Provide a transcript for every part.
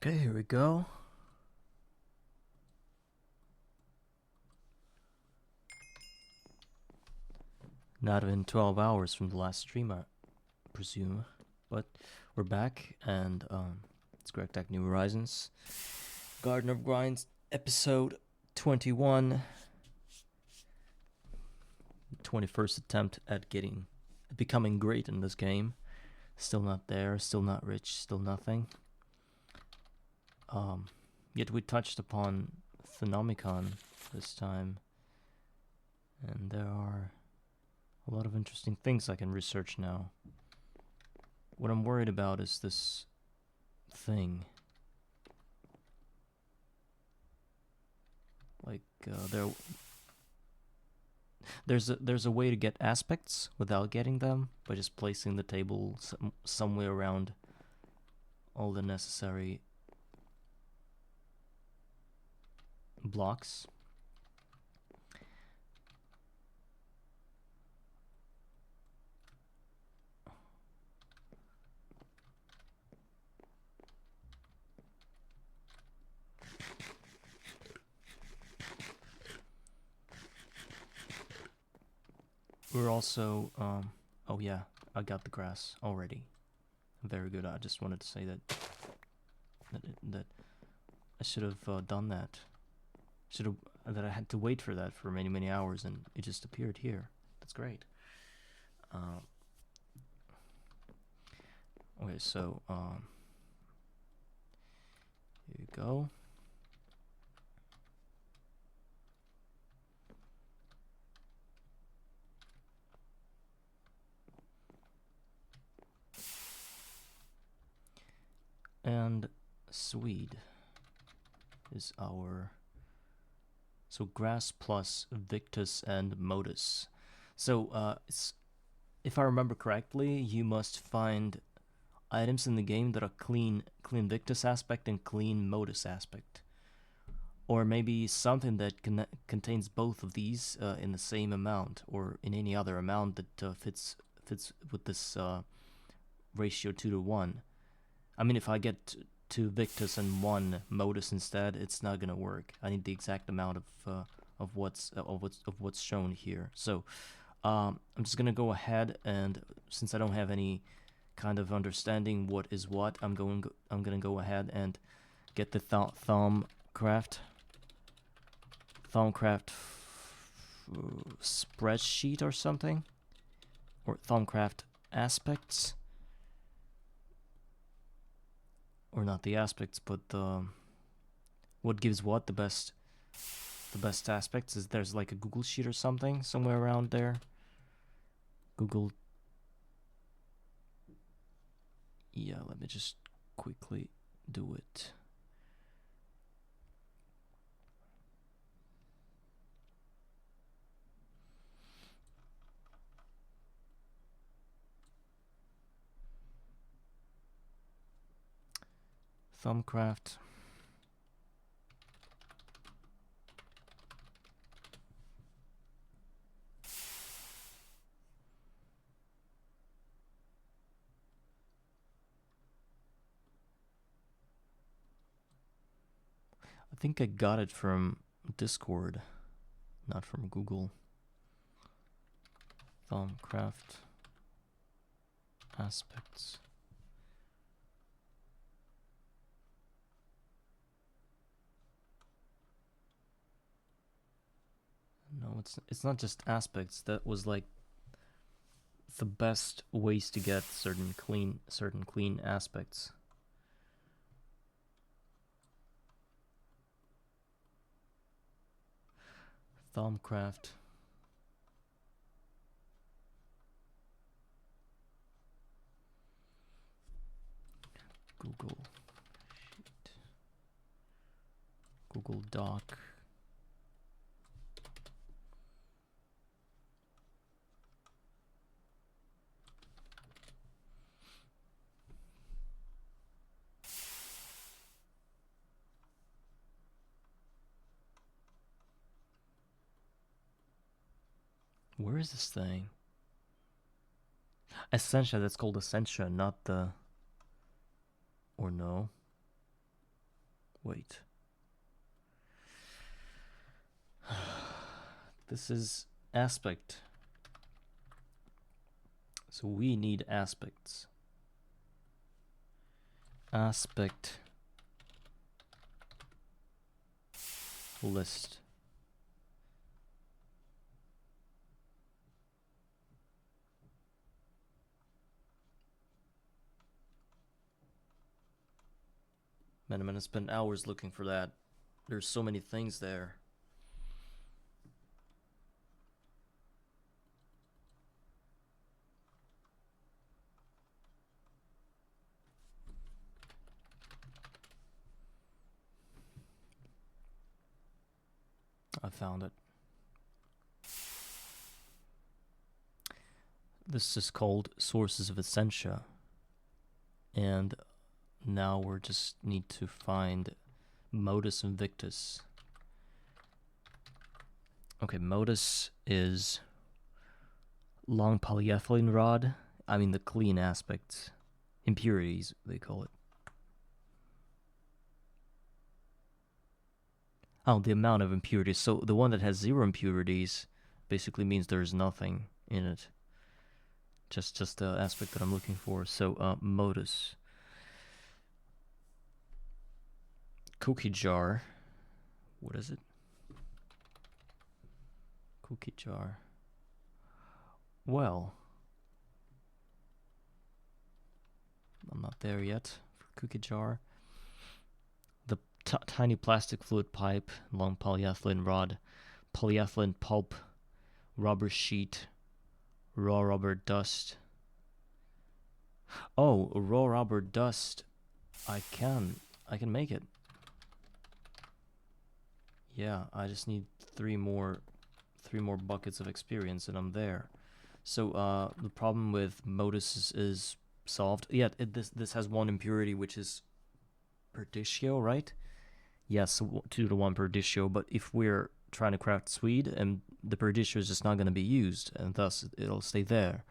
Okay, here we go. Not even 12 hours from the last stream, I presume. But we're back, and it's Greg Tech New Horizons. Garden of Grinds, episode 21. 21st attempt at becoming great in this game. Still not there, still not rich, still nothing. Yet we touched upon Phenomicon this time. And there are a lot of interesting things I can research now. What I'm worried about is this thing. Like there's a way to get aspects without getting them by just placing the table somewhere around all the necessary blocks. We're also oh yeah, I got the grass already. Very good. I just wanted to say that I should have done that. That I had to wait for that for many hours, and it just appeared here. That's great. Okay, so here you go. And Swede is our... So grass plus Victus and Modus. So if I remember correctly, you must find items in the game that are clean Victus aspect and clean Modus aspect. Or maybe something that contains both of these in the same amount, or in any other amount that fits with this ratio 2-to-1. I mean, if I get 2 Victus and 1 Modus instead, it's not gonna work. I need the exact amount of what's shown here. So I'm just gonna go ahead, and since I don't have any kind of understanding what is what, I'm gonna go ahead and get the Thumbcraft spreadsheet or something, or Thumbcraft aspects. Or not the aspects, but what gives what the best aspects. Is there's like a Google sheet or something somewhere around there. Google. Yeah, let me just quickly do it. Thumbcraft. I think I got it from Discord, not from Google. Thumbcraft aspects. No, it's not just aspects. That was like the best ways to get certain clean aspects. Thumbcraft. Google Sheet. Google Doc. Where is this thing? Essentia, that's called Essentia, not the... Or no? Wait. This is aspect. So we need aspects. Aspect list. Man, I'm gonna spend hours looking for that. There's so many things there. I found it. This is called Sources of Essentia. And now we just need to find Modus Invictus. Okay, Modus is long polyethylene rod. I mean the clean aspects. Impurities, they call it. Oh, the amount of impurities. So the one that has 0 impurities basically means there's nothing in it. Just the aspect that I'm looking for. So modus. Cookie jar. What is it? Cookie jar. Well, I'm not there yet for cookie jar. The tiny plastic fluid pipe, long polyethylene rod, polyethylene pulp, rubber sheet, raw rubber dust. Oh, raw rubber dust. I can make it. Yeah, I just need three more buckets of experience and I'm there. So the problem with Modus is solved. Yeah, this has 1 impurity, which is Perditio, right? Yes, 2 to 1 Perditio, but if we're trying to craft Swede, and the Perditio is just not going to be used, and thus it'll stay there.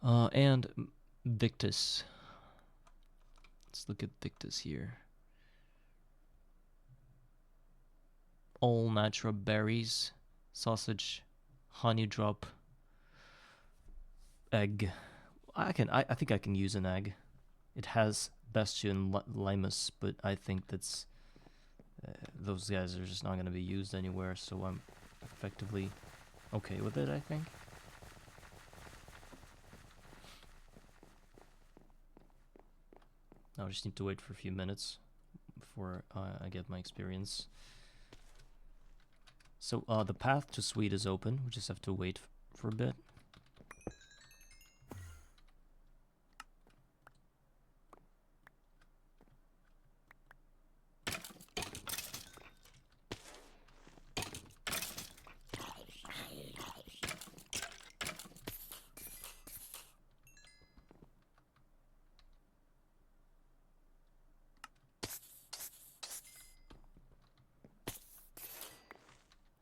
And Victus. Let's look at Victus here. All natural berries, sausage, honey drop, egg. I think I can use an egg. It has Bestio and Limus, but I think that's those guys are just not going to be used anywhere, so I'm effectively okay with it, I think. Now I just need to wait for a few minutes before I get my experience. So the path to Swede is open. We just have to wait for a bit.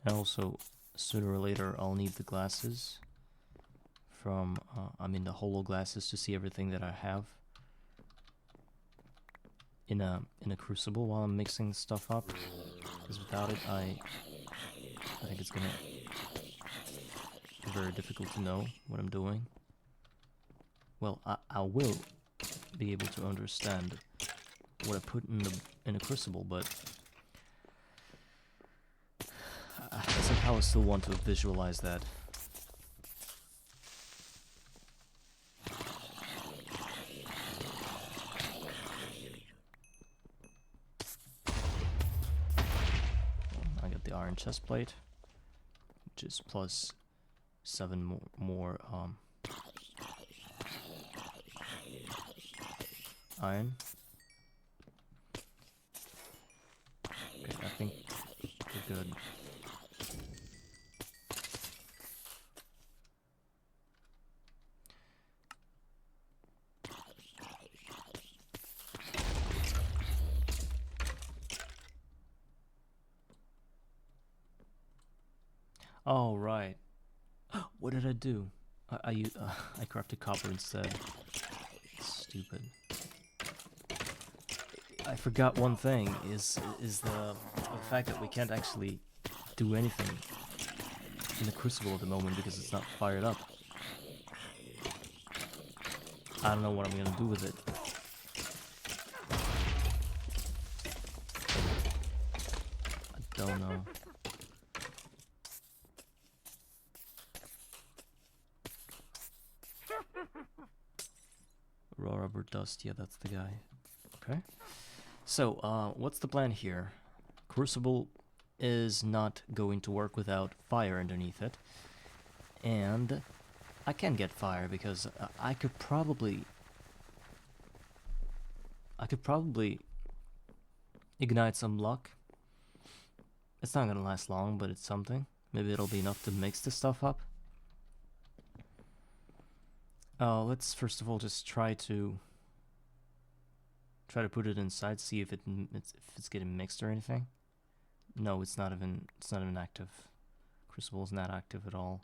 And also, sooner or later, I'll need the glasses from, the holo glasses to see everything that I have in a crucible while I'm mixing stuff up. Because without it, I think it's gonna be very difficult to know what I'm doing. Well, I will be able to understand what I put in a crucible, but somehow I still want to visualize that. I got the iron chest plate, which is plus 7 more iron. Okay, I think we're good. Oh, right. What did I do? I crafted copper instead. Stupid. I forgot one thing is the fact that we can't actually do anything in the crucible at the moment because it's not fired up. I don't know what I'm gonna do with it. I don't know. Raw rubber dust, yeah, that's the guy. Okay. So, what's the plan here? Crucible is not going to work without fire underneath it. And I can get fire because I could probably ignite some luck. It's not gonna last long, but it's something. Maybe it'll be enough to mix the stuff up. Let's first of all just try to put it inside, see if it's getting mixed or anything. No, it's not even active. Crucible is not active at all.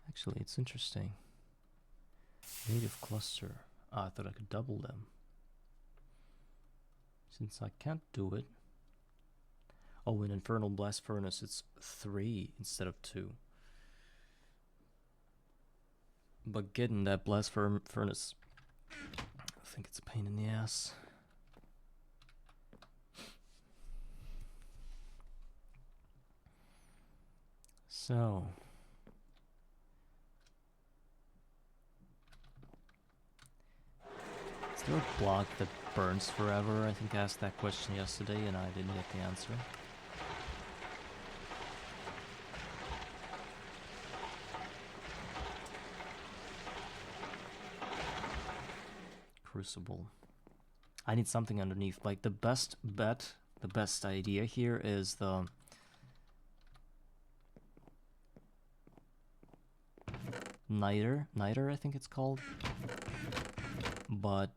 Actually, it's interesting. Native cluster. Ah, I thought I could double them. Since I can't do it. Oh, in Infernal Blast Furnace, it's 3 instead of 2. But getting that Blast Furnace, I think it's a pain in the ass. So... is there a block that burns forever? I think I asked that question yesterday and I didn't get the answer. Crucible. I need something underneath. Like the best bet, the best idea here is the Niter, I think it's called. But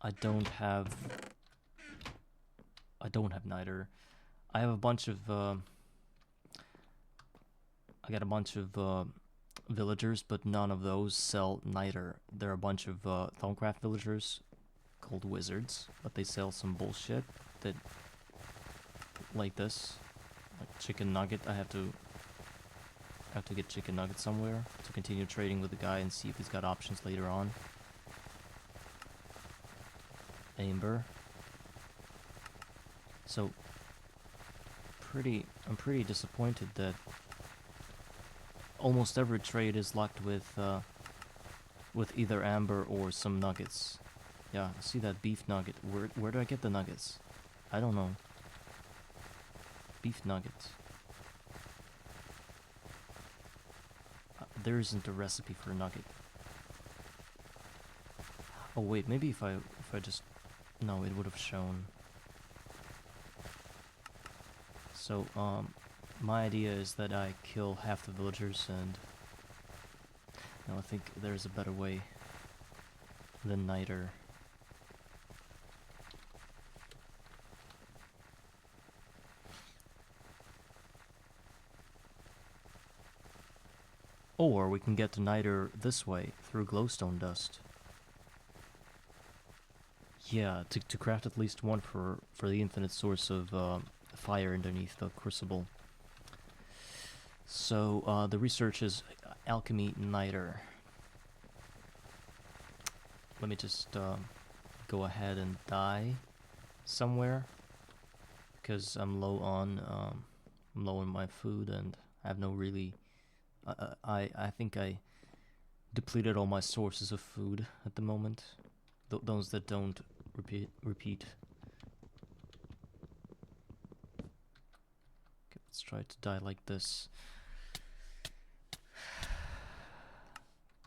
I don't have Niter. I have a bunch of I got a bunch of villagers, but none of those sell Niter. There are a bunch of Thaumcraft villagers called wizards, but they sell some bullshit that, like this, like chicken nugget. I have to get chicken nugget somewhere to continue trading with the guy and see if he's got options later on. Amber. So I'm pretty disappointed that almost every trade is locked with either amber or some nuggets. Yeah, see that beef nugget. Where do I get the nuggets? I don't know. Beef nuggets. There isn't a recipe for a nugget. Oh wait, maybe if I just... no, it would have shown. So, my idea is that I kill half the villagers and... no, I think there's a better way than Niter. Or we can get to Niter this way, through glowstone dust. Yeah, to craft at least one for the infinite source of fire underneath the crucible. So the research is alchemy Niter. Let me just go ahead and die somewhere, because I'm low on my food and I have no really... I think I depleted all my sources of food at the moment. Those that don't repeat. Okay, let's try to die like this.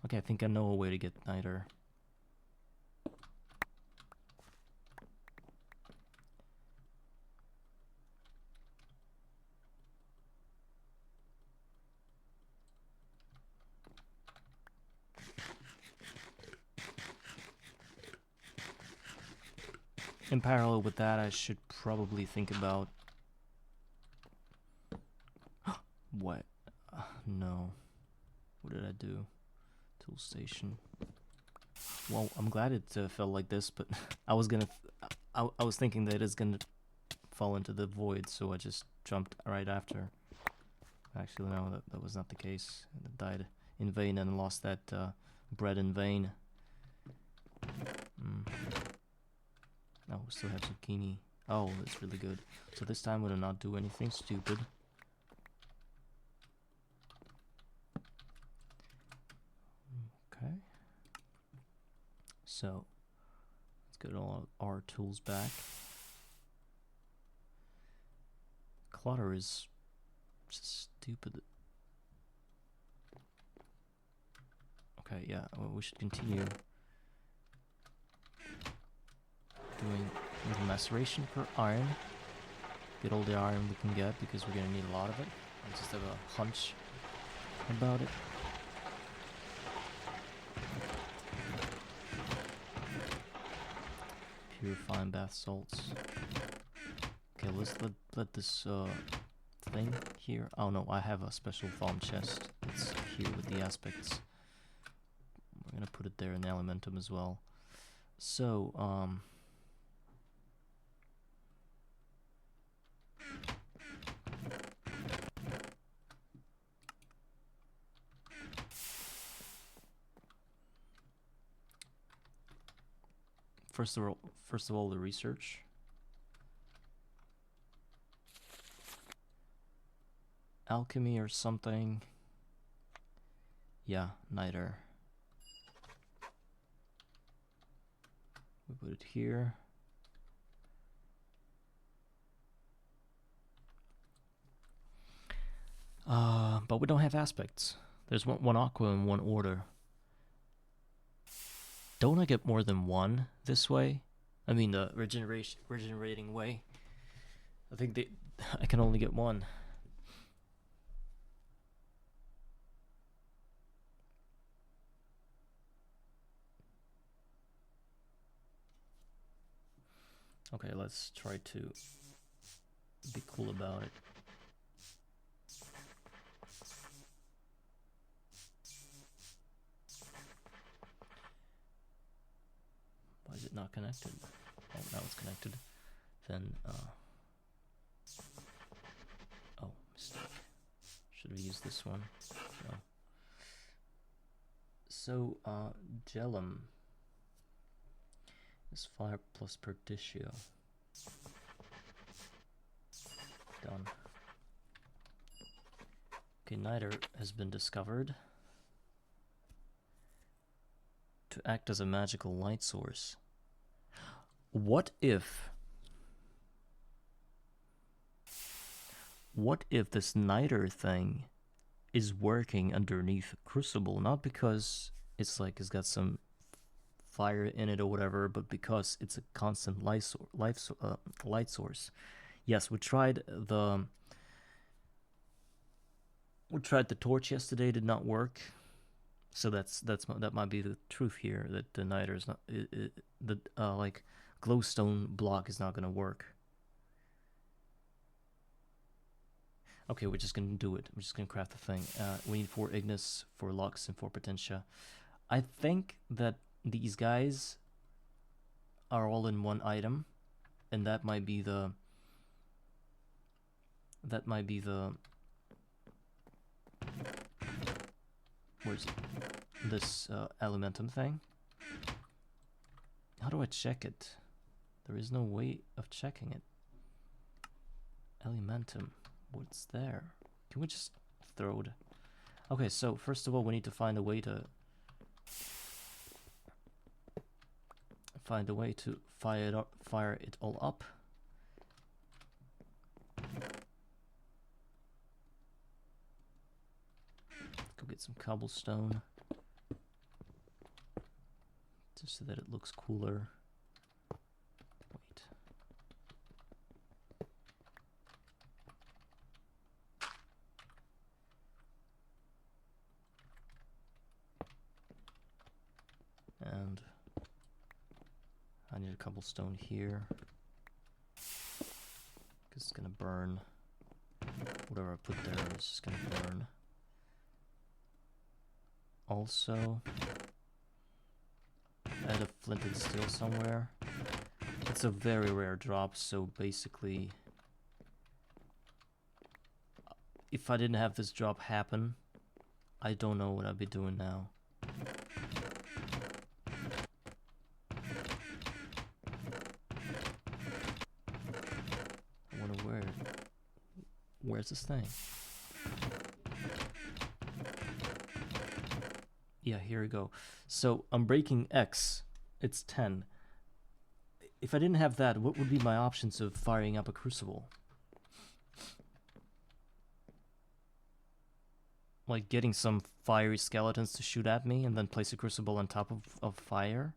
Okay, I think I know a way to get Niter. in parallel with that, I should probably think about what? No. What did I do? Tool station. Well, I'm glad it felt like this, but I was gonna. I was thinking that it's gonna fall into the void, so I just jumped right after. Actually, no, that was not the case. I died in vain and lost that bread in vain. Oh, we still have zucchini. Oh, that's really good. So this time we will not do anything stupid. Okay. So let's get all our tools back. Clutter is just stupid. Okay, yeah, well, we should continue doing the maceration for iron. Get all the iron we can get because we're gonna need a lot of it. I just have a hunch about it. Purifying bath salts. Okay, let's let this thing here. Oh no, I have a special farm chest. It's here with the aspects. We're gonna put it there in the elementum as well. So first of all, the research. Alchemy or something. Yeah, niter. We put it here. But we don't have aspects. There's one aqua and one order. Don't I get more than one this way? I mean the regenerating way. I think I can only get one. Okay, let's try to be cool about it. Why is it not connected? Oh, now it's connected. Then, oh, mistake. Should have used this one. No. So, Gelum is fire plus Perdicio. Done. Okay, niter has been discovered to act as a magical light source. What if this niter thing is working underneath Crucible, not because it's got some fire in it or whatever, but because it's a constant light source. Yes, we tried the torch yesterday, did not work. So that might be the truth here, that the niter is not the like glowstone block is not gonna work. Okay, we're just gonna do it. We're just gonna craft the thing. We need 4 Ignis, 4 Lux, and 4 Potentia. I think that these guys are all in one item, and that might be the where's this elementum thing? How do I check it? There is no way of checking it. Elementum, what's there? Can we just throw it? Okay, so first of all, we need to find a way to fire it all up. Go get some cobblestone, just so that it looks cooler. Wait. And I need a cobblestone here. Because it's gonna burn. Whatever I put there is just gonna burn. Also, add a flint and steel somewhere. It's a very rare drop, so basically, if I didn't have this drop happen, I don't know what I'd be doing now. I wonder where's this thing? Yeah, here we go. So I'm breaking X. It's 10. If I didn't have that, what would be my options of firing up a crucible? Like getting some fiery skeletons to shoot at me and then place a crucible on top of fire?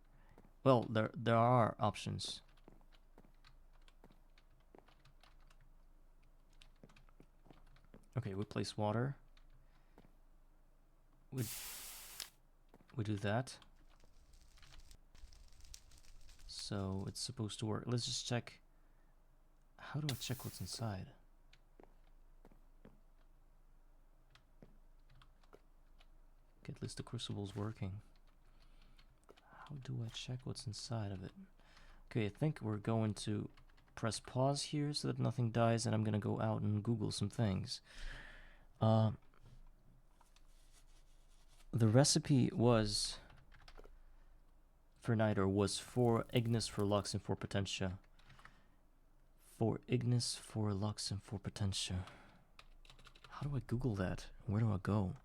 Well, there are options. Okay, we place water. We do that. So it's supposed to work. Let's just check. How do I check what's inside? Okay, at least the crucible's working. How do I check what's inside of it? Okay, I think we're going to press pause here so that nothing dies, and I'm gonna go out and Google some things. The recipe was for niter was 4 ignis, 4 lux, and 4 potentia. 4 ignis, 4 lux, and 4 potentia. How do I Google that? Where do I go?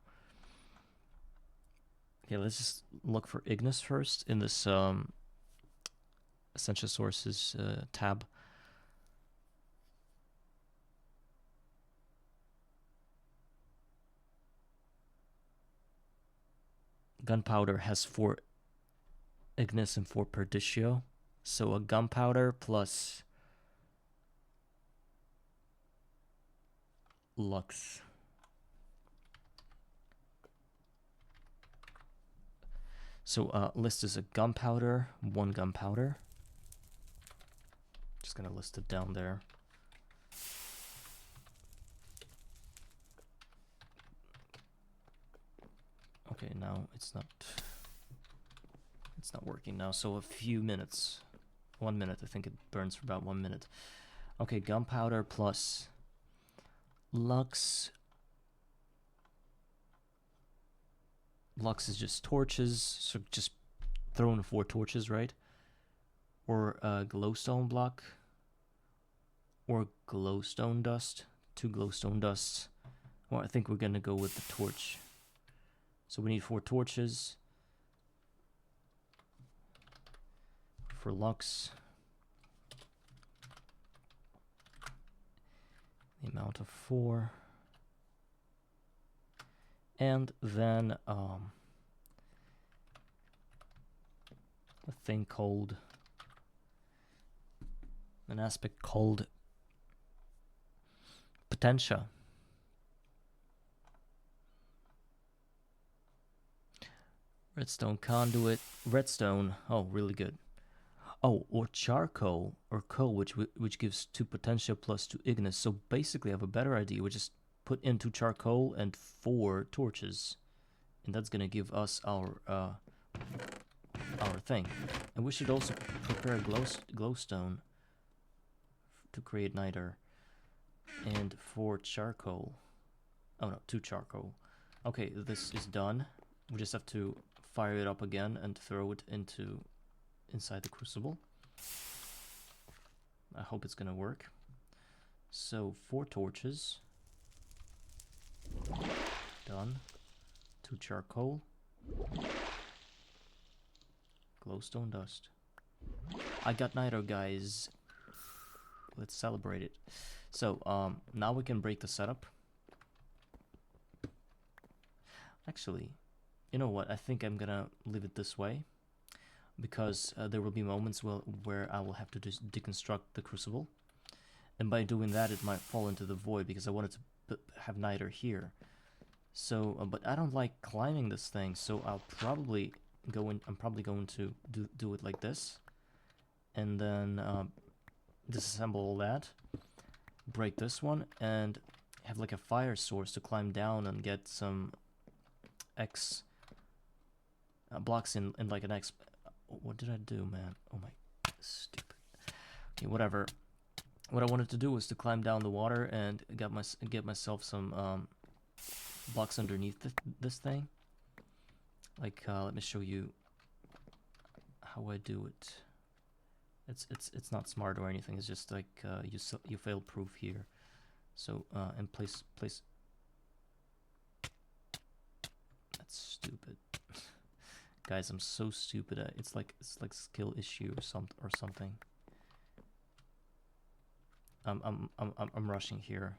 Okay, let's just look for ignis first in this essential sources tab. Gunpowder has 4 ignis and 4 perditio. So a gunpowder plus lux. So list is a gunpowder, 1 gunpowder. Just gonna list it down there. Okay, now it's not working now. So a few minutes, 1 minute. I think it burns for about 1 minute. Okay, gunpowder plus lux. Lux is just torches, so just throw in 4 torches, right? Or glowstone block, or glowstone dust, 2 glowstone dusts. Well, I think we're gonna go with the torch. So we need 4 torches for lux. The amount of 4. And then a thing called an aspect called potentia. Redstone conduit, redstone. Oh, really good. Oh, or charcoal or coal, which gives 2 potentia plus 2 ignis. So basically, I have a better idea. We just put in 2 charcoal and 4 torches, and that's gonna give us our thing. And we should also prepare glowstone to create niter, and 4 charcoal. Oh no, 2 charcoal. Okay, this is done. We just have to fire it up again and throw it inside the crucible. I hope it's gonna work. So 4 torches. Done. 2 charcoal. Glowstone dust. I got niter, guys. Let's celebrate it. So now we can break the setup. Actually, you know what? I think I'm gonna leave it this way, because there will be moments where I will have to just deconstruct the crucible, and by doing that it might fall into the void, because I wanted to have niter here. So but I don't like climbing this thing, so I'm probably going to do it like this, and then disassemble all that, break this one, and have like a fire source to climb down and get some X blocks in like an X. What did I do, man? Oh my, stupid. Okay, whatever. What I wanted to do was to climb down the water and get myself some blocks underneath this thing. Like, let me show you how I do it. It's not smart or anything. It's just like you fail proof here. So and place. That's stupid, guys. I'm so stupid. It's like skill issue or something. I'm rushing here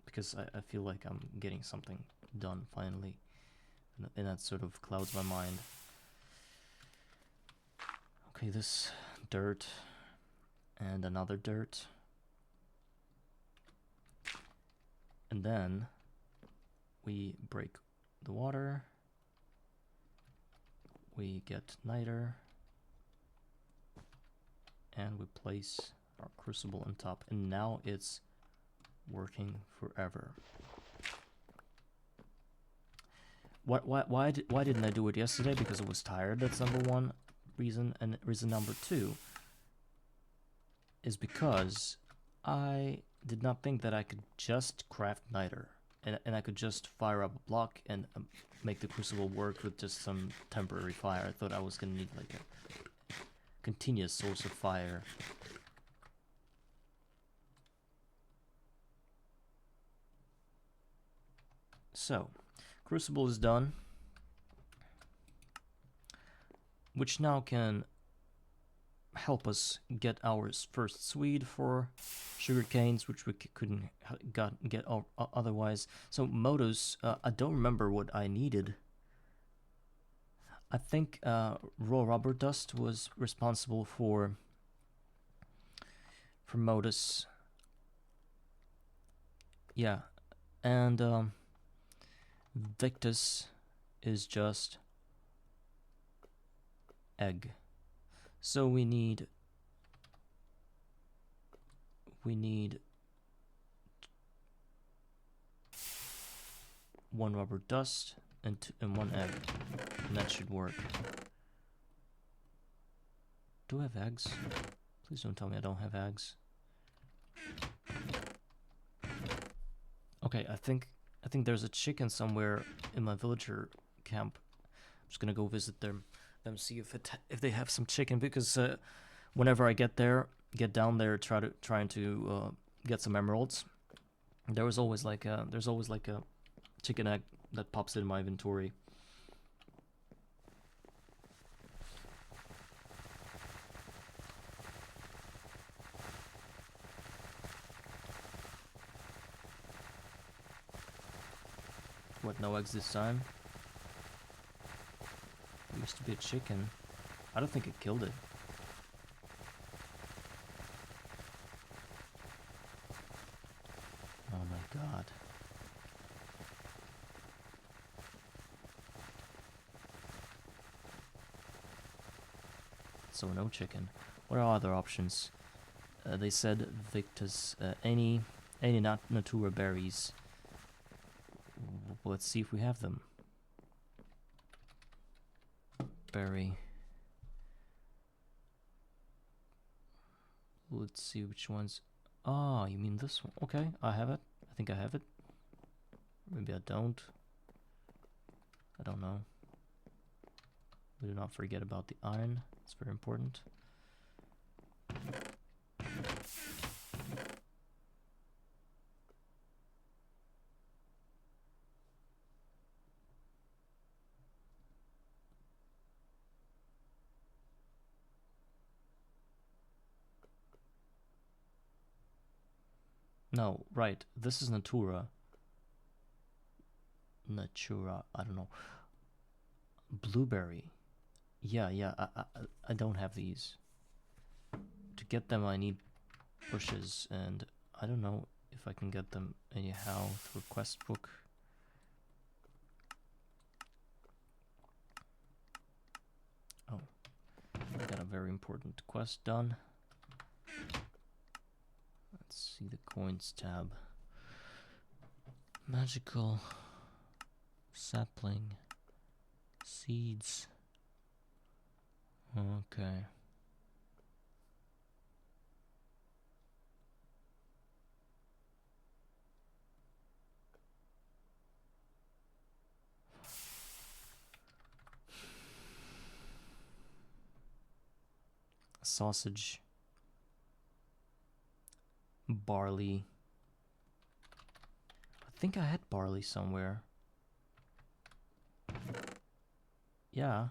because I feel like I'm getting something done finally, and that sort of clouds my mind. Okay, this dirt and another dirt, and then we break the water, we get niter, and we place our crucible on top, and now it's working forever. Why didn't I do it yesterday? Because I was tired. That's number one reason, and reason number two is because I did not think that I could just craft niter, and I could just fire up a block and make the crucible work with just some temporary fire. I thought I was gonna need like a continuous source of fire. So, crucible is done, which now can help us get our first Swede for sugar canes, which we couldn't get otherwise. So modus, I don't remember what I needed. I think raw rubber dust was responsible for modus. Yeah, and Victus is just egg. So we need one rubber dust and one egg, and that should work. Do I have eggs? Please don't tell me I don't have eggs. Okay, I think there's a chicken somewhere in my villager camp. I'm just gonna go visit them see if they have some chicken, because whenever I get down there, trying to get some emeralds, there's always like a chicken egg that pops in my inventory. What, no eggs this time? There used to be a chicken. I don't think it killed it. Oh my god. So no chicken. What are other options? They said Victus, any natura berries. Let's see if we have them. Berry. Let's see which ones. Ah, you mean this one? Okay, I have it. I think I have it. Maybe I don't. I don't know. We do not forget about the iron. It's very important. No, right. This is Natura. I don't know. Blueberry. Yeah. I don't have these. To get them, I need bushes, and I don't know if I can get them anyhow through quest book. Oh, I got a very important quest done. Let's see the coins tab. Magical sapling seeds. Okay. Sausage. Barley. I think I had barley somewhere. Yeah.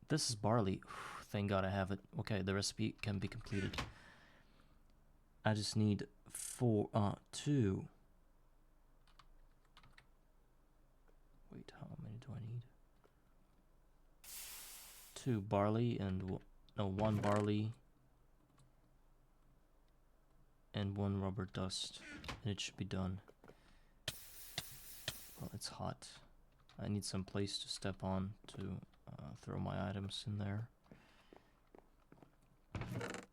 This is barley. Thank God I have it. Okay, the recipe can be completed. I just need 2. Wait, how many do I need? 2 barley and 1 barley and 1 rubber dust, and it should be done. Well, it's hot. I need some place to step on to throw my items in there.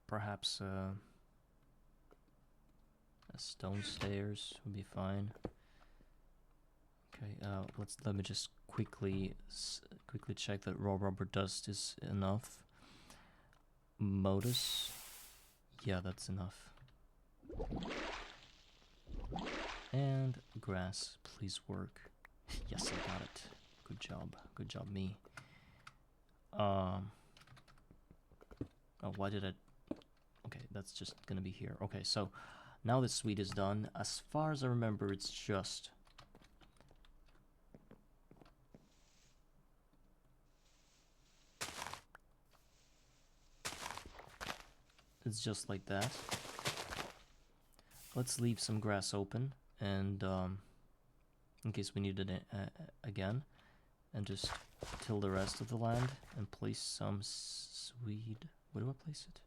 Perhaps a stone stairs would be fine. Okay, let me just quickly check that raw rubber dust is enough. Modus, yeah, that's enough. And grass, please work. Yes, I got it. Good job, me. Oh, why did I? Okay, that's just gonna be here. Okay, so now the sweet is done. As far as I remember, it's just like that. Let's leave some grass open, and in case we need it again, and just till the rest of the land and place some swede. Where do I place it?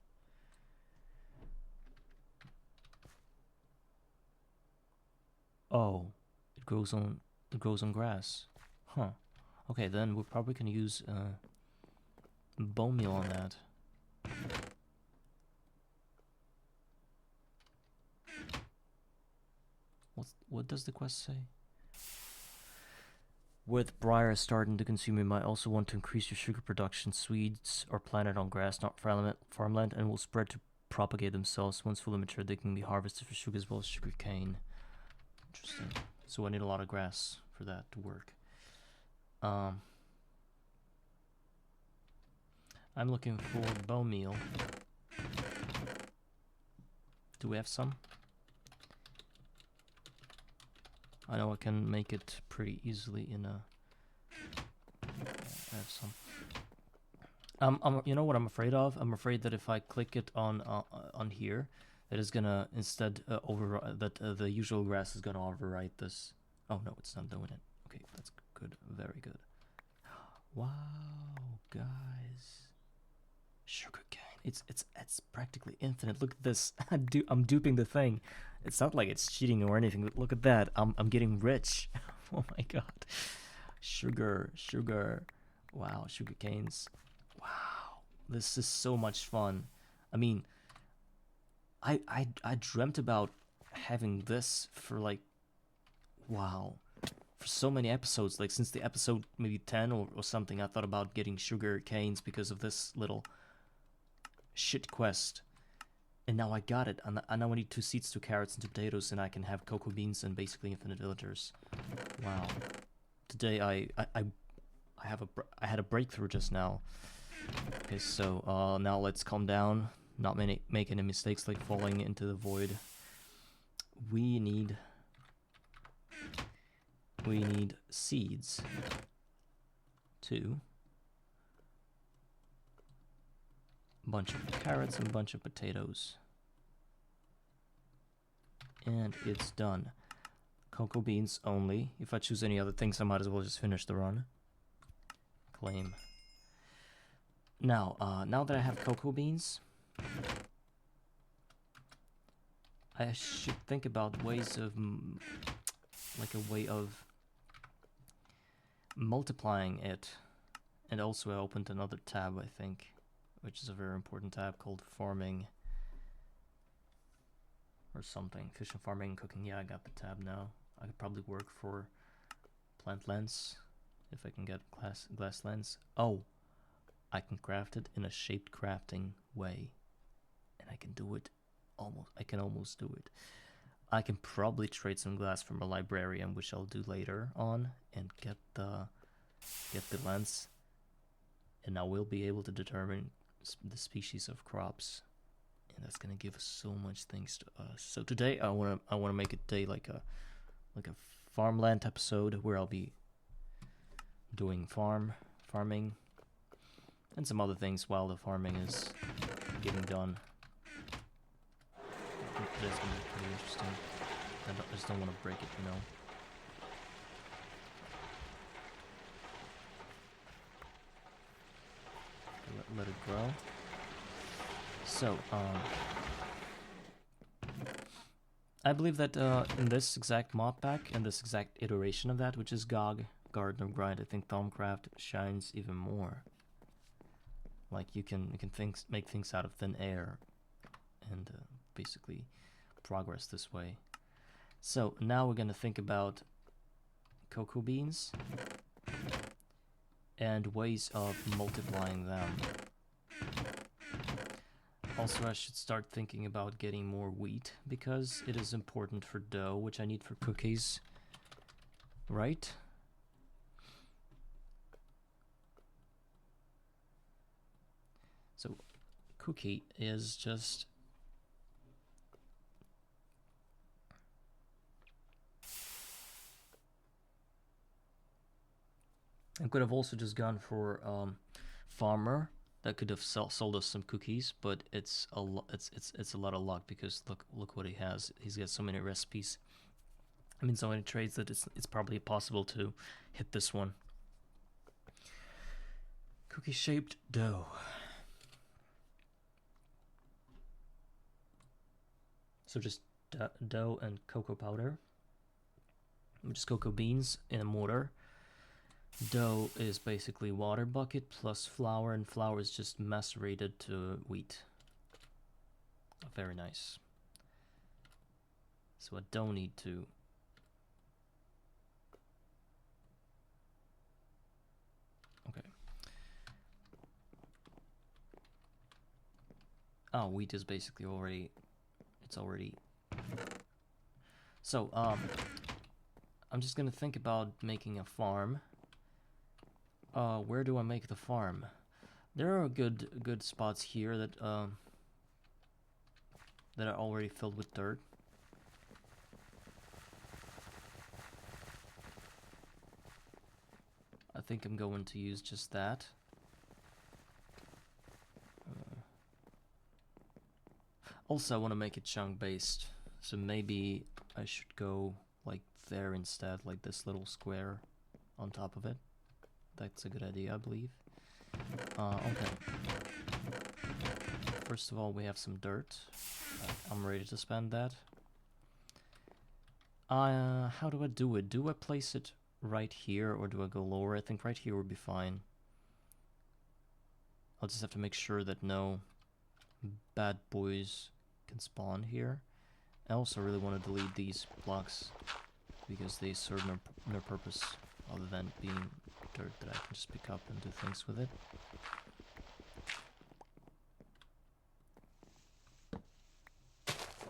Oh, it grows on grass. Huh. Okay, then we're probably gonna use bone meal on that. What does the quest say? With briar starting to consume, you might also want to increase your sugar production. Swedes are planted on grass, not farmland, and will spread to propagate themselves. Once fully mature, they can be harvested for sugar as well as sugar cane. Interesting. So I need a lot of grass for that to work. I'm looking for bone meal. Do we have some? I know I can make it pretty easily in a. I have some. You know what I'm afraid of? I'm afraid that if I click it on here, that is gonna instead the usual grass is gonna overwrite this. Oh no, it's not doing it. Okay, that's good. Very good. Wow, guys, sugarcane. It's practically infinite. Look at this. I'm duping the thing. It's not like it's cheating or anything. Look at that. I'm getting rich. Oh my god. Sugar. Wow, sugar canes. Wow. This is so much fun. I mean, I dreamt about having this for like, wow, for so many episodes. Like since the episode maybe 10 or something, I thought about getting sugar canes because of this little shit quest. And now I got it. And now I need 2 seeds, 2 carrots, and 2 potatoes, and I can have cocoa beans and basically infinite villagers. Wow. Today I had a breakthrough just now. Okay, so now let's calm down, not make any mistakes like falling into the void. We need seeds. 2. Bunch of carrots and a bunch of potatoes. And it's done. Cocoa beans only. If I choose any other things, I might as well just finish the run. Claim. Now, now that I have cocoa beans, I should think about ways of, like a way of multiplying it. And also I opened another tab, I think, which is a very important tab called farming or something. Fishing, farming, cooking. Yeah, I got the tab now. I could probably work for plant lens if I can get glass lens. Oh, I can craft it in a shaped crafting way, and I can do it almost. I can almost do it. I can probably trade some glass from a librarian, which I'll do later on, and get the lens, and I will be able to determine the species of crops, and that's gonna give us so much things to us. So today I wanna make a day like a farmland episode where I'll be doing farming and some other things while the farming is getting done. I think today's gonna be pretty interesting. I just don't want to break it, you know. Let it grow. So, I believe that in this exact mod pack and this exact iteration of that, which is GOG, Garden of Grind, I think Thaumcraft shines even more. Like you can make things out of thin air, and basically progress this way. So now we're gonna think about cocoa beans and ways of multiplying them. Also, I should start thinking about getting more wheat because it is important for dough, which I need for cookies, right? So cookie is just I could have also just gone for farmer. That could have sold us some cookies, but it's a lot of luck because look what he has. He's got so many recipes. I mean, so many trades that it's probably possible to hit this one. Cookie shaped dough. So just dough and cocoa powder, which is cocoa beans in a mortar. Dough is basically water bucket plus flour, and flour is just macerated to wheat. Very nice. So I don't need to. Okay. Oh, wheat is basically already. It's already. So I'm just gonna think about making a farm. Where do I make the farm? There are good spots here that are already filled with dirt. I think I'm going to use just that. Also, I want to make it chunk based, so maybe I should go like there instead, like this little square on top of it. That's a good idea, I believe. Okay. First of all, we have some dirt. I'm ready to spend that. How do I do it? Do I place it right here or do I go lower? I think right here would be fine. I'll just have to make sure that no bad boys can spawn here. I also really want to delete these blocks because they serve no purpose other than being dirt that I can just pick up and do things with it.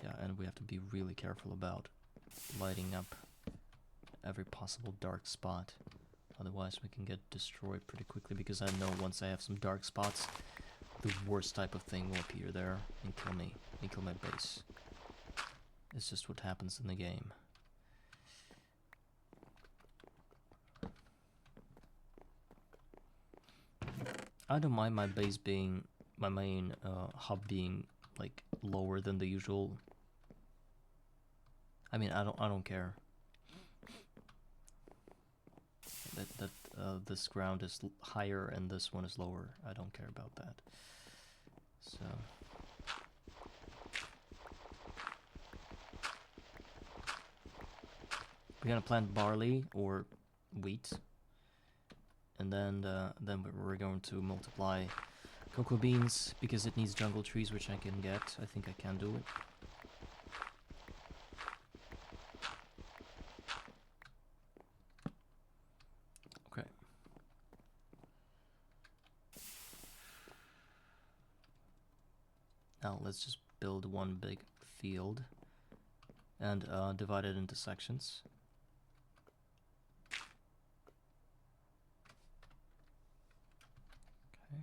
Yeah, and we have to be really careful about lighting up every possible dark spot. Otherwise we can get destroyed pretty quickly, because I know once I have some dark spots, the worst type of thing will appear there and kill me, and kill my base. It's just what happens in the game. I don't mind my base being, my main hub being like lower than the usual. I mean, I don't care that this ground is higher and this one is lower. I don't care about that. So we're gonna plant barley or wheat, and then we're going to multiply cocoa beans because it needs jungle trees, which I can get. I think I can do it. Okay. Now let's just build one big field and divide it into sections. Okay.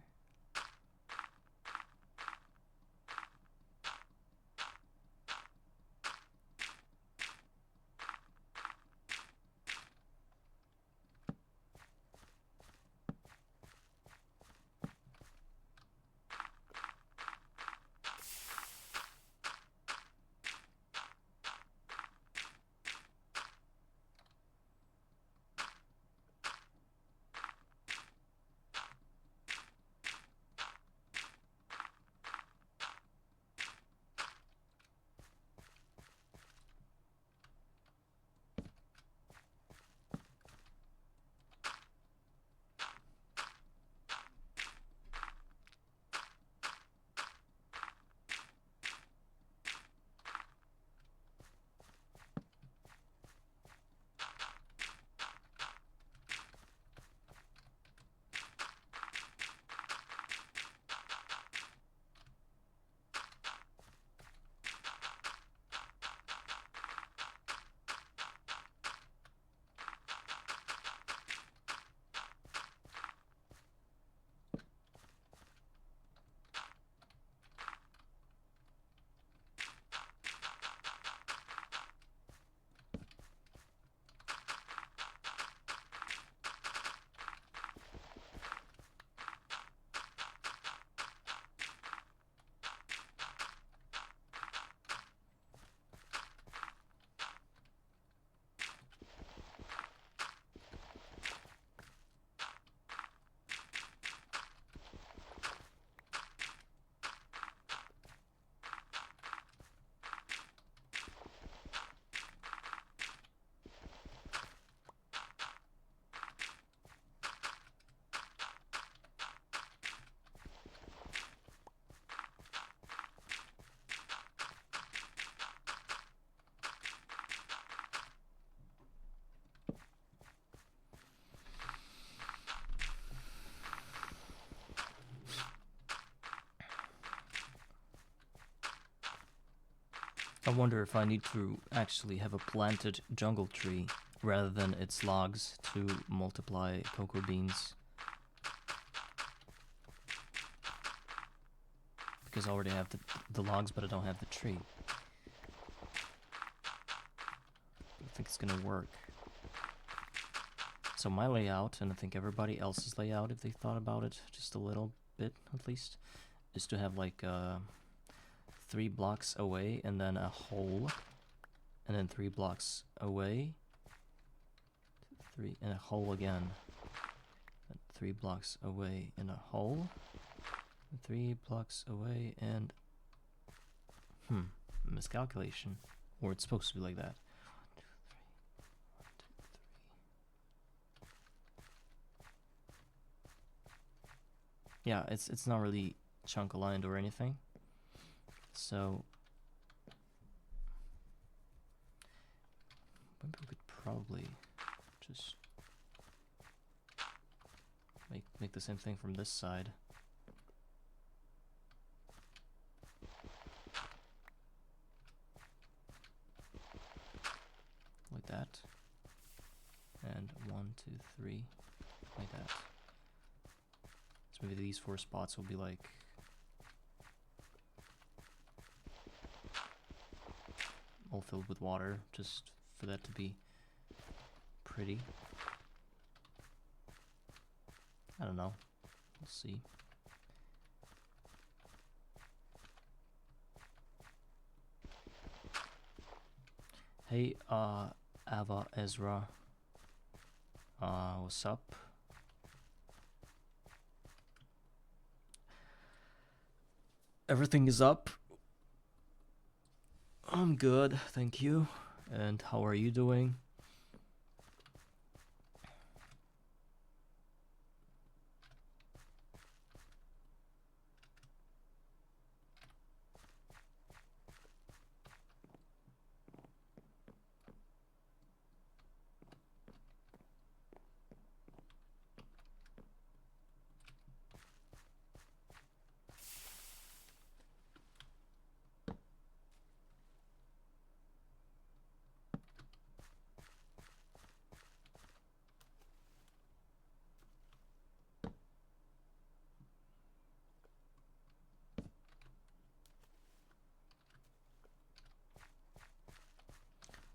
I wonder if I need to actually have a planted jungle tree rather than its logs to multiply cocoa beans. Because I already have the logs, but I don't have the tree. I think it's gonna work. So my layout, and I think everybody else's layout, if they thought about it just a little bit at least, is to have like 3 blocks away and then a hole, and then 3 blocks away, 3 and a hole again, and 3 blocks away and a hole, and 3 blocks away and miscalculation, or it's supposed to be like that. 1, 2, 3, 1, 2, 3. Yeah, it's not really chunk aligned or anything. So maybe we could probably just make the same thing from this side. Like that. And 1, 2, 3, like that. So maybe these 4 spots will be like all filled with water, just for that to be pretty. I don't know. We'll see. Hey, Ava Ezra. What's up? Everything is up. I'm good, thank you. And how are you doing?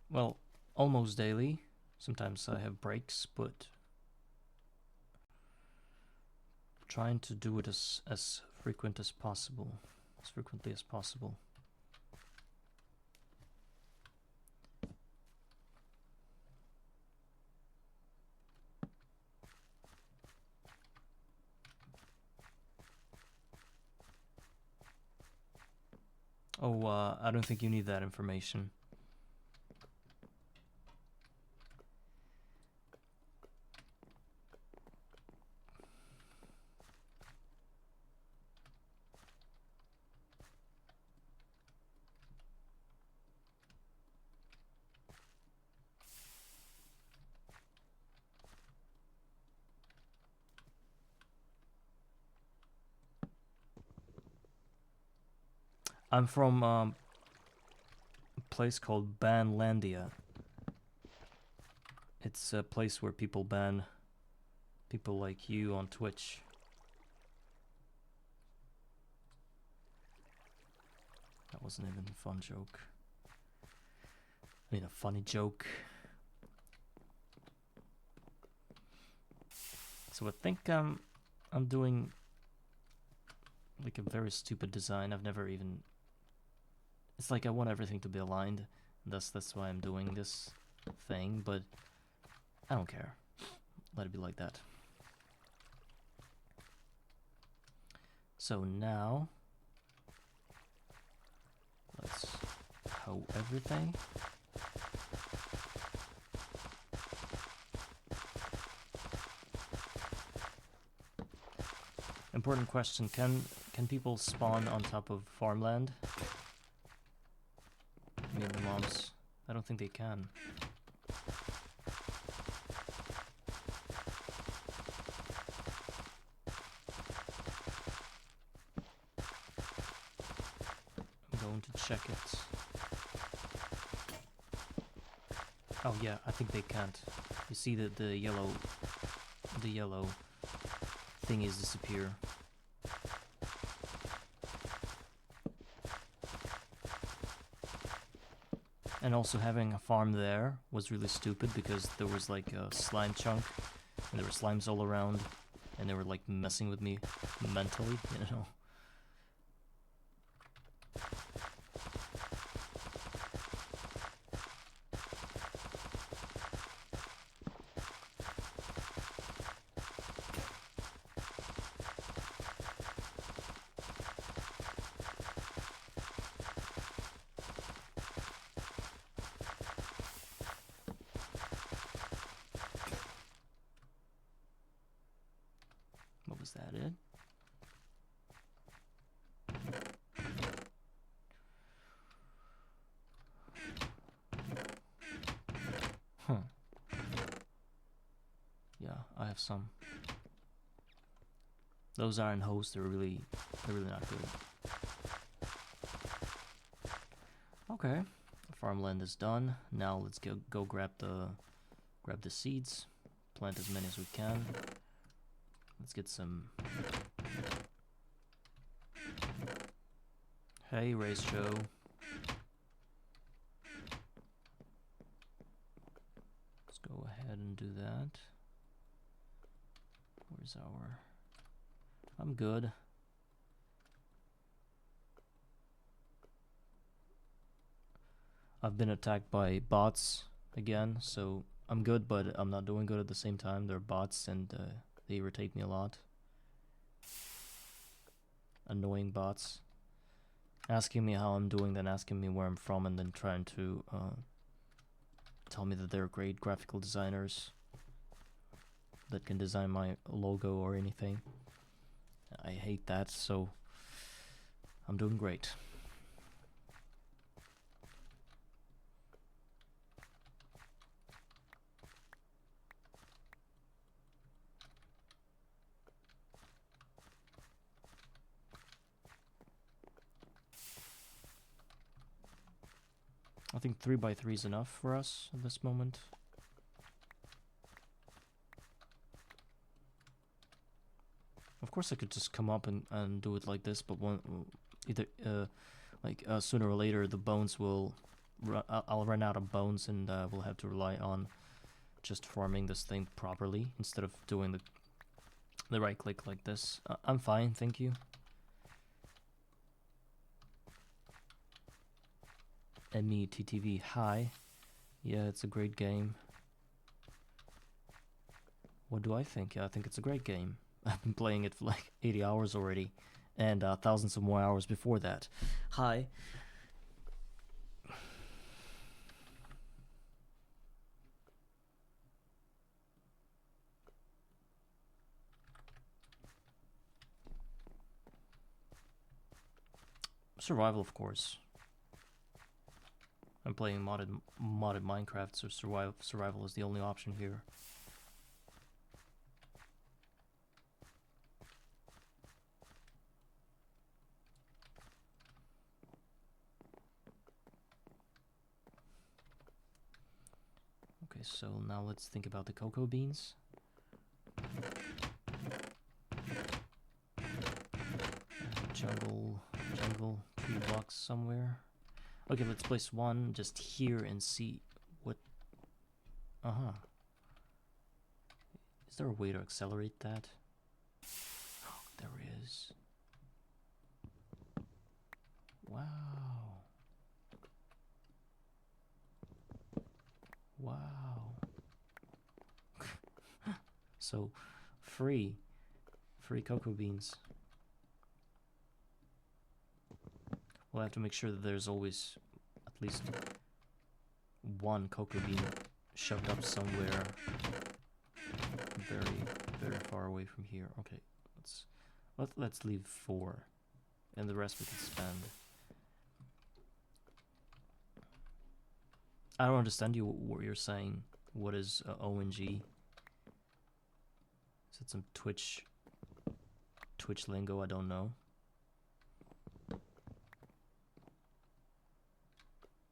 Well, almost daily. Sometimes I have breaks, but trying to do it as frequent as possible, as frequently as possible. Oh, I don't think you need that information. I'm from a place called Banlandia. It's a place where people ban people like you on Twitch. That wasn't even a fun joke. I mean, a funny joke. So I think I'm doing like a very stupid design. I've never even. It's like I want everything to be aligned. That's why I'm doing this thing, but I don't care. Let it be like that. So now let's hoe everything. Important question, can people spawn on top of farmland? Me and the moms. I don't think they can. I'm going to check it. Oh yeah, I think they can't. You see that the yellow thingies disappear. And also having a farm there was really stupid because there was like a slime chunk and there were slimes all around and they were like messing with me mentally, you know. What was that, it? Huh. Yeah, I have some. Those iron hose, they're really not good. Okay, farmland is done. Now let's go grab the seeds, plant as many as we can. Let's get some. Hey, Race Joe. Let's go ahead and do that. Where's our? I'm good. I've been attacked by bots again, so I'm good, but I'm not doing good at the same time. They're bots and they irritate me a lot. Annoying bots. Asking me how I'm doing, then asking me where I'm from, and then trying to tell me that they're great graphical designers that can design my logo or anything. I hate that, so I'm doing great. I think 3x3 is enough for us at this moment. Of course I could just come up and do it like this, but either sooner or later the bones will I'll run out of bones, and we'll have to rely on just farming this thing properly instead of doing the right click like this. I'm fine, thank you. METTV, hi. Yeah, it's a great game. What do I think? Yeah, I think it's a great game. I've been playing it for like 80 hours already, and thousands of more hours before that. Hi. Survival, of course. I'm playing modded Minecraft, so survival is the only option here. Okay, so now let's think about the cocoa beans. Jungle, 3 blocks somewhere. Okay, let's place one just here and see what... Uh-huh. Is there a way to accelerate that? Oh, there is. Wow. Wow. So, free cocoa beans. We'll have to make sure that there's always at least one cocoa bean shoved up somewhere very far away from here. Okay, let's leave 4, and the rest we can spend. I don't understand what you're saying. What is ONG? Is it some Twitch lingo? I don't know.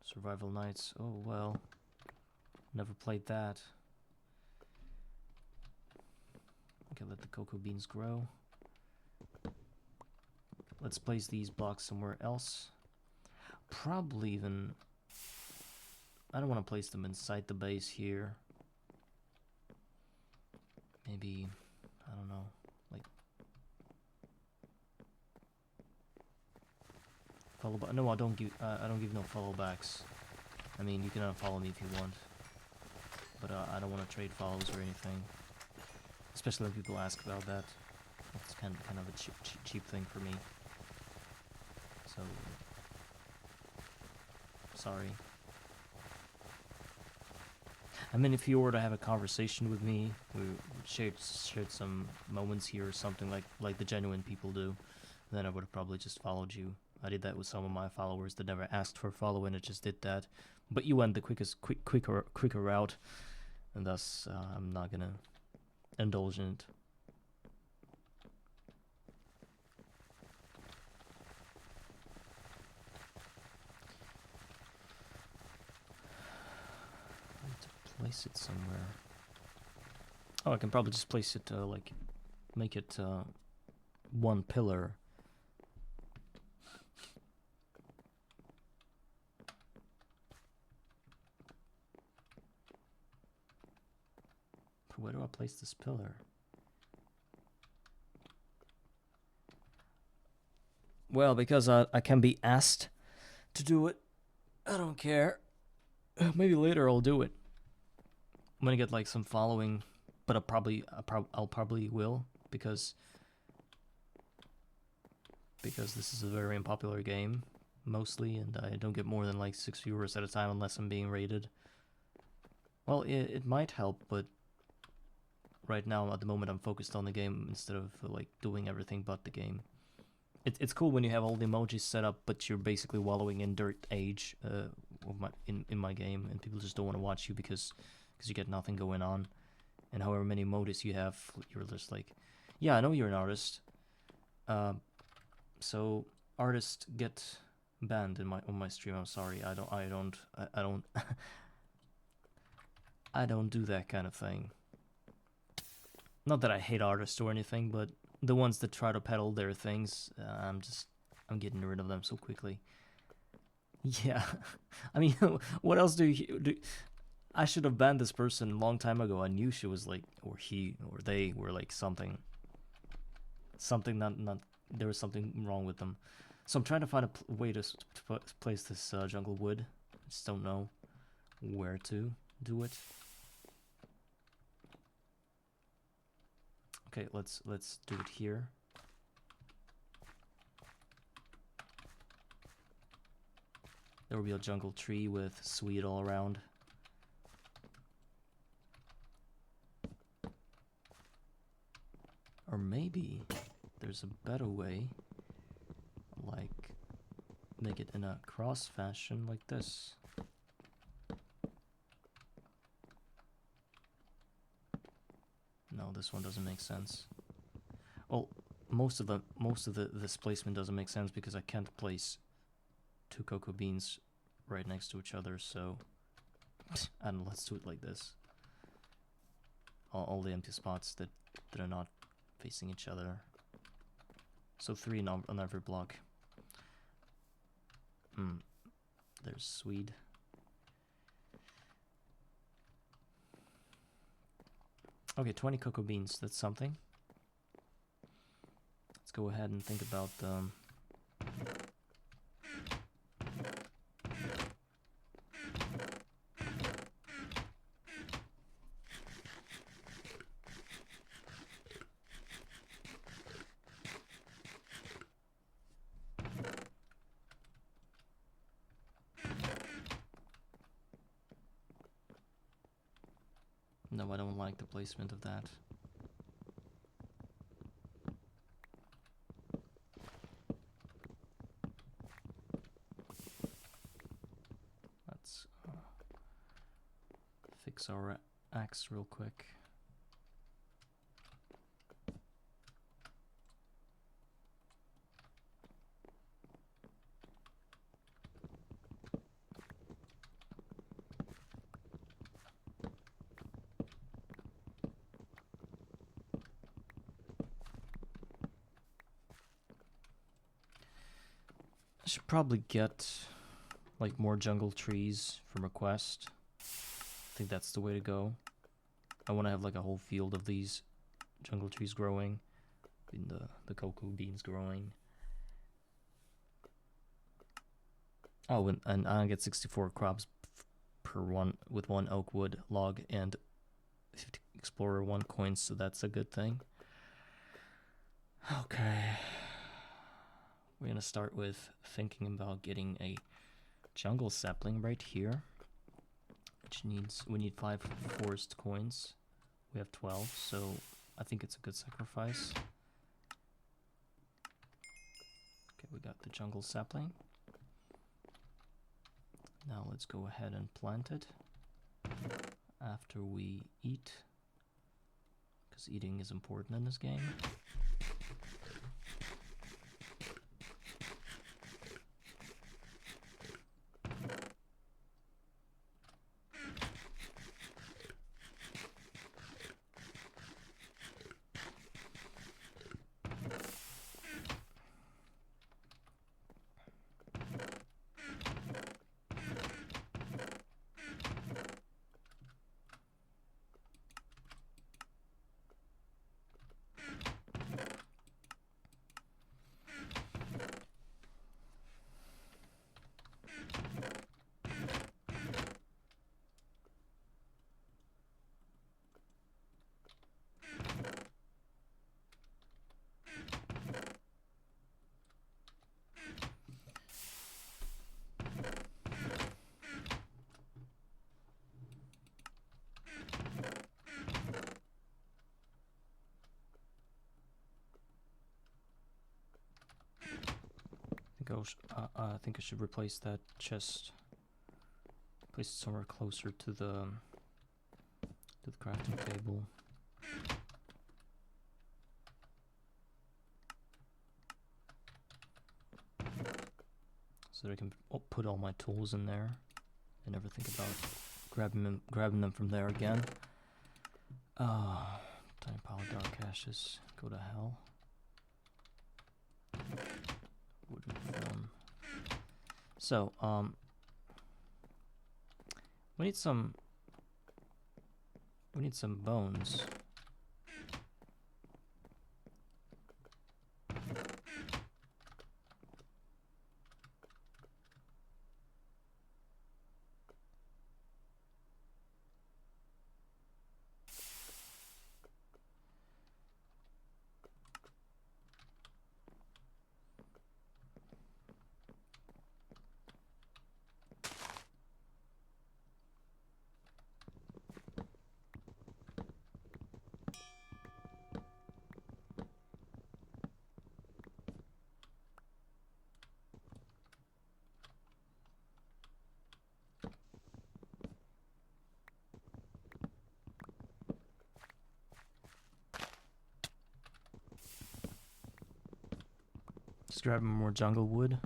Survival Nights. Oh well, never played that. Okay, let the cocoa beans grow. Let's place these blocks somewhere else. Probably even... I don't want to place them inside the base here. Maybe, I don't know, like... Follow back. No, I don't give no follow backs. I mean, you can unfollow me if you want, but I don't want to trade follows or anything. Especially when people ask about that. It's kind of a cheap thing for me. So, sorry. I mean, if you were to have a conversation with me, we shared some moments here or something like the genuine people do, then I would have probably just followed you. I did that with some of my followers that never asked for a follow, and it just did that. But you went the quicker route, and thus I'm not gonna indulge in it. I need to place it somewhere. Oh, I can probably just place it like make it one pillar. Where do I place this pillar? Well, because I can be asked to do it. I don't care. Maybe later I'll do it. I'm gonna get like some following, but I'll probably will because this is a very unpopular game mostly, and I don't get more than like 6 viewers at a time unless I'm being rated. Well, it might help, but right now at the moment I'm focused on the game instead of like doing everything but the game. It's cool when you have all the emojis set up, but you're basically wallowing in dirt age in my game, and people just don't want to watch you because you get nothing going on. And however many emojis you have, you're just like, yeah, I know you're an artist. So artists get banned on my stream. I'm sorry, I don't I don't do that kind of thing. Not that I hate artists or anything, but the ones that try to peddle their things, I'm getting rid of them so quickly. Yeah, I mean, what else do you do? I should have banned this person a long time ago. I knew she was like, or he, or they were like something not. There was something wrong with them. So I'm trying to find a way to place this jungle wood. I just don't know where to do it. Okay, let's do it here. There will be a jungle tree with sweet all around. Or maybe there's a better way, like make it in a cross fashion like this. No, this one doesn't make sense. Well, most of this placement doesn't make sense because I can't place two cocoa beans right next to each other, so and let's do it like this. All the empty spots that are not facing each other. So 3 on every block. There's Swede. Okay, 20 cocoa beans, that's something. Let's go ahead and think about no, I don't like the placement of that. Let's fix our axe real quick. I should probably get like more jungle trees from a quest. I think that's the way to go. I want to have like a whole field of these jungle trees growing, in the cocoa beans growing. Oh, and I get 64 crops per one with 1 oak wood log and 50 explorer 1 coins, so that's a good thing. Okay. We're gonna start with thinking about getting a jungle sapling right here, which we need 5 forest coins. We have 12, so I think it's a good sacrifice. Okay, we got the jungle sapling. Now let's go ahead and plant it after we eat, because eating is important in this game. I think I should replace that chest. Place it somewhere closer to the crafting table. So that I can put all my tools in there and never think about grabbing them from there again. Tiny pile of dark ashes. Go to hell. Wooden form. So, we need some bones. Just grabbing more jungle wood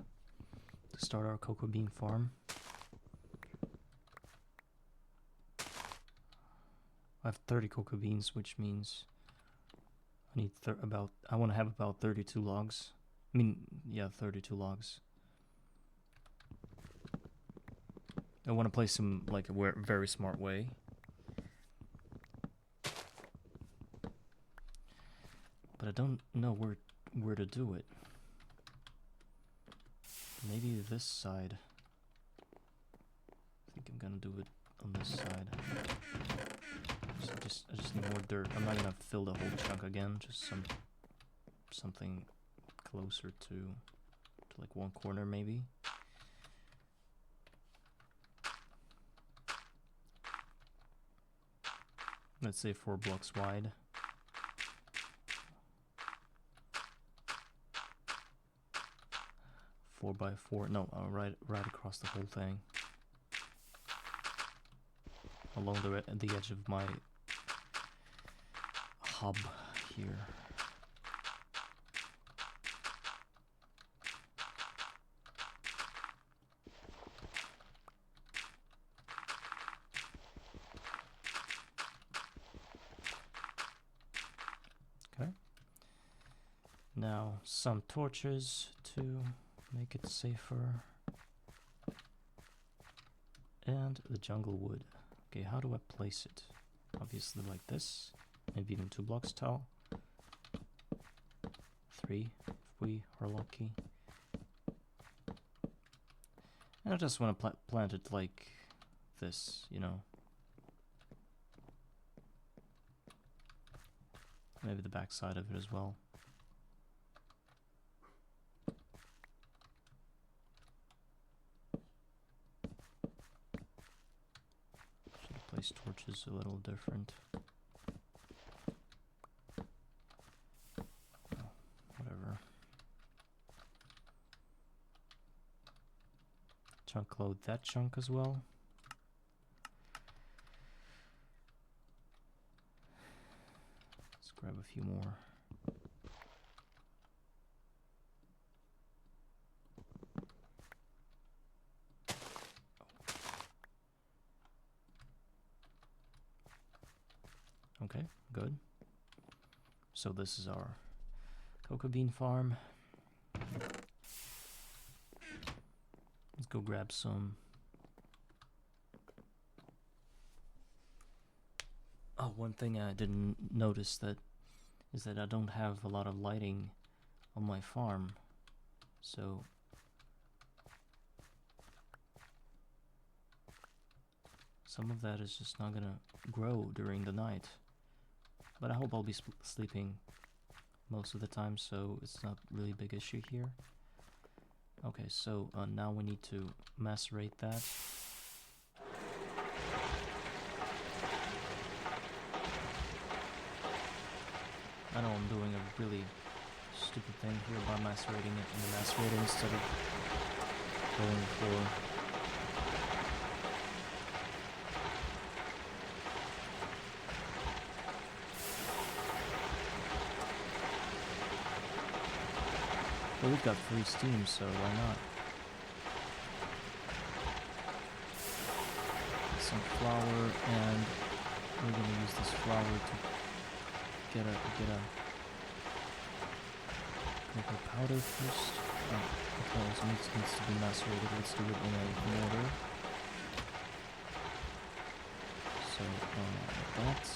to start our cocoa bean farm. I have 30 cocoa beans, which means I need I want to have about 32 logs. I mean, yeah, 32 logs. I want to place them like a very smart way. But I don't know where to do it. Maybe this side. I think I'm gonna do it on this side. So I just need more dirt. I'm not gonna fill the whole chunk again. Just something closer to like one corner maybe. Let's say 4 blocks wide. Four by 4. No, right across the whole thing. Along the edge of my hub here. Okay. Now some torches to make it safer. And the jungle wood. Okay, how do I place it? Obviously like this. Maybe even 2 blocks tall. 3 if we are lucky. And I just want to plant it like this, you know. Maybe the back side of it as well. Should have placed torches a little different. Oh, whatever. Chunk load that chunk as well. Let's grab a few more. Okay, good. So this is our cocoa bean farm. Let's go grab some. Oh, one thing I didn't notice is that I don't have a lot of lighting on my farm. So some of that is just not gonna grow during the night. But I hope I'll be sleeping most of the time, so it's not really a big issue here. Okay, so now we need to macerate that. I know I'm doing a really stupid thing here by macerating it in the macerator instead of going for well, we've got 3 steams, so why not? Some flour, and we're gonna use this flour to get a cocoa powder first. Oh. Okay, so it needs to be macerated. Let's do it in a mortar. So that's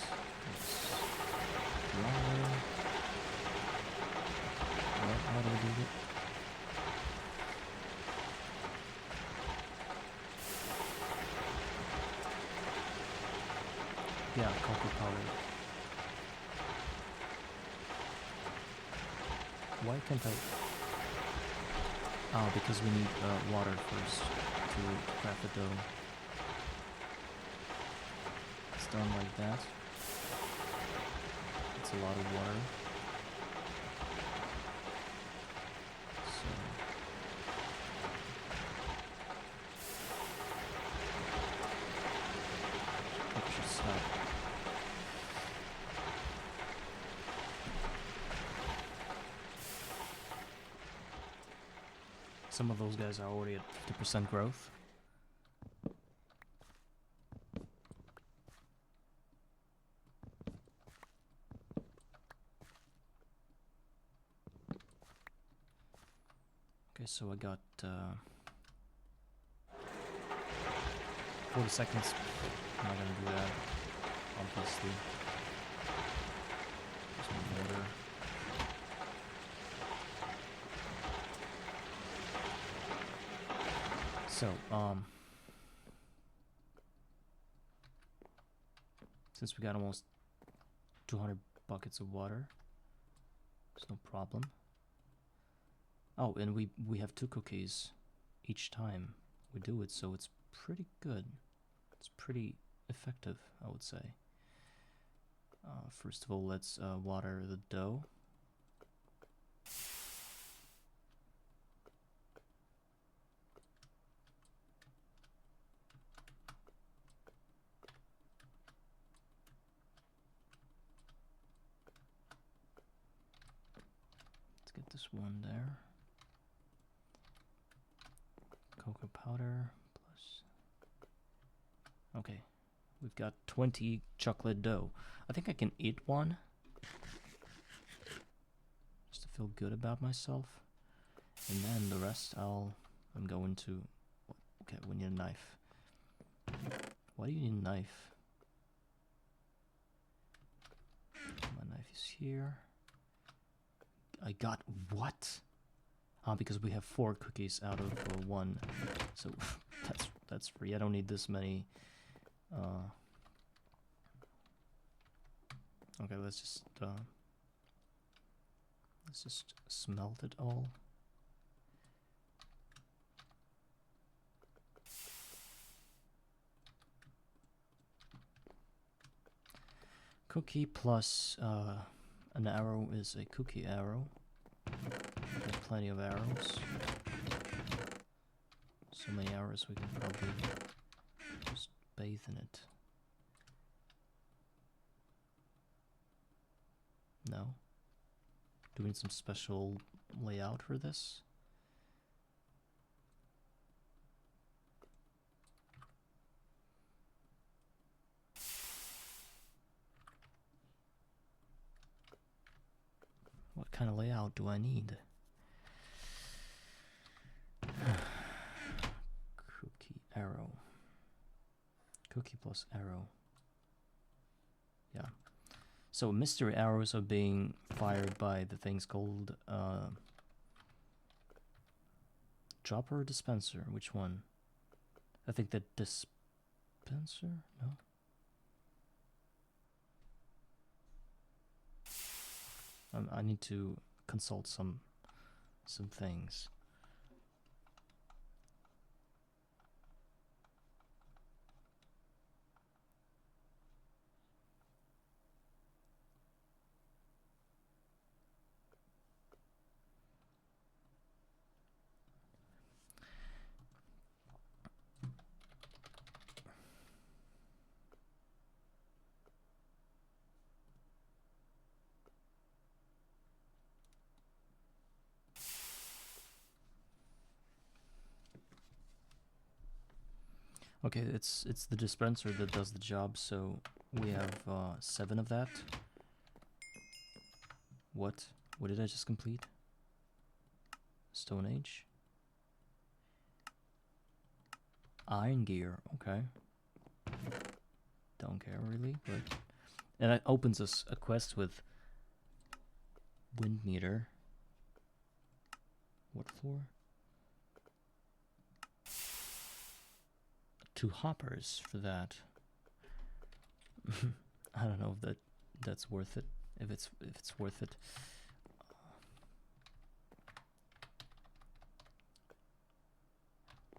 flour. How do I do it? Yeah, cocoa powder. Why can't I? Oh, because we need water first to craft the dough. It's done like that. It's a lot of water. So I think we should stop. Some of those guys are already at 50% growth. Okay, so I got 40 seconds. I'm not gonna do that, obviously. There's no mortar. So, since we got almost 200 buckets of water, there's no problem. Oh, and we have 2 cookies each time we do it, so it's pretty good. It's pretty effective, I would say. First of all, let's water the dough. Let's get this one there. Cocoa powder plus. Okay, we've got 20 chocolate dough. I think I can eat one just to feel good about myself, and then the rest I'm going to. Okay, we need a knife. Why do you need a knife? My knife is here. I got what? Because we have 4 cookies out of 1, so that's free. I don't need this many. Okay, let's just smelt it all. Cookie plus an arrow is a cookie arrow. There's plenty of arrows. So many arrows we can probably just bathe in it. No? Do we need some special layout for this? What kind of layout do I need? Cookie arrow. Cookie plus arrow. Yeah. So mystery arrows are being fired by the things called dropper or dispenser. Which one? I think the dispenser? No. I need to consult some things. Okay, it's the dispenser that does the job, so we have 7 of that. What? What did I just complete? Stone Age? Iron gear, okay. Don't care really, but... And it opens us a quest with wind meter. What for? 2 hoppers for that. I don't know if that's worth it. If it's worth it.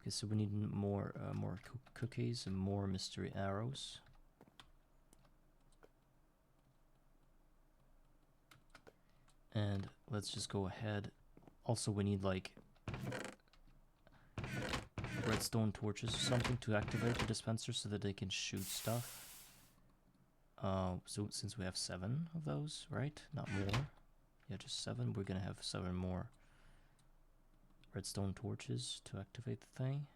Okay, so we need more cookies and more mystery arrows. And let's just go ahead. Also, we need like redstone torches or something to activate the dispenser so that they can shoot stuff. So since we have 7 of those, right? Not more. Yeah, just 7. We're gonna have 7 more redstone torches to activate the thing.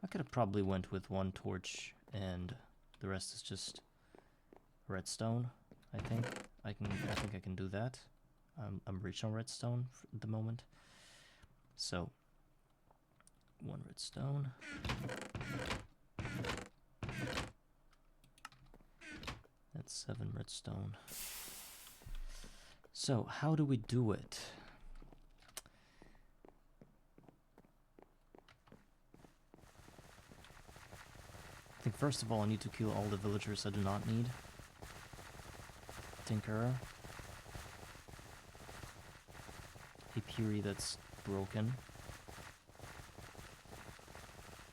I could have probably went with 1 torch and the rest is just redstone. I think I can do that. I'm rich on redstone at the moment. So 1 redstone. That's 7 redstone. So how do we do it? I think first of all I need to kill all the villagers I do not need. Tinkerer. Apiary that's broken.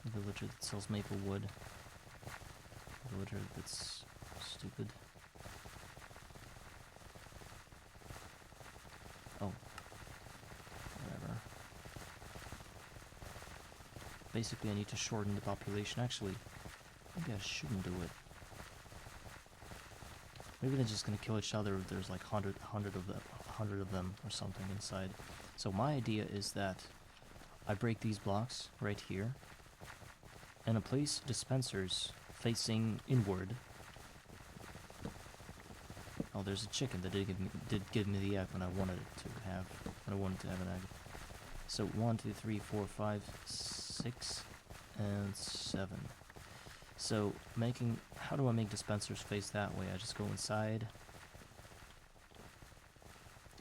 Villager that sells maple wood. Villager that's stupid. Oh. Whatever. Basically I need to shorten the population. Actually, maybe I shouldn't do it. Maybe they're just gonna kill each other if there's like 100 of them or something inside. So my idea is that I break these blocks right here and I place dispensers facing inward. Oh, there's a chicken that did give me the egg when I wanted it to have an egg. So 1, 2, 3, 4, 5, 6, and 7. So how do I make dispensers face that way? I just go inside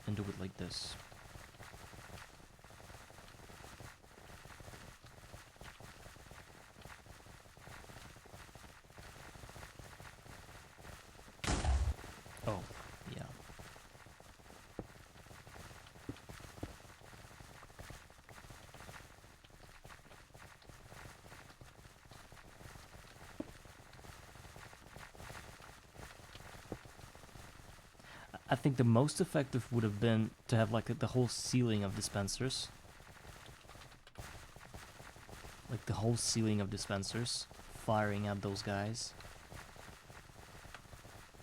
and do it like this. Oh, yeah. I think the most effective would have been to have like the whole ceiling of dispensers. Like the whole ceiling of dispensers firing at those guys.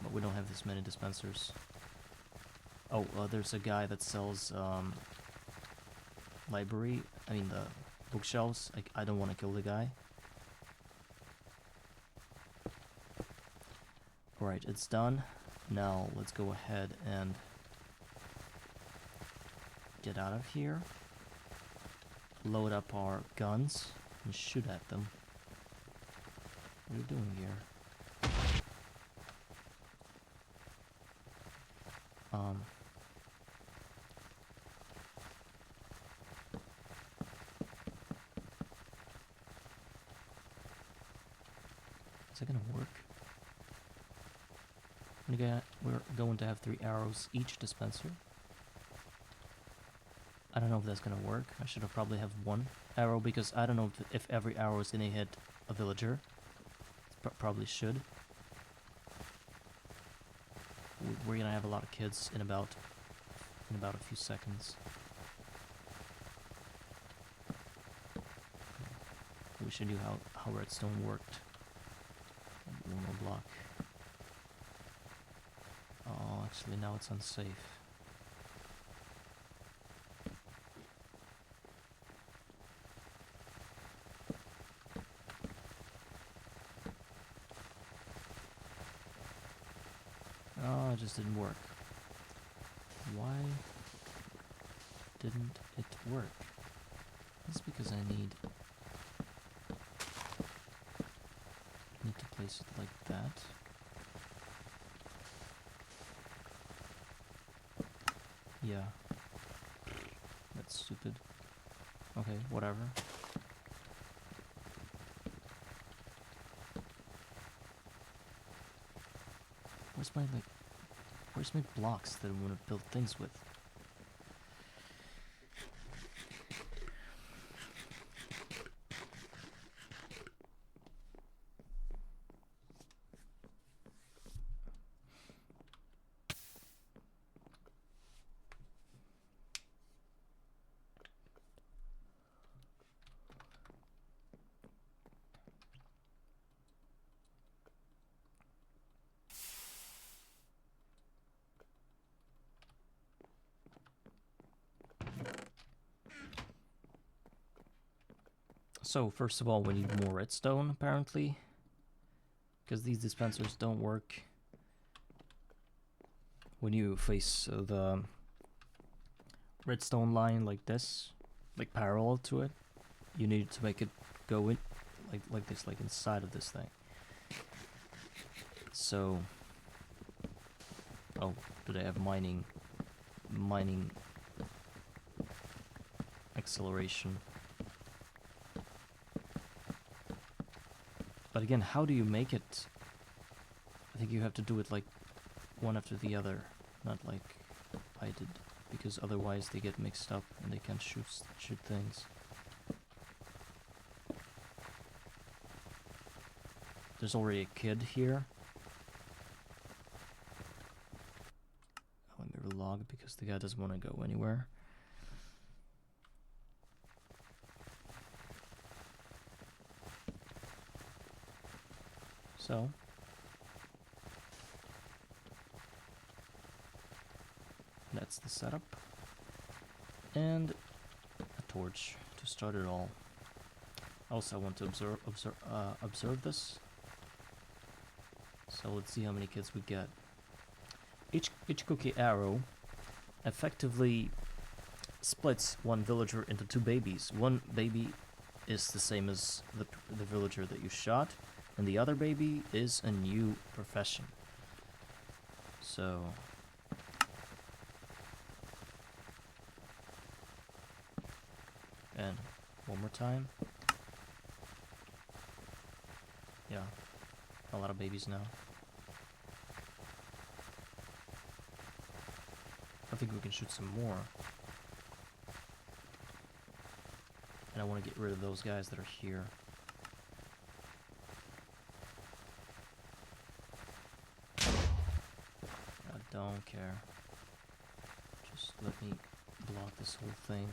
But we don't have this many dispensers. Oh, there's a guy that sells the bookshelves. I don't want to kill the guy. Alright, it's done. Now let's go ahead and get out of here. Load up our guns and shoot at them. What are you doing here? Is that gonna work? We're going to have 3 arrows each dispenser. I don't know if that's gonna work. I should have probably have 1 arrow because I don't know if every arrow is gonna hit a villager. Probably should. We're gonna have a lot of kids in about a few seconds. We should do how redstone worked. 1 more block. Oh, actually now it's unsafe. Oh, it just didn't work. Why didn't it work? That's because I need to place it like that. Yeah. That's stupid. Okay, whatever. Where's my blocks that I want to build things with? So, first of all, we need more redstone, apparently. Because these dispensers don't work when you face the redstone line like this, like parallel to it. You need to make it go in like this, like inside of this thing. So, oh, do they have mining acceleration? But again, how do you make it? I think you have to do it like one after the other, not like I did, because otherwise they get mixed up and they can't shoot things. There's already a kid here. Let me relog because the guy doesn't want to go anywhere. So, that's the setup. And a torch to start it all. Also, I want to observe this. So let's see how many kids we get. Each cookie arrow effectively splits one villager into two babies. One baby is the same as the villager that you shot, and the other baby is a new profession. So and one more time. Yeah, a lot of babies now. I think we can shoot some more. And I want to get rid of those guys that are here. I don't care. Just let me block this whole thing.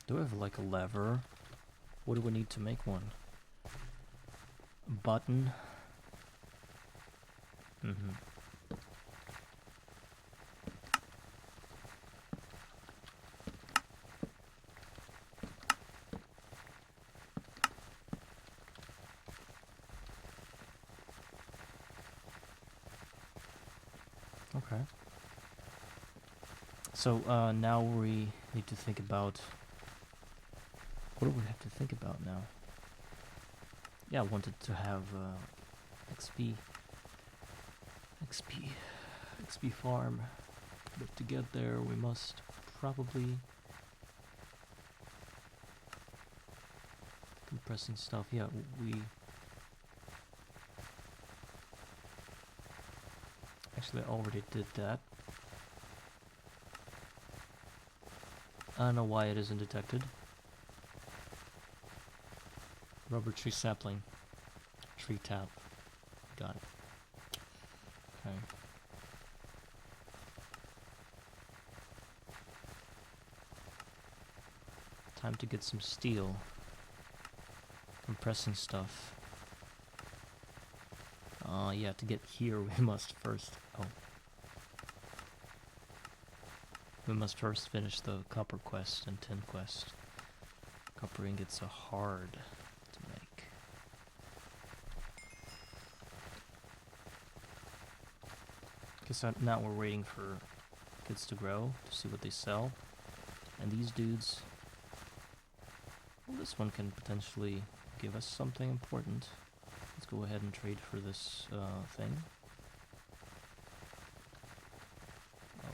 Do I have like a lever? What do we need to make one? A button. Okay. So now we need to think about, what do we have to think about now? Yeah, I wanted to have XP farm, but to get there we must probably compressing stuff. Yeah, we actually already did that. I don't know why it isn't detected. Rubber tree sapling. Tree tap. Got it. Okay. Time to get some steel. Compressing stuff. Yeah, to get here we must first... Oh. We must first finish the copper quest and tin quest. Copper ingots are hard to make. Guess now we're waiting for kids to grow to see what they sell. And these dudes... Well, this one can potentially give us something important. Let's go ahead and trade for this thing.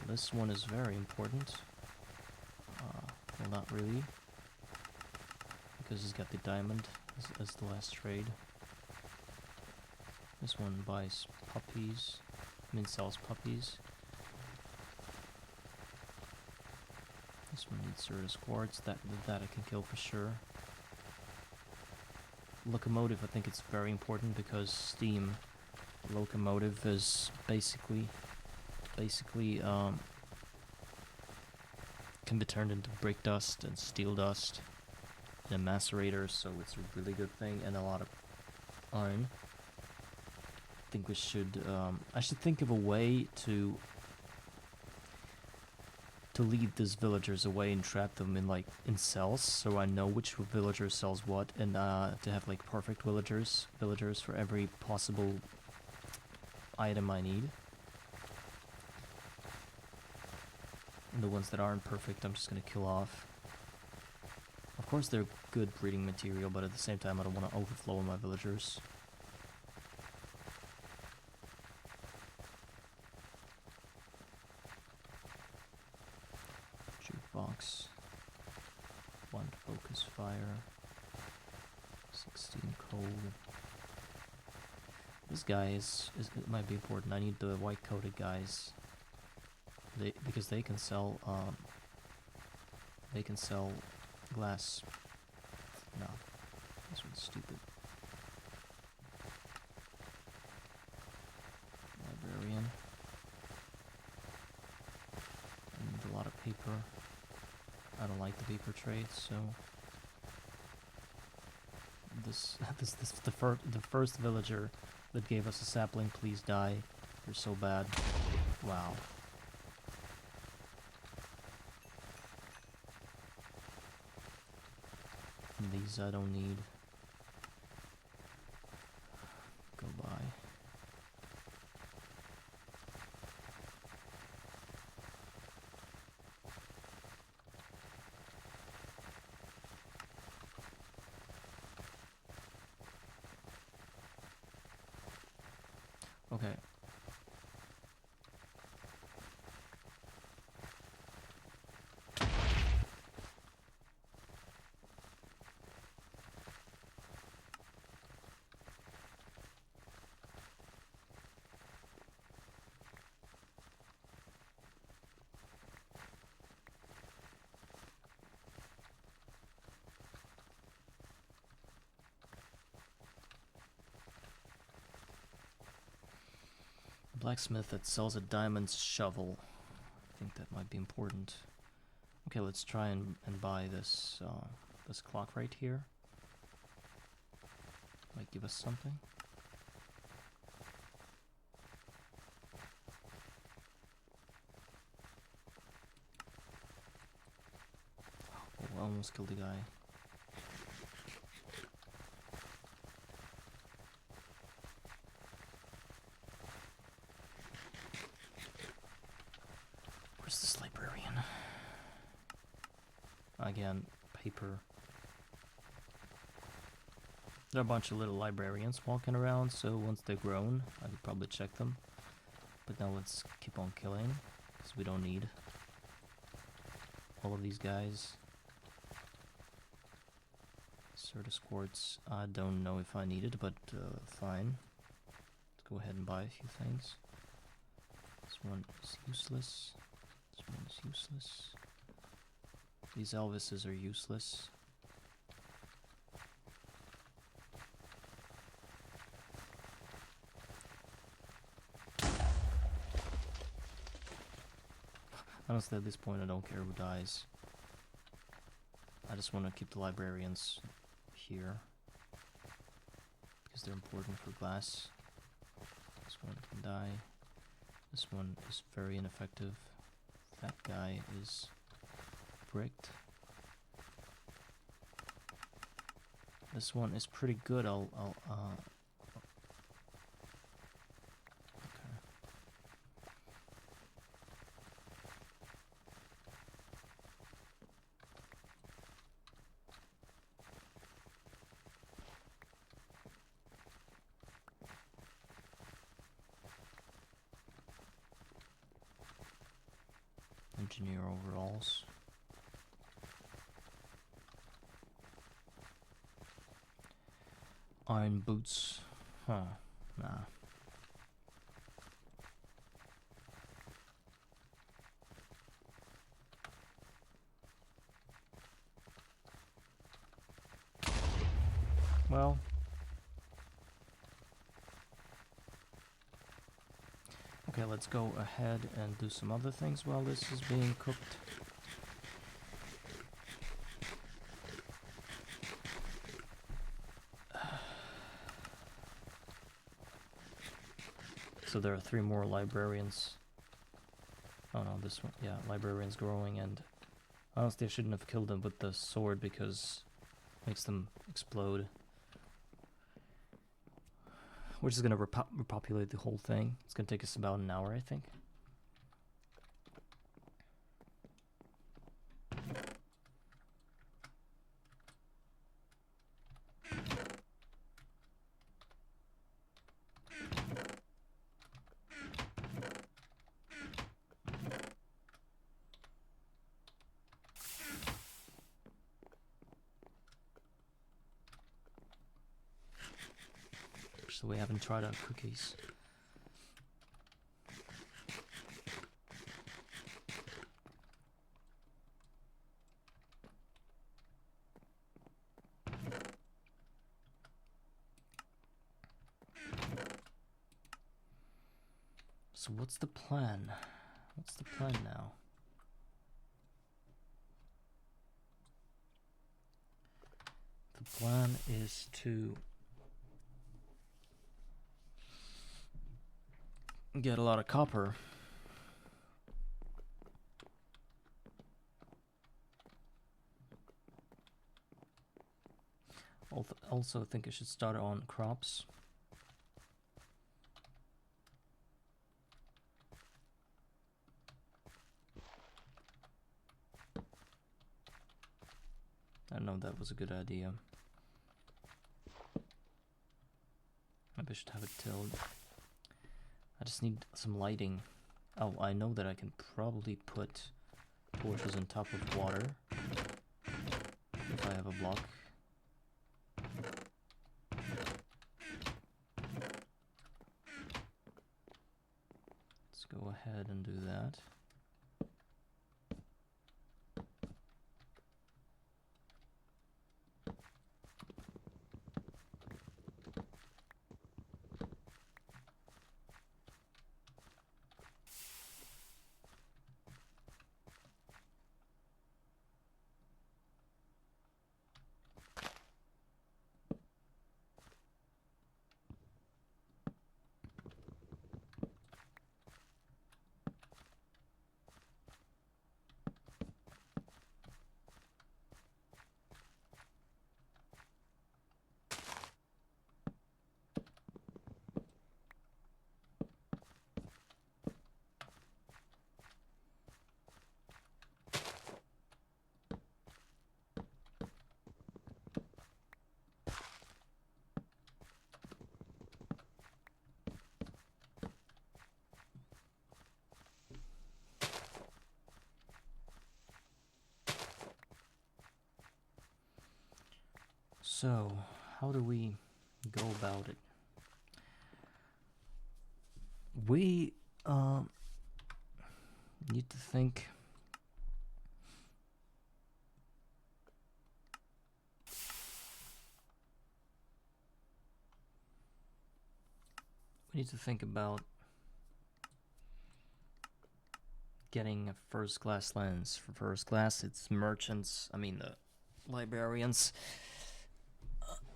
This one is very important. Well, not really. Because he's got the diamond as the last trade. This one buys puppies. I mean, sells puppies. This one needs Certus quartz. That I can kill for sure. Locomotive, I think it's very important because steam locomotive is basically can be turned into brick dust and steel dust in a macerator, so it's a really good thing, and a lot of iron. I think we should I should think of a way to lead these villagers away and trap them in cells, so I know which villager sells what, and to have like perfect villagers for every possible item I need. And the ones that aren't perfect, I'm just gonna kill off. Of course, they're good breeding material, but at the same time, I don't want to overflow my villagers. Jukebox. 1 focus fire. 16 coal. This guy it might be important. I need the white coated guys. Because they can sell glass. No, this one's stupid. Librarian. I need a lot of paper. I don't like the paper trade, so the first villager that gave us a sapling, please die. You're so bad. Wow. These I don't need. Go by. Okay. Blacksmith that sells a diamond shovel. I think that might be important. Okay, let's try and buy this this clock right here. Might give us something. Oh, I almost killed the guy. Where's this librarian? Again, paper. There are a bunch of little librarians walking around, so once they're grown, I could probably check them. But now let's keep on killing, because we don't need all of these guys. Certus quartz, I don't know if I need it, but fine. Let's go ahead and buy a few things. This one is useless. This one is useless. These Elvises are useless. Honestly, at this point, I don't care who dies. I just want to keep the librarians here because they're important for glass. This one can die. This one is very ineffective. That guy is bricked. This one is pretty good. Okay. Engineer overalls. Iron boots. Huh. Nah. Well. Okay, let's go ahead and do some other things while this is being cooked. So there are 3 more librarians. Oh no, this one, yeah, librarians growing, and honestly I shouldn't have killed them with the sword because it makes them explode. We're just gonna repopulate the whole thing. It's gonna take us about an hour, I think. So we haven't tried out cookies. So what's the plan? What's the plan now? The plan is to get a lot of copper. Also think I should start on crops. I don't know if that was a good idea. Maybe I should have it tilled. I just need some lighting. Oh, I know that I can probably put torches on top of water if I have a block. Let's go ahead and do that. So, how do we go about it? We need to think. We need to think about getting a first class lens. For first class, it's merchants. I mean, the librarians.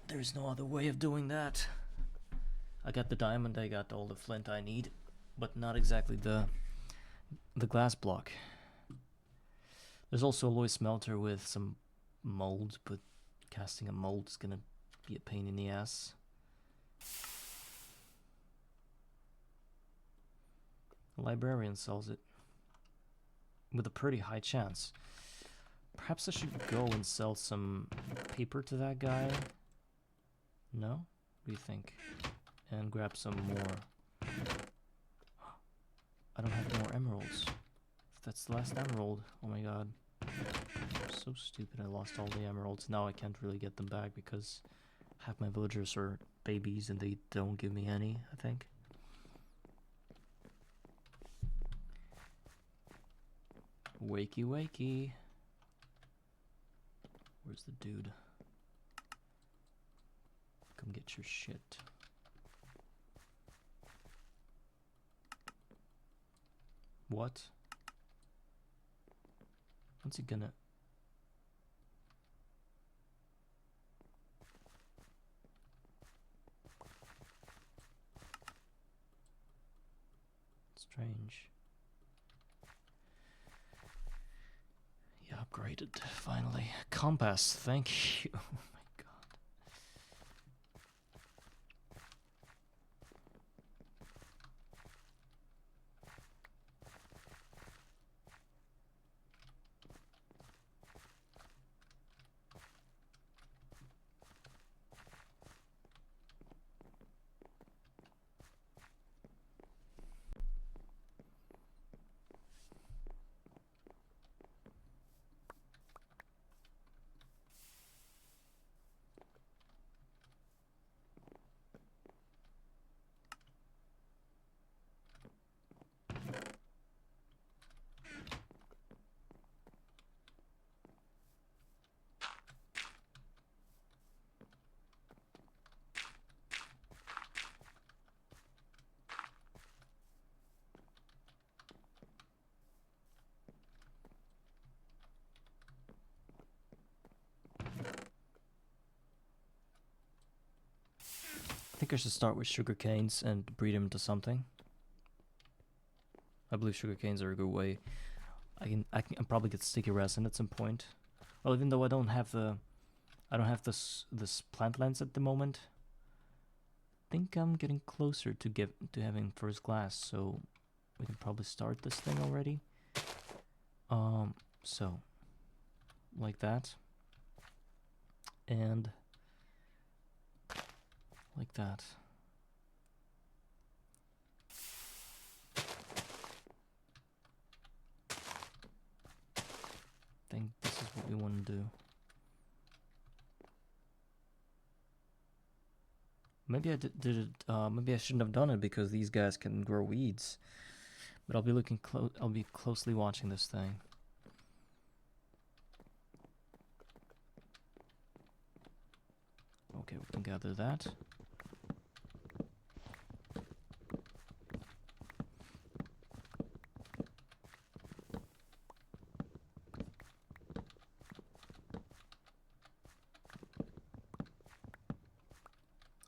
There's no other way of doing that. I got the diamond, I got all the flint I need, but not exactly the glass block. There's also a alloy smelter with some mold, but casting a mold is gonna be a pain in the ass. A librarian sells it with a pretty high chance. Perhaps I should go and sell some paper to that guy. No? What do you think? And grab some more. I don't have more emeralds. That's the last emerald. Oh my god. I'm so stupid. I lost all the emeralds. Now I can't really get them back because half my villagers are babies and they don't give me any, I think. Wakey wakey. Where's the dude? Come get your shit. What? What's he gonna... Strange. Yeah, upgraded, finally. Compass, thank you. Oh my god. I think I should start with sugar canes and breed them into something. I believe sugar canes are a good way. I can probably get sticky resin at some point. Well, even though I don't have this plant lens at the moment. I think I'm getting closer to having first glass, so we can probably start this thing already. So like that, and like that. I think this is what we want to do. Maybe I did it. Maybe I shouldn't have done it because these guys can grow weeds. But I'll be looking I'll be closely watching this thing. Okay, we can gather that.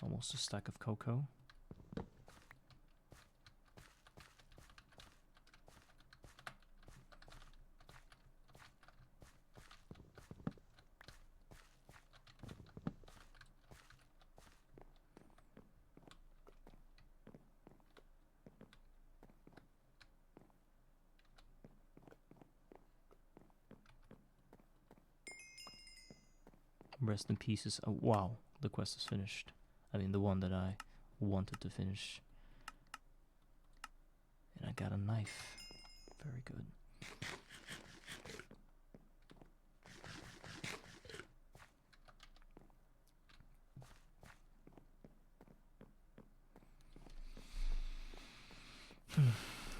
Almost a stack of cocoa. Rest in pieces. Oh, wow, the quest is finished. I mean, the one that I wanted to finish. And I got a knife. Very good.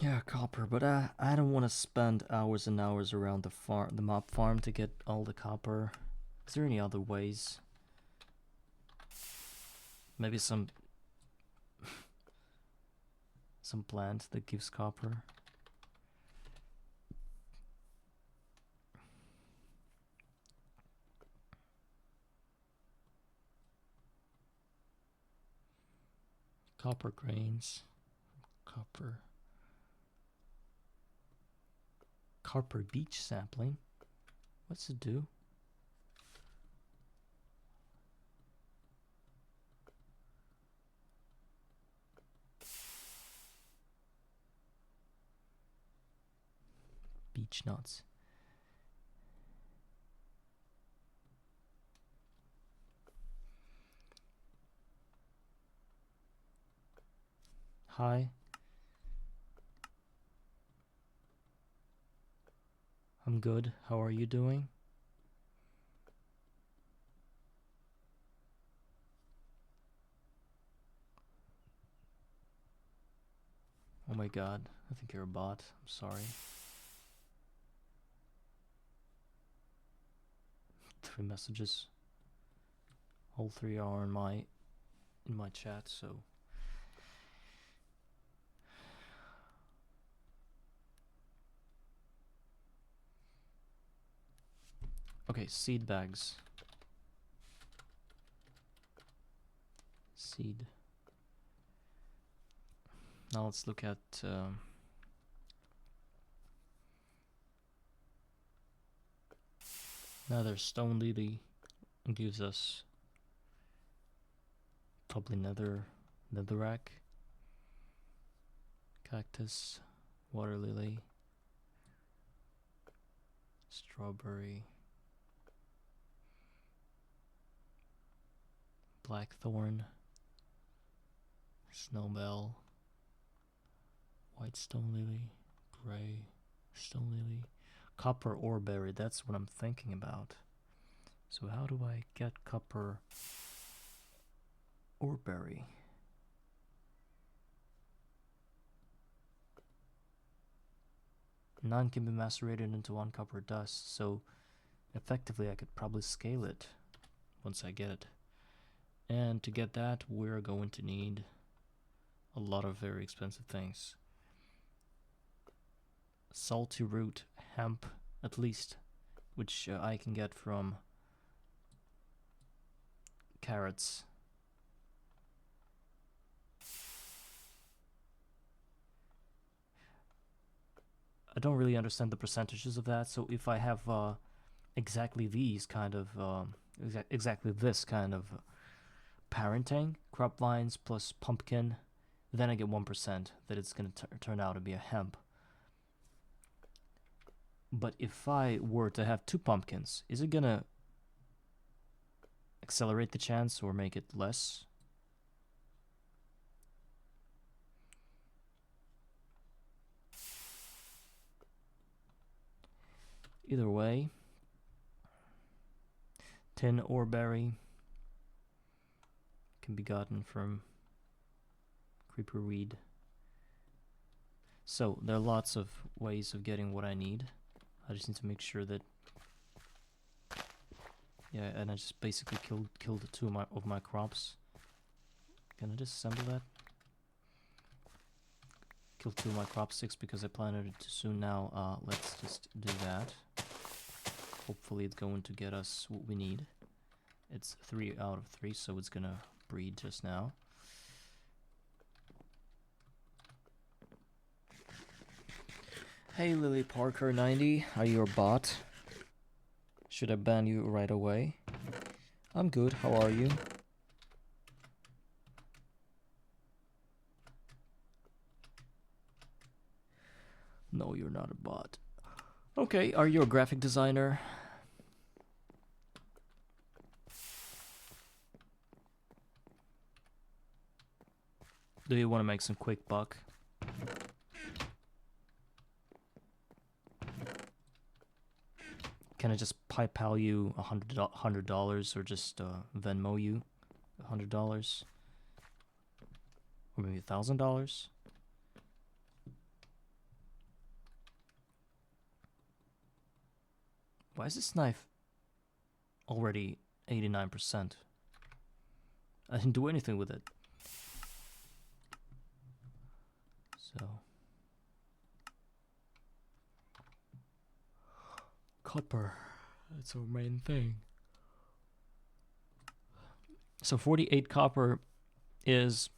Yeah, copper, but I don't want to spend hours and hours around the mob farm to get all the copper. Is there any other ways? Maybe some plant that gives copper. Copper grains. Copper beach sampling. What's it do? Beech nuts. Hi. I'm good. How are you doing? Oh my god, I think you're a bot. I'm sorry. 3 messages. All 3 are in my chat, so okay, seed bags. Seed. Now let's look at another stone lily. Gives us probably netherrack, cactus, water lily, strawberry, blackthorn, snowbell, white stone lily, gray stone lily, copper ore berry. That's what I'm thinking about. So how do I get copper ore berry? None can be macerated into 1 copper dust, so effectively I could probably scale it once I get it. And to get that, we're going to need a lot of very expensive things. Salty root hemp, at least, which I can get from carrots. I don't really understand the percentages of that, so if I have exactly these kind of exactly this kind of parenting, crop vines plus pumpkin, then I get 1% that it's going to turn out to be a hemp. But if I were to have 2 pumpkins, is it going to accelerate the chance or make it less? Either way, tin ore berry can be gotten from creeper weed. So there are lots of ways of getting what I need. I just need to make sure that, yeah, and I just basically killed 2 of my crops. Can I disassemble that? Killed 2 of my crop sticks because I planted it too soon. Now let's just do that. Hopefully it's going to get us what we need. It's 3 out of 3, so it's gonna breed just now. Hey Lily Parker 90, are you a bot? Should I ban you right away? I'm good, how are you? No, you're not a bot. Okay, are you a graphic designer? Do you want to make some quick buck? Can I just PayPal you $100 or just Venmo you $100? Or maybe $1,000? Why is this knife already 89%? I didn't do anything with it. So copper, that's our main thing. So 48 copper is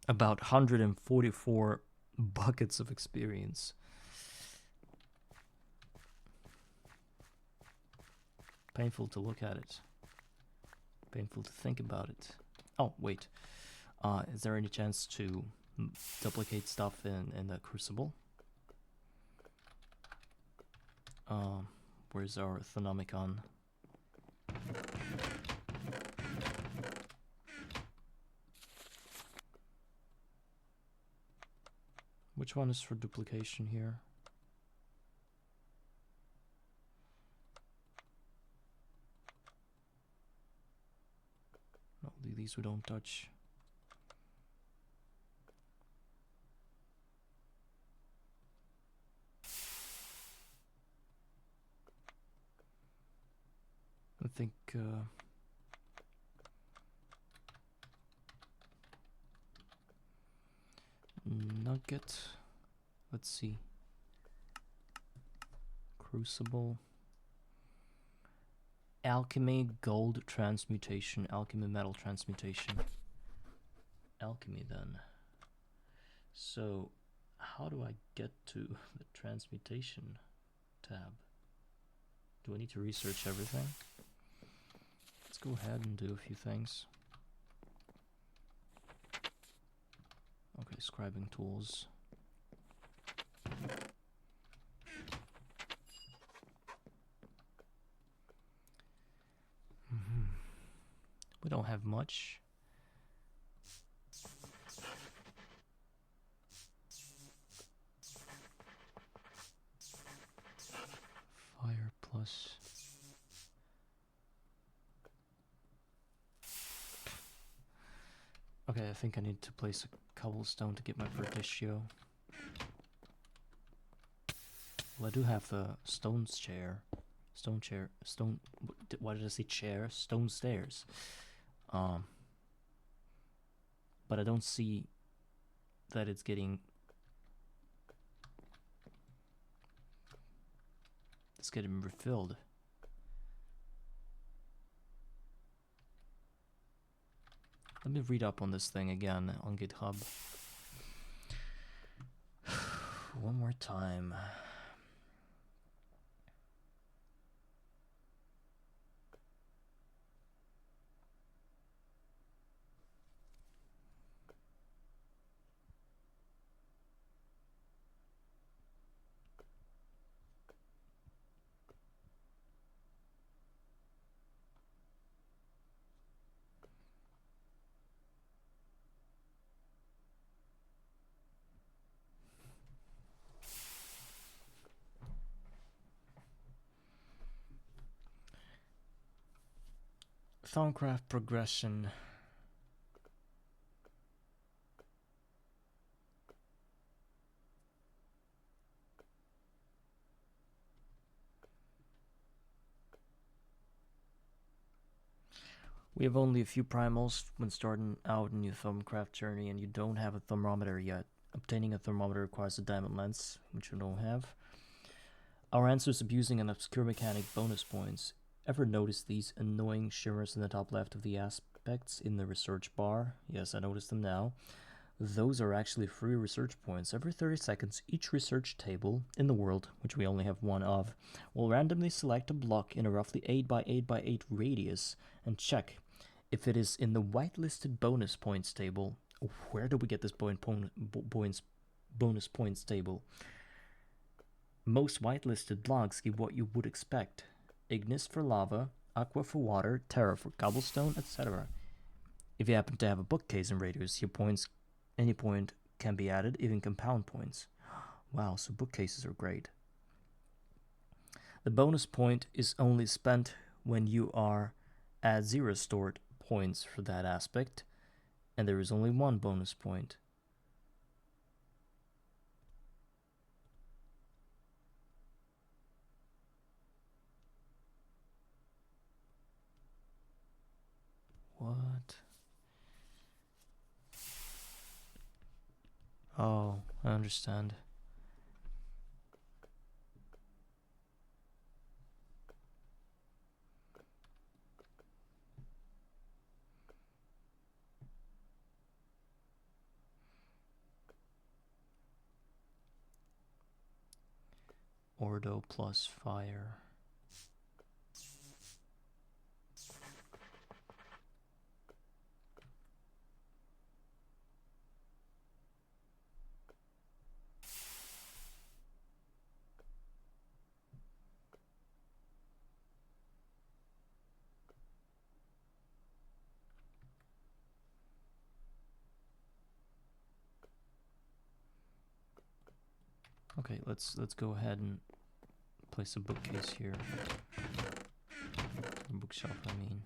About 144 buckets of experience. Painful to look at it. Painful to think about it. Oh, wait. Is there any chance to duplicate stuff in the Crucible? Where's our Thenomicon? Which one is for duplication here? No, these we don't touch. I think Nugget. Let's see. Crucible. Alchemy gold transmutation. Alchemy metal transmutation. Alchemy then. So how do I get to the transmutation tab? Do I need to research everything? Let's go ahead and do a few things. Okay, scribing tools. We don't have much. Fire plus. Okay, I think I need to place a cobblestone to get my Vertitio. Well, I do have a stone chair. Stone chair. Stone. Why did I say chair? Stone stairs. But I don't see that it's getting. It's getting refilled. Let me read up on this thing again on GitHub. One more time. Thaumcraft progression. We have only a few primals when starting out in your Thaumcraft journey, and you don't have a thermometer yet. Obtaining a thermometer requires a diamond lens, which you don't have. Our answer is abusing an obscure mechanic bonus points. Ever notice these annoying shimmers in the top left of the aspects in the research bar? Yes, I noticed them now. Those are actually free research points. Every 30 seconds, each research table in the world, which we only have one of, will randomly select a block in a roughly 8 by 8 by 8 radius and check if it is in the whitelisted bonus points table. Where do we get this bonus points table? Most whitelisted blocks give what you would expect. Ignis for lava, aqua for water, terra for cobblestone, etc. If you happen to have a bookcase in radius, your points, any point can be added, even compound points. Wow, so bookcases are great. The bonus point is only spent when you are at 0 stored points for that aspect, and there is only one bonus point. What? Oh, I understand. Ordo plus fire. Okay, let's go ahead and place a bookcase here. A bookshelf, I mean.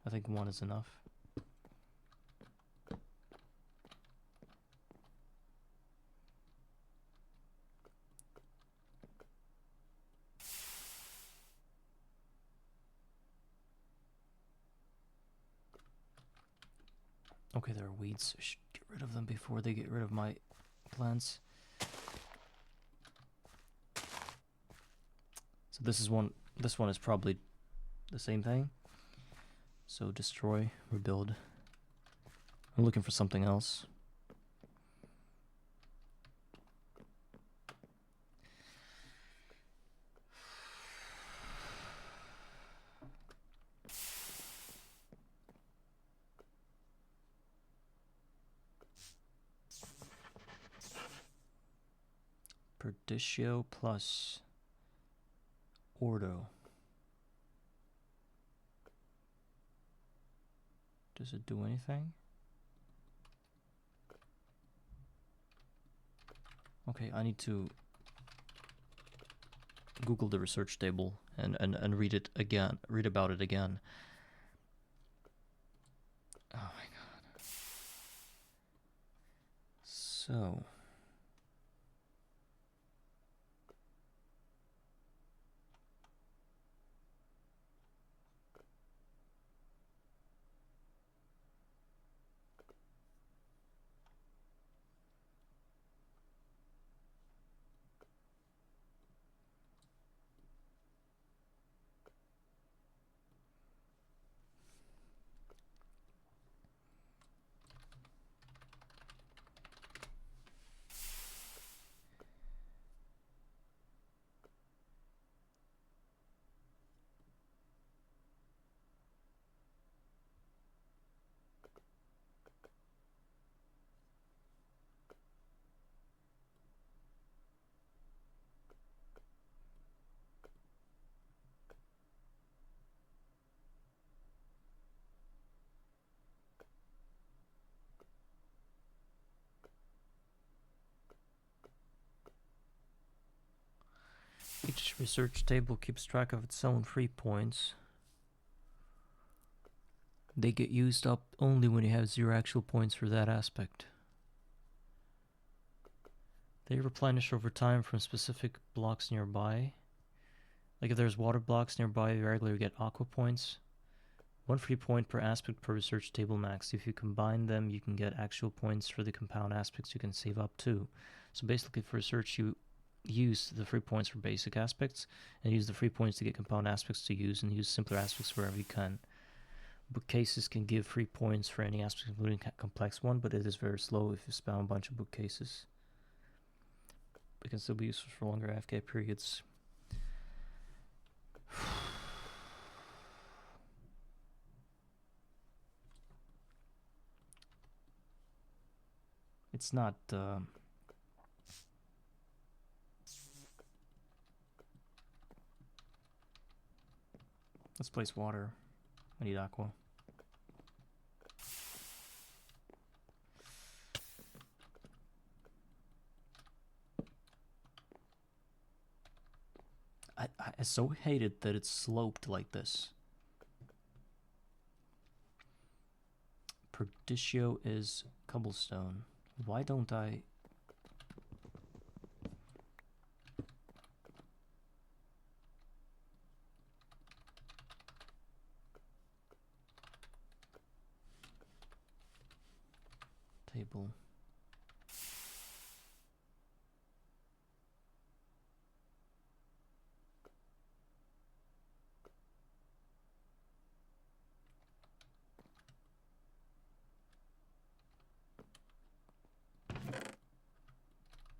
I think one is enough. Okay, there are weeds. I should get rid of them before they get rid of my plants. So this one is probably the same thing. So destroy, rebuild. I'm looking for something else. Perditio plus Ordo. Does it do anything? Okay, I need to Google the research table and read it again, read about it again. Oh my god. So each research table keeps track of its own free points. They get used up only when you have 0 actual points for that aspect. They replenish over time from specific blocks nearby. Like if there's water blocks nearby, you regularly get aqua points. 1 free point per aspect per research table max. If you combine them, you can get actual points for the compound aspects you can save up to. So basically for research, you use the free points for basic aspects and use the free points to get compound aspects to use, and use simpler aspects wherever you can. Bookcases can give free points for any aspect, including complex one, but it is very slow if you spam a bunch of bookcases. It can still be useful for longer AFK periods. It's not let's place water. I need aqua. I so hate it that it's sloped like this. Perditio is cobblestone. Why don't I... Table.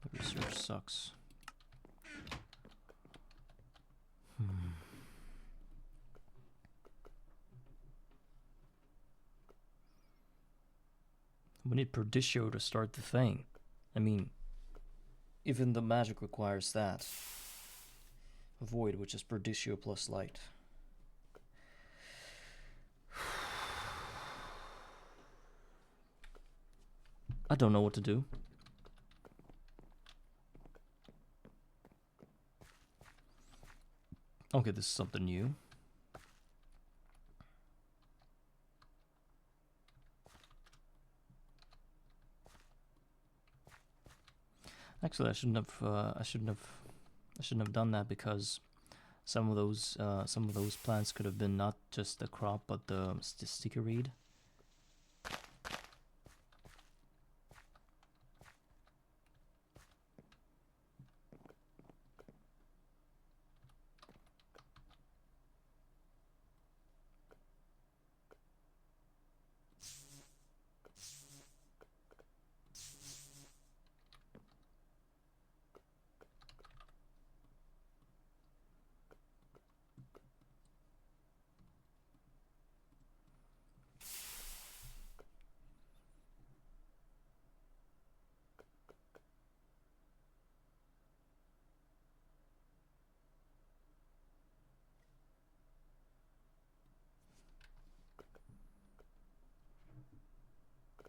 The research sucks. We need Perditio to start the thing. I mean, even the magic requires that. Void, which is Perditio plus light. I don't know what to do. Okay, this is something new. Actually, I shouldn't have done that, because some of those plants could have been not just the crop but the sticky reed.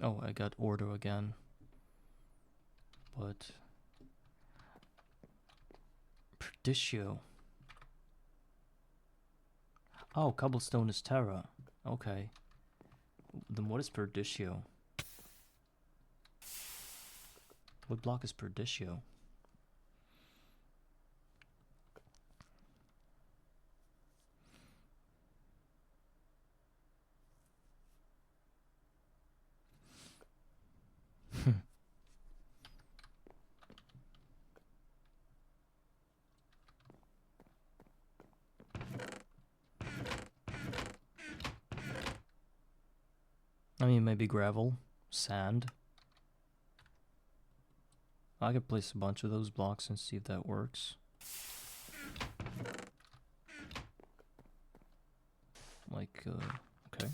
Oh, I got order again. But Perditio. Oh, cobblestone is Terra. Okay. Then what is Perditio? What block is Perditio? I mean, maybe gravel, sand. I could place a bunch of those blocks and see if that works. Like, okay.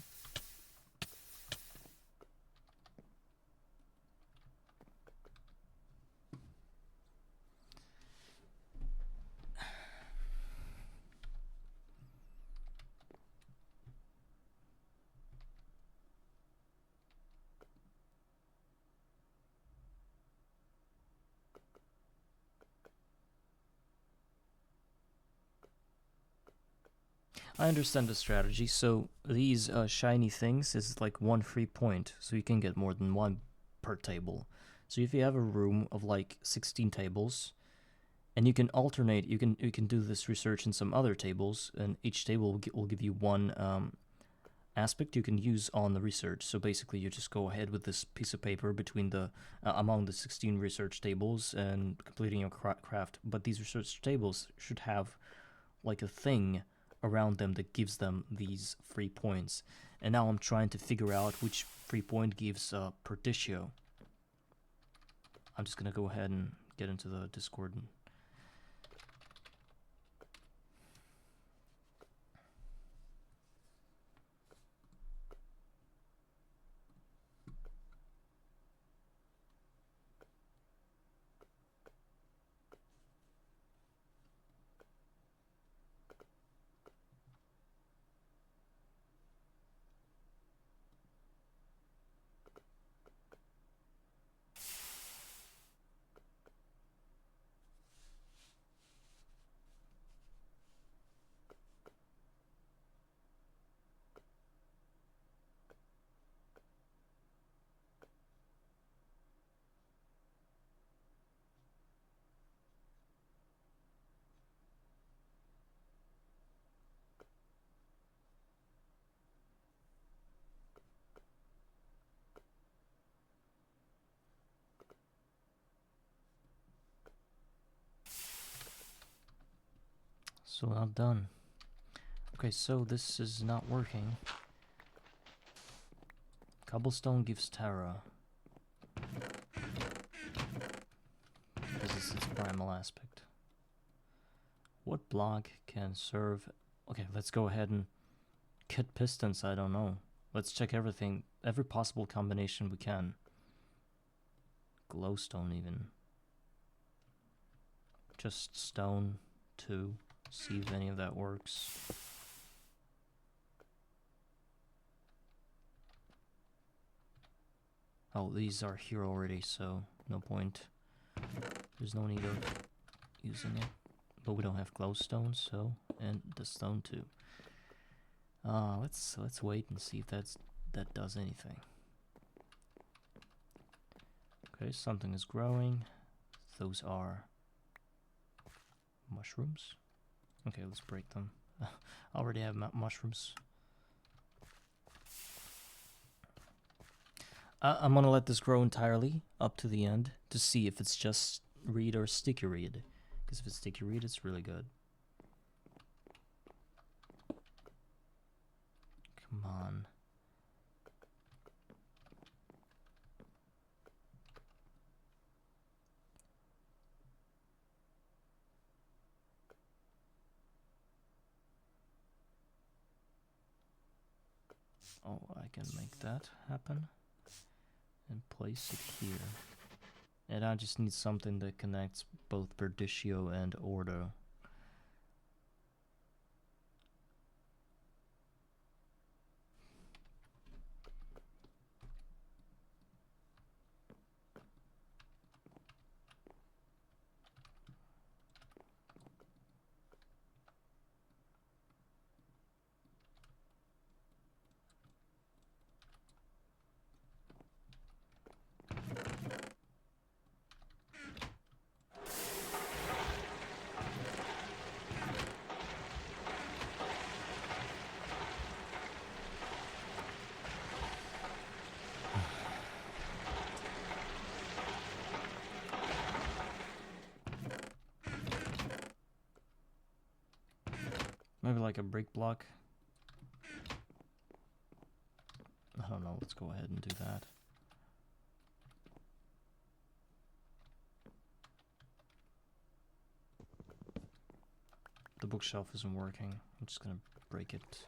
I understand the strategy. So these shiny things is like one free point, so you can get more than one per table. So if you have a room of like 16 tables, and you can alternate, you can do this research in some other tables, and each table will give you one aspect you can use on the research. So basically, you just go ahead with this piece of paper between the among the 16 research tables and completing your craft. But these research tables should have like a thing around them that gives them these free points. And now I'm trying to figure out which free point gives Perditio. I'm just gonna go ahead and get into the Discord and so not done. Okay, so this is not working. Cobblestone gives Terra. This is its primal aspect. What block can serve? Okay, let's go ahead and get pistons. I don't know. Let's check everything, every possible combination we can. glowstone even. Just stone 2. See if any of that works. Oh, these are here already, so no point. There's no need of using it. But we don't have glowstone, so, and the stone too. Let's wait and see if that does anything. Okay, something is growing. Those are mushrooms. Okay, let's break them. I already have mushrooms. I'm gonna let this grow entirely up to the end to see if it's just reed or sticky reed. Because if it's sticky reed, it's really good. Come on. Oh, I can make that happen. And place it here. And I just need something that connects both Perditio and Ordo. Maybe like a brick block. I don't know, let's go ahead and do that. The bookshelf isn't working. I'm just gonna break it.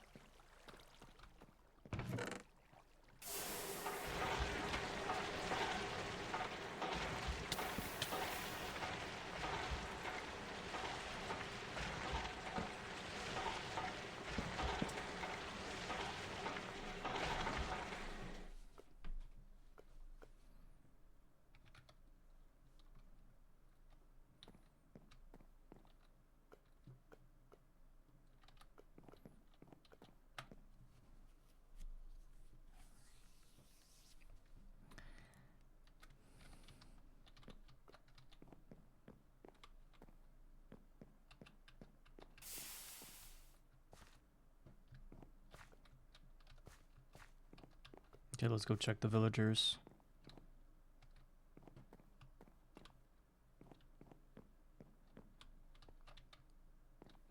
Okay, let's go check the villagers.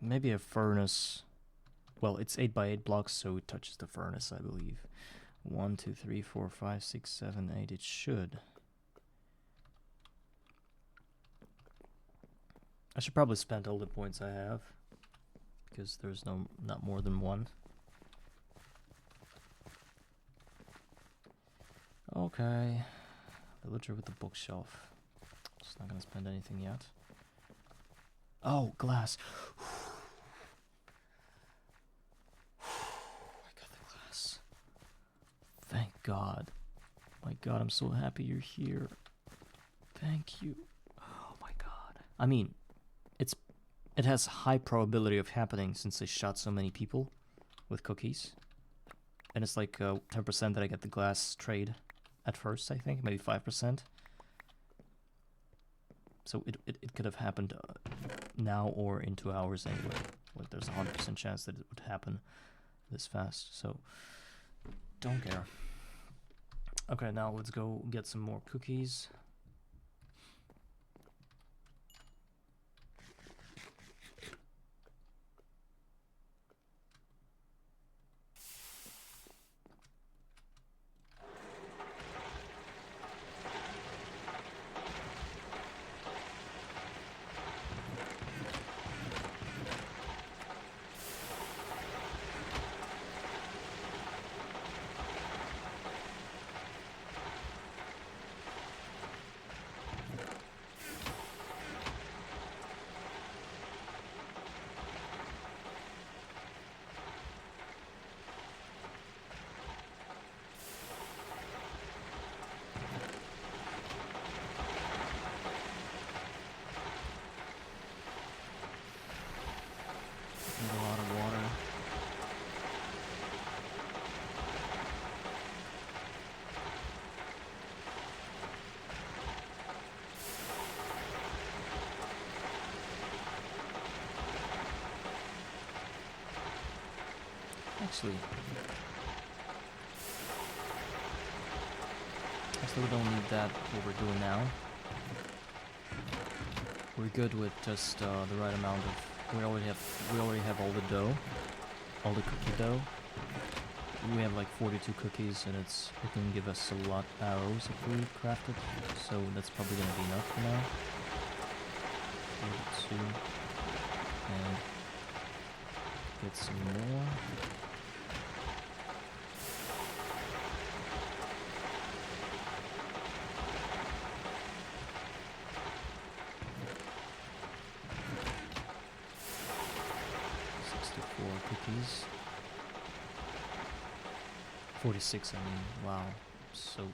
Maybe a furnace. Well, it's 8 by 8 blocks, so it touches the furnace, I believe. 1, 2, 3, 4, 5, 6, 7, 8. It should. I should probably spend all the points I have, because there's not more than one. Okay, villager with the bookshelf. Just not gonna spend anything yet. Oh, glass. I got the glass. Thank God. My God, I'm so happy you're here. Thank you. Oh my God. I mean, it has high probability of happening since I shot so many people with cookies. And it's like 10% that I get the glass trade at first, I think. Maybe 5%. So it could have happened now or in 2 hours anyway. Like there's a 100% chance that it would happen this fast. So don't care. Okay, now let's go get some more cookies. Actually, we don't need that, what we're doing now. We're good with just the right amount of, we already have all the dough, all the cookie dough. We have like 42 cookies, and it can give us a lot of arrows if we craft it, so that's probably gonna be enough for now. 42, and get some more. Cookies. 46, I mean, wow. So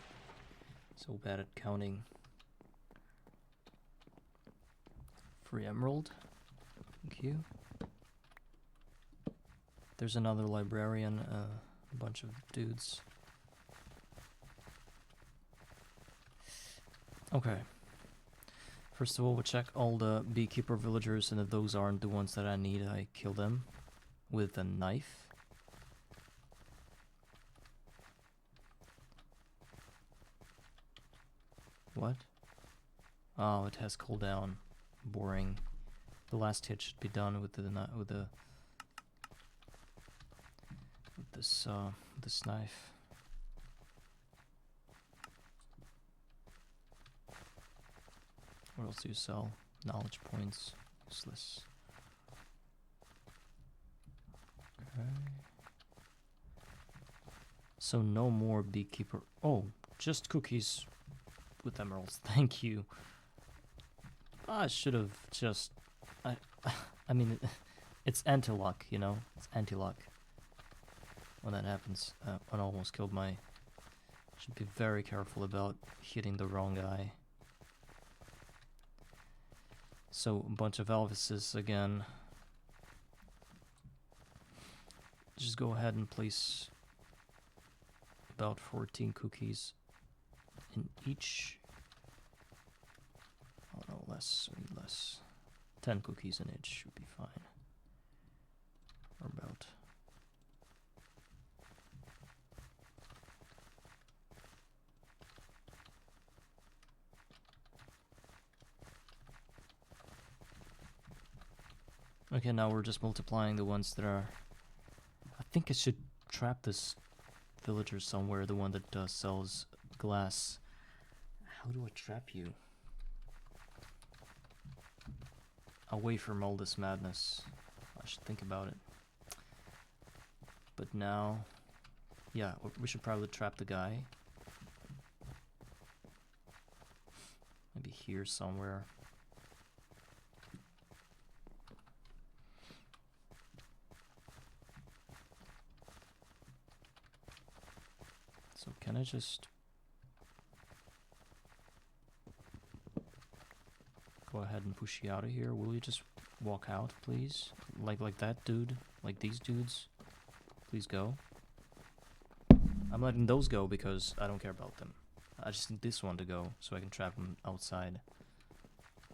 bad at counting. Free emerald. Thank you. There's another librarian, a bunch of dudes. Okay. First of all, we'll check all the beekeeper villagers, and if those aren't the ones that I need, I kill them with a knife. What? Oh, it has cooldown. Boring. The last hit should be done with this knife. What else do you sell? Knowledge points. Useless. Okay. So no more beekeeper. Oh, just cookies with emeralds. Thank you. I should have just. I mean, it's anti-luck, you know. It's anti-luck when that happens. I almost killed my. Should be very careful about hitting the wrong guy. So a bunch of Elvises again. Just go ahead and place about 14 cookies in each. Oh no, less. 10 cookies in each should be fine. Or about. Okay, now we're just multiplying the ones that are. I think I should trap this villager somewhere, the one that sells glass. How do I trap you? Away from all this madness. I should think about it. But now, yeah, we should probably trap the guy. Maybe here somewhere. So can I just go ahead and push you out of here? Will you just walk out, please? Like that dude? Like these dudes? Please go. I'm letting those go because I don't care about them. I just need this one to go so I can trap them outside.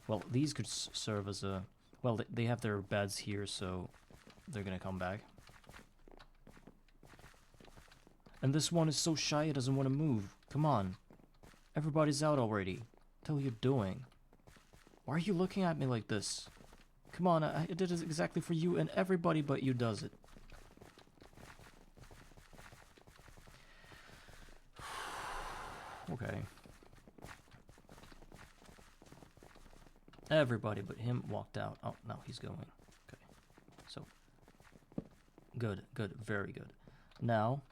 Well, these could serve as a... Well, they have their beds here, so they're gonna come back. And this one is so shy it doesn't want to move. Come on. Everybody's out already. What are you doing? Why are you looking at me like this? Come on, I did it exactly for you and everybody but you does it. Okay. Everybody but him walked out. Oh, now he's going. Okay. So. Good, very good. Now,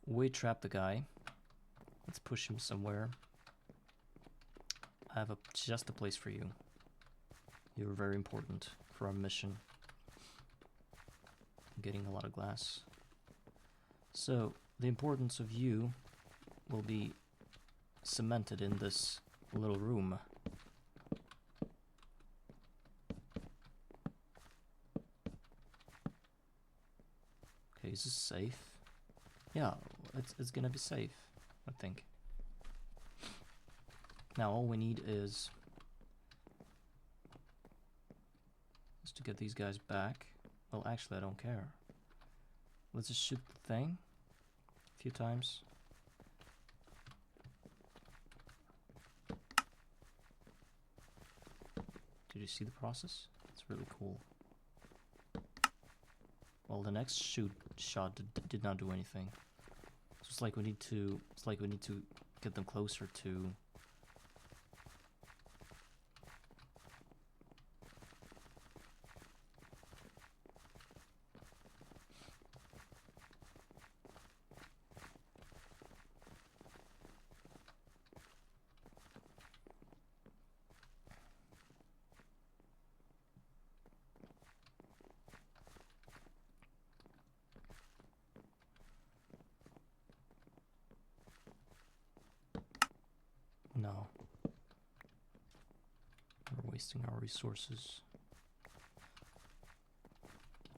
we trap the guy. Let's push him somewhere. I have just a place for you. You're very important for our mission. I'm getting a lot of glass. So, the importance of you will be cemented in this little room. Okay, is this safe? Yeah, it's gonna be safe, I think. Now all we need is to get these guys back. Well, actually, I don't care. Let's just shoot the thing a few times. Did you see the process? It's really cool. Well, the next shot did not do anything. So it's like we need to get them closer to. No. We're wasting our resources.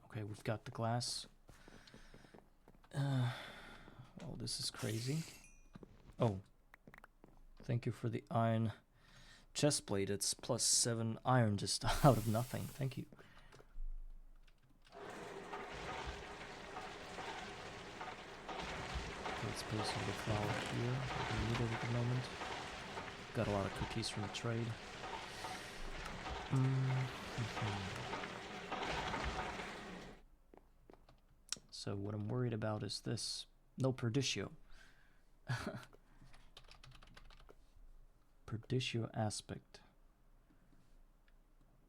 Okay, we've got the glass. Well, this is crazy. Oh. Thank you for the iron chest plate. It's +7 iron just out of nothing. Thank you. Let's place the flour here. We need it at the moment. Got a lot of cookies from the trade. So what I'm worried about is this. No Perditio. Perditio aspect.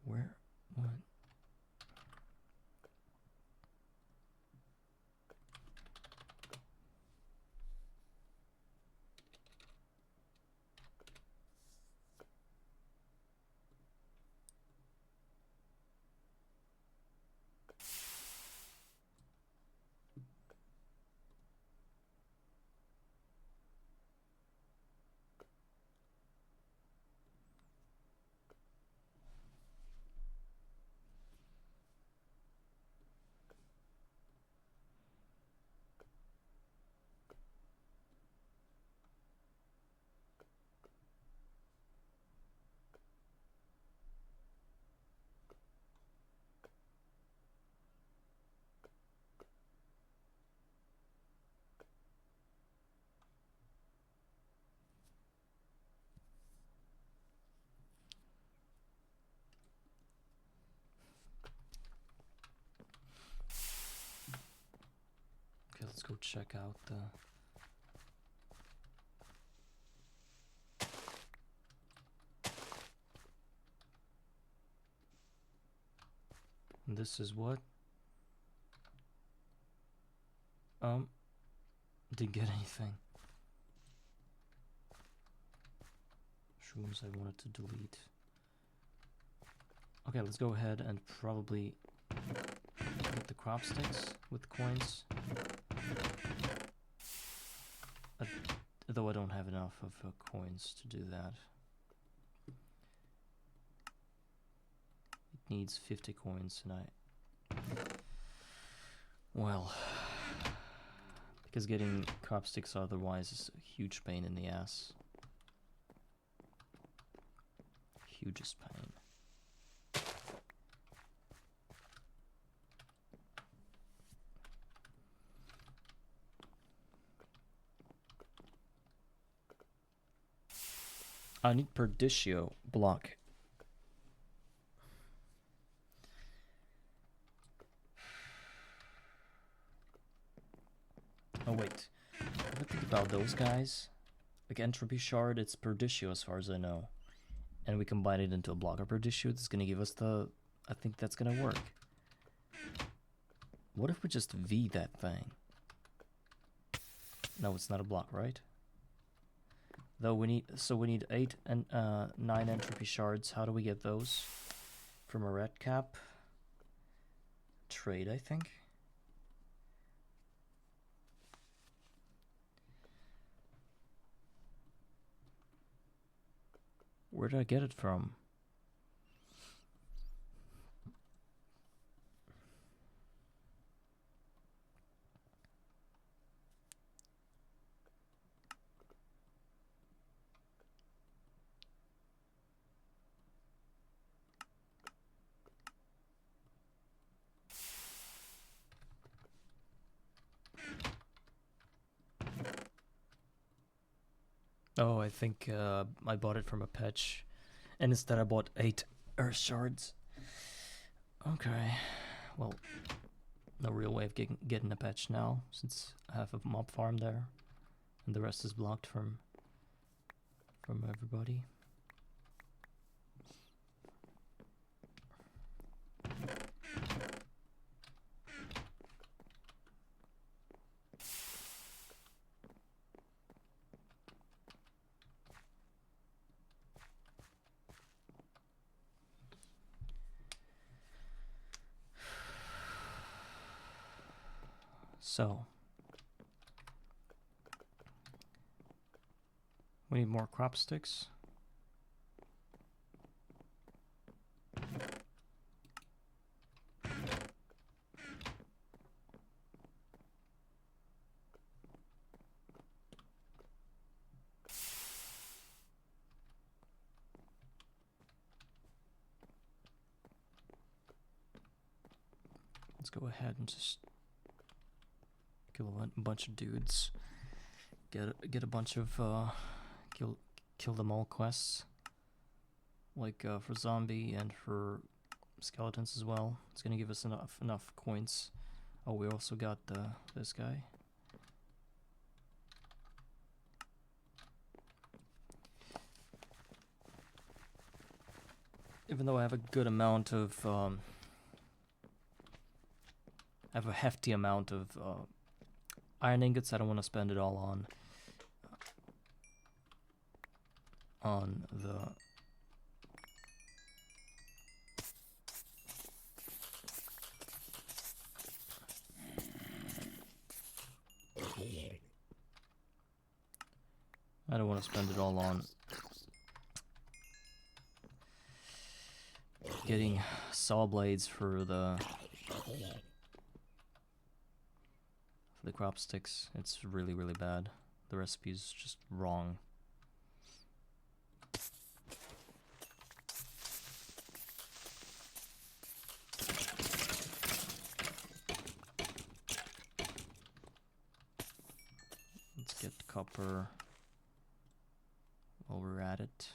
Where? What? Okay, let's go check out the. And this is what? Didn't get anything. Shrooms I wanted to delete. Okay, let's go ahead and probably get the crop sticks with coins. Though I don't have enough of coins to do that. It needs 50 coins, and well, because getting crop sticks otherwise is a huge pain in the ass. Hugest pain. I need Perditio block. Oh wait, if I think about those guys, like Entropy Shard, it's Perditio as far as I know. And we combine it into a block of Perditio, it's gonna give us the... I think that's gonna work. What if we just V that thing? No, it's not a block, right? Though we need 8 and 9 Entropy Shards. How do we get those? From a red cap? Trade, I think. Where did I get it from? Oh, I think I bought it from a patch, and instead I bought 8 earth shards. Okay, well, no real way of getting a patch now, since I have a mob farm there, and the rest is blocked from everybody. So, we need more crop sticks. Let's go ahead and just kill a bunch of dudes. Get a bunch of kill them all quests, like for zombie and for skeletons as well. It's gonna give us enough coins. Oh, we also got this guy. Even though I have a good amount of I have a hefty amount of iron ingots, I don't want to spend it all on the I don't want to spend it all on getting saw blades for the crop sticks. It's really, really bad. The recipe is just wrong. Let's get copper while we're at it.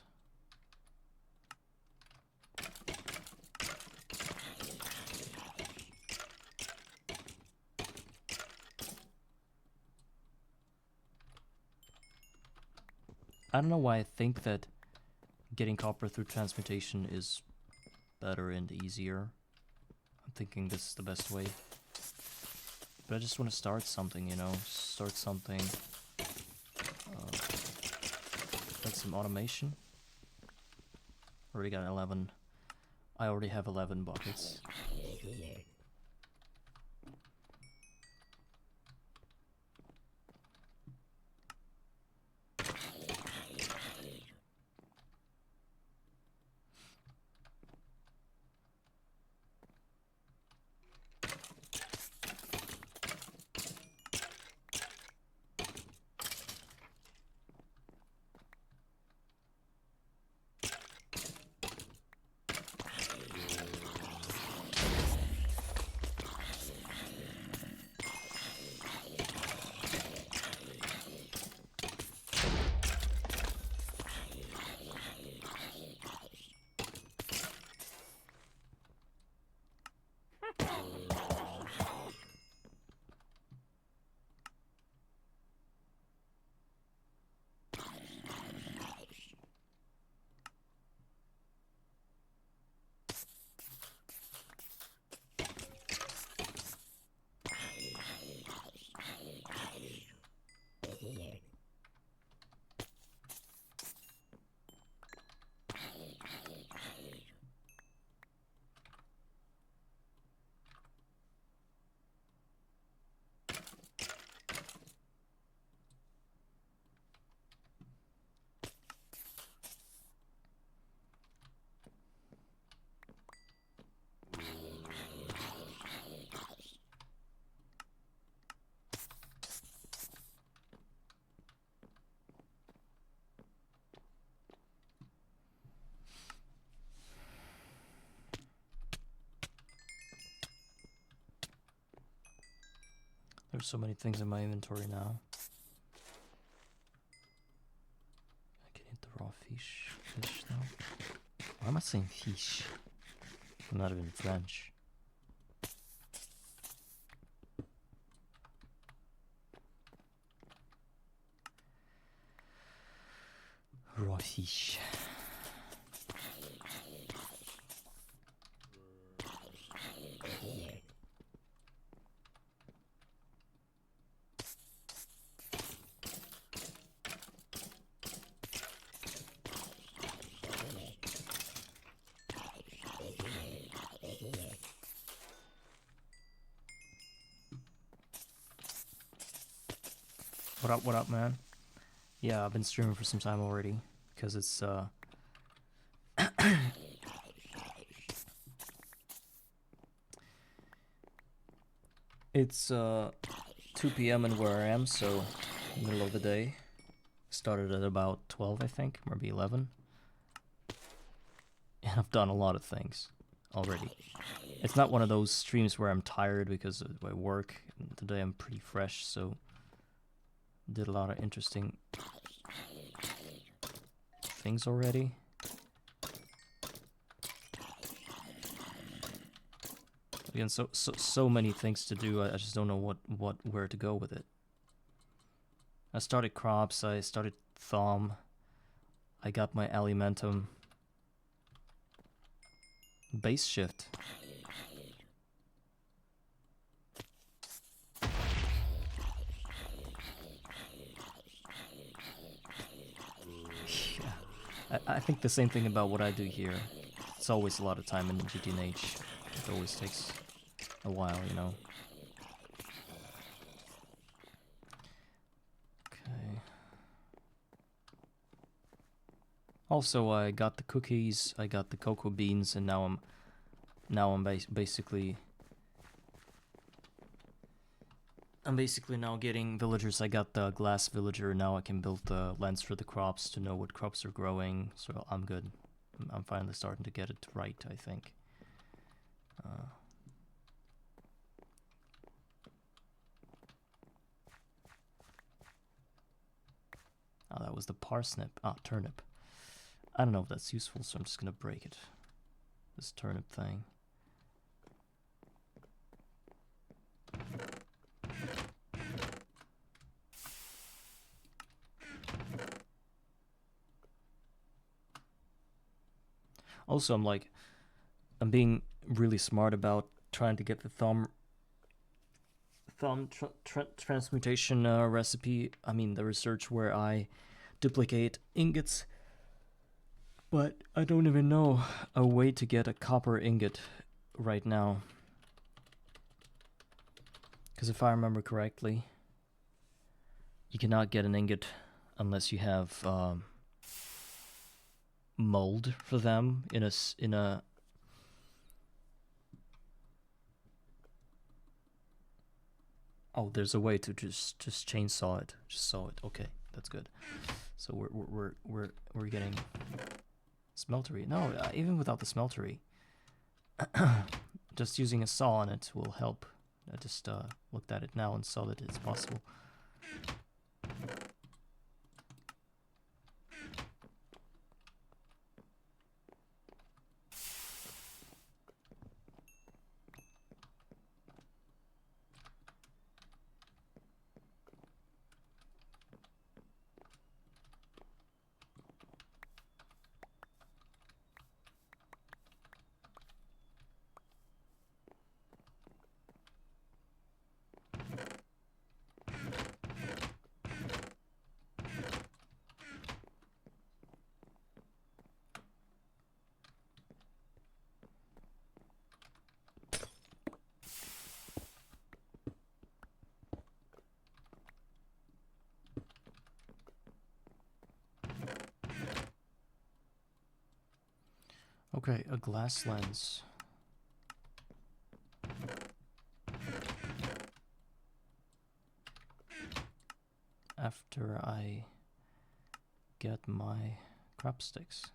I don't know why I think that getting copper through transmutation is better and easier. I'm thinking this is the best way. But I just want to start something, you know? Start something. Like some automation. Already got 11. I already have 11 buckets. There's so many things in my inventory now. Fish, fish though. Why am I saying fish? I'm not even French. Raw fish. What up, man? Yeah, I've been streaming for some time already, because it's, it's, 2 p.m. in where I am, so middle of the day. Started at about 12, I think, maybe 11. And I've done a lot of things already. It's not one of those streams where I'm tired because of my work. Today I'm pretty fresh, so did a lot of interesting things already. Again, so many things to do. I just don't know where to go with it. I started crops. I started thom. I got my alimentum. Base shift. I think the same thing about what I do here. It's always a lot of time in GTNH. It always takes a while, you know. Okay. Also, I got the cookies, I got the cocoa beans, and now I'm basically now getting villagers. I got the glass villager. Now I can build the lens for the crops to know what crops are growing. So I'm good. I'm finally starting to get it right, I think. Oh, that was the parsnip. Ah, turnip. I don't know if that's useful, so I'm just gonna break it. This turnip thing. Also, I'm being really smart about trying to get the thom transmutation recipe. I mean, the research where I duplicate ingots, but I don't even know a way to get a copper ingot right now. Because if I remember correctly, you cannot get an ingot unless you have mold for them in a Oh, there's a way to just chainsaw it. Just saw it. Okay, that's good. So we're getting smeltery. No, even without the smeltery, just using a saw on it will help. I just looked at it now and saw that it's possible. Okay, a glass lens. After I get my crop sticks.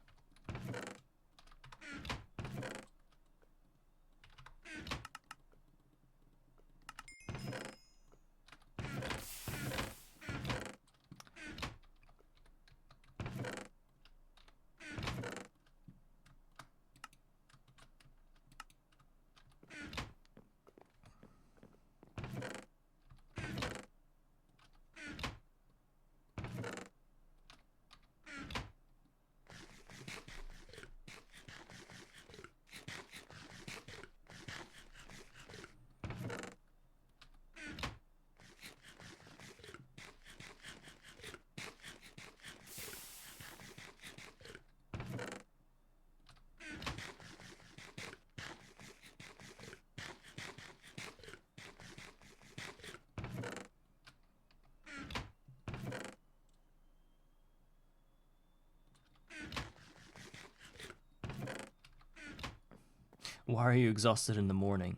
Why are you exhausted in the morning?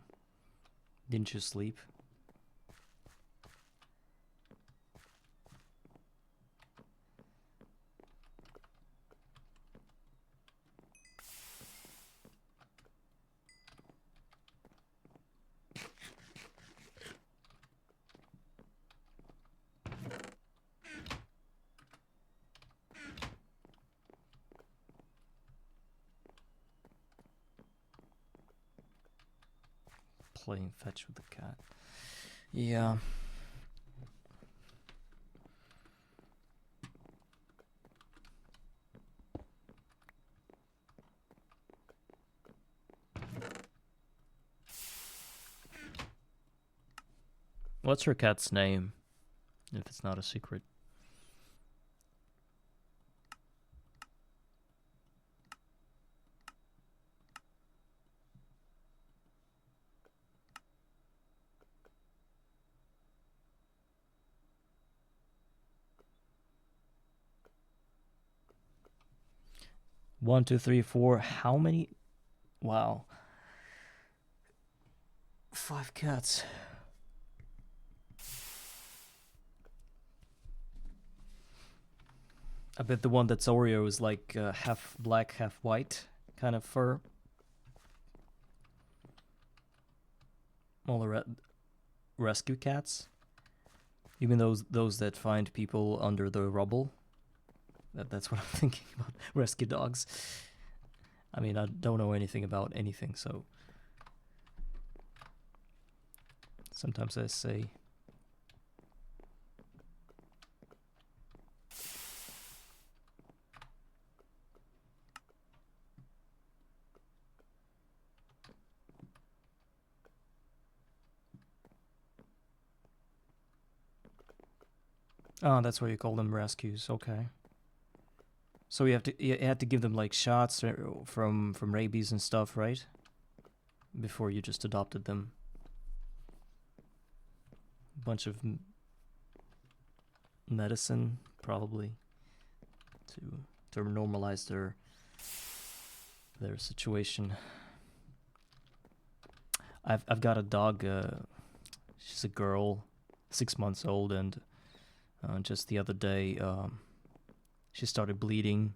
Didn't you sleep? Playing fetch with the cat. Yeah. What's her cat's name? If it's not a secret. One, two, three, four. How many? Wow. 5 cats. I bet the one that's Oreo is like half black, half white kind of fur. All the rescue cats. Even those that find people under the rubble. That's what I'm thinking about. Rescue dogs. I mean, I don't know anything about anything, so sometimes I say. Oh, that's why you call them rescues. Okay. So you had to give them like shots from rabies and stuff, right? Before you just adopted them. A bunch of medicine, probably, to normalize their situation. I've got a dog. She's a girl, 6 months old, and just the other day, she started bleeding,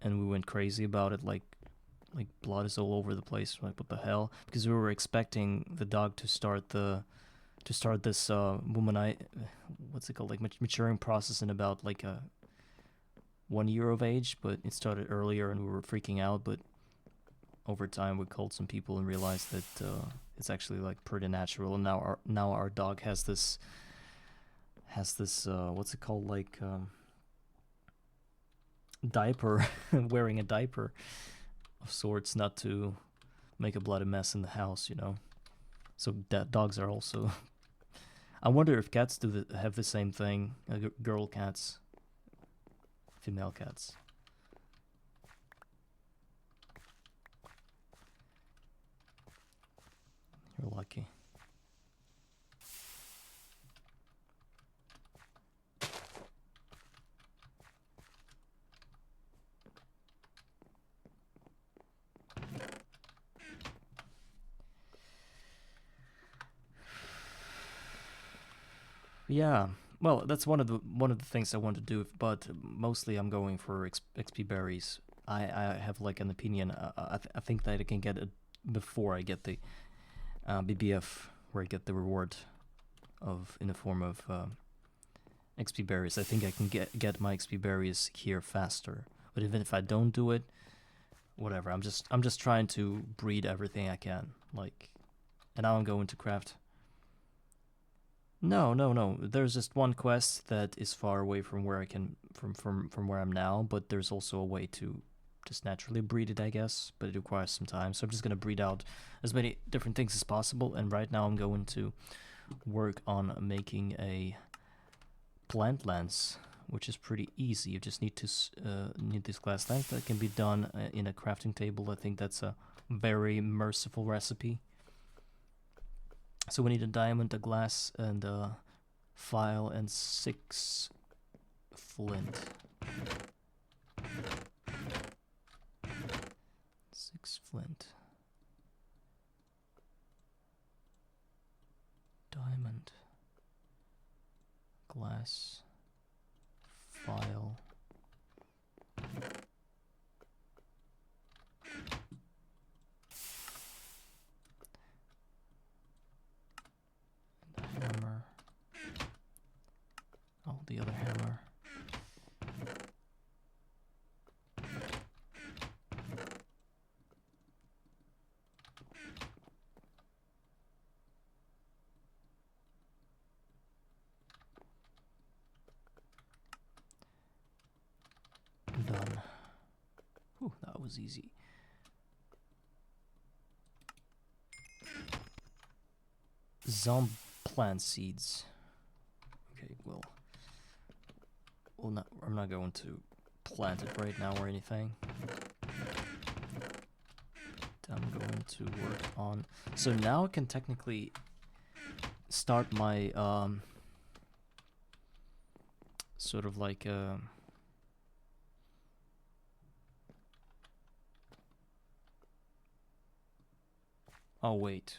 and we went crazy about it. Like blood is all over the place. Like, what the hell? Because we were expecting the dog to start this what's it called? Like maturing process in about like 1 year of age, but it started earlier, and we were freaking out. But over time, we called some people and realized that it's actually like pretty natural. And now our dog has this what's it called, like diaper, wearing a diaper of sorts, not to make a bloody mess in the house, you know. So dogs are also. I wonder if cats have the same thing. Girl cats, female cats. You're lucky. Yeah, well, that's one of the things I want to do, but mostly I'm going for XP berries. I have like an opinion. I think that I can get it before I get the BBF, where I get the reward in the form of XP berries. I think I can get my XP berries here faster. But even if I don't do it, whatever. I'm just trying to breed everything I can. Like, and now I'm going to craft. No. There's just one quest that is far away from where I can from where I'm now, but there's also a way to just naturally breed it, I guess, but it requires some time. So I'm just gonna breed out as many different things as possible, and right now I'm going to work on making a plant lens, which is pretty easy. You just need to need this glass lens that can be done in a crafting table. I think that's a very merciful recipe. So we need a diamond, a glass, and a file, and 6 flint. 6 flint. glass file. The hammer. Oh, the other hammer. Done. Whew, that was easy. Zombie plant seeds. Okay, well, I'm not going to plant it right now or anything. I'm going to work on. So now I can technically start my sort of like oh wait,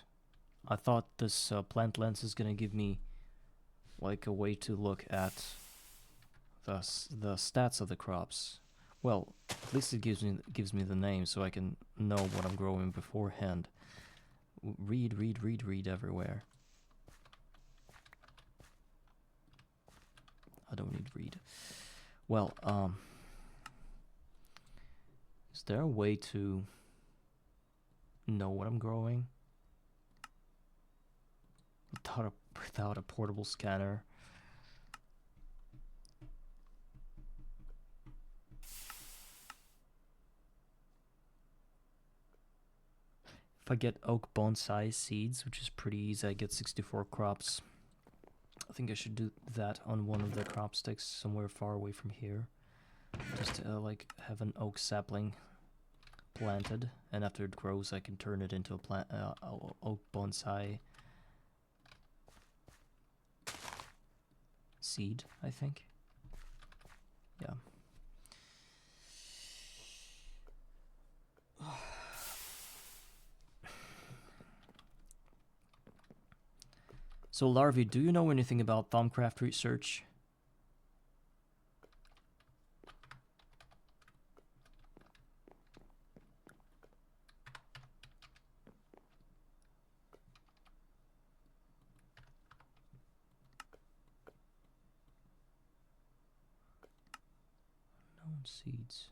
I thought this plant lens is gonna give me like a way to look at the stats of the crops. Well, at least it gives me the name, so I can know what I'm growing beforehand. Read everywhere. I don't need read. Well, is there a way to know what I'm growing without a portable scanner? If I get oak bonsai seeds, which is pretty easy, I get 64 crops. I think I should do that on one of the crop sticks somewhere far away from here. Just to, like, have an oak sapling planted, and after it grows I can turn it into a oak bonsai seed, I think. Yeah. So Larvae, do you know anything about Thumbcraft research? Unknown seeds.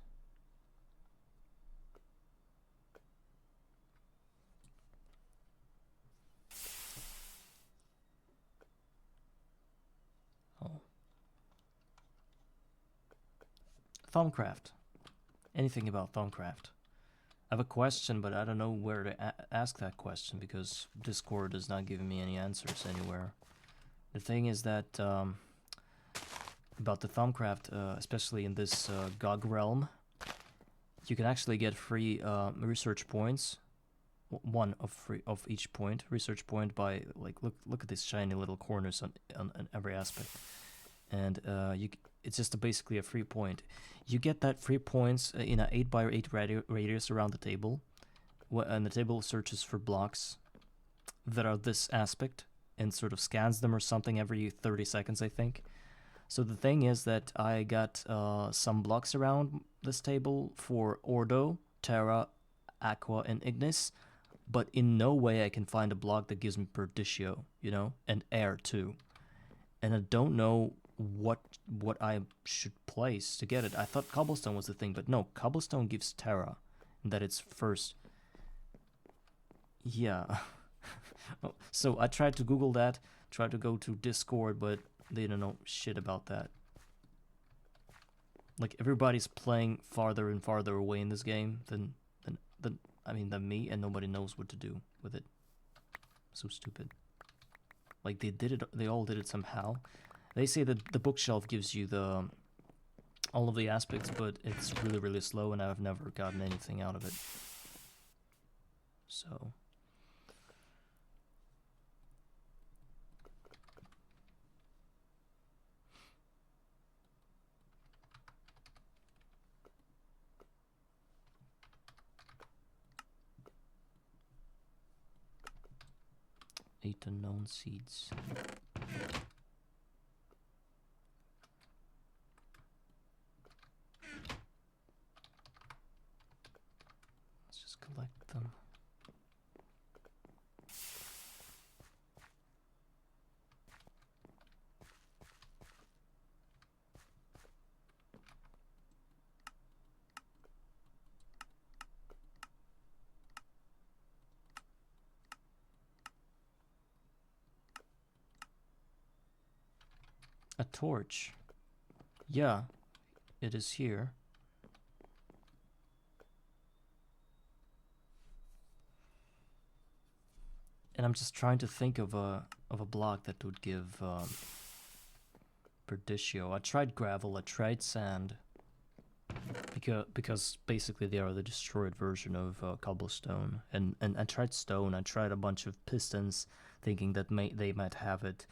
Oh. Thumbcraft. Anything about Thumbcraft? I have a question, but I don't know where to ask that question because Discord is not giving me any answers anywhere. The thing is that about the Thumbcraft, especially in this GOG realm, you can actually get free research points. One of each point, research point by like look at these shiny little corners on every aspect, and it's just basically a free point. You get that free points in an 8x8 radius around the table, and the table searches for blocks that are this aspect and sort of scans them or something every 30 seconds, I think. So the thing is that I got some blocks around this table for Ordo, Terra, Aqua, and Ignis, but in no way I can find a block that gives me Perdicio, you know, and Air too. And I don't know what I should place to get it. I thought Cobblestone was the thing, but no, Cobblestone gives Terra, and that it's first. Yeah. So I tried to Google that, tried to go to Discord, but they don't know shit about that. Like, everybody's playing farther and farther away in this game than me, and nobody knows what to do with it. So stupid. Like, they all did it somehow. They say that the bookshelf gives you all of the aspects, but it's really, really slow, and I've never gotten anything out of it. So... Eight unknown seeds. A torch. Yeah, it is here. And I'm just trying to think of a block that would give Perditio. I tried gravel, I tried sand, because basically they are the destroyed version of cobblestone. And I tried stone. I tried a bunch of pistons, thinking that they might have it.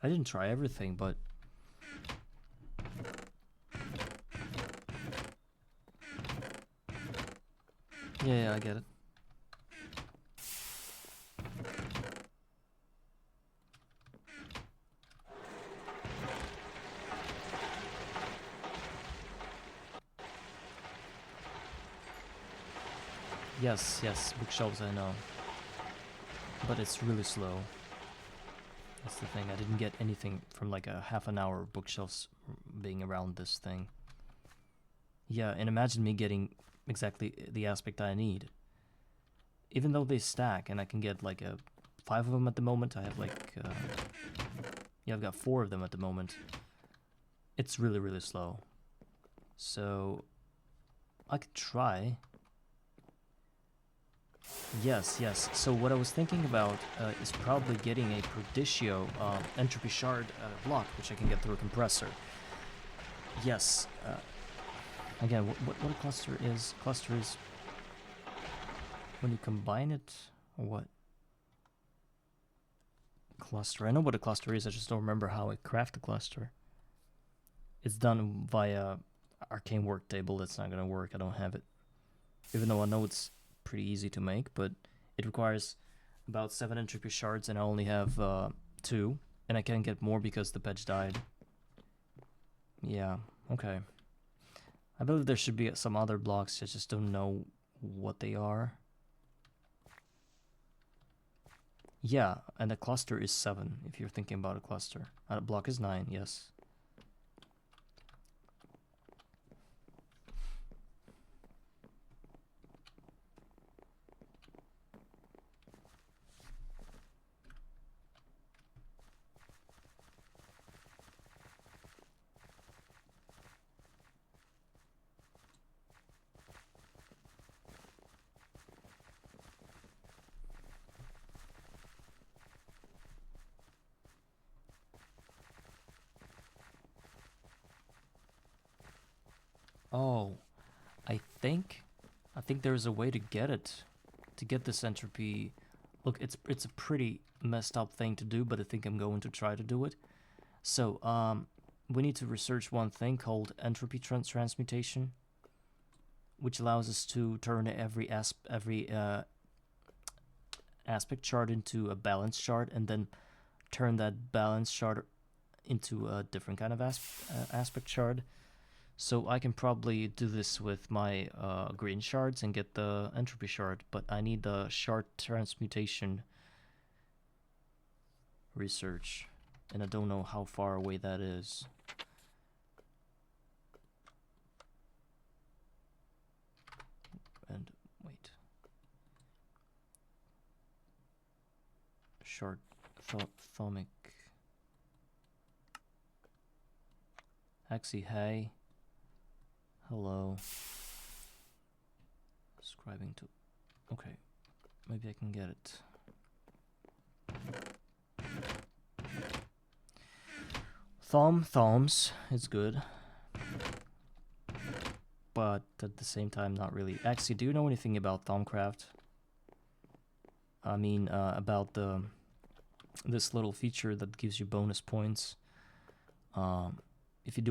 I didn't try everything, but yeah, I get it. Yes, bookshelves I know. But it's really slow. That's the thing. I didn't get anything from like a half an hour of bookshelves being around this thing. Yeah, and imagine me getting exactly the aspect I need. Even though they stack, and I can get like 5 of them at the moment. I have like yeah, I've got 4 of them at the moment. It's really, really slow. So I could try. Yes. So what I was thinking about is probably getting a Perditio entropy shard block, which I can get through a compressor. Yes. Again, what a cluster is? Cluster is when you combine it, or what? Cluster. I know what a cluster is. I just don't remember how I craft a cluster. It's done via arcane work table. That's not gonna work. I don't have it. Even though I know it's pretty easy to make, but it requires about 7 entropy shards, and I only have 2, and I can't get more because the patch died. Yeah, okay. I believe there should be some other blocks. I just don't know what they are. Yeah, and the cluster is 7, if you're thinking about a cluster. A block is 9, yes. Oh, I think there's a way to get it. To get this entropy. Look, it's a pretty messed up thing to do, but I think I'm going to try to do it. So, we need to research one thing called entropy transmutation, which allows us to turn every aspect chart into a balance chart, and then turn that balance chart into a different kind of aspect chart. So I can probably do this with my green shards and get the entropy shard, but I need the shard transmutation research, and I don't know how far away that is. And wait, shard thomic. Axie, hey. Hello. Scribing to. Okay, maybe I can get it. Thoms is good, but at the same time, not really. Axie, do you know anything about Thomcraft? I mean, about this little feature that gives you bonus points. If you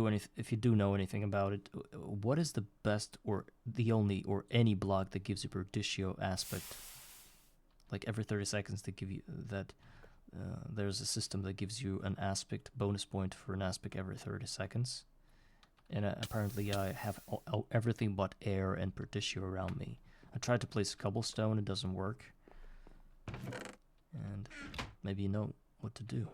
do know anything about it, what is the best or the only or any block that gives you Perditio aspect? Like every 30 seconds, they give you that. There's a system that gives you an aspect bonus point for an aspect every 30 seconds. And apparently I have everything but air and Perditio around me. I tried to place cobblestone, it doesn't work. And maybe you know what to do.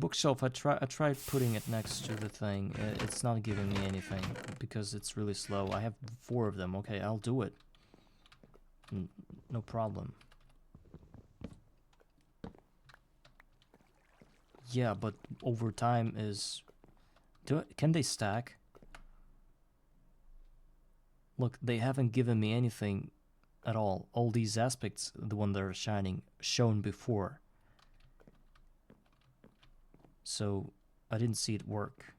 bookshelf, I tried putting it next to the thing. It's not giving me anything because it's really slow. I have 4 of them. Okay, I'll do it. No problem. Yeah, but over time is... Can they stack? Look, they haven't given me anything at all. All these aspects, the one that are shining, shown before. So I didn't see it work.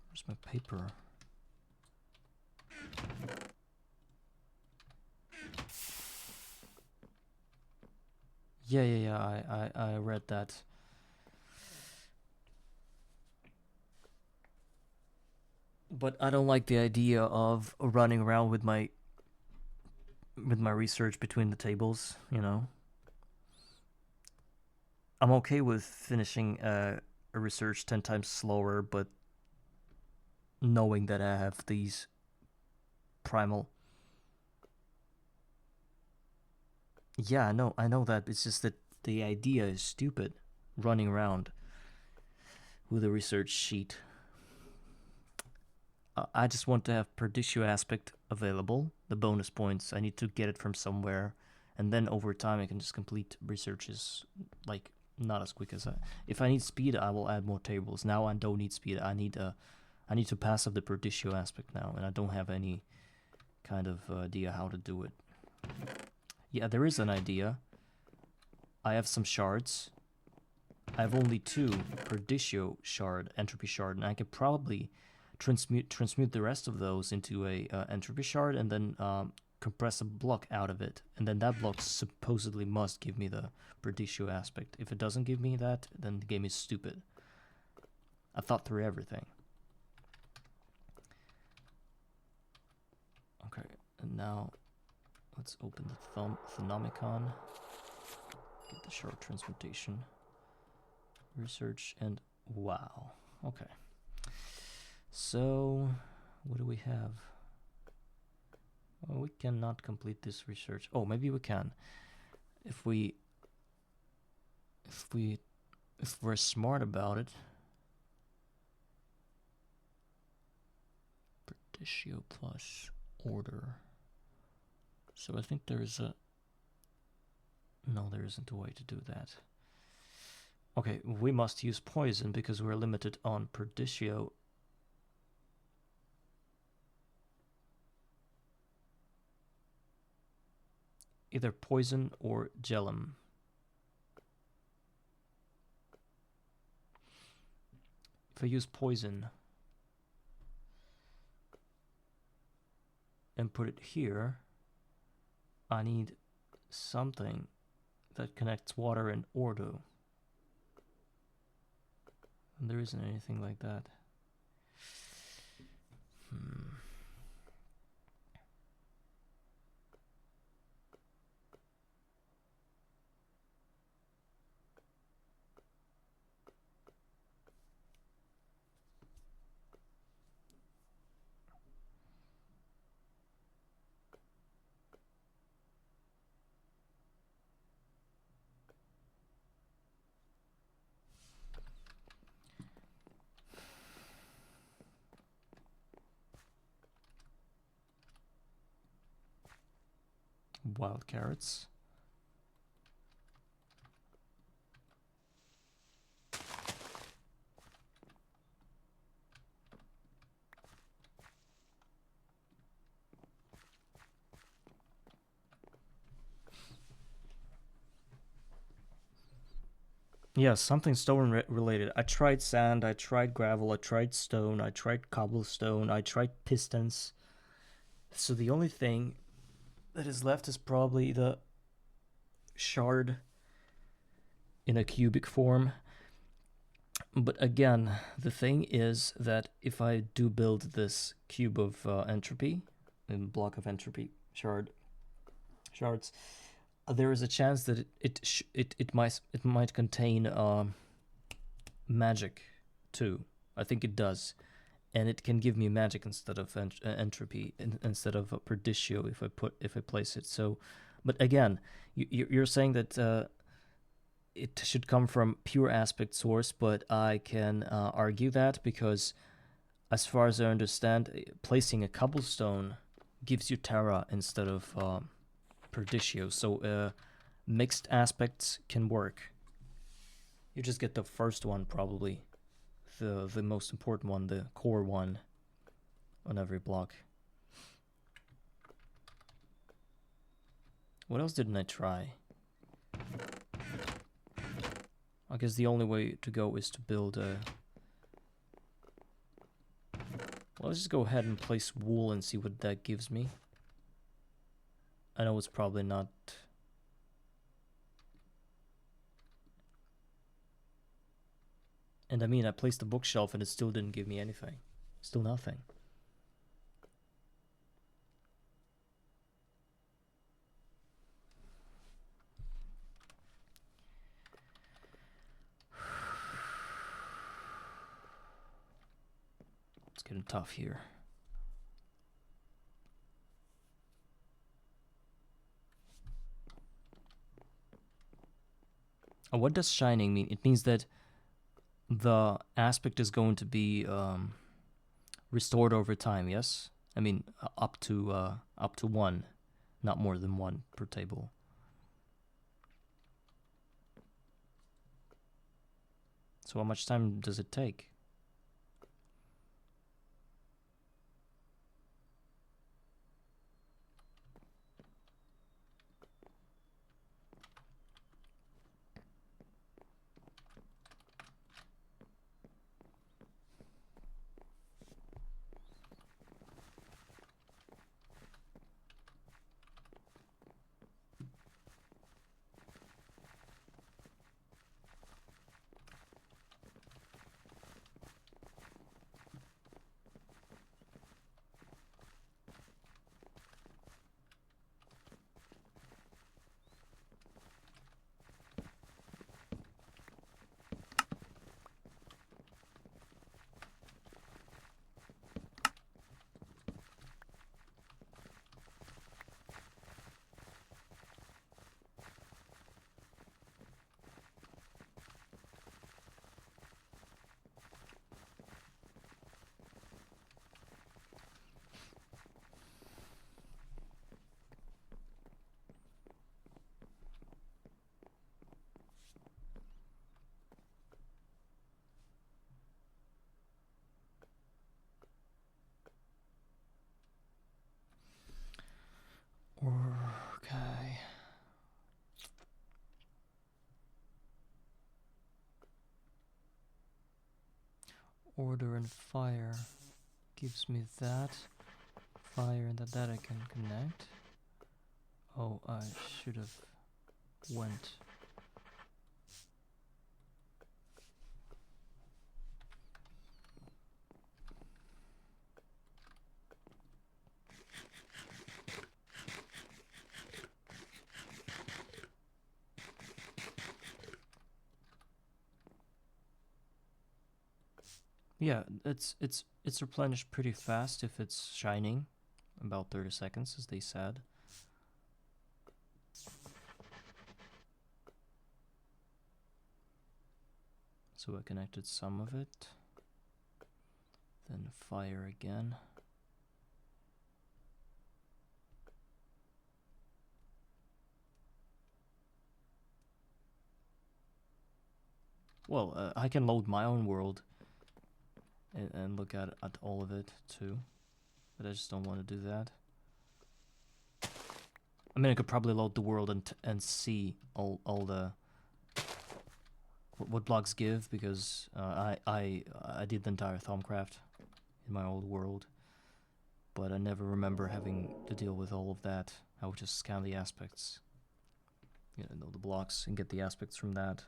Where's my paper? Yeah, I read that. But I don't like the idea of running around with my research between the tables, you know. I'm okay with finishing a research 10 times slower, but knowing that I have these primal... Yeah, I know that. It's just that the idea is stupid, running around with a research sheet. I just want to have per issue aspect available, the bonus points. I need to get it from somewhere, and then over time I can just complete researches, like, not as quick as if I need speed, I will add more tables. Now I don't need speed. I need to pass up the per issue aspect now, and I don't have any kind of idea how to do it. Yeah, there is an idea. I have some shards. I have only 2 per issue shard, entropy shard, and I could probably transmute the rest of those into a entropy shard, and then compress a block out of it, and then that block supposedly must give me the per issue aspect. If it doesn't give me that, then the game is stupid. I thought through everything. Okay, and now let's open the Phenomicon, get the shard transmutation, research, and wow. Okay. So, what do we have? Well, we cannot complete this research. Oh, maybe we can. If we're smart about it. Pertitio plus order. So I think there is a... No, there isn't a way to do that. Okay, we must use poison because we're limited on Pertitio. Either poison or gelum. If I use poison and put it here, I need something that connects water and ordo. And there isn't anything like that. Wild carrots. Yeah, something stone related. I tried sand, I tried gravel, I tried stone, I tried cobblestone, I tried pistons. So the only thing that is left is probably the shard in a cubic form. But again, the thing is that if I do build this cube of entropy, a block of entropy shards, there is a chance that it might contain magic too. I think it does, and it can give me magic instead of entropy, instead of Perditio if I place it. So, but again, you're saying that it should come from pure aspect source, but I can argue that because, as far as I understand, placing a cobblestone gives you Terra instead of Perditio. So mixed aspects can work. You just get the first one probably, the most important one, the core one, on every block. What else didn't I try? I guess the only way to go is to build a... Well, let's just go ahead and place wool and see what that gives me. I know it's probably not... And I mean, I placed the bookshelf and it still didn't give me anything. Still nothing. It's getting tough here. Oh, what does shining mean? It means that the aspect is going to be restored over time, yes? I mean, up to 1, not more than 1 per table. So how much time does it take? Okay. Order and fire gives me that. Fire and that I can connect. Oh, I should have went. Yeah, it's replenished pretty fast if it's shining, about 30 seconds, as they said. So I connected some of it, then fire again. Well, I can load my own world and look at all of it too, but I just don't want to do that. I mean, I could probably load the world and see all the what blocks give, because I did the entire Thaumcraft in my old world, but I never remember having to deal with all of that. I would just scan the aspects, you know the blocks, and get the aspects from that.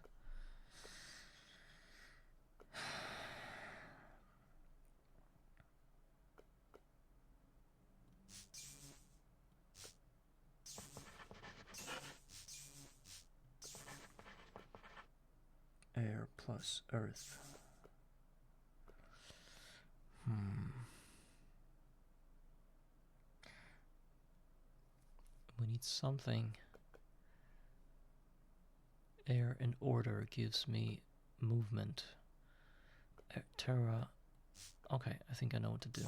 plus earth. We need something. Air and order gives me movement. Terra. Okay, I think I know what to do.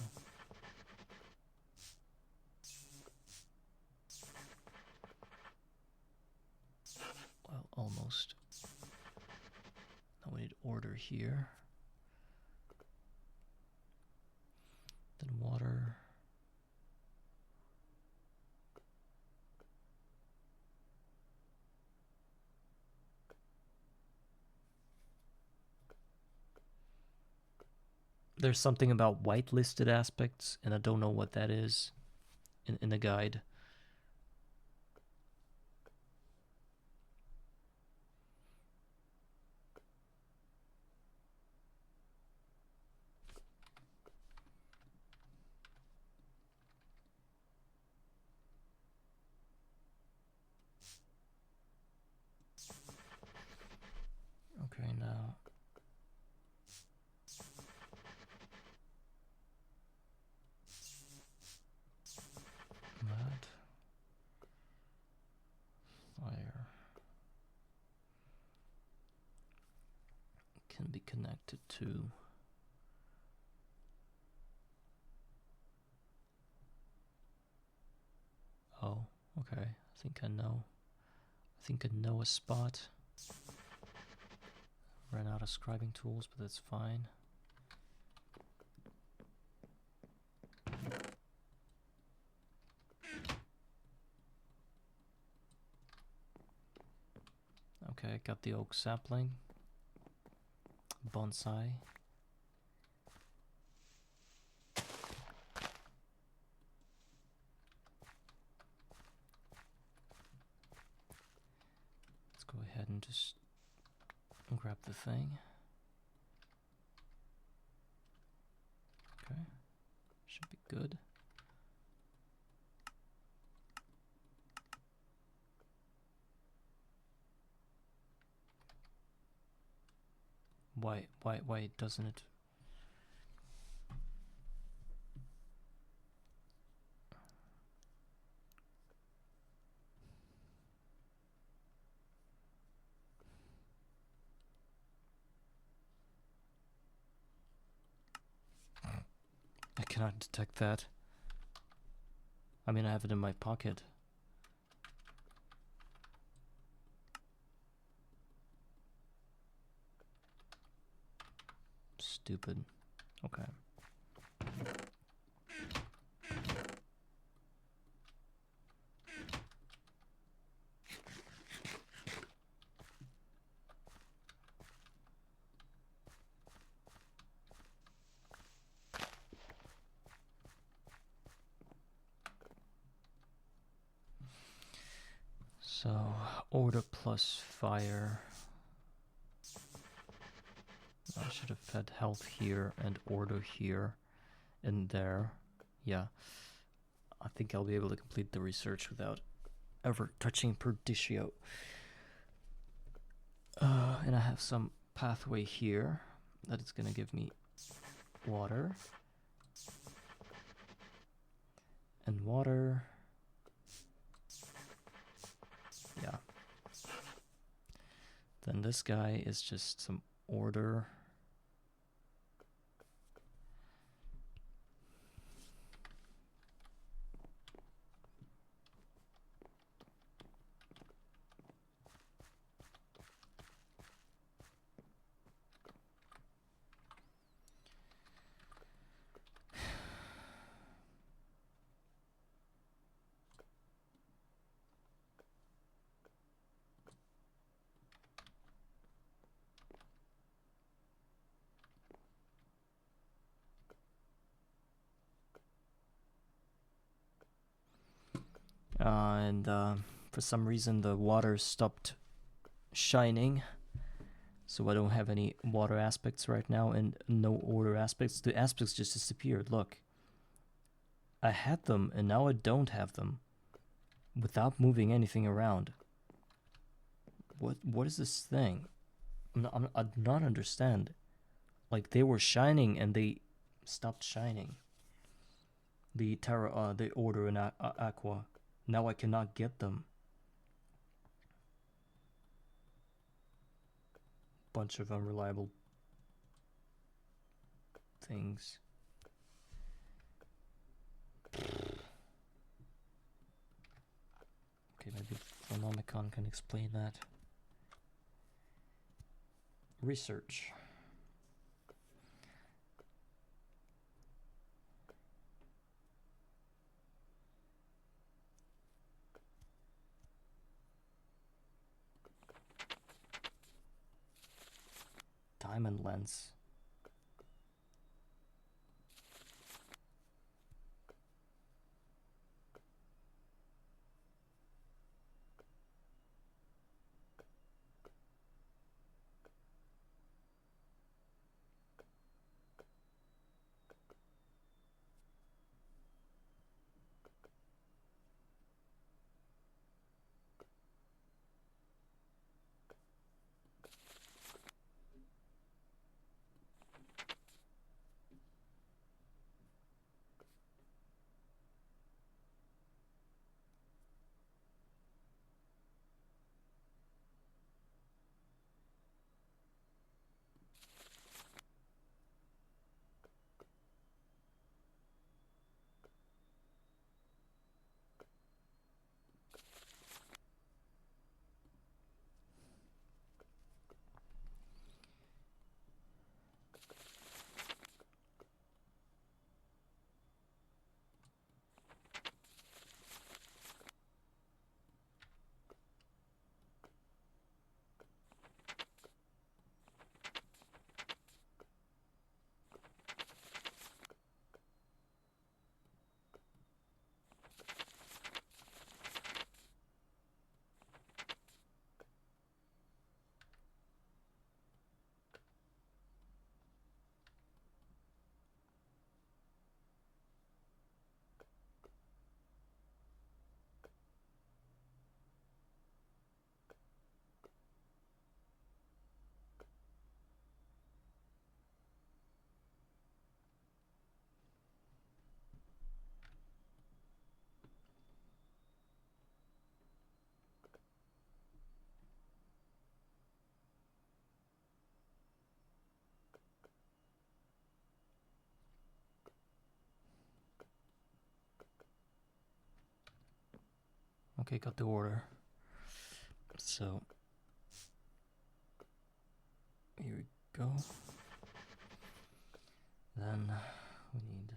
Well, almost. Now we need order here. Then water. There's something about whitelisted aspects, and I don't know what that is in the guide. Okay, now that fire can be connected to oh, okay. I think I know. I think I know a spot. Ran out of scribing tools, but that's fine. Okay, got the oak sapling. Bonsai. Let's go ahead and just grab the thing. Okay, should be good. Why doesn't it? I cannot detect that. I mean, I have it in my pocket. Stupid. Okay. So, order plus fire. I should have had health here and order here and there. Yeah. I think I'll be able to complete the research without ever touching Perdicio. And I have some pathway here that is going to give me water. And water. Yeah. Then this guy is just some order. And for some reason the water stopped shining, so I don't have any water aspects right now and no order aspects. The aspects just disappeared. Look, I had them and now I don't have them without moving anything around. What is this thing? I do not understand. Like they were shining and they stopped shining. The Terra, the Order in Aqua. Now I cannot get them. Bunch of unreliable things. Okay, maybe Phenomenon can explain that. Research. Diamond lens. Okay, got the order. So here we go. Then we need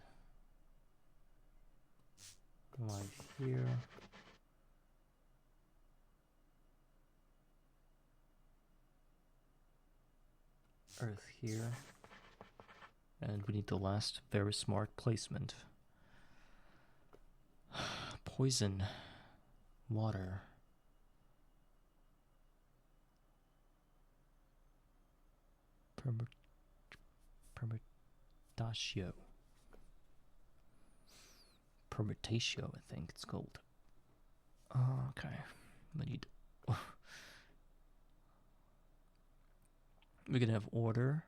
light here. Earth here. And we need the last very smart placement. Poison. Water. Permutatio. Permutatio, I think it's called. Okay. We need. We're gonna have order.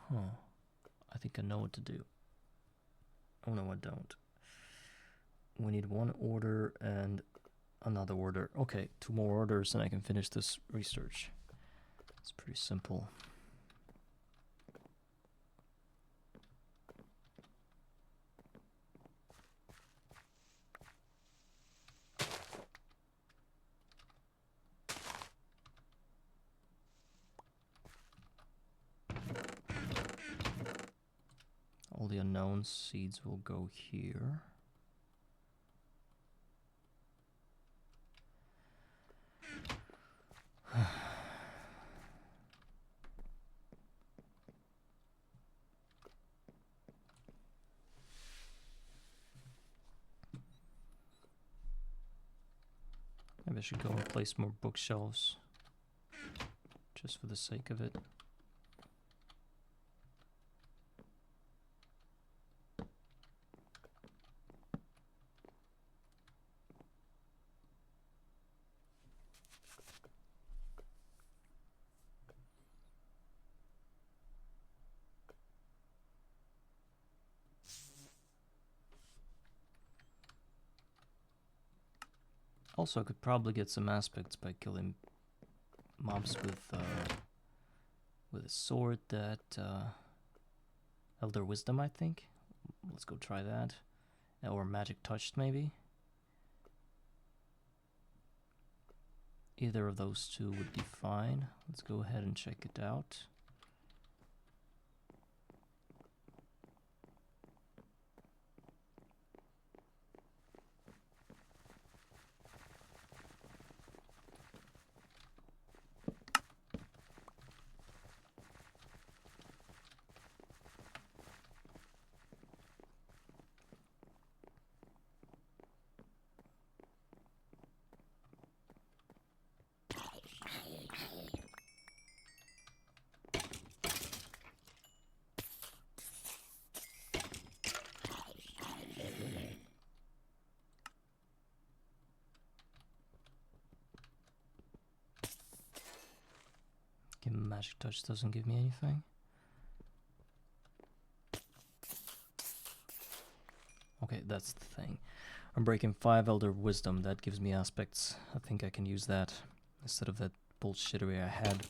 Huh. I think I know what to do. Oh no, I don't. We need one order and another order. Okay, 2 more orders and I can finish this research. It's pretty simple. All the unknown seeds will go here. Maybe I should go and place more bookshelves, just for the sake of it. Also, I could probably get some aspects by killing mobs with a sword that Elder Wisdom, I think. Let's go try that. Or Magic Touched, maybe. Either of those two would be fine. Let's go ahead and check it out. Magic Touch doesn't give me anything. Okay, that's the thing. I'm breaking 5 Elder Wisdom. That gives me aspects. I think I can use that instead of that bullshittery I had.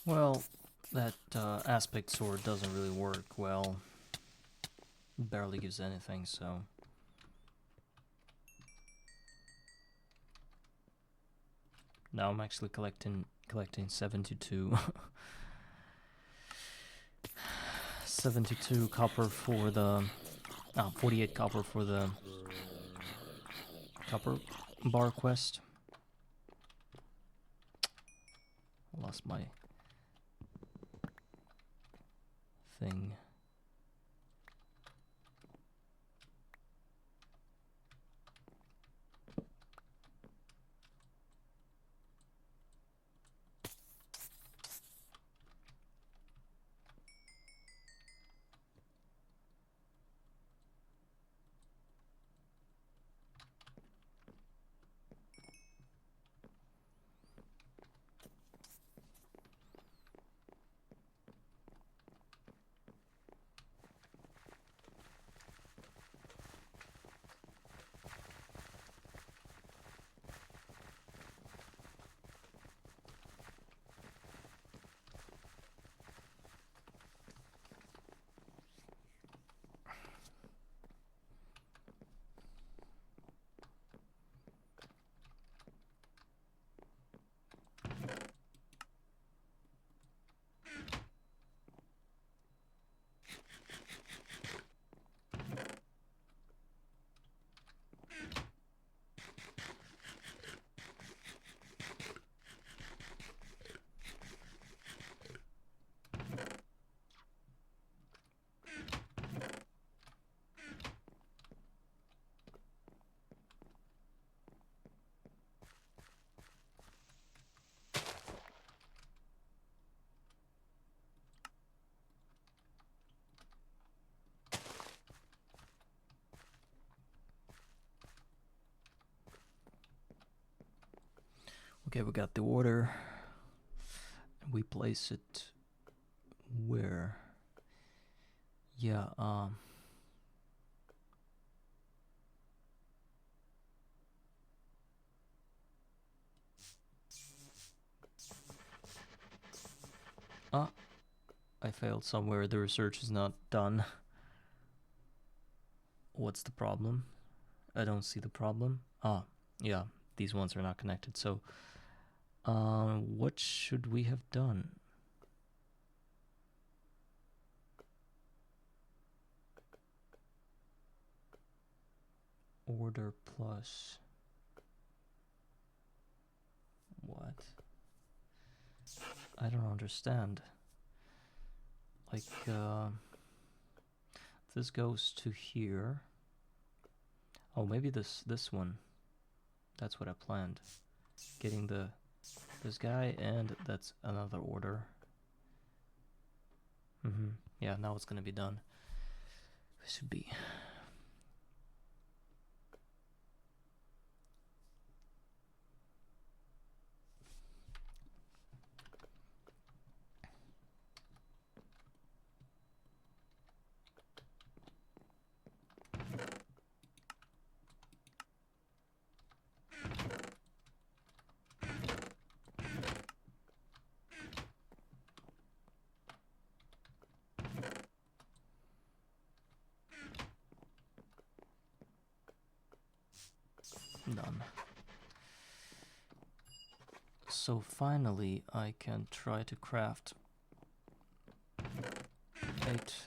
Well, that aspect sword doesn't really work well. It barely gives anything, so... Now I'm actually collecting 72 72 copper for the 48 copper for the copper bar quest. lost my thing. Okay, we got the order. We place it where? Yeah, I failed somewhere. The research is not done. What's the problem? I don't see the problem. Yeah, these ones are not connected. So, what should we have done? Order plus what? I don't understand. Like, this goes to here. Oh, maybe this one. That's what I planned. Getting this guy, and that's another order. Yeah, now it's gonna be done. It should be. Done. So finally, I can try to craft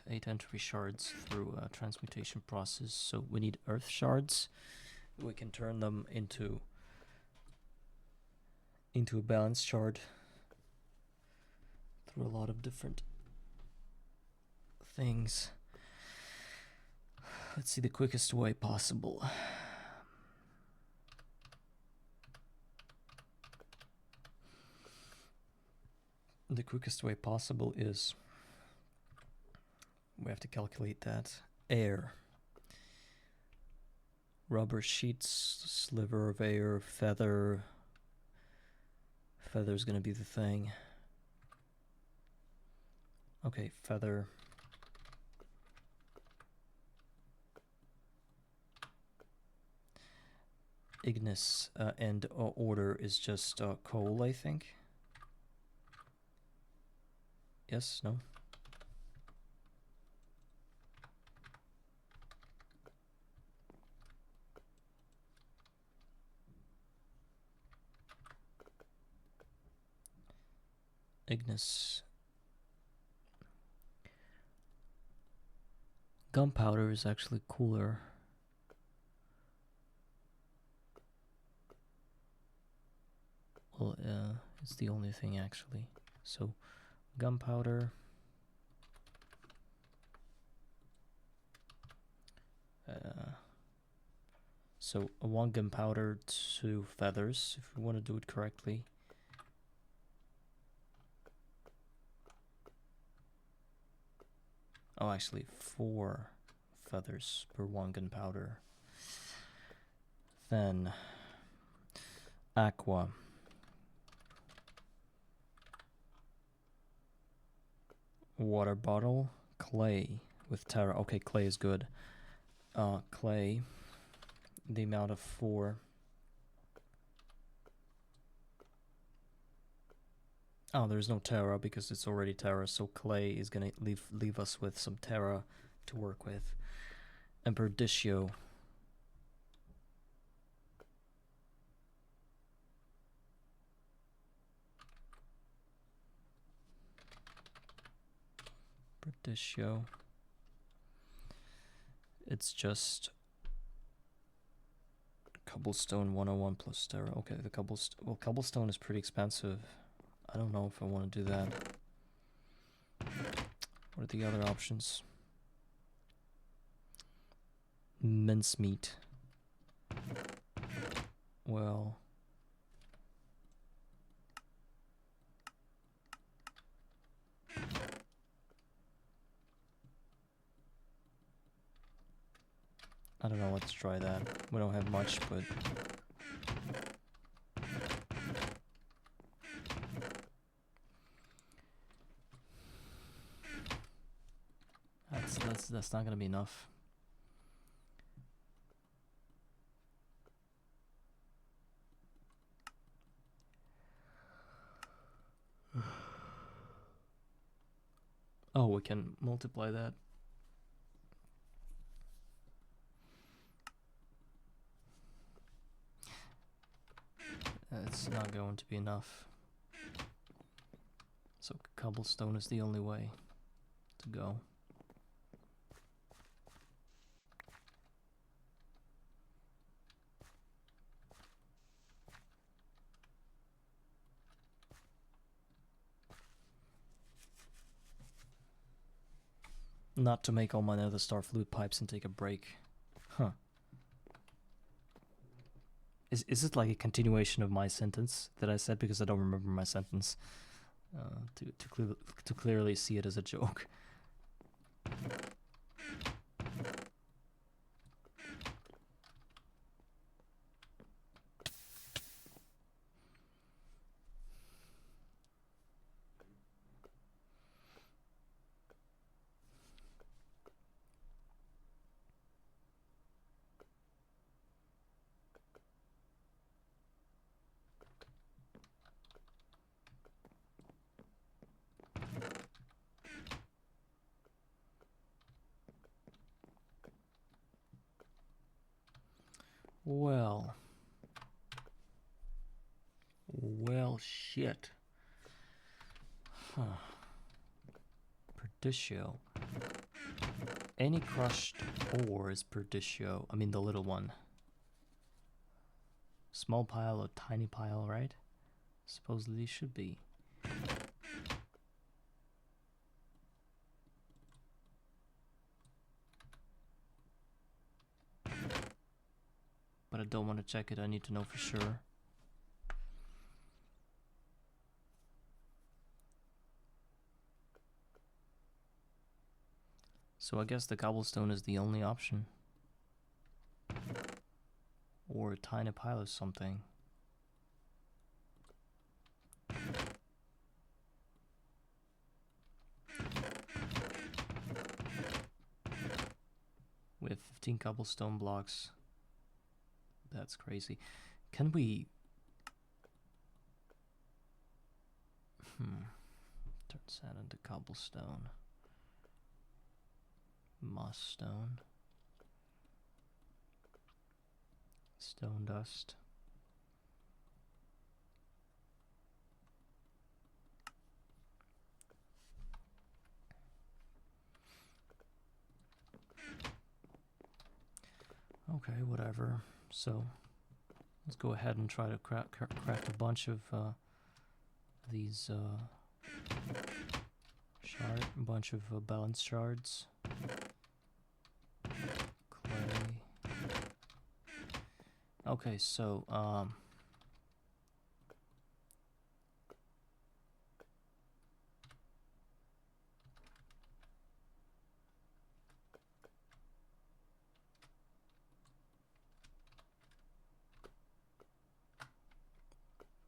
eight entropy shards through a transmutation process. So we need earth shards. We can turn them into a balance shard through a lot of different things. Let's see the quickest way possible. The quickest way possible is we have to calculate that. Air. Rubber sheets, sliver of air, feather. Feather's gonna be the thing. Okay, feather. Ignis and order is just coal, I think. Yes, no? Ignis. Gunpowder is actually cooler. Well, it's the only thing actually. So, gunpowder. So, 1 gunpowder, 2 feathers, if we want to do it correctly. Oh, actually, 4 feathers per 1 gunpowder. Then, aqua. Water bottle, clay with terra. Okay, clay is good. Clay, the amount of 4. Oh, there's no terra because it's already terra, so clay is gonna leave us with some terra to work with. And perdicio. Perdicio. It's just cobblestone 101 plus terra. Okay, the cobblestone is pretty expensive. I don't know if I want to do that. What are the other options? Mincemeat. Well, I don't know, let's try that. We don't have much, but that's not gonna be enough. Oh, we can multiply that. It's not going to be enough. So cobblestone is the only way to go. Not to make all my nether star fluid pipes and take a break. Huh. Is it like a continuation of my sentence that I said, because I don't remember my sentence? To clearly see it as a joke. Well, shit. Huh. Perdicio. Any crushed ore is perdicio. I mean the little one. Small pile or tiny pile, right? Supposedly should be. But I don't want to check it, I need to know for sure. So I guess the cobblestone is the only option. Or a tiny pile or something. With 15 cobblestone blocks. That's crazy. Can we... Turn sand into cobblestone. Moss stone. Stone dust. Okay, whatever. So Let's go ahead and try to craft a bunch of these a bunch of balance shards. Clay. Okay, so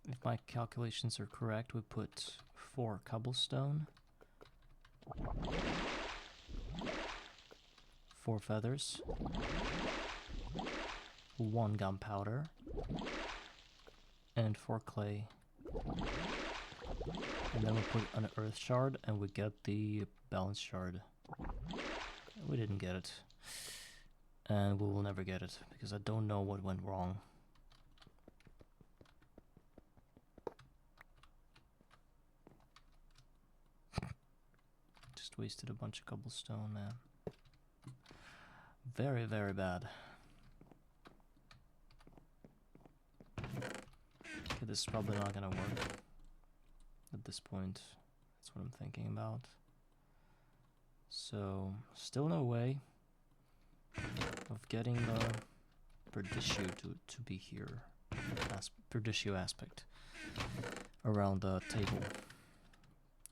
if my calculations are correct, we put 4 cobblestone, 4 feathers, 1 gunpowder, and 4 clay. And then we put an earth shard and we get the balance shard. We didn't get it. And we will never get it because I don't know what went wrong. Just wasted a bunch of cobblestone, man. Very, very bad. Okay, this is probably not gonna work at this point. That's what I'm thinking about. So, still no way of getting the Perditio to be here. Perditio aspect around the table.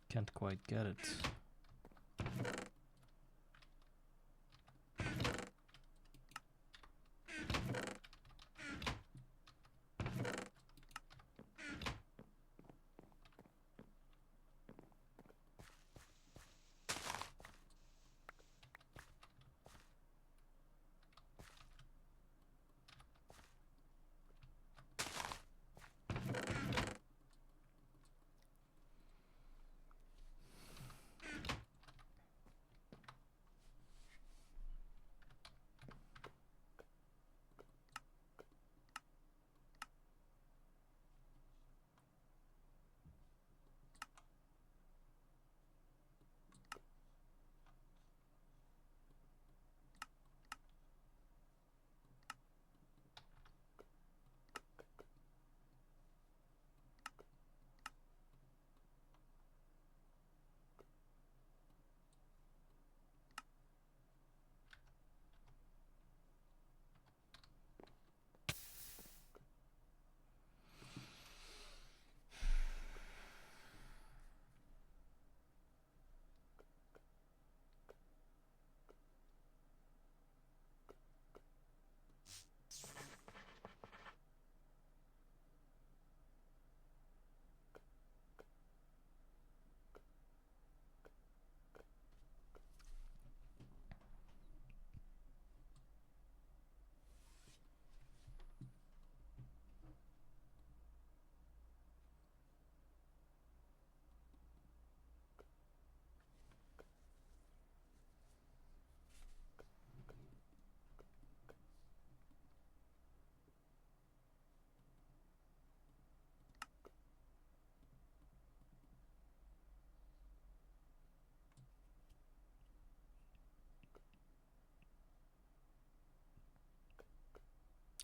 Can't quite get it.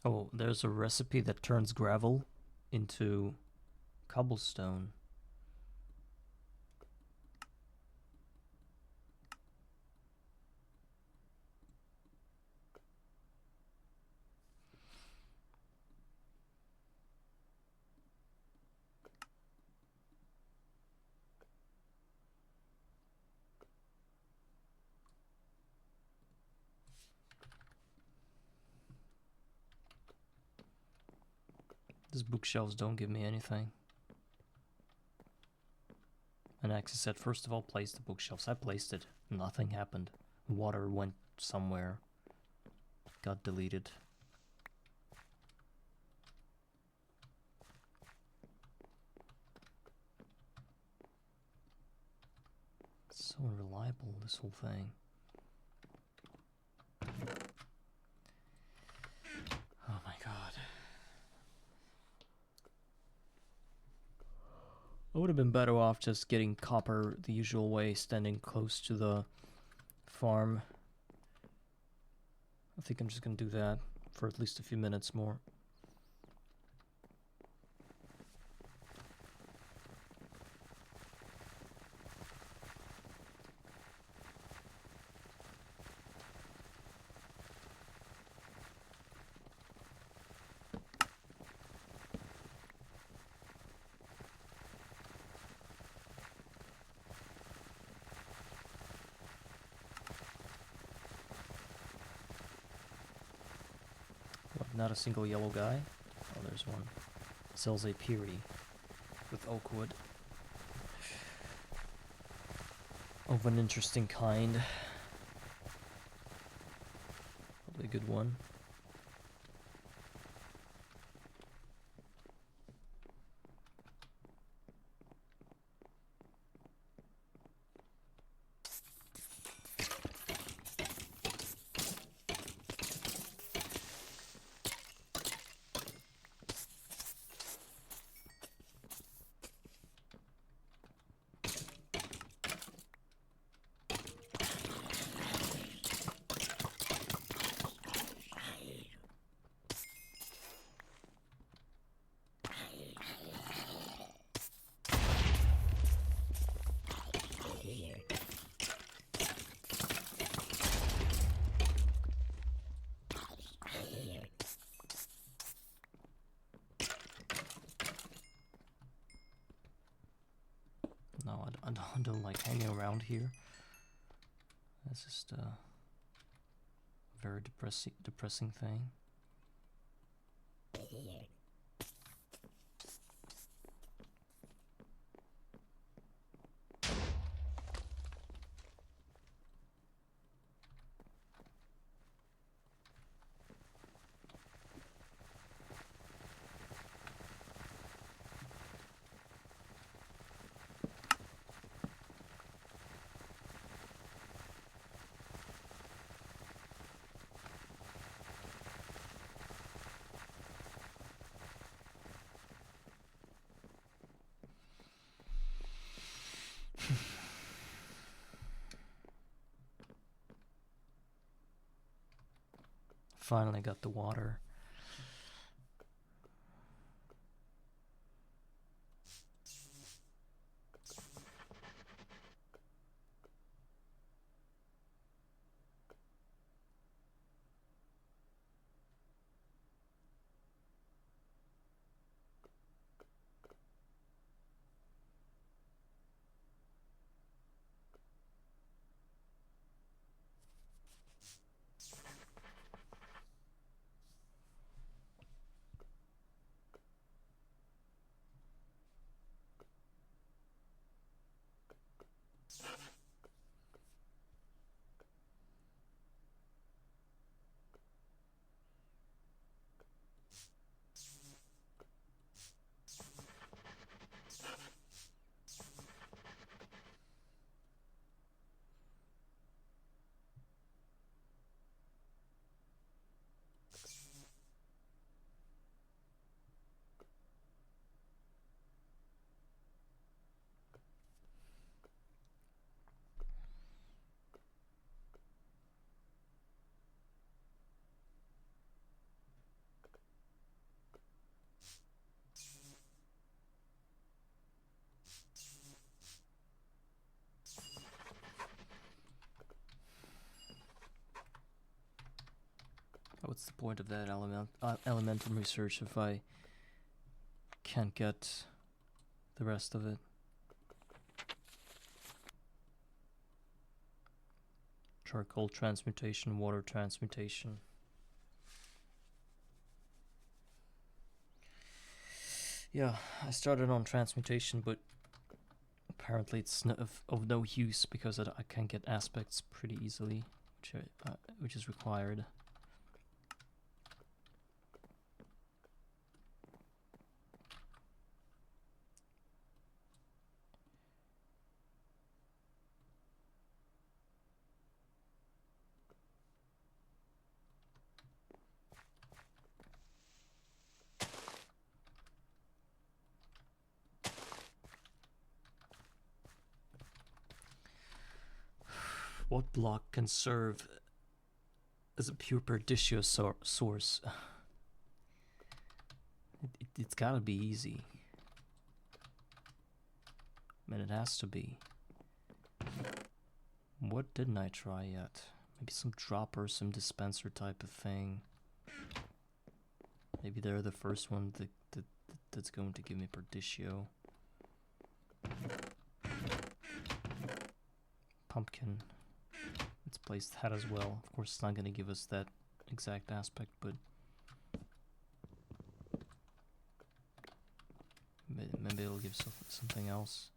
Oh, there's a recipe that turns gravel into cobblestone. These bookshelves don't give me anything. And Axis said, first of all, place the bookshelves. I placed it. Nothing happened. Water went somewhere. Got deleted. It's so unreliable, this whole thing. Oh my god. I would have been better off just getting copper the usual way, standing close to the farm. I think I'm just gonna do that for at least a few minutes more. not a single yellow guy. Oh, there's one. Sells a Piri with oak wood. Of an interesting kind. Probably a good one. No, I don't like hanging around here. That's just a very depressing thing. Finally got the water. What's the point of that elemental research if I can't get the rest of it? Charcoal transmutation, water transmutation. Yeah, I started on transmutation, but apparently it's of no use because I can get aspects pretty easily, which is required. What block can serve as a pure Perditio source? It's gotta be easy. I mean, it has to be. What didn't I try yet? Maybe some dropper, some dispenser type of thing. Maybe they're the first one that's going to give me Perditio. Pumpkin. Let's place that as well. Of course, it's not going to give us that exact aspect, but Maybe it'll give something else.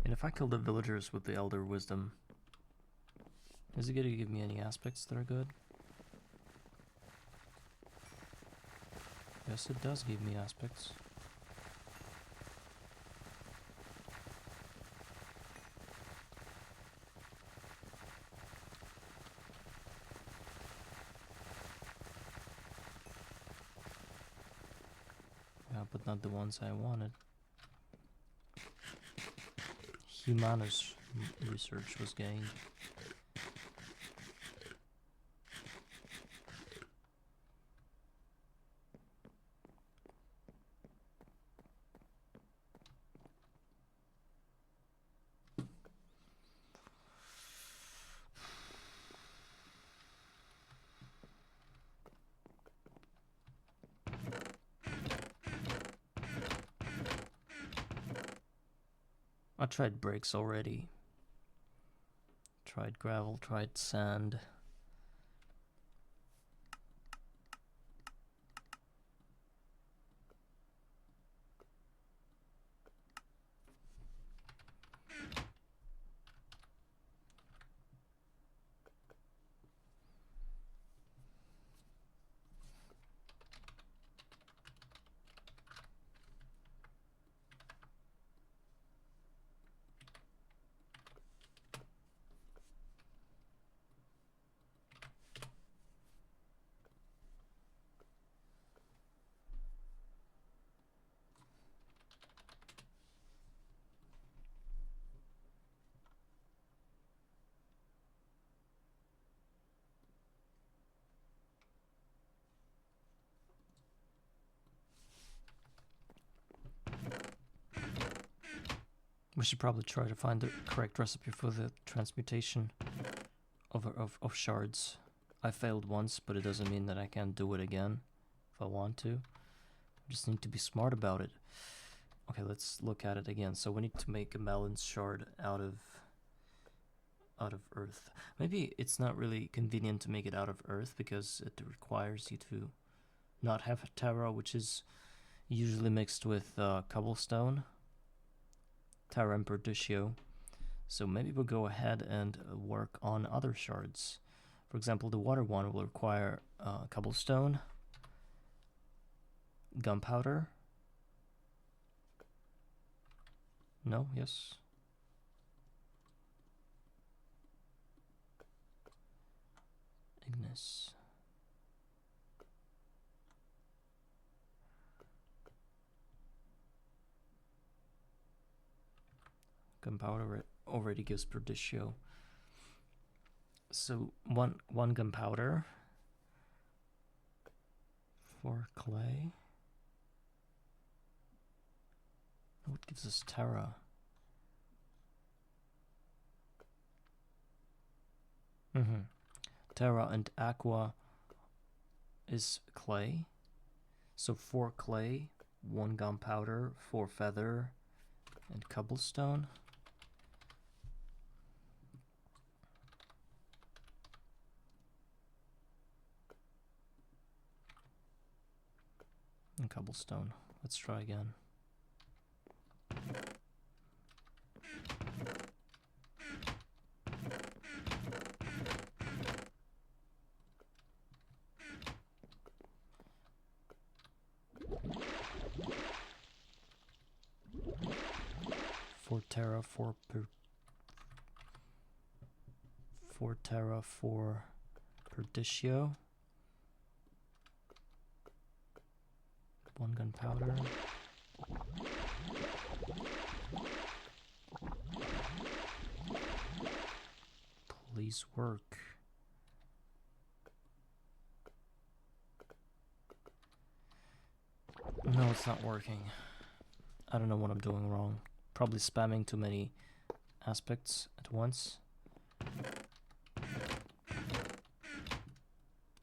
And if I kill the villagers with the Elder Wisdom, is it going to give me any aspects that are good? Yes, it does give me aspects. Yeah, but not the ones I wanted. Humanus research was gained. I tried bricks already. Tried gravel, tried sand. We should probably try to find the correct recipe for the transmutation of shards. I failed once, but it doesn't mean that I can't do it again if I want to. I just need to be smart about it. Okay, let's look at it again. So we need to make a melon shard out of earth. Maybe it's not really convenient to make it out of earth because it requires you to not have terra, which is usually mixed with cobblestone. Terra and Perdicio. So maybe we'll go ahead and work on other shards. For example, the water one will require cobblestone, gunpowder. No, yes. Ignis. Gunpowder already gives Perdicio. So one gunpowder for clay. What gives us terra? Terra and aqua is clay. So 4 clay 1 gunpowder, 4 feather, and cobblestone. And cobblestone. Let's try again. Four terra for Perdicio. 1 gunpowder. Please work. No, it's not working. I don't know what I'm doing wrong. Probably spamming too many aspects at once.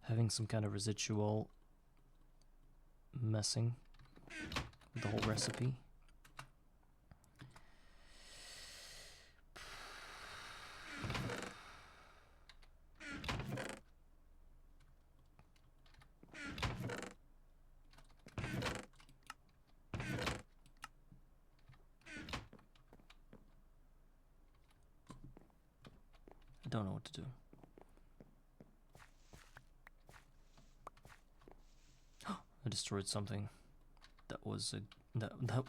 Having some kind of residual messing with the whole recipe. I don't know what to do. I destroyed something that was that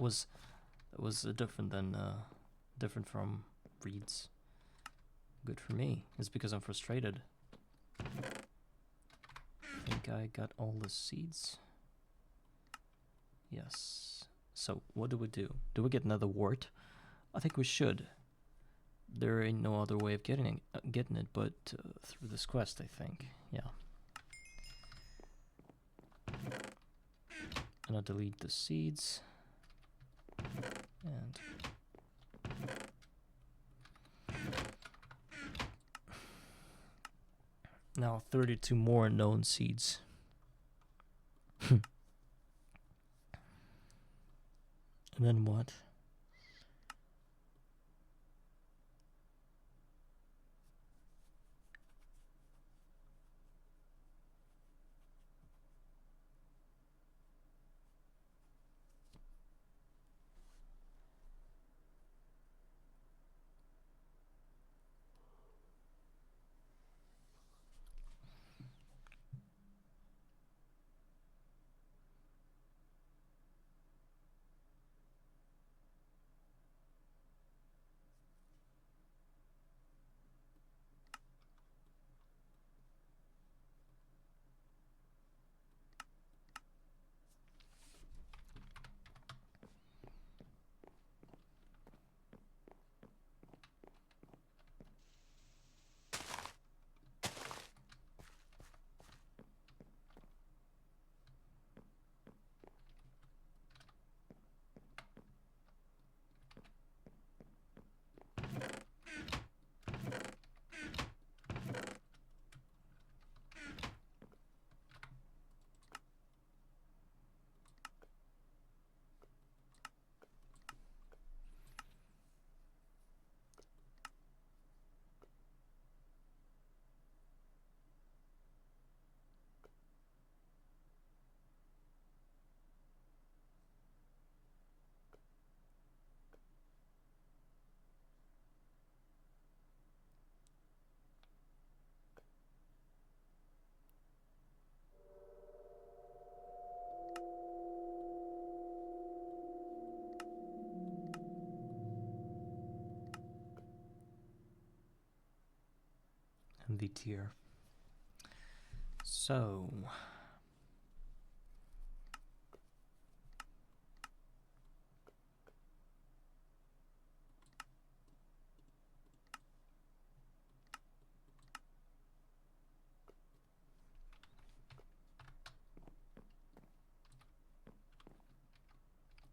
was different than different from reeds. Good for me. It's because I'm frustrated. I think I got all the seeds. Yes. So what do? Do we get another wart? I think we should. There ain't no other way of getting it but through this quest, I think. Yeah. And I'll delete the seeds. And now 32 more known seeds. And then what? MV tier. So I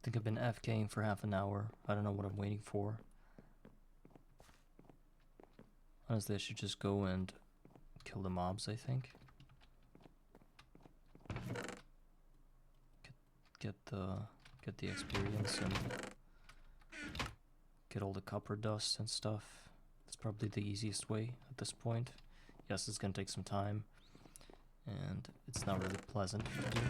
think I've been FKing for half an hour. I don't know what I'm waiting for. Honestly, I should just go and kill the mobs, I think. Get the get the experience and get all the copper dust and stuff. That's probably the easiest way at this point. Yes, it's gonna take some time, and it's not really pleasant to do.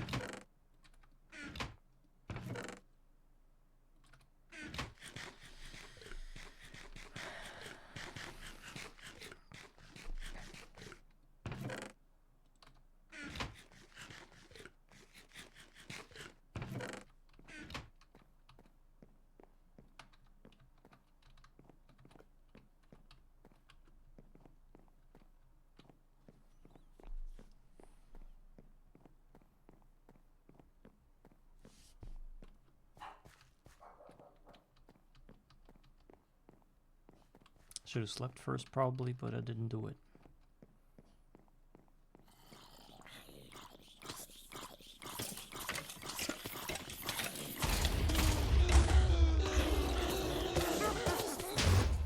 Should have slept first probably, but I didn't do it.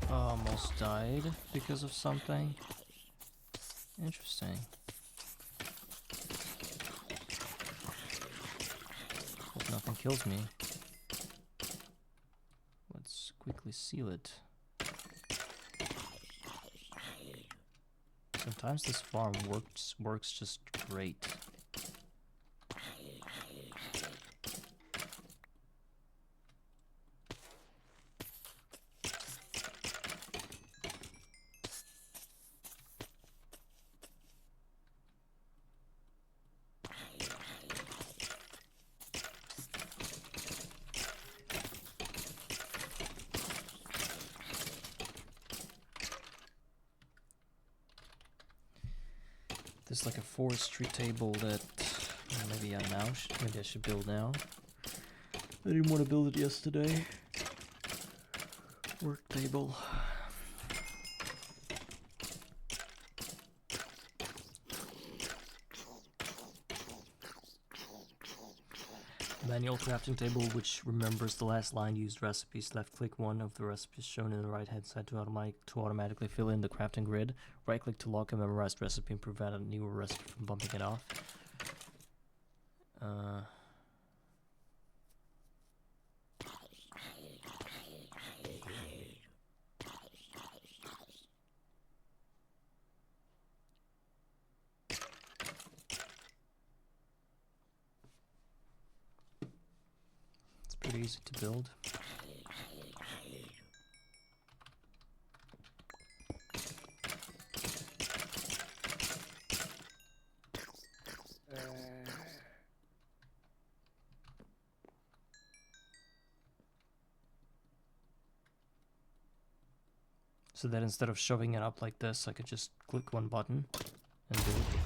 Almost died because of something. Interesting. Hope nothing kills me. Let's quickly seal it. Sometimes this farm works just great. There's like a forestry table that maybe I should build now. I didn't want to build it yesterday. Work table. Manual crafting table, which remembers the last line used recipes. Left click one of the recipes shown in the right hand side to automatically fill in the crafting grid. Right click to lock a memorized recipe and prevent a newer recipe from bumping it off. It's pretty easy to build. So that instead of shoving it up like this, I could just click one button and do it.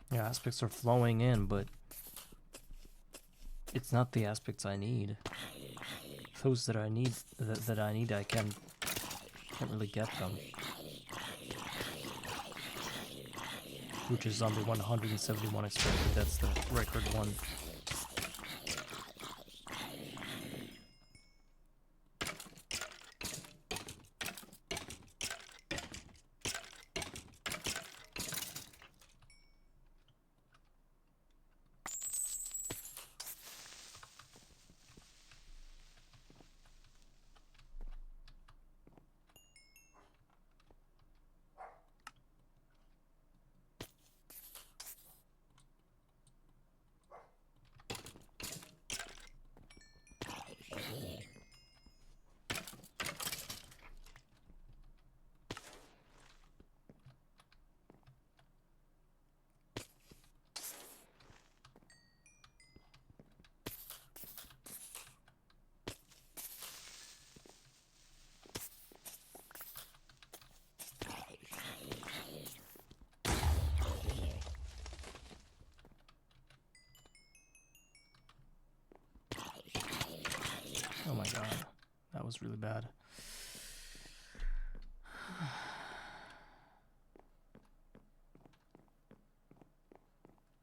Yeah, aspects are flowing in, but it's not the aspects I need. Those that I need, I can't really get them. Which is zombie 171 expected, that's the record one. was really bad.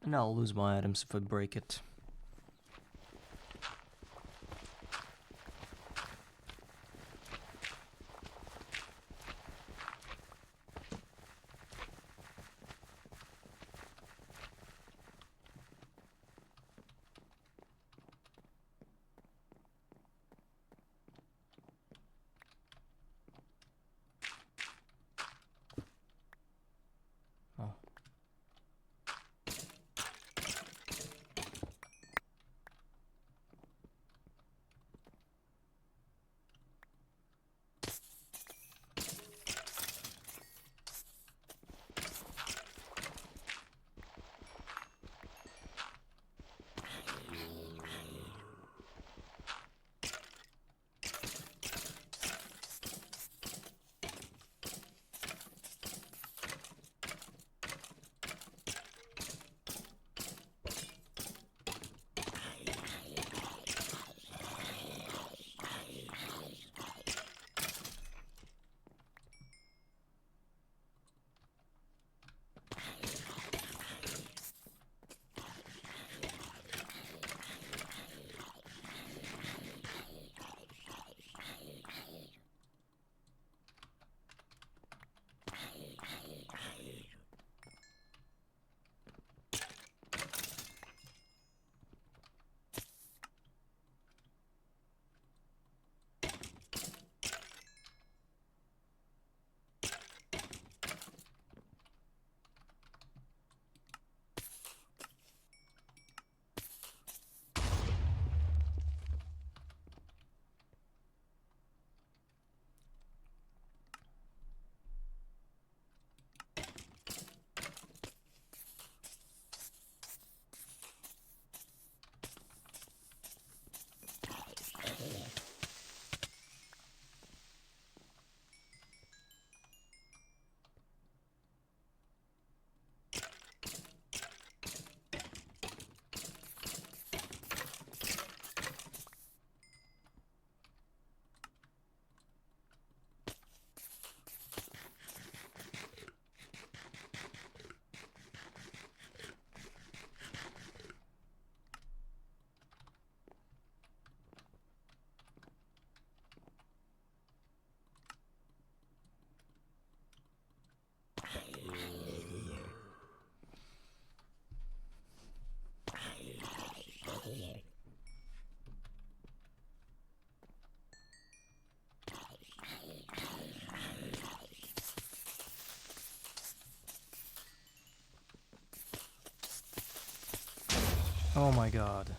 And I'll lose my items if I break it. Oh. Oh my god.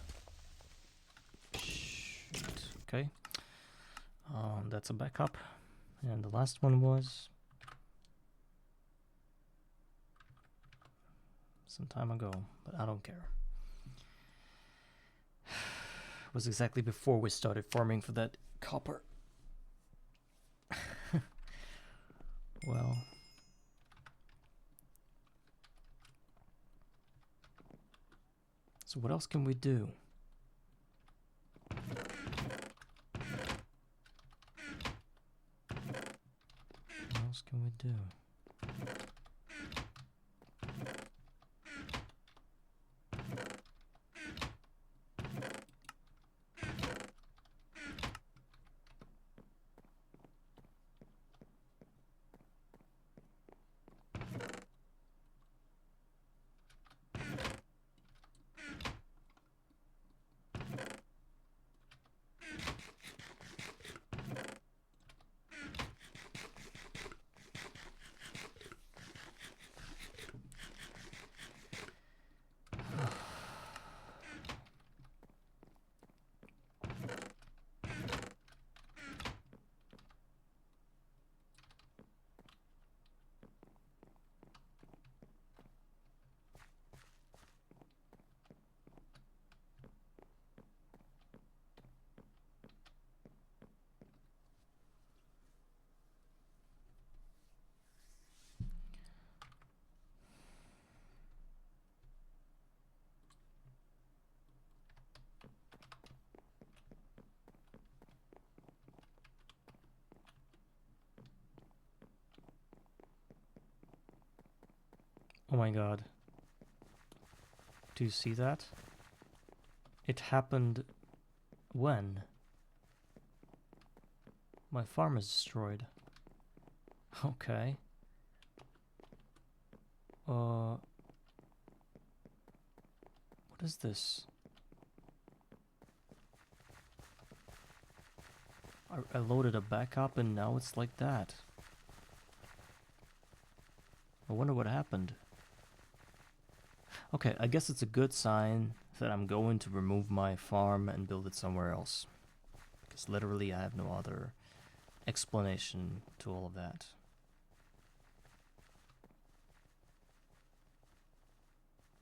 Shoot. Okay. That's a backup. And the last one was some time ago, but I don't care. It was exactly before we started farming for that copper. Well. So what else can we do? What else can we do? Oh my god. Do you see that? It happened when? My farm is destroyed. Okay. What is this? I loaded a backup and now it's like that. I wonder what happened. Okay, I guess it's a good sign that I'm going to remove my farm and build it somewhere else. Because literally I have no other explanation to all of that.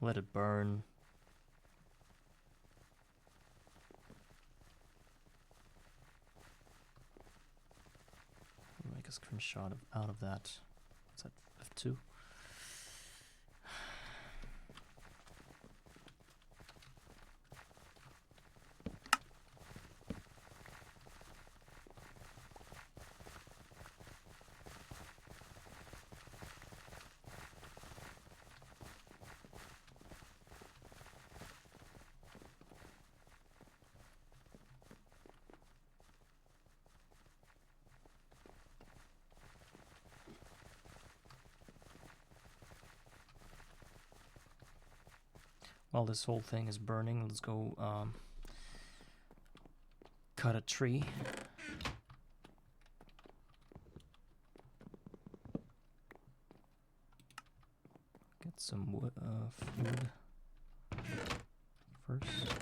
Let it burn. Make a screenshot out of that. Is that F2? While this whole thing is burning, let's go cut a tree. Get some wood, food first.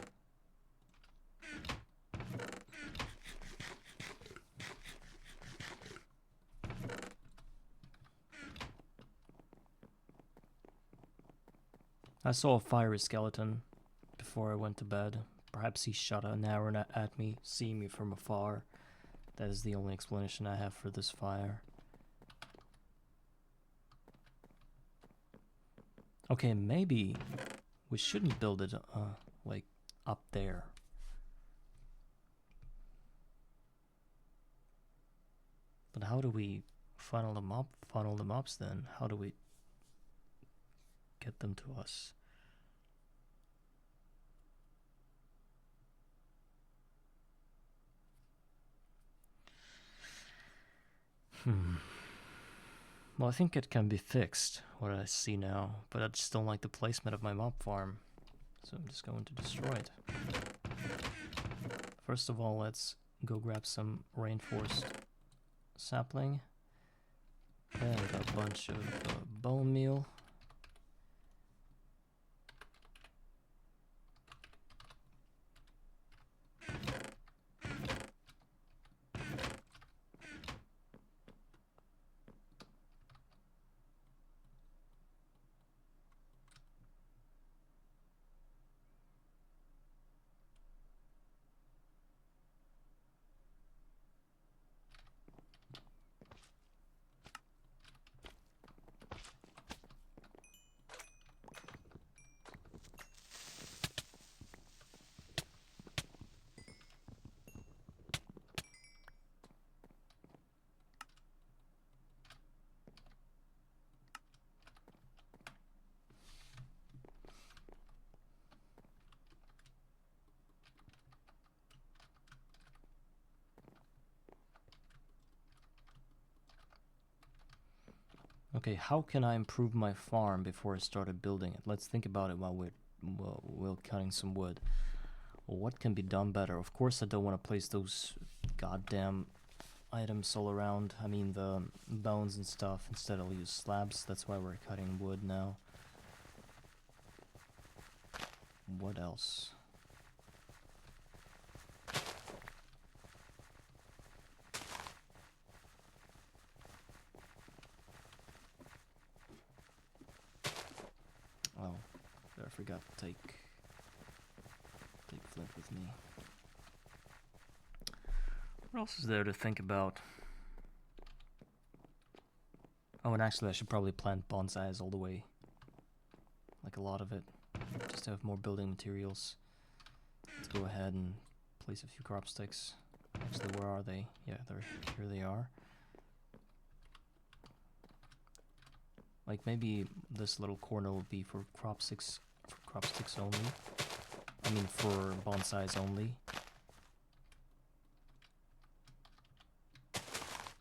I saw a fiery skeleton before I went to bed. Perhaps he shot an arrow at me, seeing me from afar. That is the only explanation I have for this fire. Okay, maybe we shouldn't build it, like, up there. But how do we funnel them up? Funnel the mobs then? How do we get them to us? Well, I think it can be fixed, what I see now, but I just don't like the placement of my mob farm, so I'm just going to destroy it. First of all, let's go grab some reinforced sapling and a bunch of bone meal. Okay, how can I improve my farm before I started building it? Let's think about it while we're cutting some wood. Well, what can be done better? Of course, I don't want to place those goddamn items all around. I mean, the bones and stuff. Instead, I'll use slabs. That's why we're cutting wood now. What else? Oh, I forgot to take flint with me. What else is there to think about? Oh, and actually I should probably plant bonsais all the way. Like a lot of it. Just to have more building materials. Let's go ahead and place a few crop sticks. Actually, where are they? Yeah, here they are. Like maybe this little corner will be for crop sticks only. I mean for bonsais only.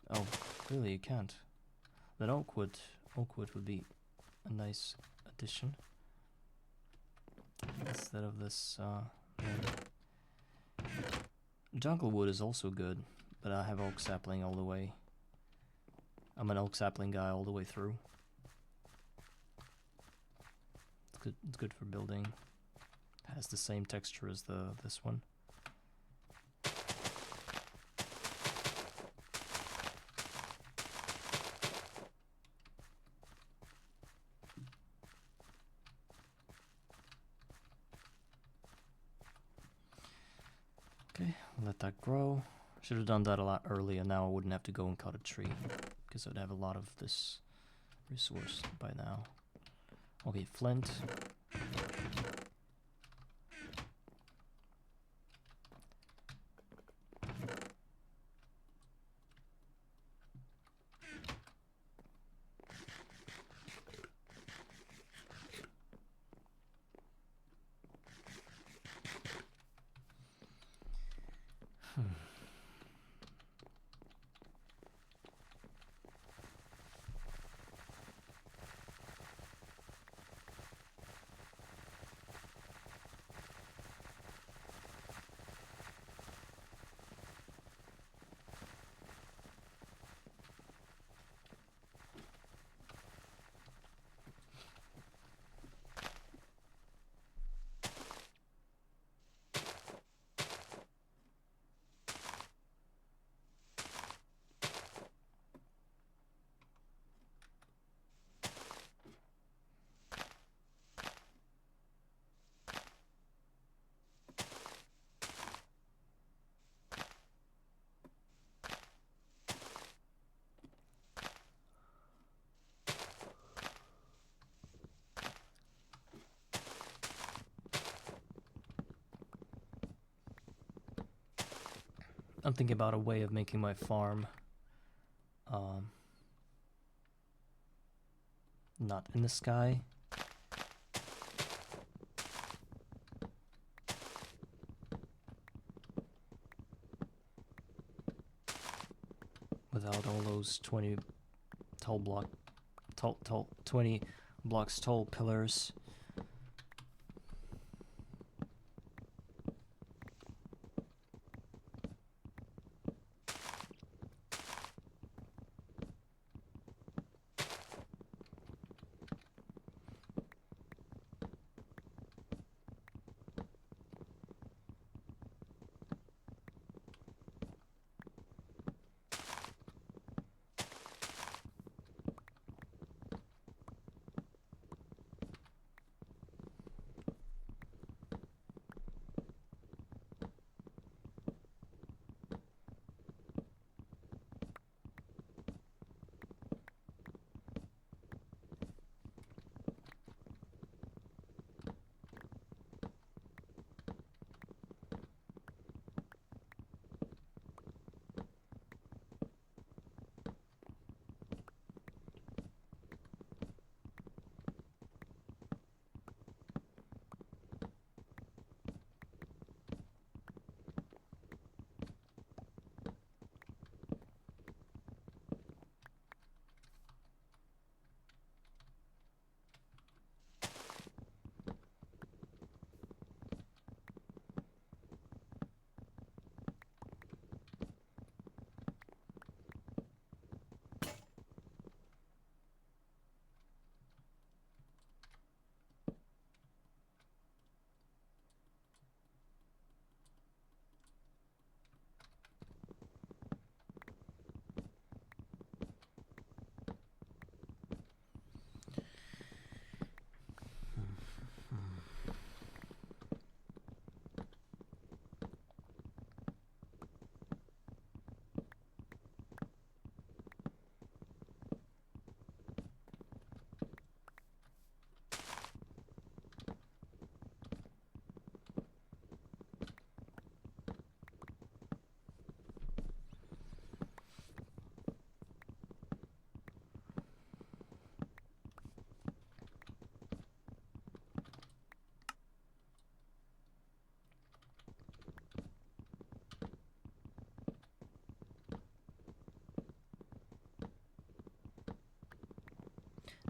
Oh, really? You can't. Then oak wood would be a nice addition instead of this. Jungle wood is also good, but I have oak sapling all the way. I'm an oak sapling guy all the way through. It's good. It's good for building. It has the same texture as this one. Okay, let that grow. Should have done that a lot earlier. Now I wouldn't have to go and cut a tree because I'd have a lot of this resource by now. Okay, flint. I'm thinking about a way of making my farm not in the sky. Without all those 20 20 blocks tall pillars.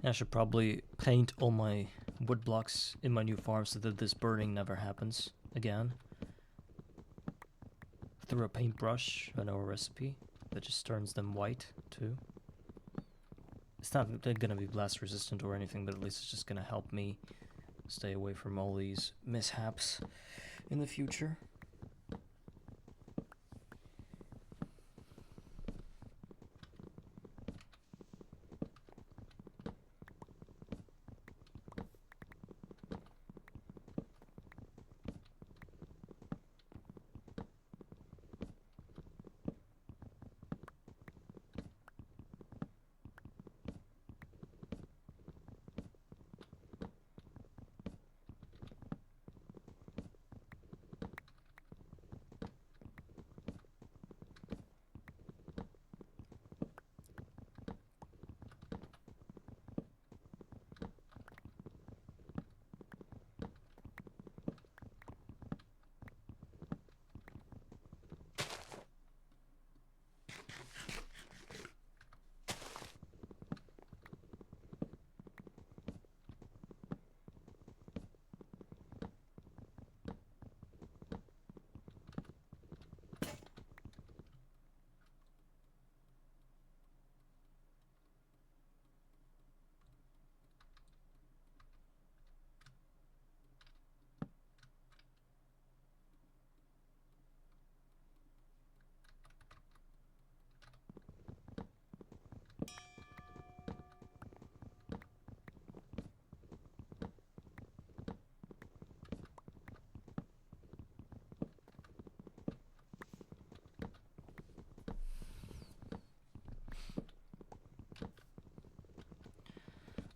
I should probably paint all my wood blocks in my new farm so that this burning never happens again. Through a paintbrush, I know a recipe that just turns them white too. It's not gonna be blast resistant or anything, but at least it's just gonna help me stay away from all these mishaps in the future.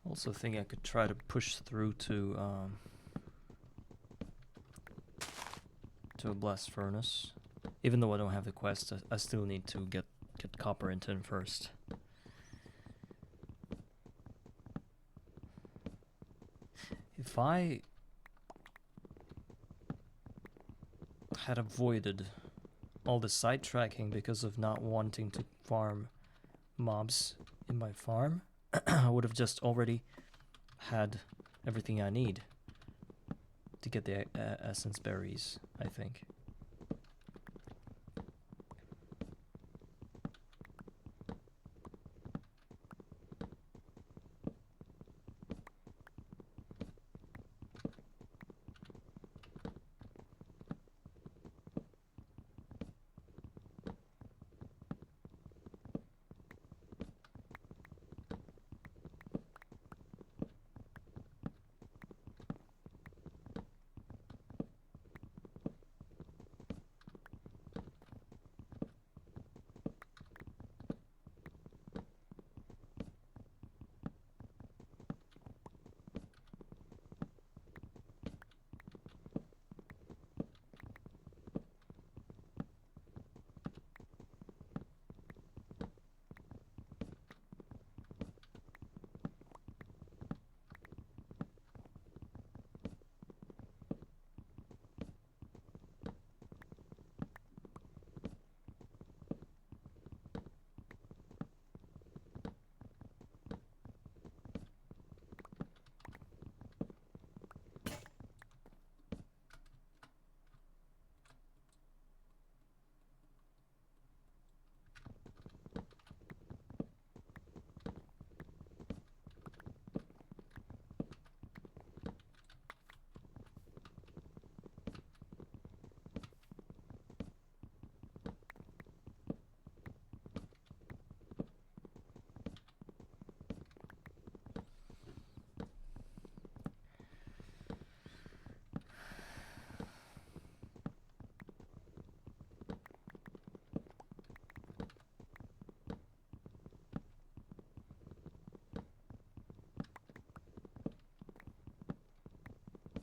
Also think I could try to push through to a blast furnace. Even though I don't have the quest, I still need to get copper into him first. If I had avoided all the sidetracking because of not wanting to farm mobs in my farm, I would have just already had everything I need to get the essence berries, I think.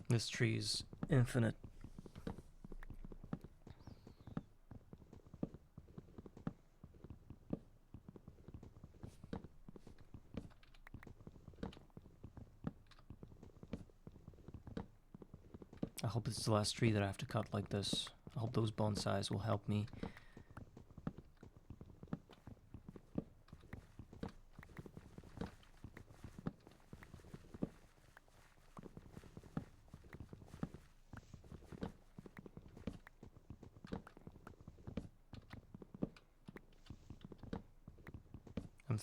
This tree is infinite. I hope it's the last tree that I have to cut like this. I hope those bonsais will help me.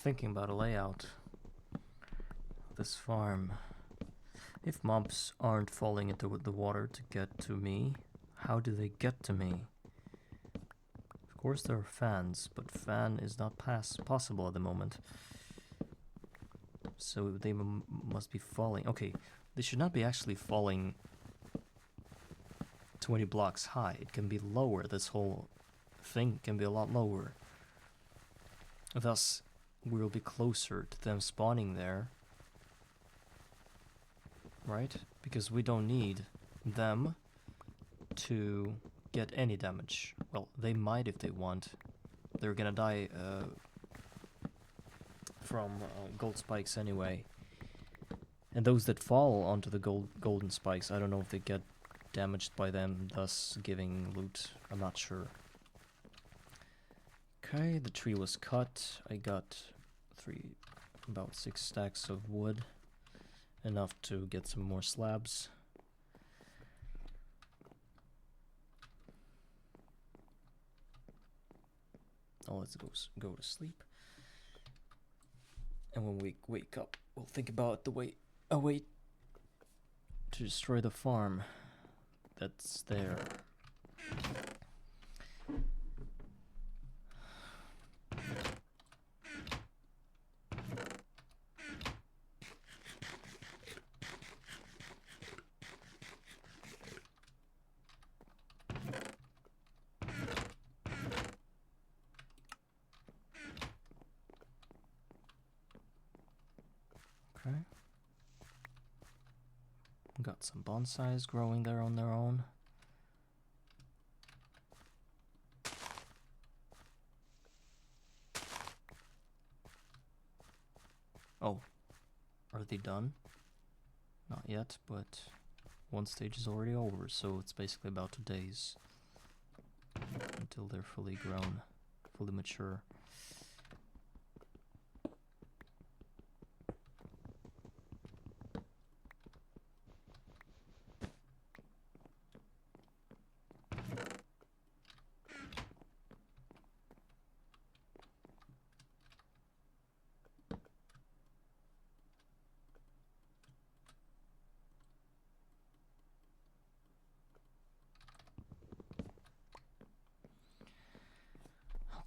thinking about a layout. This farm. If mobs aren't falling into the water to get to me, how do they get to me? Of course there are fans, but fan is not possible at the moment. So they must be falling. Okay, they should not be actually falling 20 blocks high. It can be lower. This whole thing can be a lot lower. Thus, we'll be closer to them spawning there. Right? Because we don't need them to get any damage. Well, they might if they want. They're gonna die from gold spikes anyway. And those that fall onto the golden spikes, I don't know if they get damaged by them, thus giving loot. I'm not sure. Okay, the tree was cut. I got about 6 stacks of wood. Enough to get some more slabs. Oh, let's go to sleep. And when we wake up, we'll think about a way to destroy the farm that's there. Okay. Got some bonsais growing there on their own. Oh, are they done? Not yet, but one stage is already over, so it's basically about 2 days until they're fully grown, fully mature.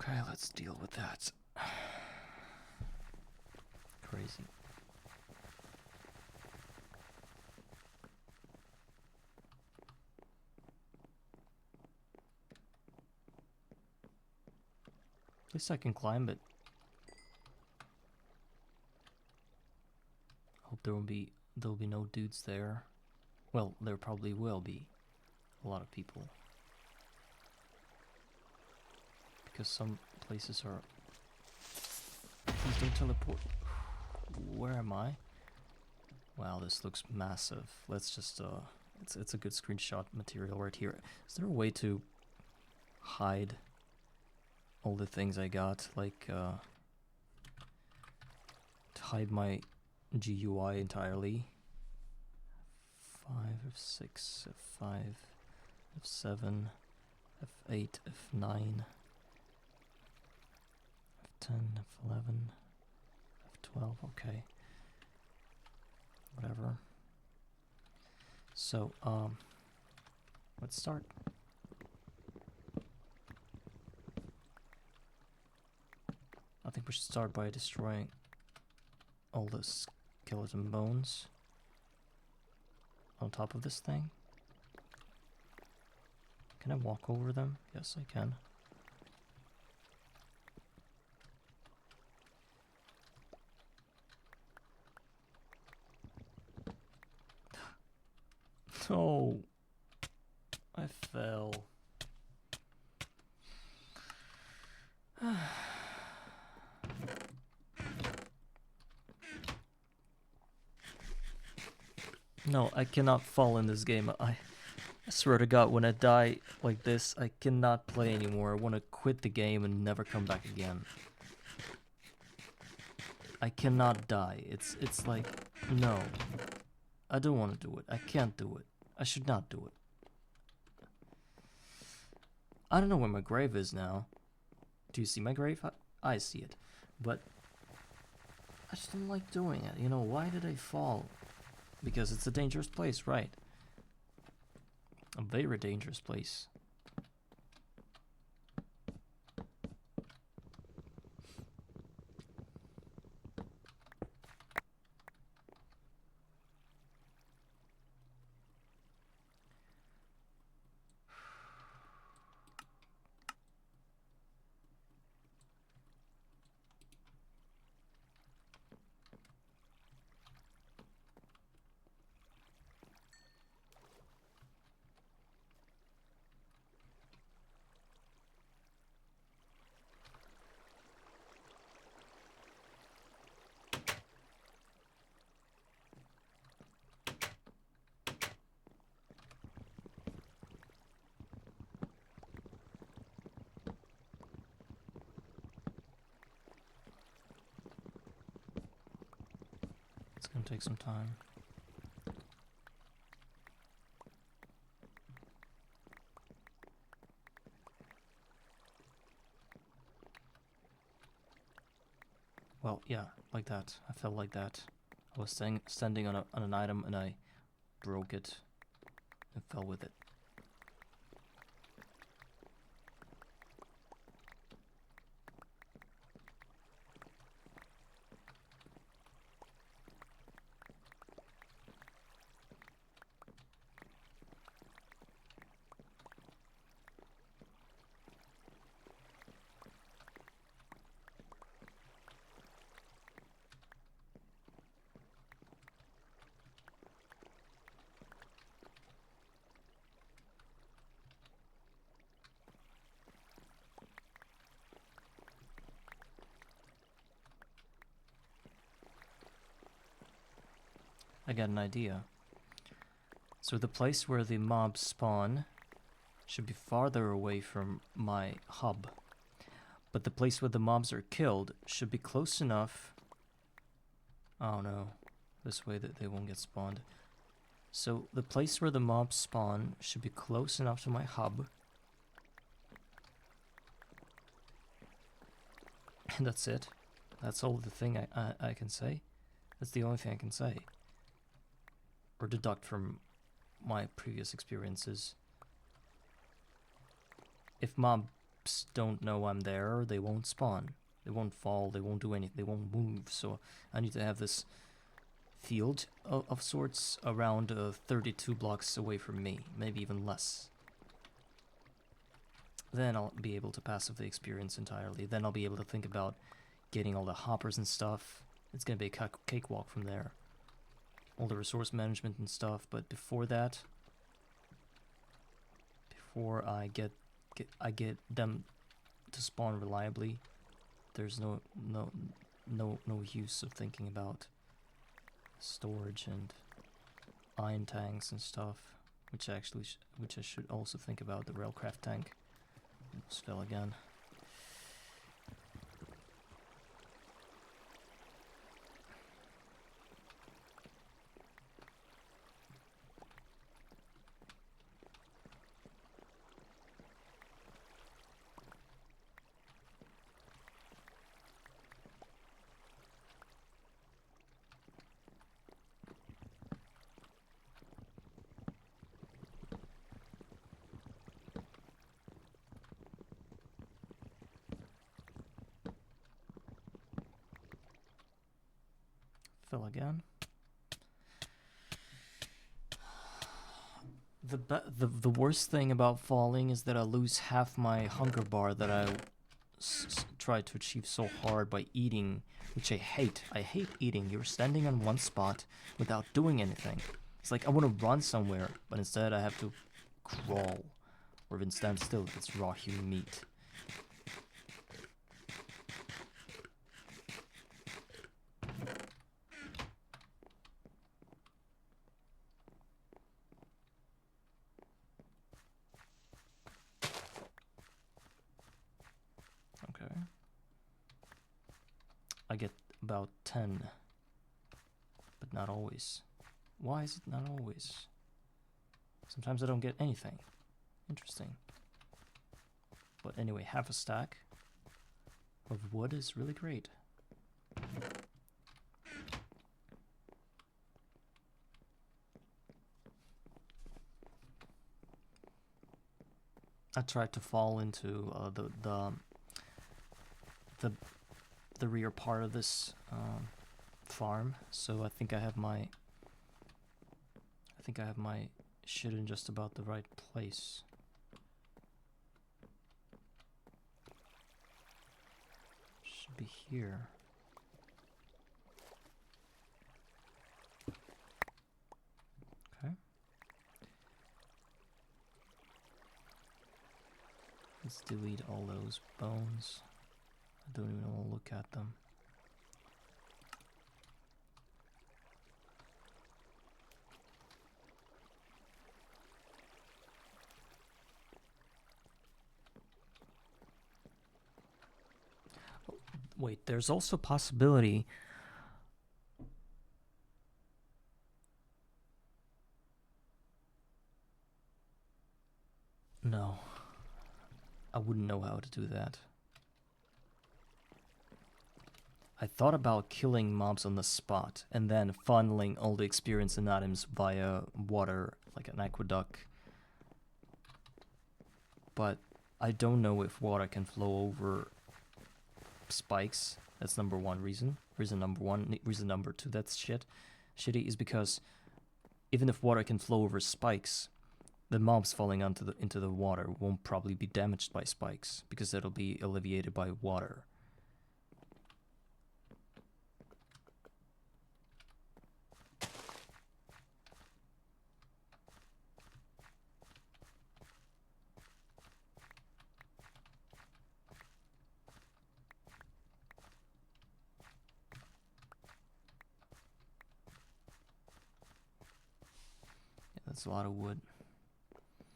Okay, let's deal with that. Crazy. At least I can climb it. Hope there'll be no dudes there. Well, there probably will be a lot of people. Because some places are... Please don't teleport. Where am I? Wow, this looks massive. Let's just, it's a good screenshot material right here. Is there a way to hide all the things I got? Like, to hide my GUI entirely? F5, F6, F5, F7, F8, F9... F10, F11, F12, okay. Whatever. So, let's start. I think we should start by destroying all the skeleton bones on top of this thing. Can I walk over them? Yes, I can. Oh, I fell. No, I cannot fall in this game. I swear to God, when I die like this, I cannot play anymore. I want to quit the game and never come back again. I cannot die. It's like, no. I don't want to do it. I can't do it. I should not do it. I don't know where my grave is now. Do you see my grave? I see it. But I just don't like doing it. You know, why did I fall? Because it's a dangerous place, right? A very dangerous place. It's gonna take some time. Well, yeah, like that. I felt like that. I was standing on an item and I broke it and fell with it. I got an idea. So the place where the mobs spawn should be farther away from my hub. But the place where the mobs are killed should be close enough. Oh no, this way that they won't get spawned. So the place where the mobs spawn should be close enough to my hub. And that's it. That's all the thing I can say. That's the only thing I can say. Or deduct from my previous experiences. If mobs don't know I'm there, they won't spawn. They won't fall, they won't do anything, they won't move. So I need to have this field of sorts around 32 blocks away from me, maybe even less. Then I'll be able to passively experience entirely. Then I'll be able to think about getting all the hoppers and stuff. It's gonna be a cakewalk from there. All the resource management and stuff, but before that, before I get them to spawn reliably, there's no use of thinking about storage and iron tanks and stuff, which I should also think about. The railcraft tank. Almost fell again. Fell again. The worst thing about falling is that I lose half my hunger bar that I tried to achieve so hard by eating, which I hate. I hate eating. You're standing on one spot without doing anything. It's like I want to run somewhere, but instead I have to crawl, or even stand still if it's raw human meat. Okay. I get about 10, but not always. Why is it not always? Sometimes I don't get anything. Interesting. But anyway, half a stack of wood is really great. I tried to fall into the the rear part of this farm, so I think I have my shit in just about the right place. Should be here. Okay. Let's delete all those bones. I don't even want to look at them. Wait, there's also possibility. No. I wouldn't know how to do that. I thought about killing mobs on the spot and then funneling all the experience and items via water, like an aqueduct. But I don't know if water can flow over spikes. That's number one reason. Reason number one. Reason number two, that's shitty, is because even if water can flow over spikes, the mobs falling into the water won't probably be damaged by spikes because it'll be alleviated by water. Yeah, that's a lot of wood.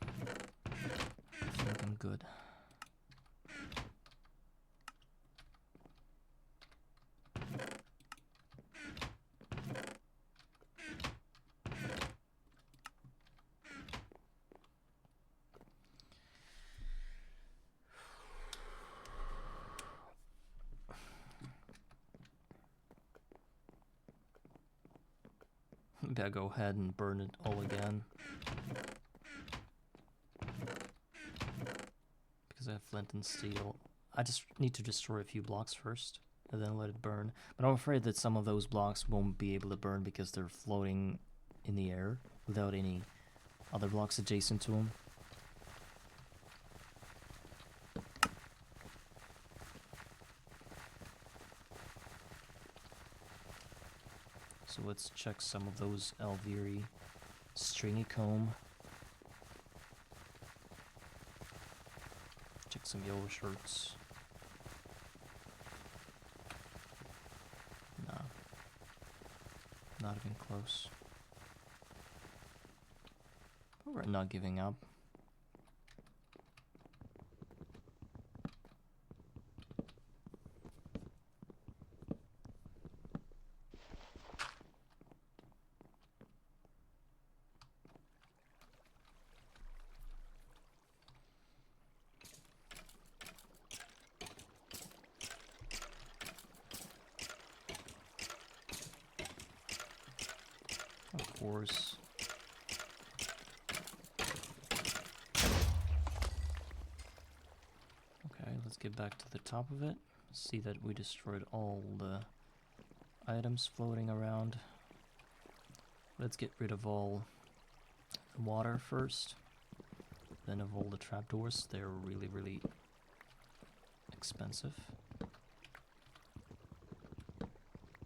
I think I'm good. Maybe I'll go ahead and burn it all again. Because I have flint and steel. I just need to destroy a few blocks first, and then let it burn. But I'm afraid that some of those blocks won't be able to burn because they're floating in the air without any other blocks adjacent to them. So let's check some of those Elviri. Stringy comb. Check some yellow shirts. No. Not even close. But we're not giving up. Of course. Okay, let's get back to the top of it. See that we destroyed all the items floating around. Let's get rid of all the water first. Then of all the trapdoors. They're really, really expensive.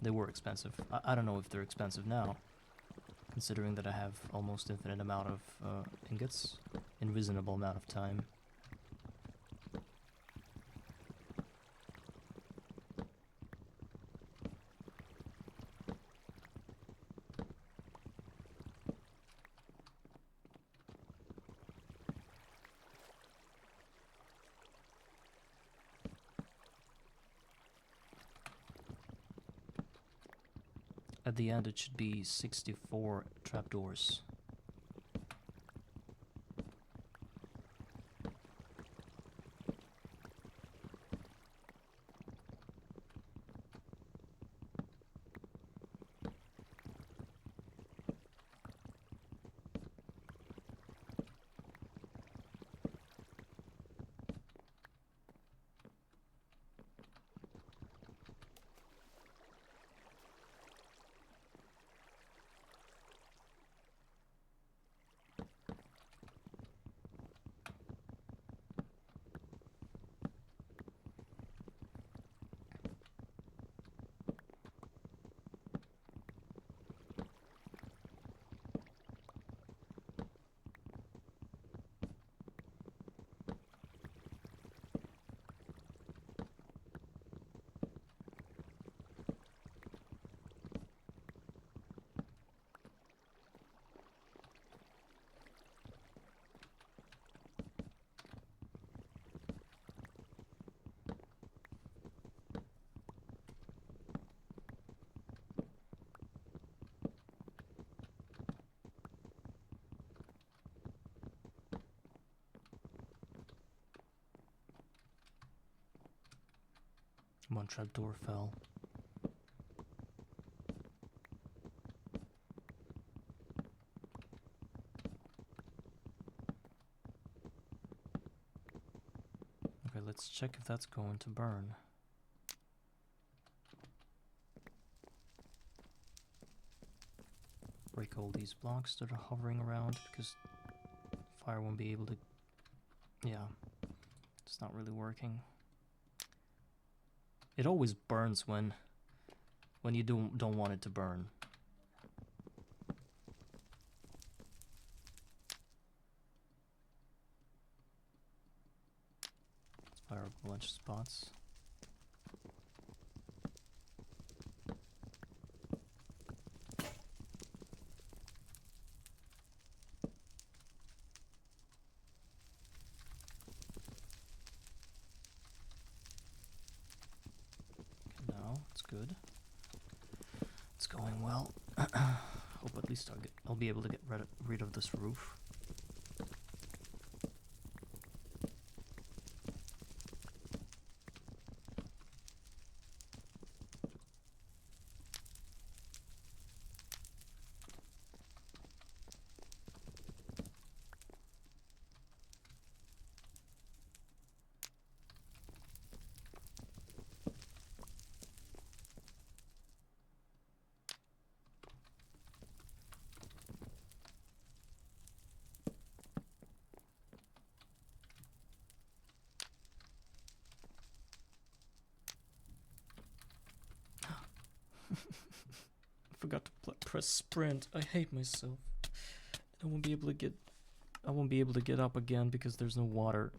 They were expensive. I don't know if they're expensive now, considering that I have almost infinite amount of ingots in reasonable amount of time. At the end it should be 64 trapdoors. Come on, trapdoor fell. Okay, let's check if that's going to burn. Break all these blocks that are hovering around because fire won't be able to... Yeah, it's not really working. It always burns when you don't want it to burn. Let's fire up a bunch of spots. Good. It's going well. Hope at least I'll be able to get rid of this roof. I forgot to press sprint. I hate myself. I won't be able to get up again because there's no water.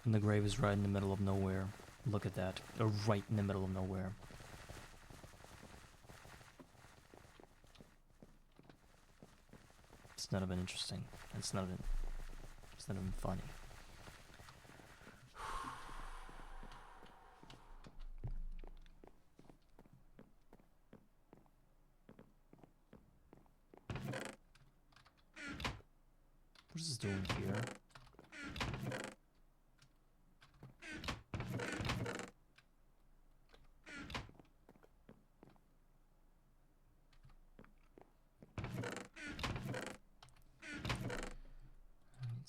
And the grave is right in the middle of nowhere. Look at that. Right in the middle of nowhere. It's not even interesting. It's not even funny. What is this doing here?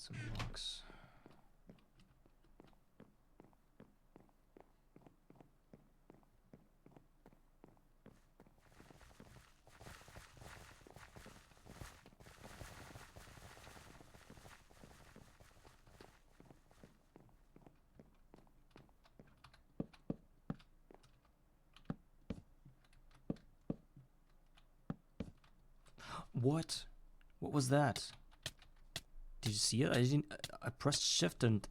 Some blocks. What? What was that? Did you see it? I pressed shift and...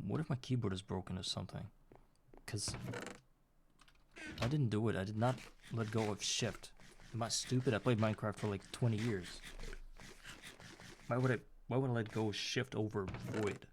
What if my keyboard is broken or something? Because I didn't do it. I did not let go of shift. Am I stupid? I played Minecraft for like 20 years. Why would I let go of shift over void?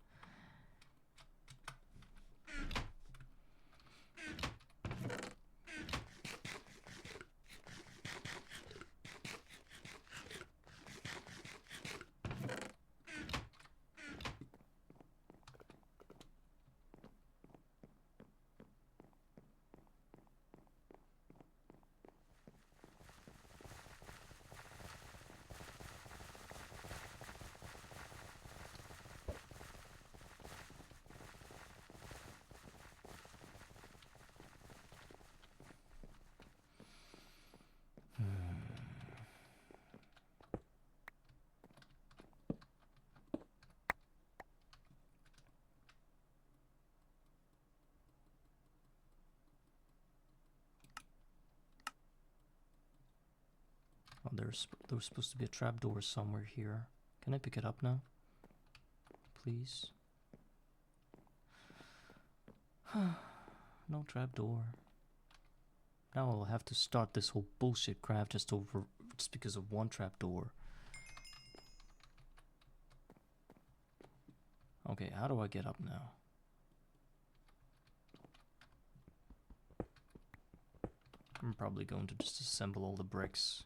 Oh, there was supposed to be a trapdoor somewhere here. Can I pick it up now? please. No trapdoor. Now I'll have to start this whole bullshit craft just because of one trapdoor. Okay, how do I get up now? I'm probably going to just assemble all the bricks.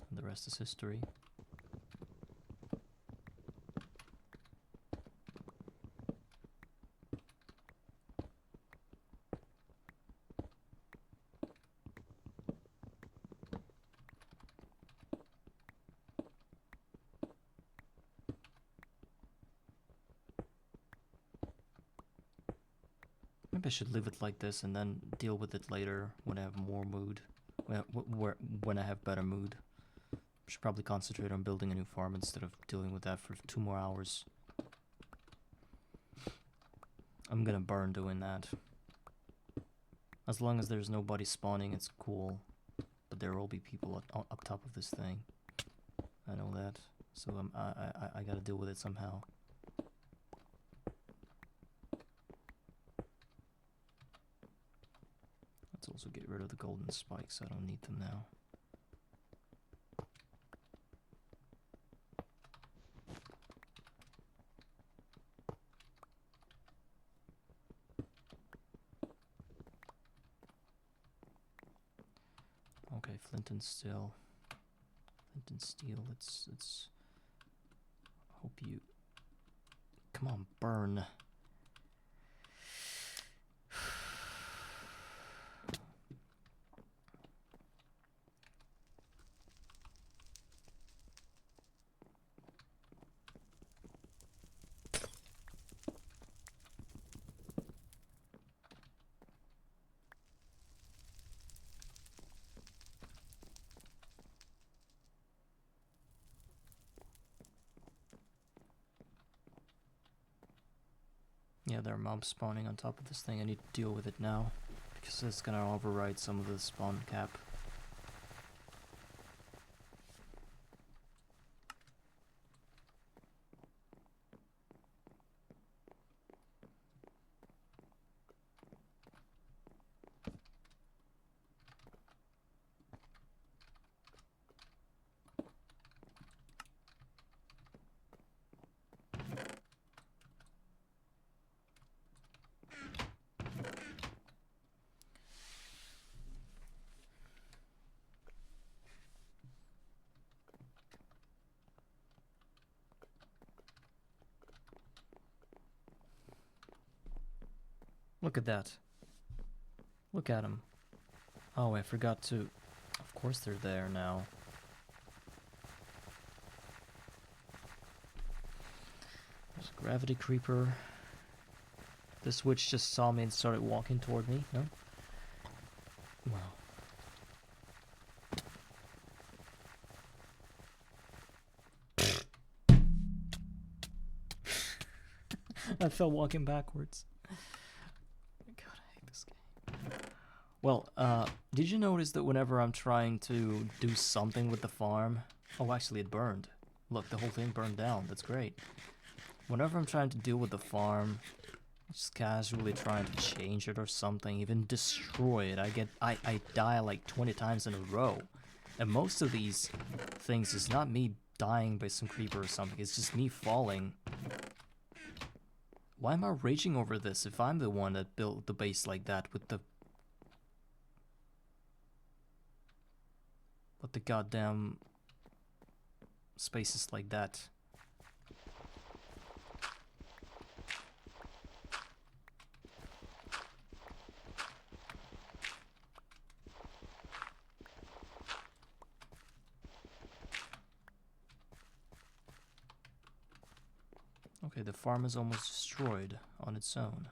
And the rest is history. Maybe I should leave it like this and then deal with it later when I have more mood. When I have better mood. I should probably concentrate on building a new farm instead of dealing with that for 2 more hours. I'm gonna burn doing that. As long as there's nobody spawning, it's cool. But there will be people up top of this thing. I know that. So I gotta deal with it somehow. Let's also get rid of the golden spikes. I don't need them now. Okay, flint and steel. Flint and steel. Let's hope you. Come on, burn. Yeah, there are mobs spawning on top of this thing. I need to deal with it now, because it's gonna override some of the spawn cap. Look at that. Look at them. Oh, I forgot to... Of course they're there now. There's a gravity creeper. This witch just saw me and started walking toward me, no? Wow. I fell walking backwards. God, I hate this game. Well, did you notice that whenever I'm trying to do something with the farm... Oh, actually it burned. Look, the whole thing burned down. That's great. Whenever I'm trying to deal with the farm, just casually trying to change it or something, even destroy it, I die like 20 times in a row. And most of these things is not me dying by some creeper or something, it's just me falling. Why am I raging over this if I'm the one that built the base like that with the goddamn spaces like that? Okay, the farm is almost destroyed on its own.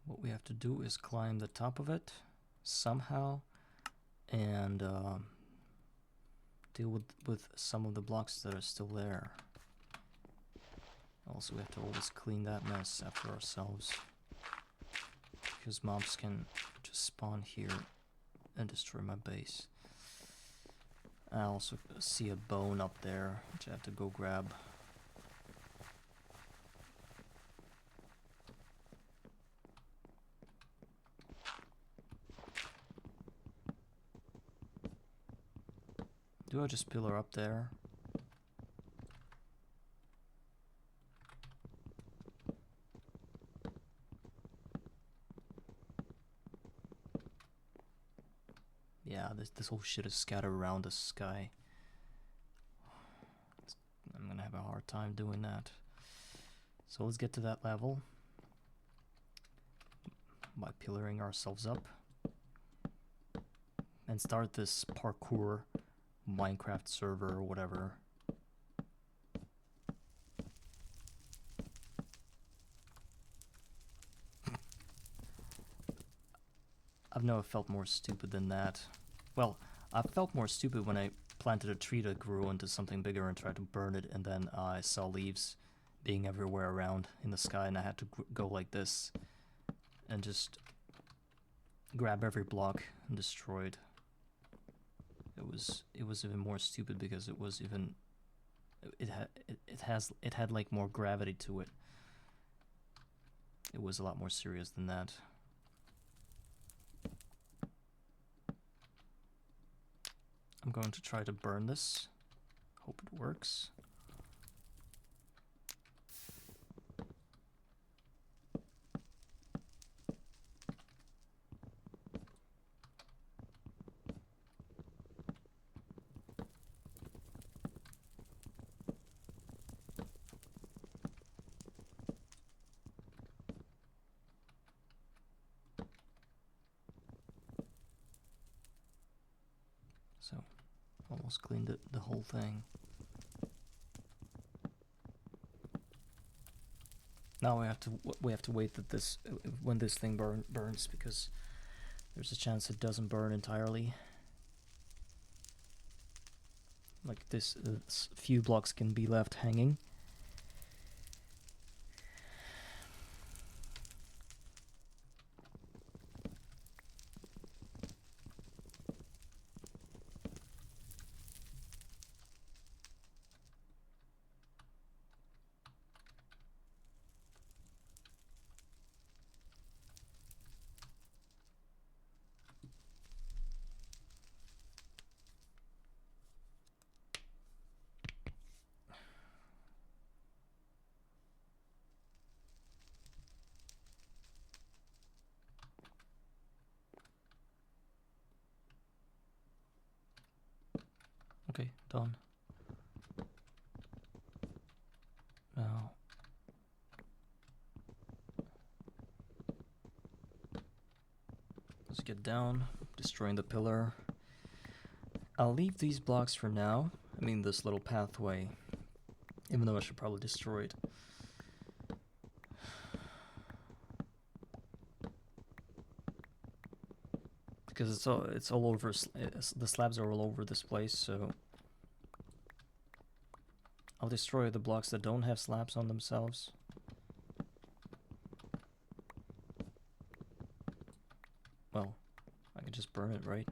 What we have to do is climb the top of it somehow and deal with some of the blocks that are still there. Also, we have to always clean that mess after ourselves, because mobs can just spawn here and destroy my base. I also see a bone up there, which I have to go grab. Do I just pillar up there? Yeah, this whole shit is scattered around the sky. I'm gonna have a hard time doing that. So let's get to that level by pillaring ourselves up and start this parkour Minecraft server or whatever. I've never felt more stupid than that. Well, I felt more stupid when I planted a tree that grew into something bigger and tried to burn it, and then I saw leaves being everywhere around in the sky, and I had to go like this and just grab every block and destroy it. It was even more stupid because it was even it had like more gravity to it. It was a lot more serious than that. I'm going to try to burn this. Hope it works. So, almost cleaned the whole thing. Now we have to wait that when this thing burns, because there's a chance it doesn't burn entirely. Like this few blocks can be left hanging. Okay, done. Now let's get down, destroying the pillar. I'll leave these blocks for now. I mean this little pathway, even though I should probably destroy it. Because it's all over, the slabs are all over this place, so I'll destroy the blocks that don't have slabs on themselves. Well, I can just burn it, right?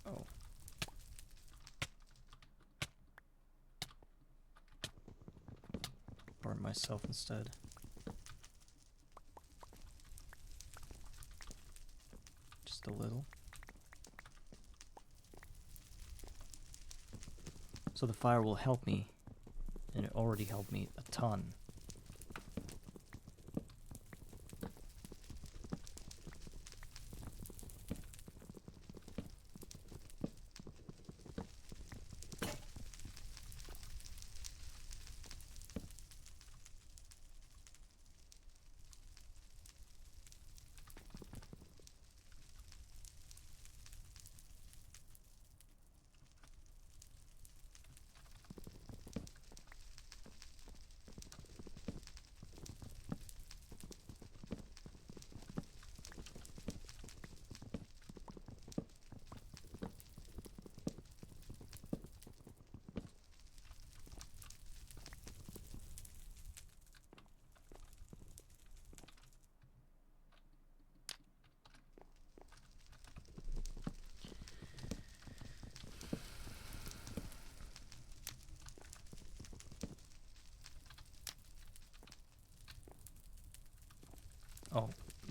Oh. Burn myself instead. Just a little. So the fire will help me, and it already helped me a ton.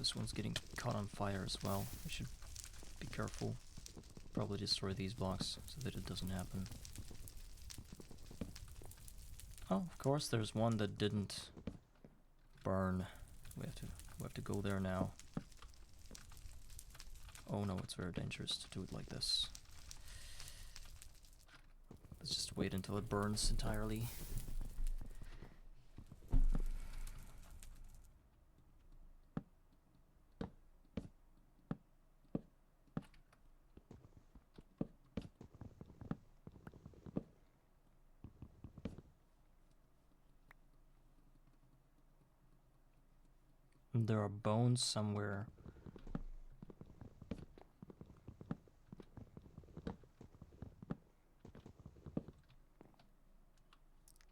This one's getting caught on fire as well. I should be careful. Probably destroy these blocks so that it doesn't happen. Oh, of course, there's one that didn't burn. We have to go there now. Oh no, it's very dangerous to do it like this. Let's just wait until it burns entirely. There are bones somewhere.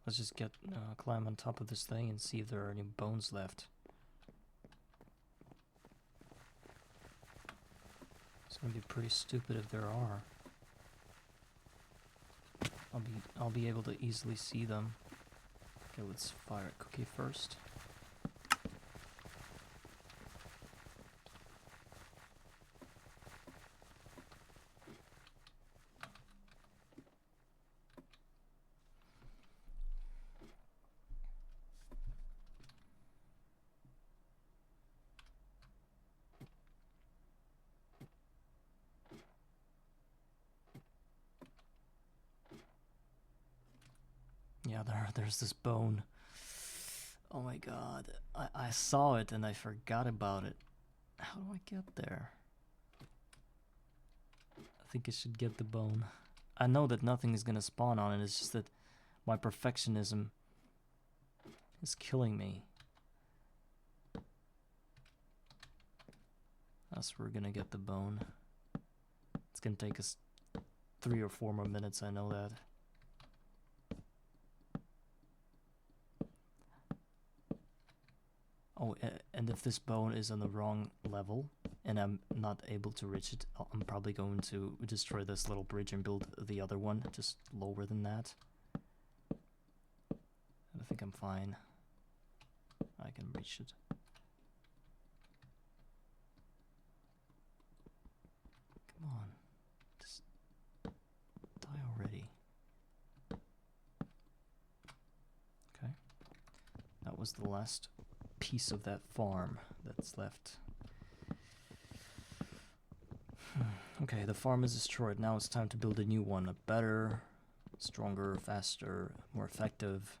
Let's just climb on top of this thing and see if there are any bones left. It's gonna be pretty stupid if there are. I'll be able to easily see them. Okay, let's fire a cookie first. Yeah, there's this bone. Oh my god. I saw it and I forgot about it. How do I get there? I think I should get the bone. I know that nothing is gonna spawn on it, it's just that my perfectionism is killing me. That's where we're gonna get the bone. It's gonna take us 3 or 4 more minutes, I know that. Oh, and if this bone is on the wrong level and I'm not able to reach it, I'm probably going to destroy this little bridge and build the other one just lower than that. I think I'm fine. I can reach it. Come on. Just die already. Okay. That was the last piece of that farm that's left. Okay, the farm is destroyed. Now it's time to build a new one. A better, stronger, faster, more effective.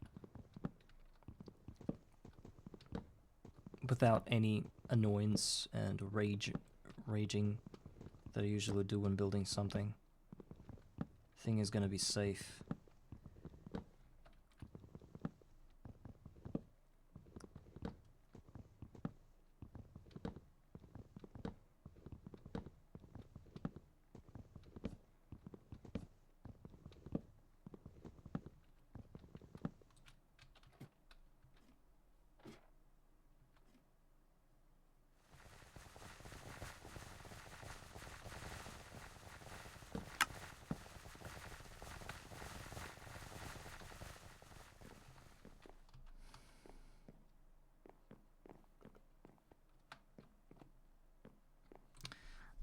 Without any annoyance and raging that I usually do when building something. Thing is gonna be safe.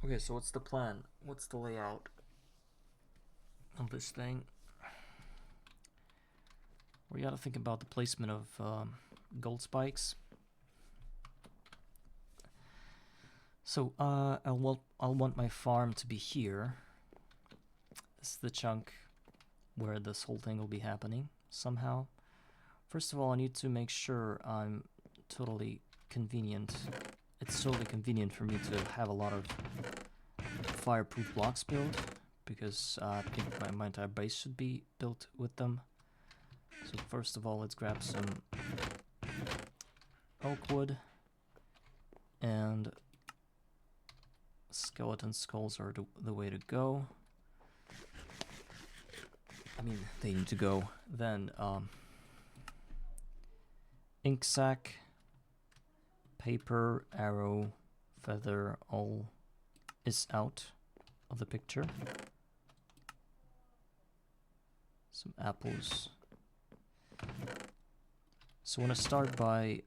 Okay, so what's the plan? What's the layout of this thing? We gotta think about the placement of gold spikes. So I'll want my farm to be here. This is the chunk where this whole thing will be happening somehow. First of all, I need to make sure I'm totally convenient. It's totally convenient for me to have a lot of fireproof blocks built, because I think my entire base should be built with them. So first of all, let's grab some oak wood, and skeleton skulls are the way to go. I mean, they need to go. Then ink sac, paper, arrow, feather, all is out of the picture. Some apples. So I want to start by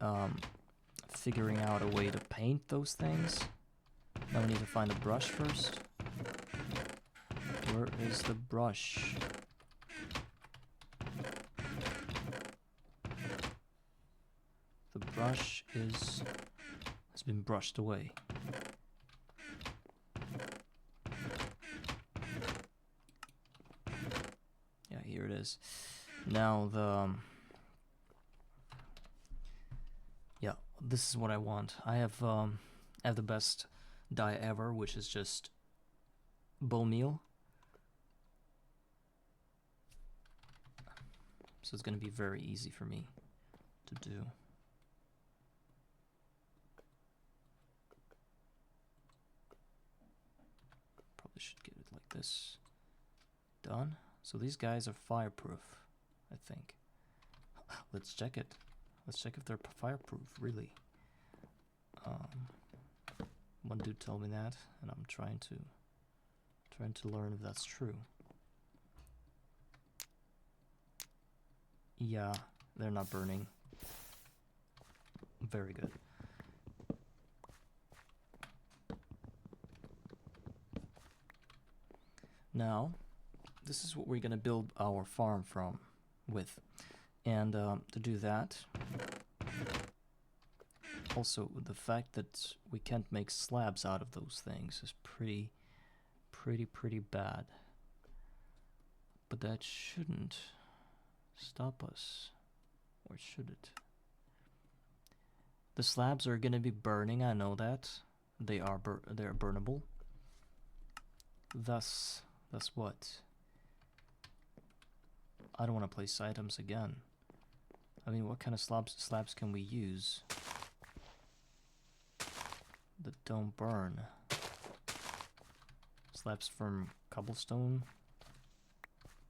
figuring out a way to paint those things. Now we need to find a brush first. Where is the brush? The brush has been brushed away. Yeah, here it is. Now yeah, this is what I want. I have the best dye ever, which is just bone meal. So it's gonna be very easy for me to do. Probably should get it like this. Done. So these guys are fireproof, I think. Let's check it. Let's check if they're fireproof, really. One dude told me that, and I'm trying to learn if that's true. Yeah, they're not burning. Very good. Now, this is what we're gonna build our farm with. And to do that, also the fact that we can't make slabs out of those things is pretty bad. But that shouldn't stop us, or should it? The slabs are gonna be burning, I know that. They're burnable. Thus what? I don't want to place items again. I mean, what kind of slabs can we use that don't burn? Slabs from cobblestone,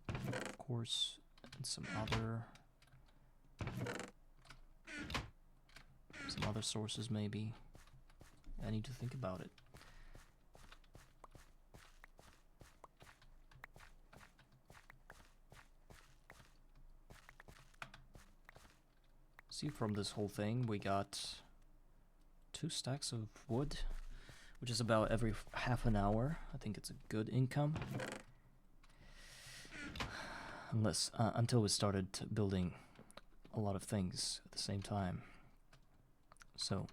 of course, and some other sources maybe. I need to think about it. See, from this whole thing we got 2 stacks of wood, which is about every half an hour. I think it's a good income. Until we started building a lot of things at the same time. So,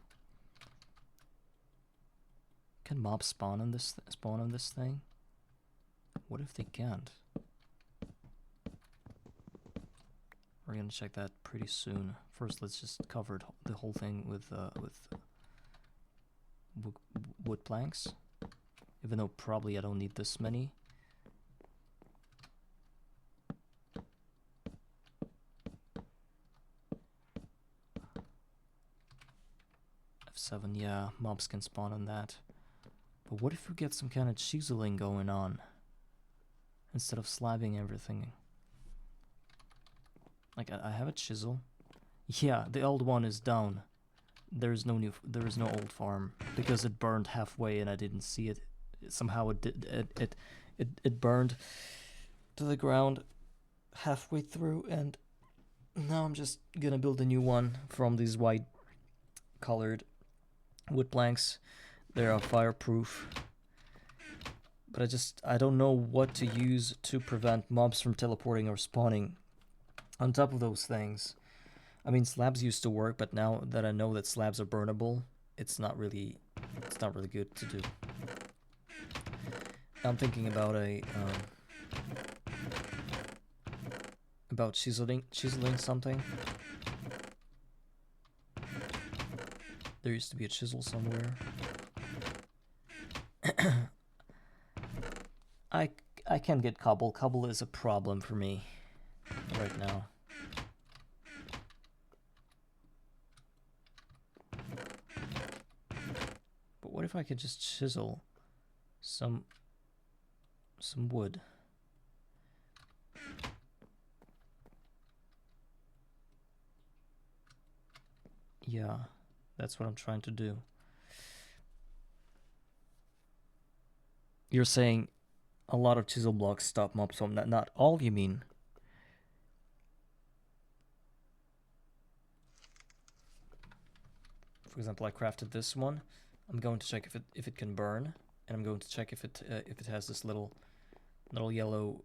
can mobs spawn on this thing? What if they can't? We're gonna check that pretty soon. First, let's just cover the whole thing with wood planks. Even though probably I don't need this many. F7, yeah, mobs can spawn on that. But what if we get some kind of chiseling going on instead of slabbing everything? Like, I have a chisel. Yeah, the old one is down. There is no old farm because it burned halfway and I didn't see it. Somehow it burned to the ground halfway through, and now I'm just gonna build a new one from these white colored wood planks. They are fireproof. But I don't know what to use to prevent mobs from teleporting or spawning on top of those things. I mean, slabs used to work, but now that I know that slabs are burnable, it's not really good to do. I'm thinking about chiseling something. There used to be a chisel somewhere. I can't get cobble. Cobble is a problem for me right now. But what if I could just chisel some wood? Yeah, that's what I'm trying to do. You're saying a lot of chisel blocks stop mobs from that. Not all, you mean? For example, I crafted this one. I'm going to check if it can burn, and I'm going to check if it has this little yellow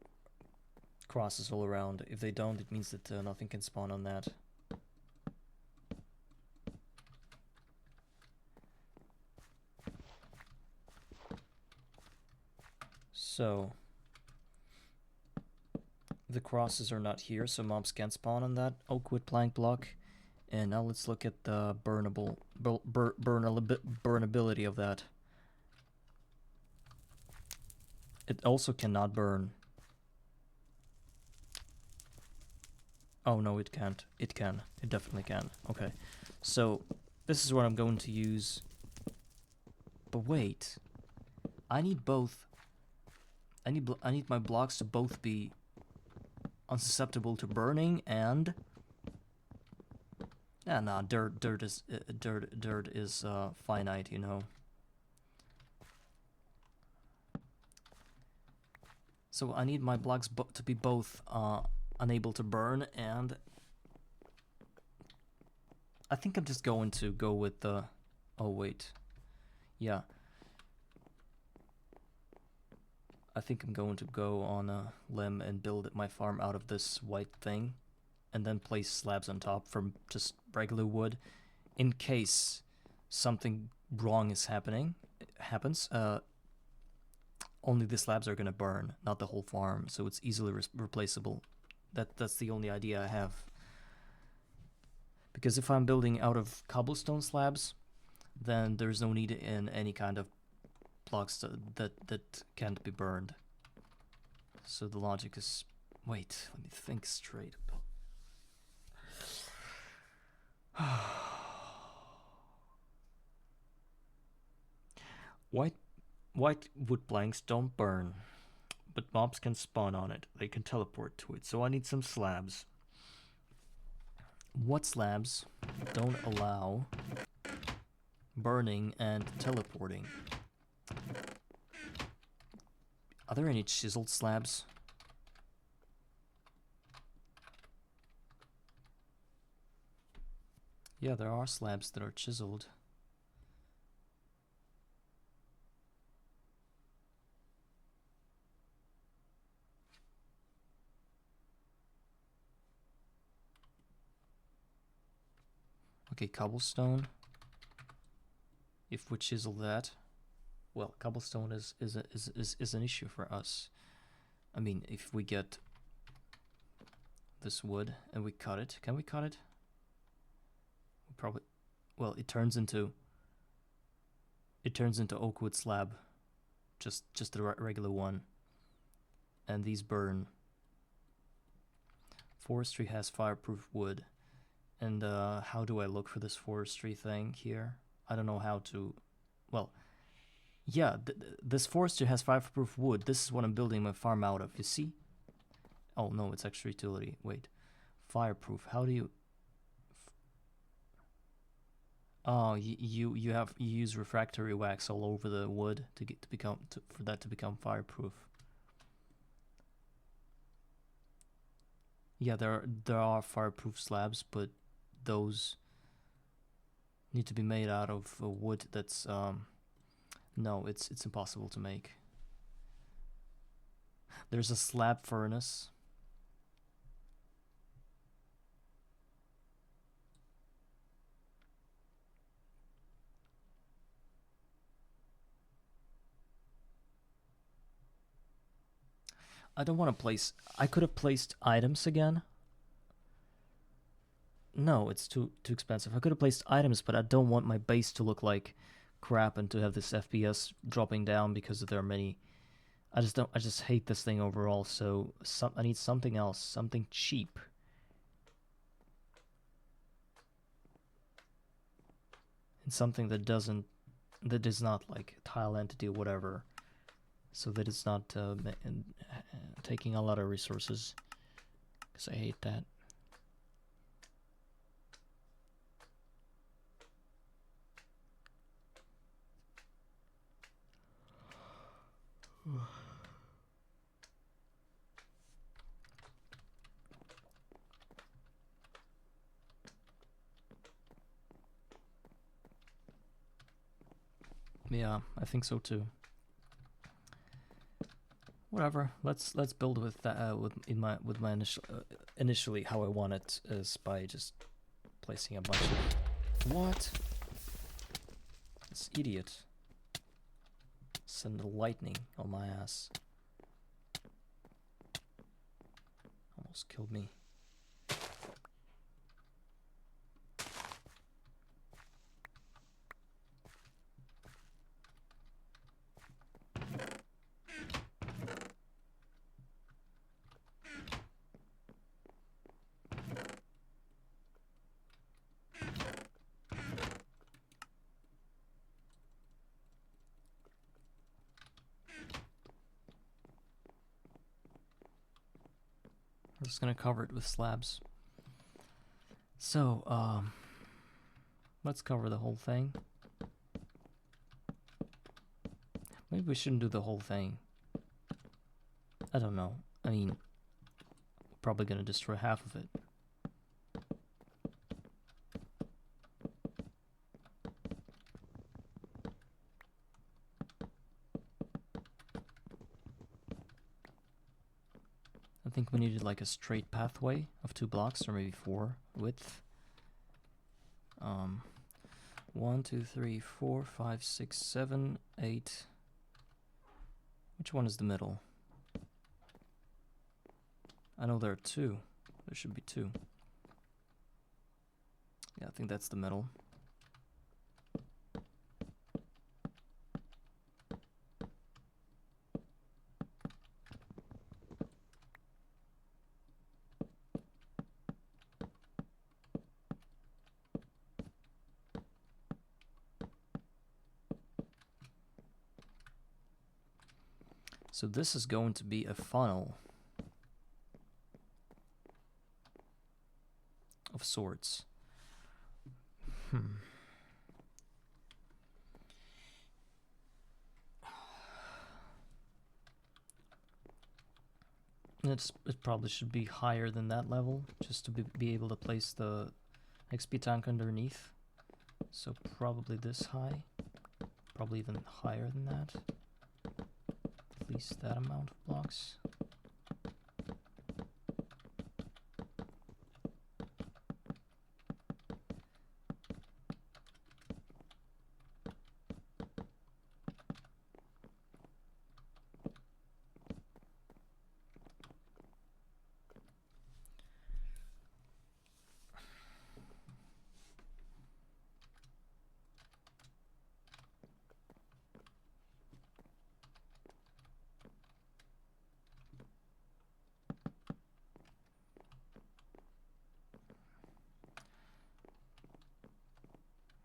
crosses all around. If they don't, it means that nothing can spawn on that. So the crosses are not here, so mobs can't spawn on that oak wood plank block. And now let's look at the burnability of that. It also cannot burn. Oh no, it can't. It can. It definitely can. Okay. So this is what I'm going to use. But wait. I need both. I need my blocks to both be unsusceptible to burning and nah, dirt is finite, you know. So I need my blocks to be both unable to burn, and I think I'm just going to go with the... Oh wait, yeah. I think I'm going to go on a limb and build my farm out of this white thing, and then place slabs on top from just regular wood, in case something wrong happens. Only the slabs are gonna burn, not the whole farm, so it's easily replaceable. That's the only idea I have. Because if I'm building out of cobblestone slabs, then there's no need in any kind of blocks that can't be burned. So the logic is... Wait, let me think straight. White wood planks don't burn, but mobs can spawn on it. They can teleport to it, so I need some slabs. What slabs don't allow burning and teleporting? Are there any chiseled slabs? Yeah, there are slabs that are chiseled. Okay, cobblestone. If we chisel that, well, cobblestone is an issue for us. I mean, if we get this wood and we cut it, can we cut it? We probably, well, it turns into oak wood slab, just the regular one, and these burn. Forestry has fireproof wood. And how do I look for this forestry thing here? I don't know how to... Well, yeah, this forestry has fireproof wood. This is what I'm building my farm out of, you see? Oh, no, it's extra utility. Wait. Fireproof. How do you... Oh, you use refractory wax all over the wood for that to become fireproof. Yeah, there are fireproof slabs, but those need to be made out of wood that's no, it's impossible to make. There's a slab furnace. I don't want to place... I could have placed items again. No, it's too expensive. I could have placed items, but I don't want my base to look like crap and to have this FPS dropping down because there are many... I just hate this thing overall, so I need something else, something cheap. And something that is not like tile entity or whatever. So that it's not taking a lot of resources. Because I hate that. Yeah, I think so too. Whatever. Let's build with that. With my initially how I want it is by just placing a bunch of what? This idiot send the lightning on my ass. Almost killed me. I'm just gonna cover it with slabs. So, let's cover the whole thing. Maybe we shouldn't do the whole thing. I don't know. I mean, probably gonna destroy half of it. I think we needed like a straight pathway of 2 blocks or maybe 4 width. 1, 2, 3, 4, 5, 6, 7, 8. Which one is the middle? I know there are 2. There should be 2. Yeah, I think that's the middle. So this is going to be a funnel of sorts. It probably should be higher than that level, just to be able to place the XP tank underneath. So probably this high, probably even higher than that. At least that amount of blocks.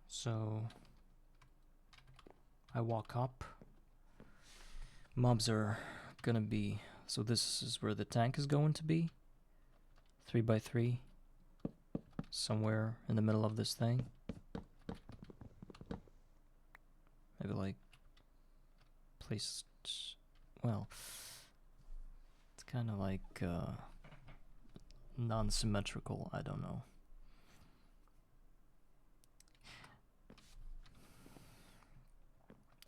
So I walk up. Mobs are gonna be, so this is where the tank is going to be. 3 by 3. Somewhere in the middle of this thing. Maybe like placed, well, it's kind of like non-symmetrical, I don't know.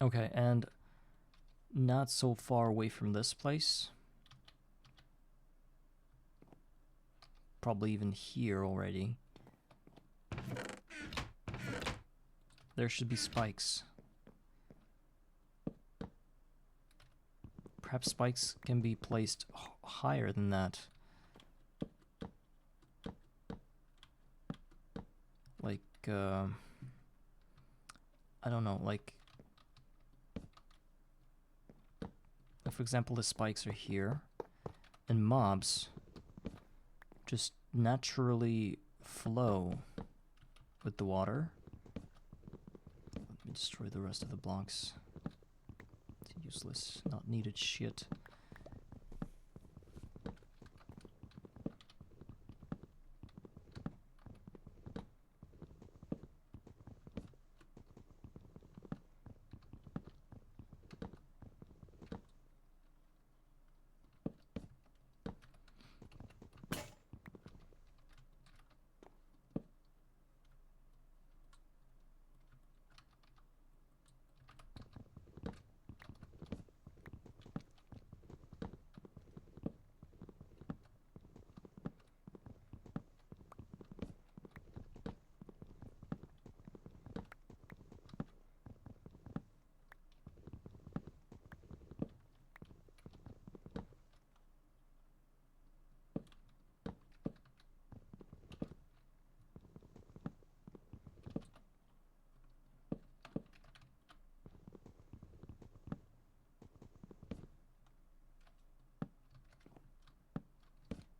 Okay, and not so far away from this place. Probably even here already. There should be spikes. Perhaps spikes can be placed higher than that. Like, I don't know, like, for example, the spikes are here, and mobs just naturally flow with the water. Let me destroy the rest of the blocks. It's useless, not needed shit.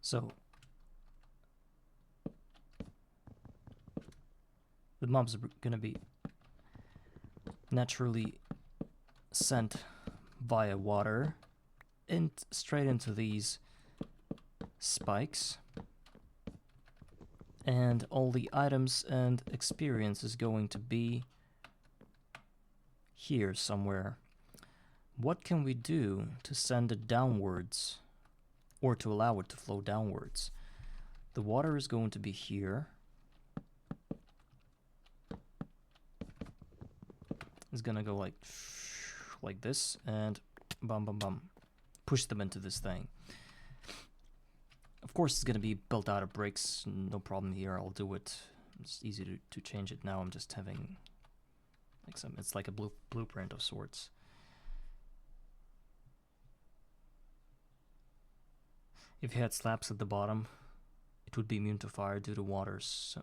So the mobs are gonna be naturally sent via water and straight into these spikes, and all the items and experience is going to be here somewhere. What can we do to send it downwards, or to allow it to flow downwards? The water is going to be here. It's gonna go like this, and bum bum bum, push them into this thing. Of course, it's gonna be built out of bricks, no problem here. I'll do it. It's easy to change it now. I'm just having like it's like a blueprint of sorts. If you had slabs at the bottom, it would be immune to fire due to water, so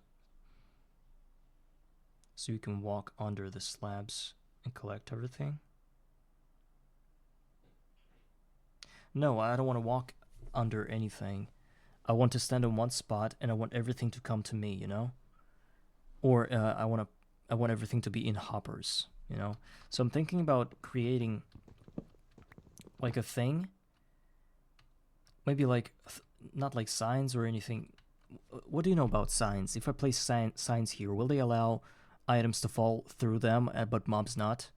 you can walk under the slabs and collect everything. No, I don't want to walk under anything. I want to stand in one spot and I want everything to come to me, you know? Or I want everything to be in hoppers, you know? So I'm thinking about creating like a thing, maybe like not like signs or anything. What do you know about signs? If I place signs here, will they allow items to fall through them, but mobs not?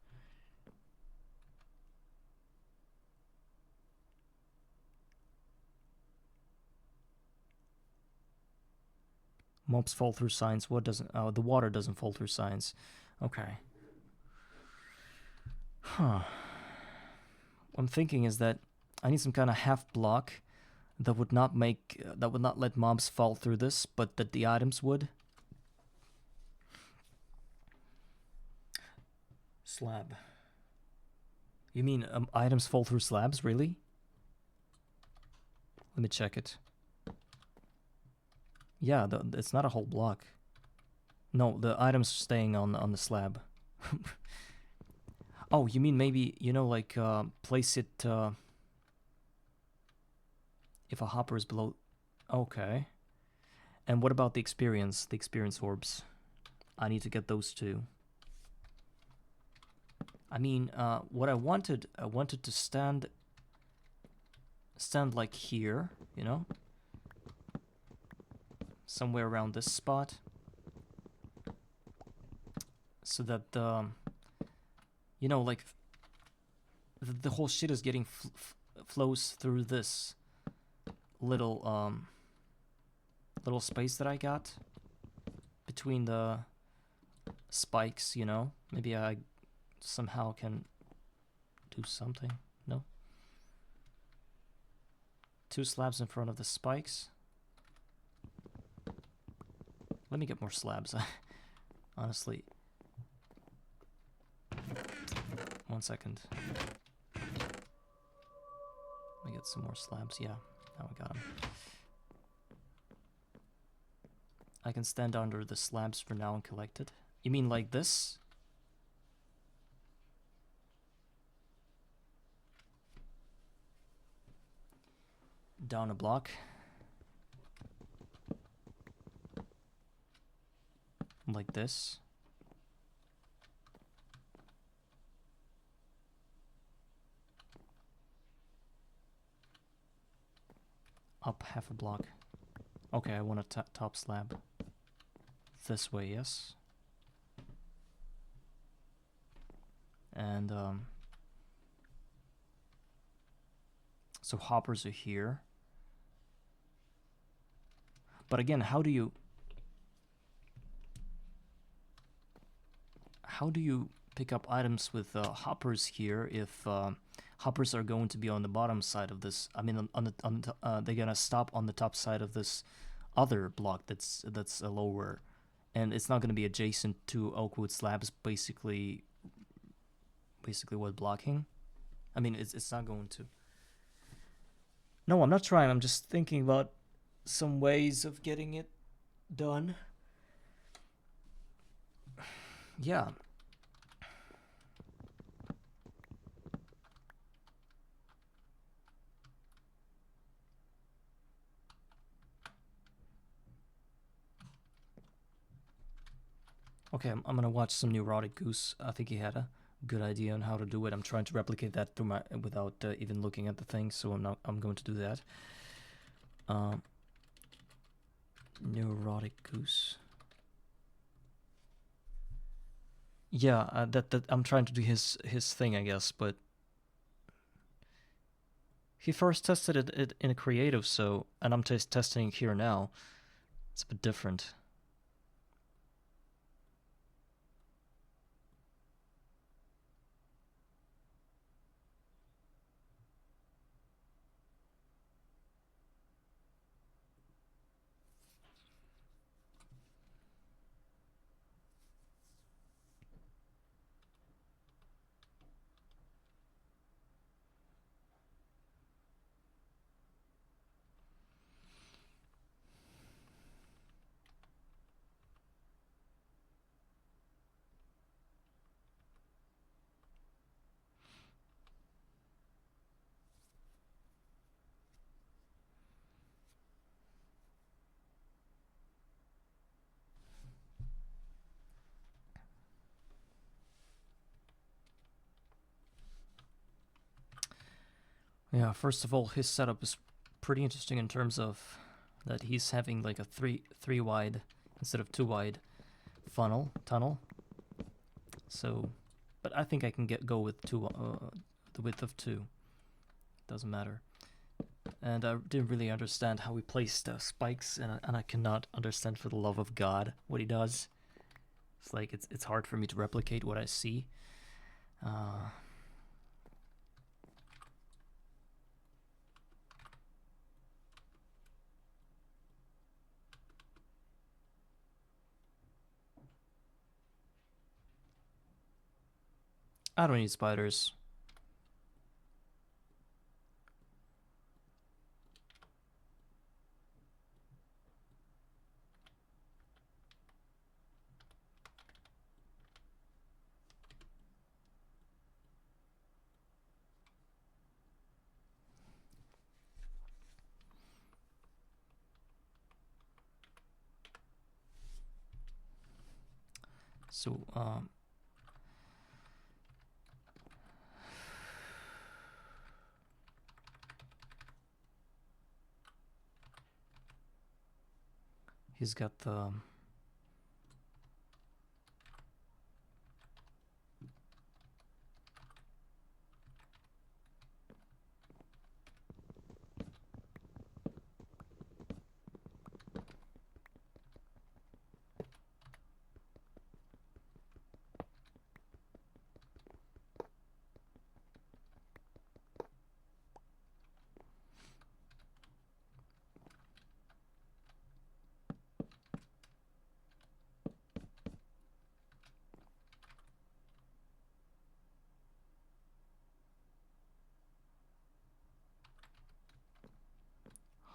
Mobs fall through signs. What doesn't? Oh, the water doesn't fall through signs. Okay. Huh. What I'm thinking is that I need some kind of half block that would not let mobs fall through this, but that the items would. Slab. You mean items fall through slabs? Really? Let me check it. Yeah, it's not a whole block. No, the items staying on the slab. Oh, you mean maybe, you know, like place it if a hopper is below. Okay. And what about the experience orbs? I need to get those too. I mean, what I wanted to stand like here, you know? Somewhere around this spot. So that, you know, like, the whole shit is getting flows through this little, little space that I got between the spikes, you know? Maybe I somehow can do something. No? 2 slabs in front of the spikes. Let me get more slabs. Honestly. 1 second. Let me get some more slabs. Yeah, now I got them. I can stand under the slabs for now and collect it. You mean like this? Down a block. Like this. Up half a block. Okay, I want a top slab. This way, yes. And so hoppers are here. But again, how do you pick up items with hoppers here if hoppers are going to be on the bottom side of this? I mean, they're gonna stop on the top side of this other block that's lower, and it's not gonna be adjacent to oakwood slabs. Basically, what blocking? I mean, it's not going to. No, I'm not trying. I'm just thinking about some ways of getting it done. Yeah. Okay, I'm gonna watch some Neurotic Goose. I think he had a good idea on how to do it. I'm trying to replicate that through my without even looking at the thing, so I'm going to do that. Neurotic Goose. Yeah, that I'm trying to do his thing, I guess, but he first tested it in a creative, so and I'm testing it here now. It's a bit different. Yeah, first of all, his setup is pretty interesting in terms of that he's having like a three wide instead of 2 wide tunnel. So, but I think I can go with the width of 2. Doesn't matter. And I didn't really understand how he placed spikes, and I cannot understand for the love of God what he does. It's like it's hard for me to replicate what I see. I don't need spiders. So, he's got the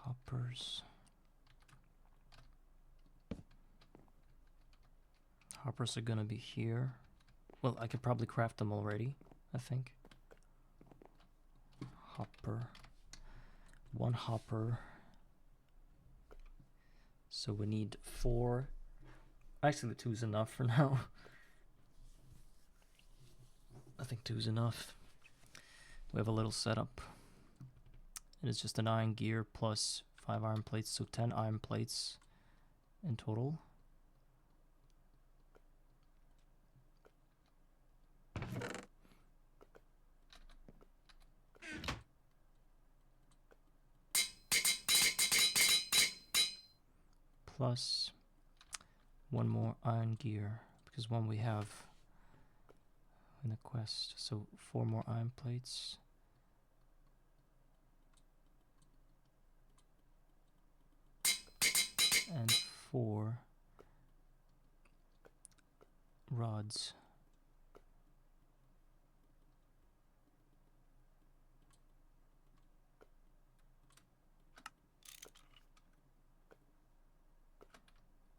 hoppers. Hoppers are gonna be here. Well, I could probably craft them already, I think. Hopper. 1 hopper. So we need 4. Actually, 2 is enough for now. I think 2 is enough. We have a little setup. It is just an iron gear plus 5 iron plates, so 10 iron plates in total. Plus 1 more iron gear, because 1 we have in the quest. So 4 more iron plates. And 4 rods.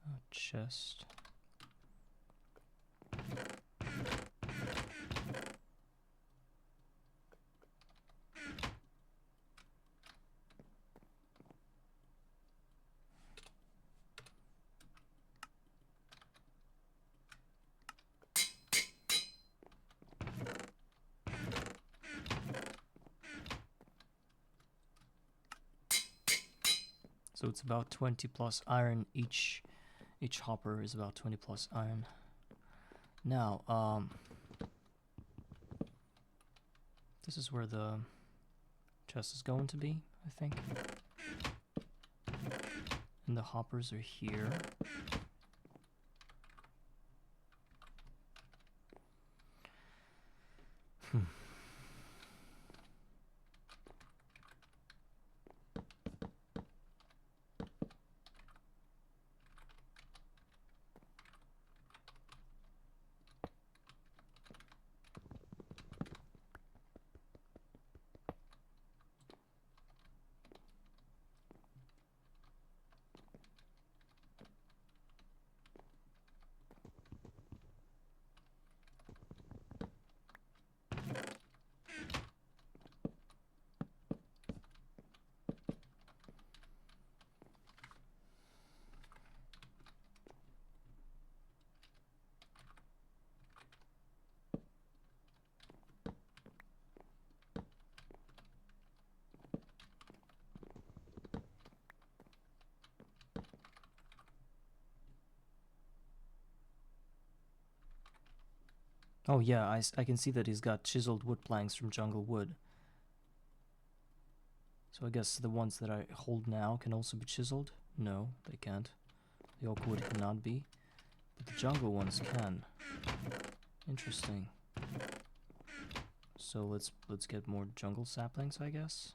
A chest. So it's about 20 plus iron each. Each hopper is about 20 plus iron. Now, this is where the chest is going to be, I think. And the hoppers are here. Oh yeah, I can see that he's got chiseled wood planks from jungle wood. So I guess the ones that I hold now can also be chiseled? No, they can't. The oak wood cannot be. But the jungle ones can. Interesting. So let's get more jungle saplings, I guess.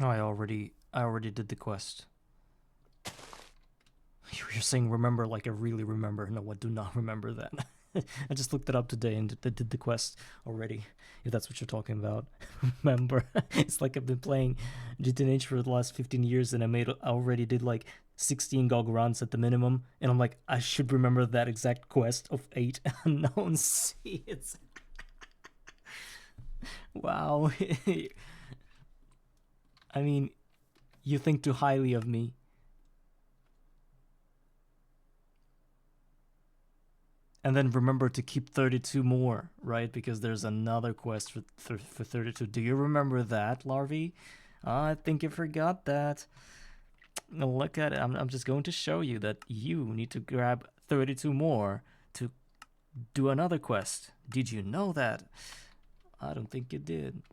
Oh, I already did the quest. You're saying remember like I really remember. No, I do not remember that. I just looked it up today and did the quest already, if that's what you're talking about. Remember, it's like I've been playing GTNH for the last 15 years and I already did like 16 GOG runs at the minimum, and I'm like, I should remember that exact quest of 8 unknown seeds. Wow. I mean, you think too highly of me. And then remember to keep 32 more, right? Because there's another quest for 32. Do you remember that, Larvae? I think you forgot that. Look at it. I'm just going to show you that you need to grab 32 more to do another quest. Did you know that? I don't think you did.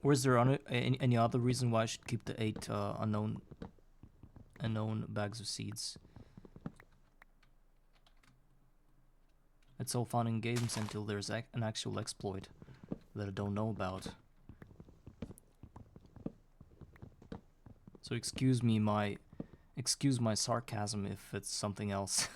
Or is there any other reason why I should keep the 8 unknown bags of seeds? It's all fun in games until there's an actual exploit that I don't know about. So excuse my sarcasm if it's something else.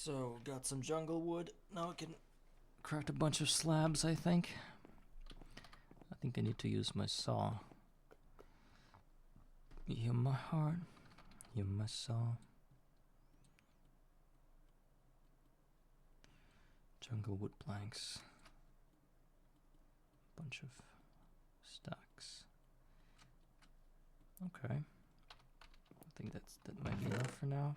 So, got some jungle wood. Now I can craft a bunch of slabs, I think. I think I need to use my saw. You're my heart, you're my saw. Jungle wood planks. Bunch of stacks. Okay. I think that might be enough for now.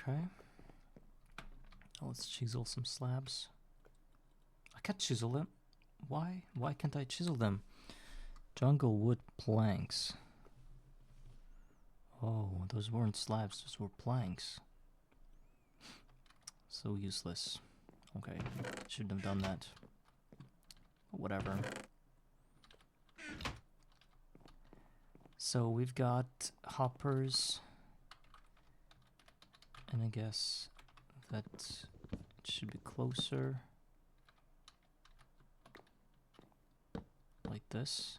Okay. Let's chisel some slabs. I can't chisel them. Why? Why can't I chisel them? Jungle wood planks. Oh, those weren't slabs, those were planks. So useless. Okay, shouldn't have done that. But whatever. So we've got hoppers. And I guess that it should be closer. Like this.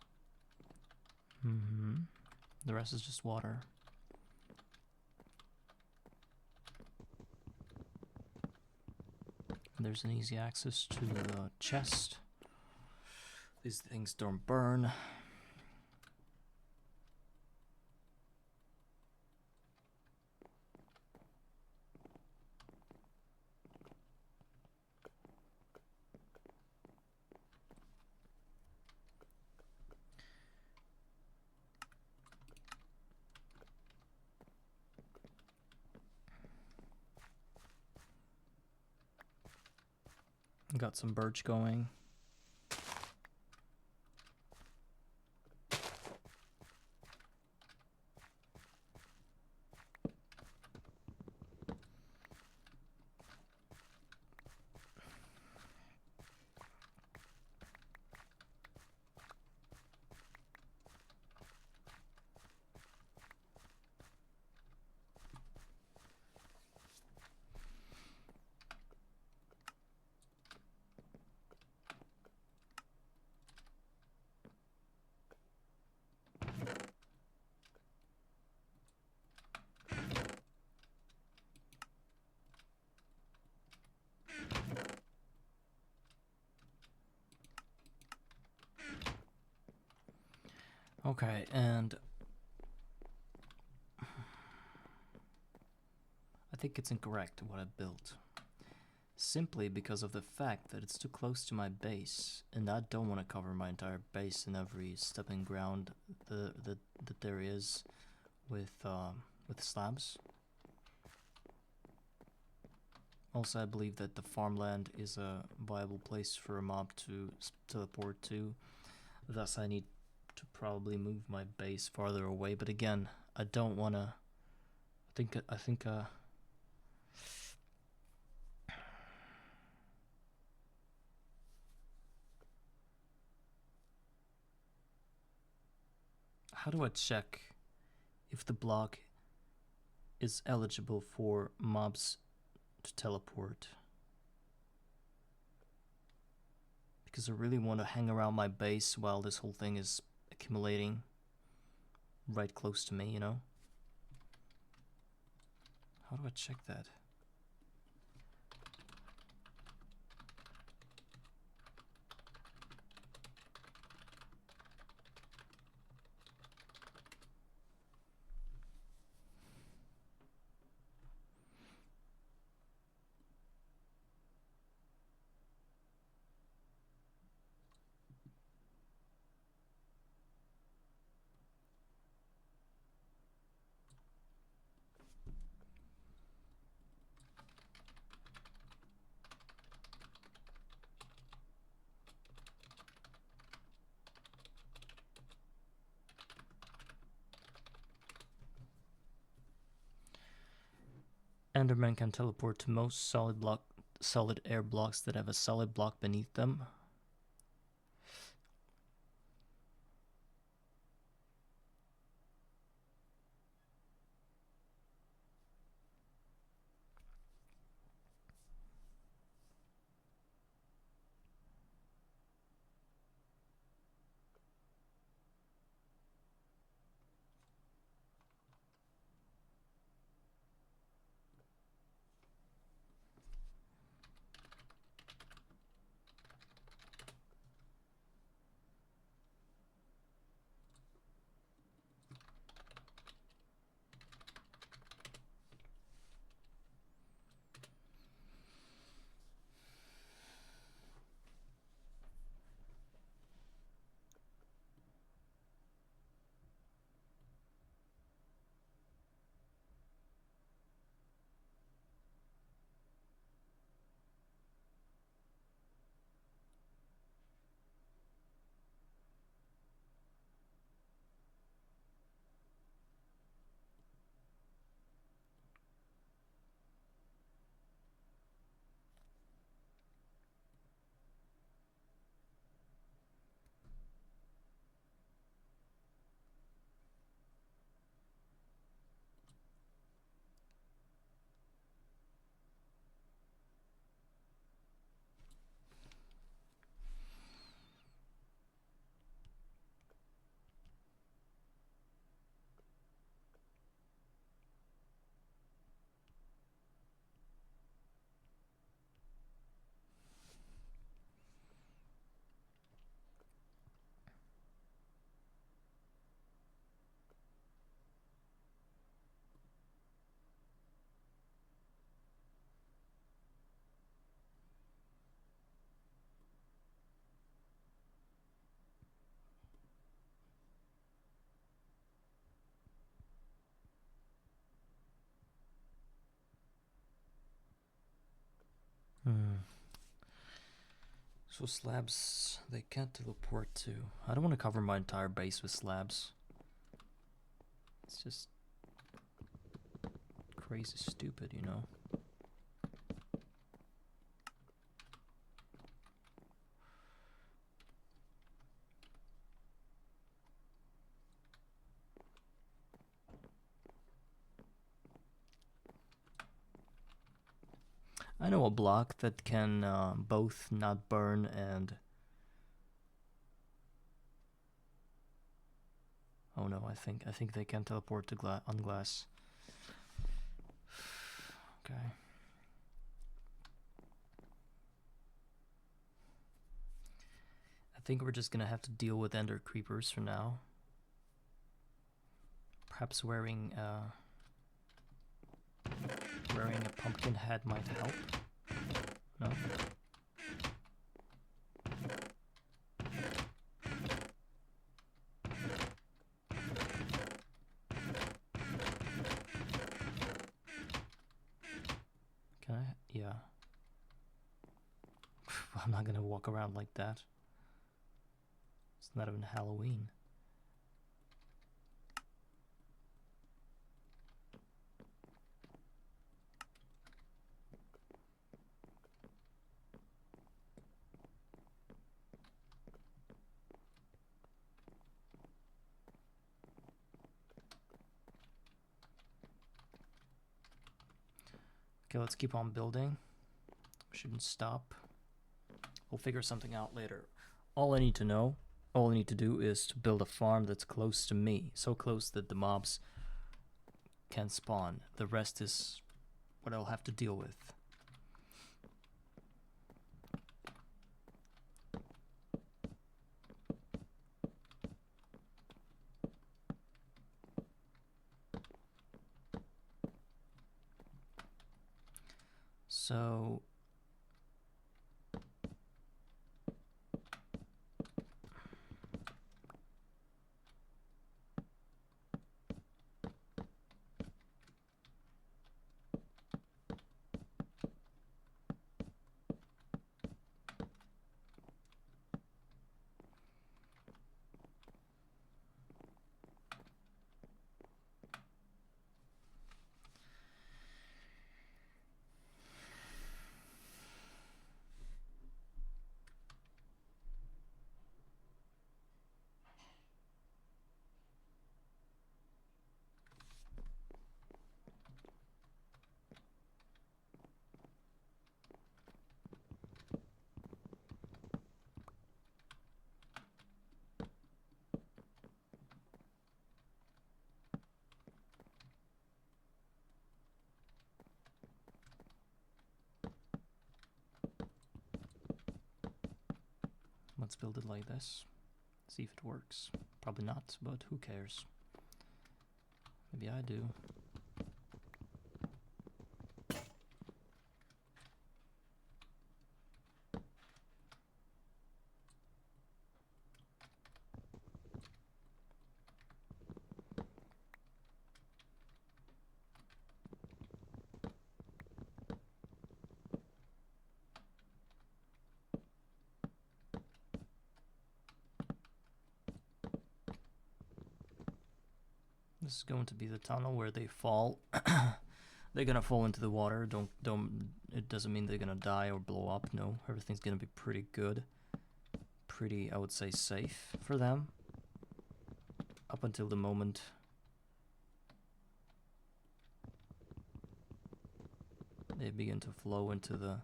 The rest is just water. And there's an easy access to the chest. These things don't burn. Got some birch going. Okay, and I think it's incorrect what I built. simply because of the fact that it's too close to my base, and I don't want to cover my entire base in every stepping ground that there is with slabs. Also, I believe that the farmland is a viable place for a mob to teleport to. Thus, I need to probably move my base farther away. But again, I don't want to. I think. How do I check if the block is eligible for mobs to teleport? Because I really want to hang around my base while this whole thing is accumulating right close to me, you know? How do I check that? Enderman can teleport to most solid air blocks that have a solid block beneath them. So slabs, they can't teleport to. I don't want to cover my entire base with slabs. It's just crazy stupid, you know? I know a block that can both not burn and... Oh no, I think they can teleport to on glass. Okay. I think we're just gonna have to deal with ender creepers for now. Perhaps wearing a pumpkin hat might help. No? Can I? Yeah. I'm not gonna walk around like that. It's not even Halloween. Okay, let's keep on building. Shouldn't stop. We'll figure something out later. All I need to know, all I need to do is to build a farm that's close to me. So close that the mobs can spawn. The rest is what I'll have to deal with. So let's build it like this. See if it works. Probably not, but who cares? Maybe I do. This is going to be the tunnel where they fall. They're gonna fall into the water. Don't. It doesn't mean they're gonna die or blow up. No, everything's gonna be pretty good. Pretty, I would say, safe for them. Up until the moment they begin to flow into the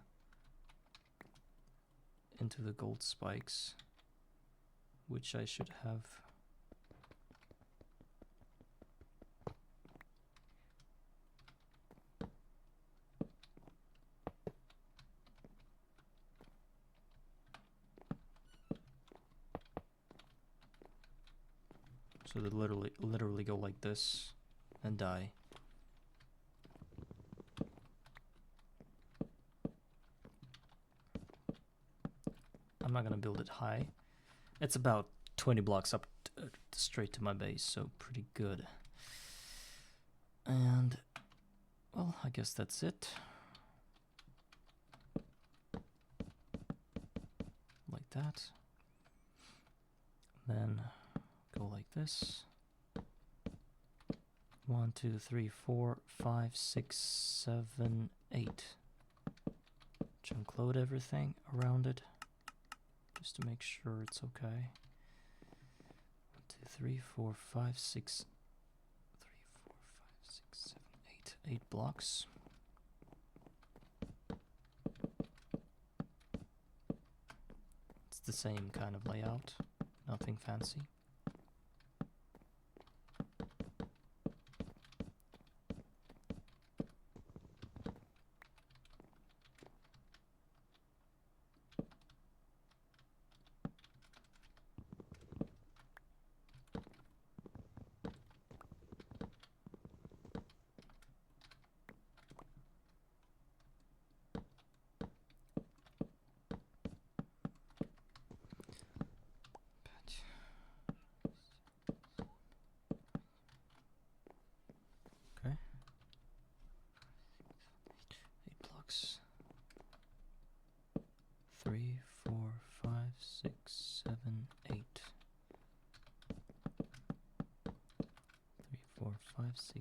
gold spikes, which I should have. So they literally go like this and die. I'm not gonna build it high. It's about 20 blocks up straight to my base, so pretty good. And, well, I guess that's it. Like that. Then go like this. 1, 2, 3, 4, 5, 6, 7, 8. Chunk load everything around it, just to make sure it's okay. 1, 2, 3, 4, 5, 6, 3, 4, 5, 6, 7, 8. 8 blocks. It's the same kind of layout, nothing fancy.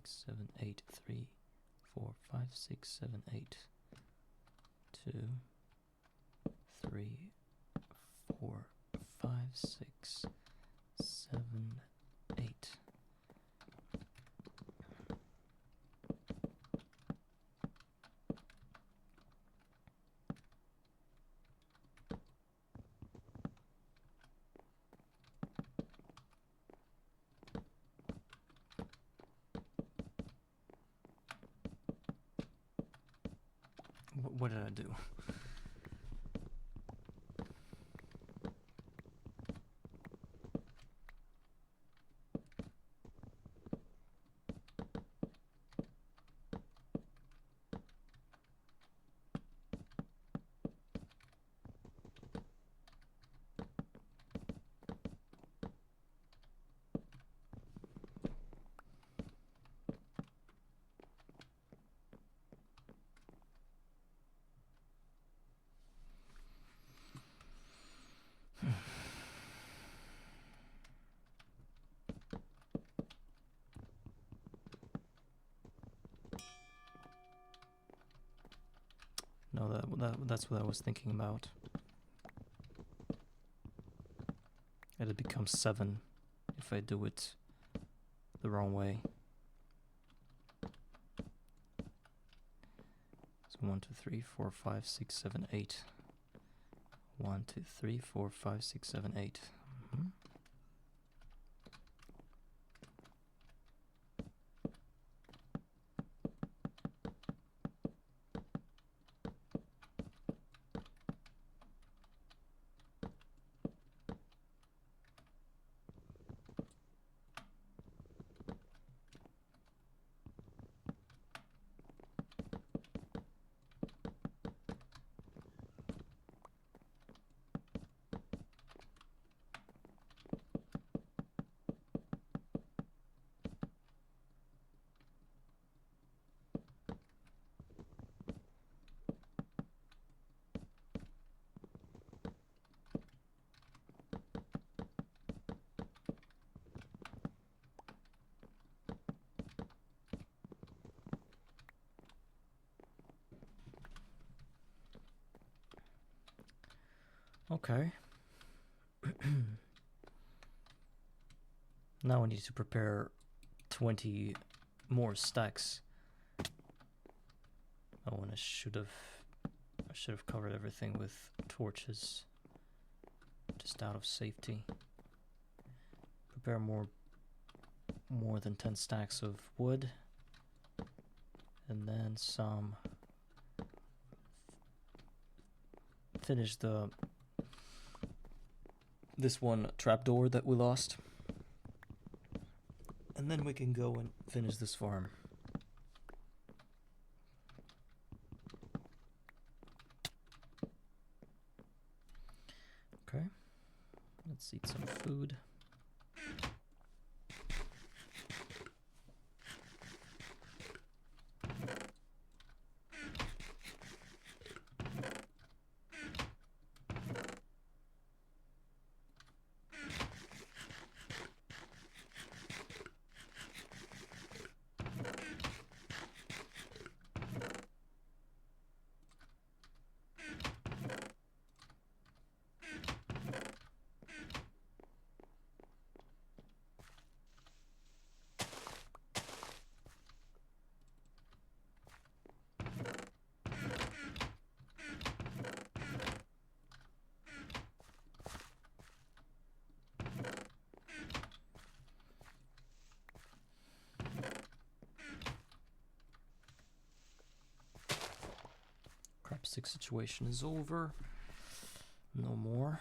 6, 7, 8, 3, 4, 5, 6, 7, 8, 2, 3, 4, 5, 6, 7, 8. What did I do? No, that's what I was thinking about. It'll become 7 if I do it the wrong way. So 1, 2, 3, 4, 5, 6, 7, 8. 1, 2, 3, 4, 5, 6, 7, 8. Mm-hmm. Okay. Now I need to prepare 20 more stacks. Oh, and I should have covered everything with torches, just out of safety. Prepare more than 10 stacks of wood, and then some. Finish this one trapdoor that we lost, and then we can go and finish this farm. Okay, let's eat some food. Crapstick situation is over. No more.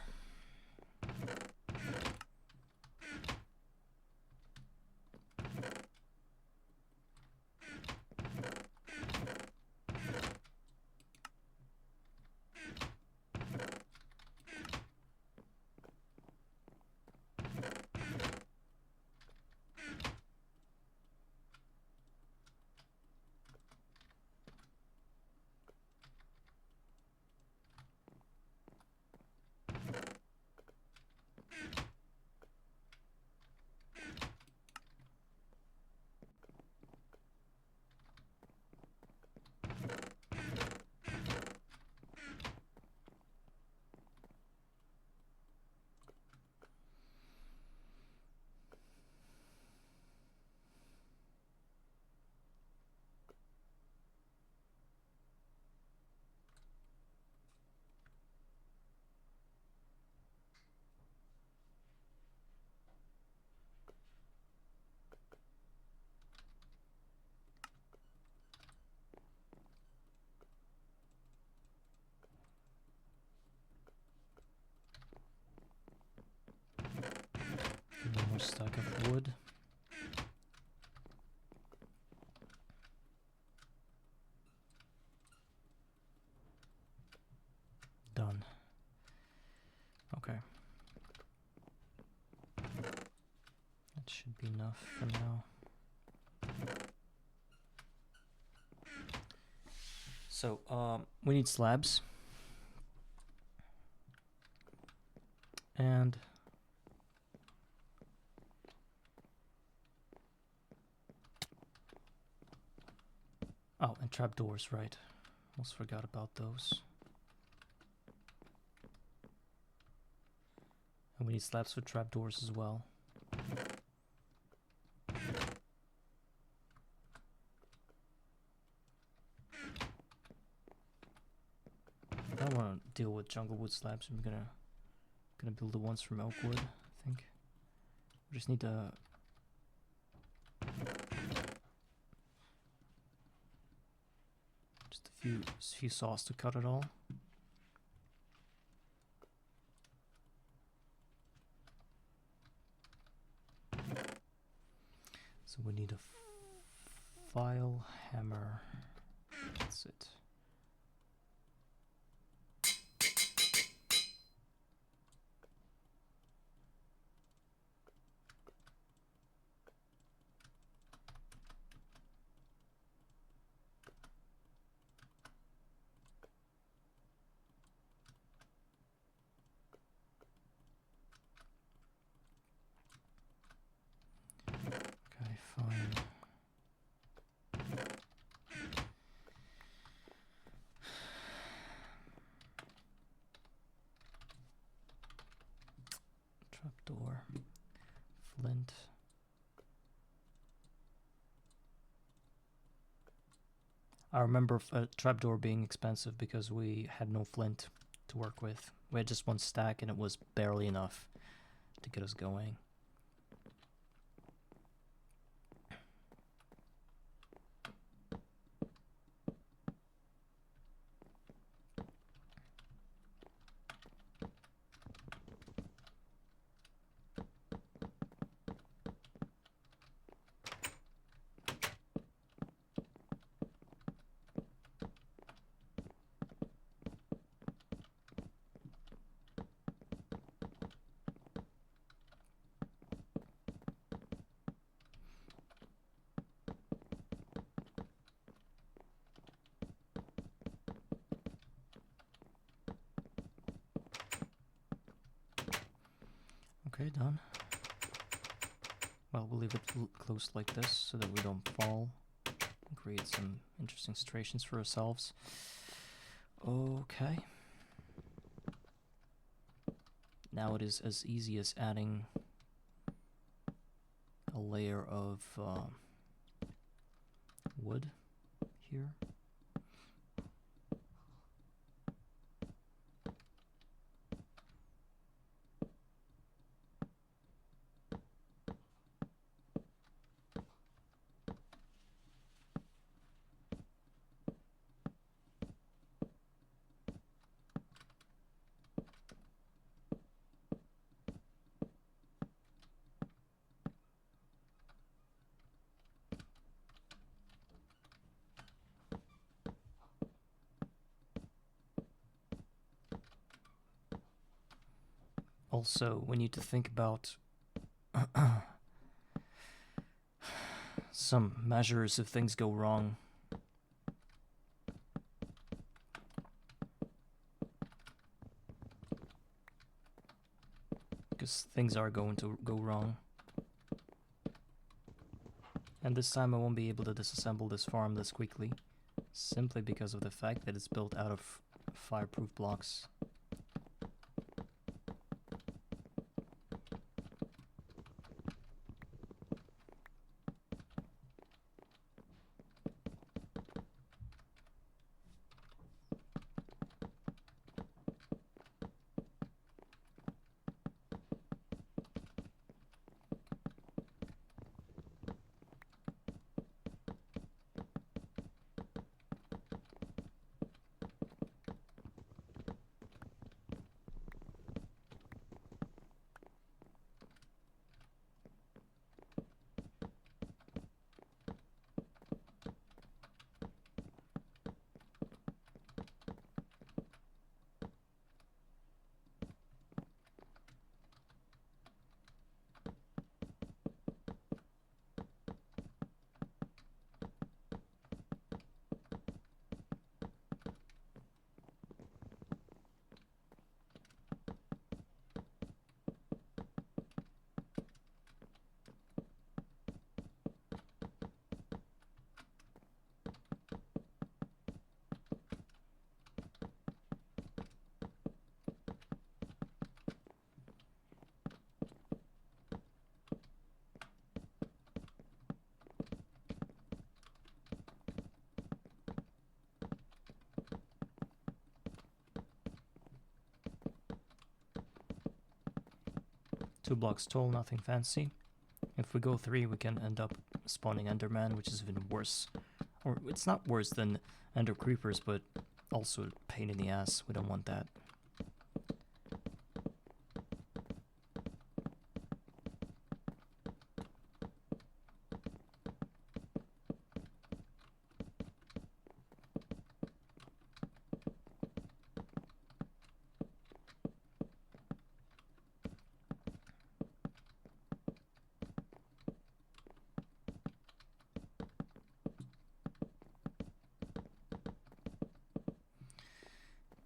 more stack of wood. Done. Okay. That should be enough for now. So, we need slabs. And oh, and trapdoors, right. Almost forgot about those. And we need slabs for trapdoors as well. I don't want to deal with jungle wood slabs. I'm gonna build the ones from oak wood, I think. We just need to just a few saws to cut it all. So we need a file hammer. That's it. Okay, fine. Trapdoor, flint. I remember a trapdoor being expensive because we had no flint to work with. We had just one stack and it was barely enough to get us going. Okay, done. Well, we'll leave it close like this so that we don't fall and create some interesting situations for ourselves. Okay. Now it is as easy as adding a layer of wood here. Also, we need to think about some measures if things go wrong. Because things are going to go wrong. And this time I won't be able to disassemble this farm this quickly, simply because of the fact that it's built out of fireproof blocks. 2 blocks tall, nothing fancy. If we go 3, we can end up spawning Enderman, which is even worse. Or it's not worse than Ender Creepers, but also a pain in the ass. We don't want that.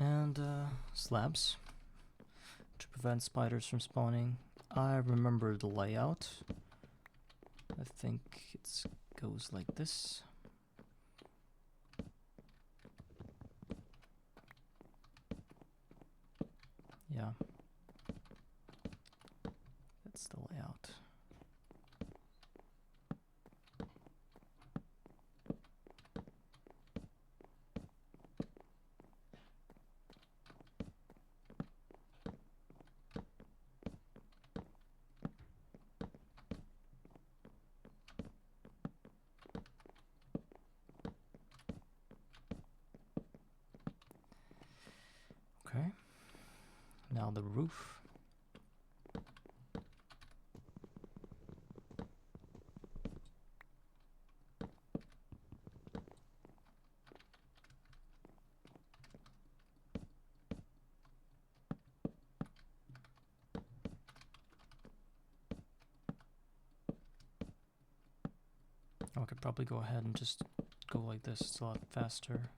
And slabs to prevent spiders from spawning. I remember the layout. I think it goes like this. Yeah, that's the layout. Okay, now the roof. I could probably go ahead and just go like this, it's a lot faster.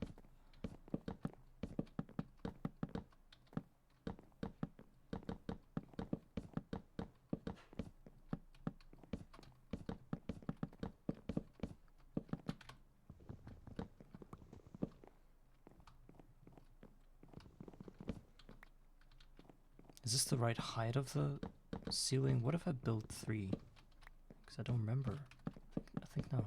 Is this the right height of the ceiling? What if I built 3? Because I don't remember. I think no.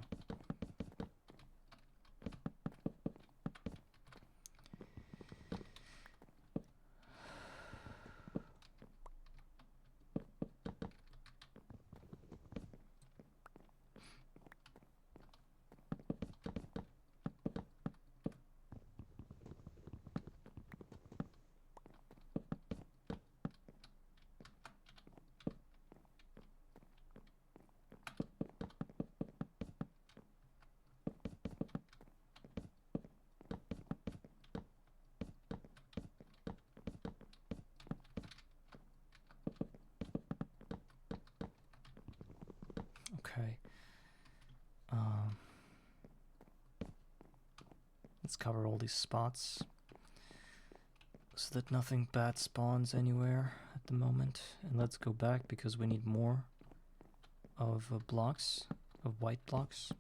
Okay. Let's cover all these spots so that nothing bad spawns anywhere at the moment. And let's go back because we need more of blocks, of white blocks.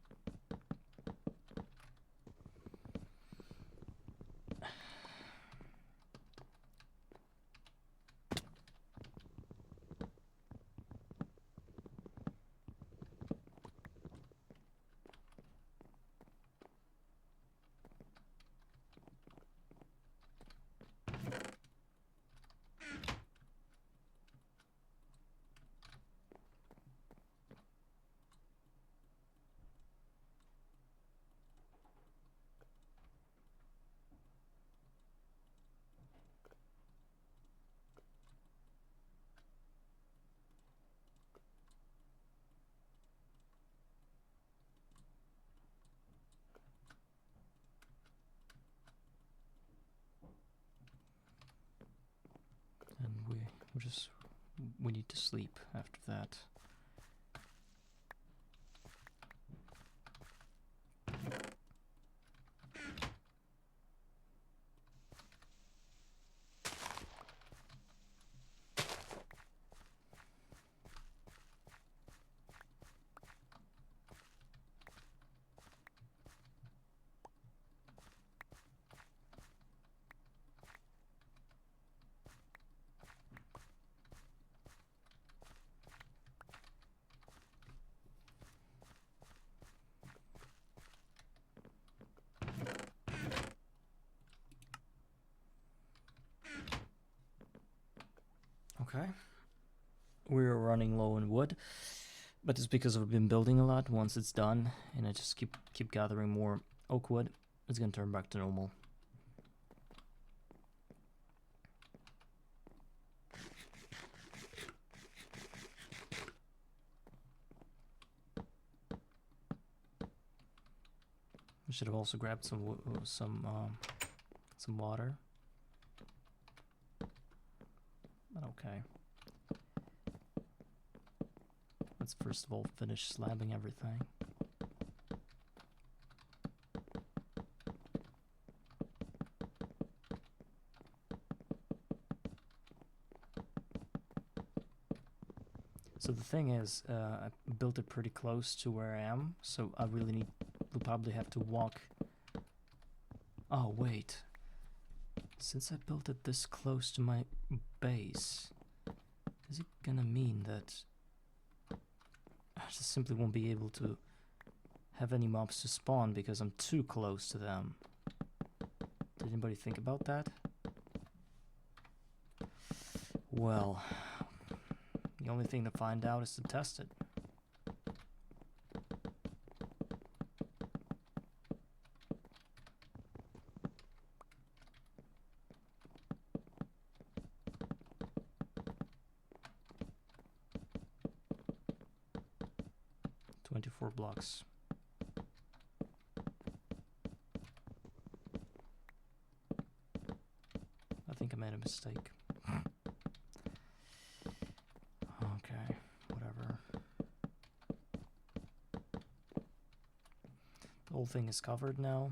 And we need to sleep after that. Okay. we're running low on wood, but it's because I've been building a lot. Once it's done, and I just keep gathering more oak wood, it's gonna turn back to normal. I should have also grabbed some water. But okay. Let's first of all finish slabbing everything. So the thing is, I built it pretty close to where I am, so I really will probably have to walk. Oh wait, since I built it this close to my base, is it gonna mean that I just simply won't be able to have any mobs to spawn because I'm too close to them? Did anybody think about that? Well, the only thing to find out is to test it. Blocks. I think I made a mistake. Okay, whatever. The whole thing is covered now.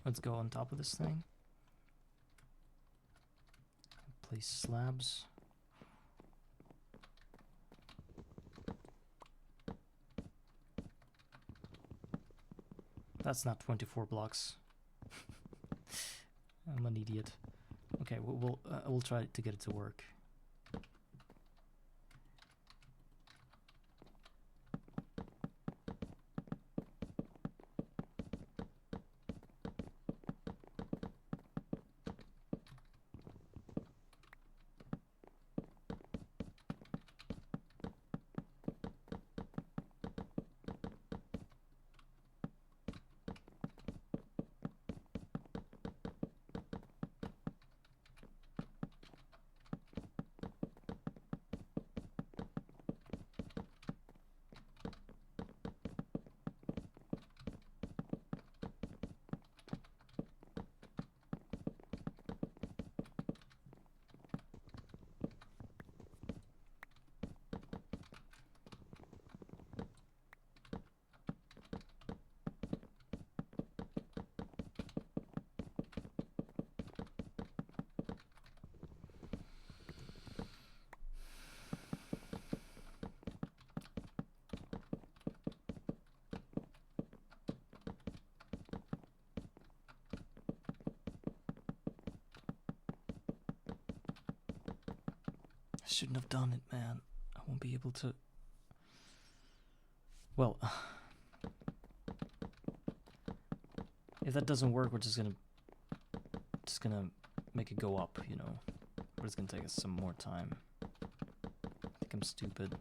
Let's go on top of this thing. Place slabs. That's not 24 blocks. I'm an idiot. Okay, we'll try to get it to work. I shouldn't have done it, man. I won't be able to... Well... if that doesn't work, we're just gonna make it go up, you know. But it's gonna take us some more time. I think I'm stupid.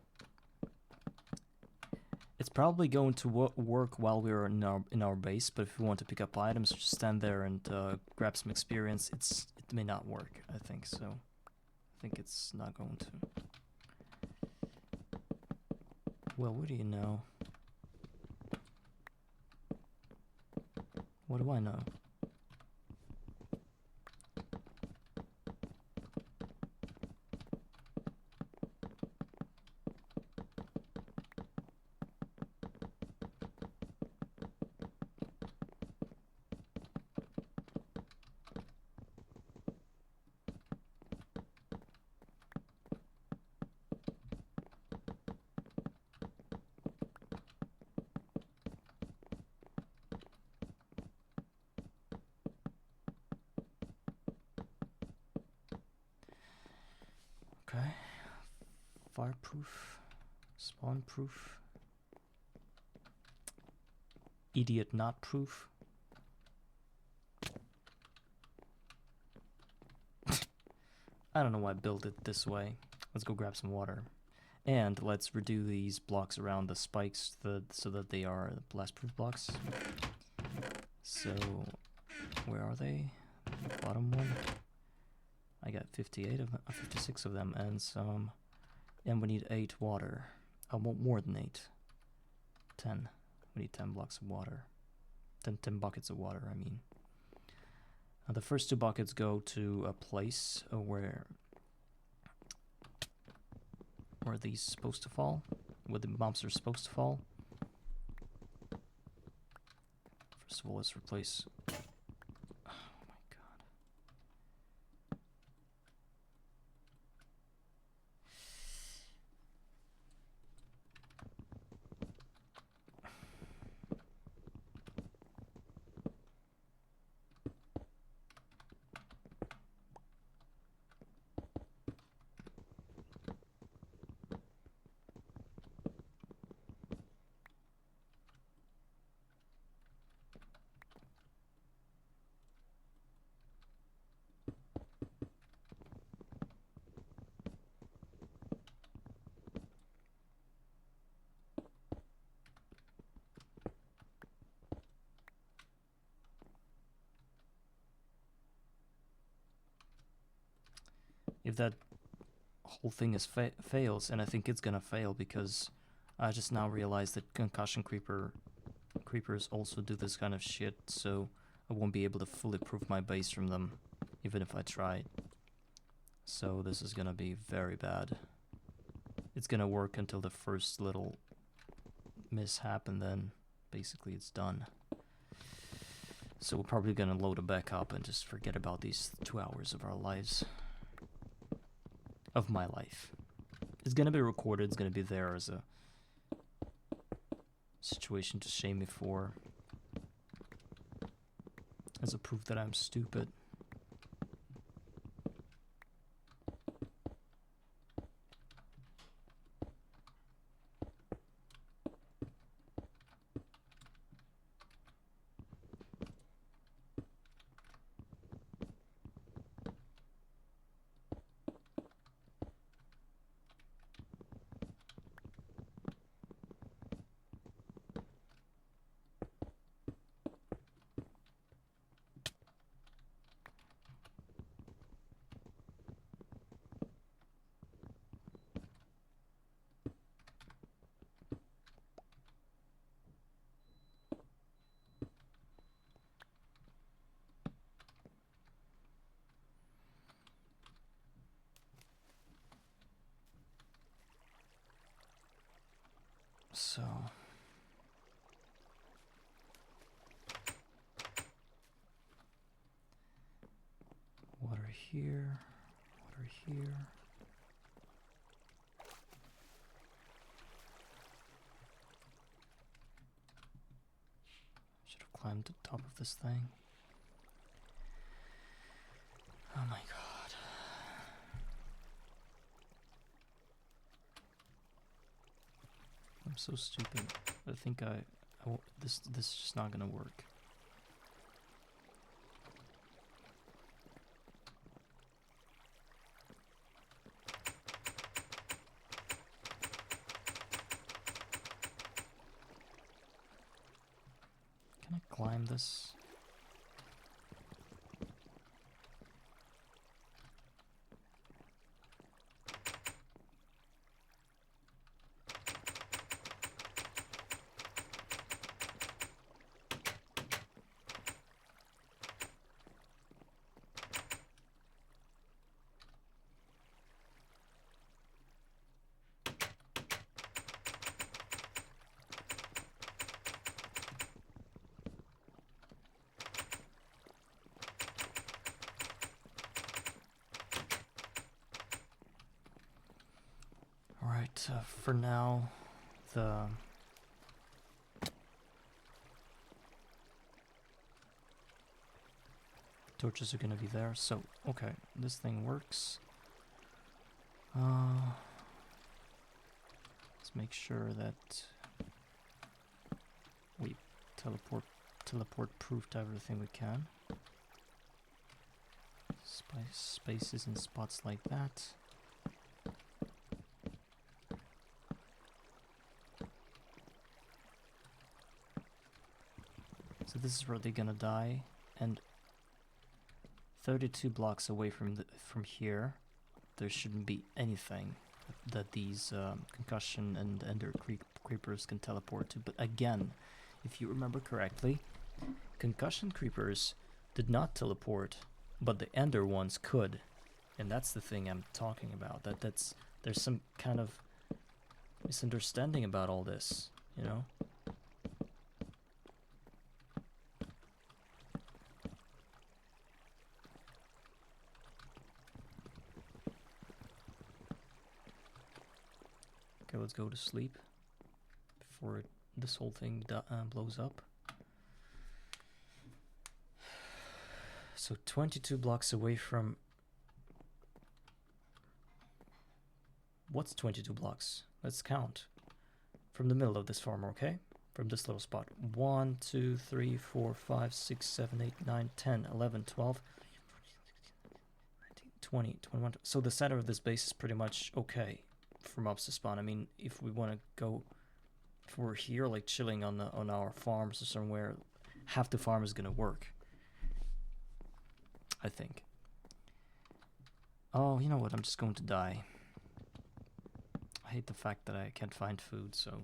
It's probably going to work while we're in our base, but if we want to pick up items, just stand there and grab some experience, it may not work, I think, so... I think it's not going to. Well, what do you know? What do I know? Okay. Fireproof. Spawn proof. Idiot not proof. I don't know why I built it this way. Let's go grab some water. And let's redo these blocks around the spikes so that they are blast-proof blocks. So, where are they? Bottom one? I got 58 of them, 56 of them, and some. And we need 8 water. I want more than 8. 10. We need 10 blocks of water. 10 buckets of water, I mean. The first 2 buckets go to a place where these supposed to fall, where the mobs are supposed to fall. First of all, let's replace. Oh my god. If that whole thing fails, and I think it's gonna fail because I just now realized that concussion creepers also do this kind of shit, so I won't be able to fully proof my base from them, even if I try. So this is gonna be very bad. It's gonna work until the first little mishap, and then basically it's done. So we're probably gonna load it back up and just forget about these 2 hours of our lives. Of my life. It's gonna be recorded, it's gonna be there as a situation to shame me for. As a proof that I'm stupid. So water here, water here. Should have climbed to the top of this thing. Oh my god. I'm so stupid. I think this is just not gonna work. Can I climb this? Alright, for now, the torches are gonna be there, so, okay, this thing works. Let's make sure that we teleport-proofed everything we can. Spaces in spots like that. this is where they're gonna die, and 32 blocks away from here, there shouldn't be anything that these concussion and ender creepers can teleport to. But again, if you remember correctly, concussion creepers did not teleport, but the ender ones could, and that's the thing I'm talking about. There's some kind of misunderstanding about all this, you know? Okay, let's go to sleep before this whole thing blows up. So 22 blocks away from... What's 22 blocks? Let's count. From the middle of this farm, okay? From this little spot. 1, 2, 3, 4, 5, 6, 7, 8, 9, 10, 11, 12, 19, 20, 21. So the center of this base is pretty much okay for mobs to spawn. I mean, if we want to go... If we're here, like, chilling on our farms or somewhere, half the farm is gonna work. I think. Oh, you know what? I'm just going to die. I hate the fact that I can't find food, so...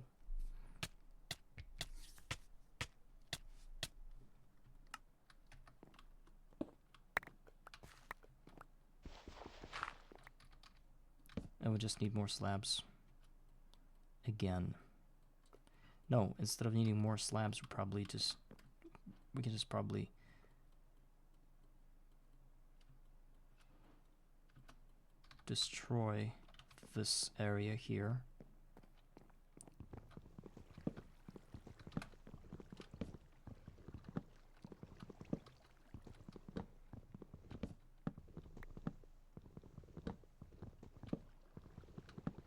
And we just need more slabs. Again. No, instead of needing more slabs, we can just probably... destroy this area here.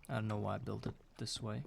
I don't know why I built it this way.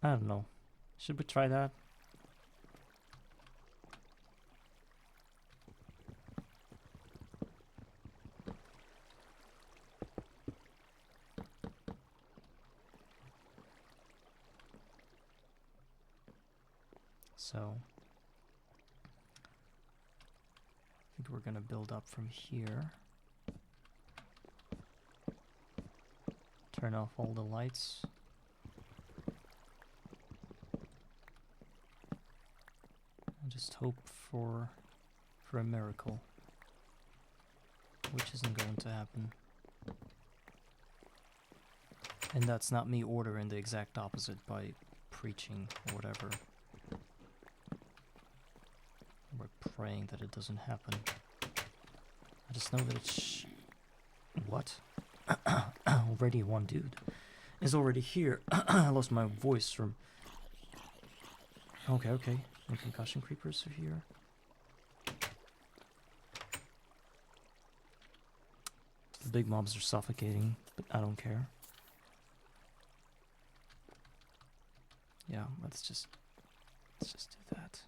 I don't know. Should we try that? So, I think we're gonna build up from here. Turn off all the lights. And just hope for a miracle, which isn't going to happen. And that's not me ordering the exact opposite by preaching or whatever. We're praying that it doesn't happen. I just know that it's... What? Already one dude is already here. I lost my voice from... Okay, okay. The concussion creepers are here. The big mobs are suffocating, but I don't care. Yeah, let's just do that.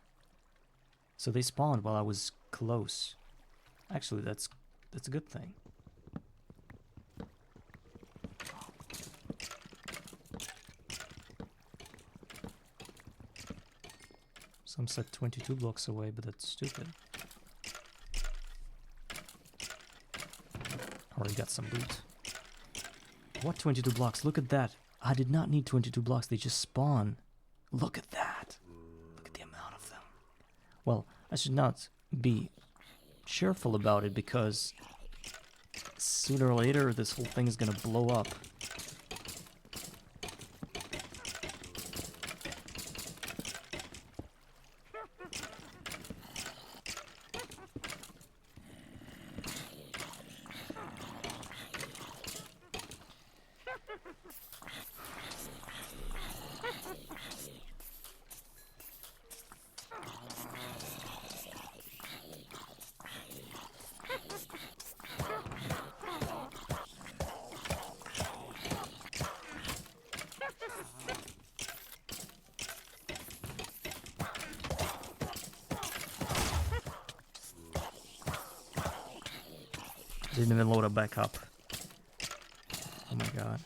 So they spawned while I was close. Actually, that's a good thing. Some said 22 blocks away, but that's stupid. Already got some loot. What 22 blocks? Look at that. I did not need 22 blocks. They just spawn. Look at that. Look at the amount of them. Well, I should not be cheerful about it because sooner or later this whole thing is gonna blow up. Didn't even load it back up. Oh my god.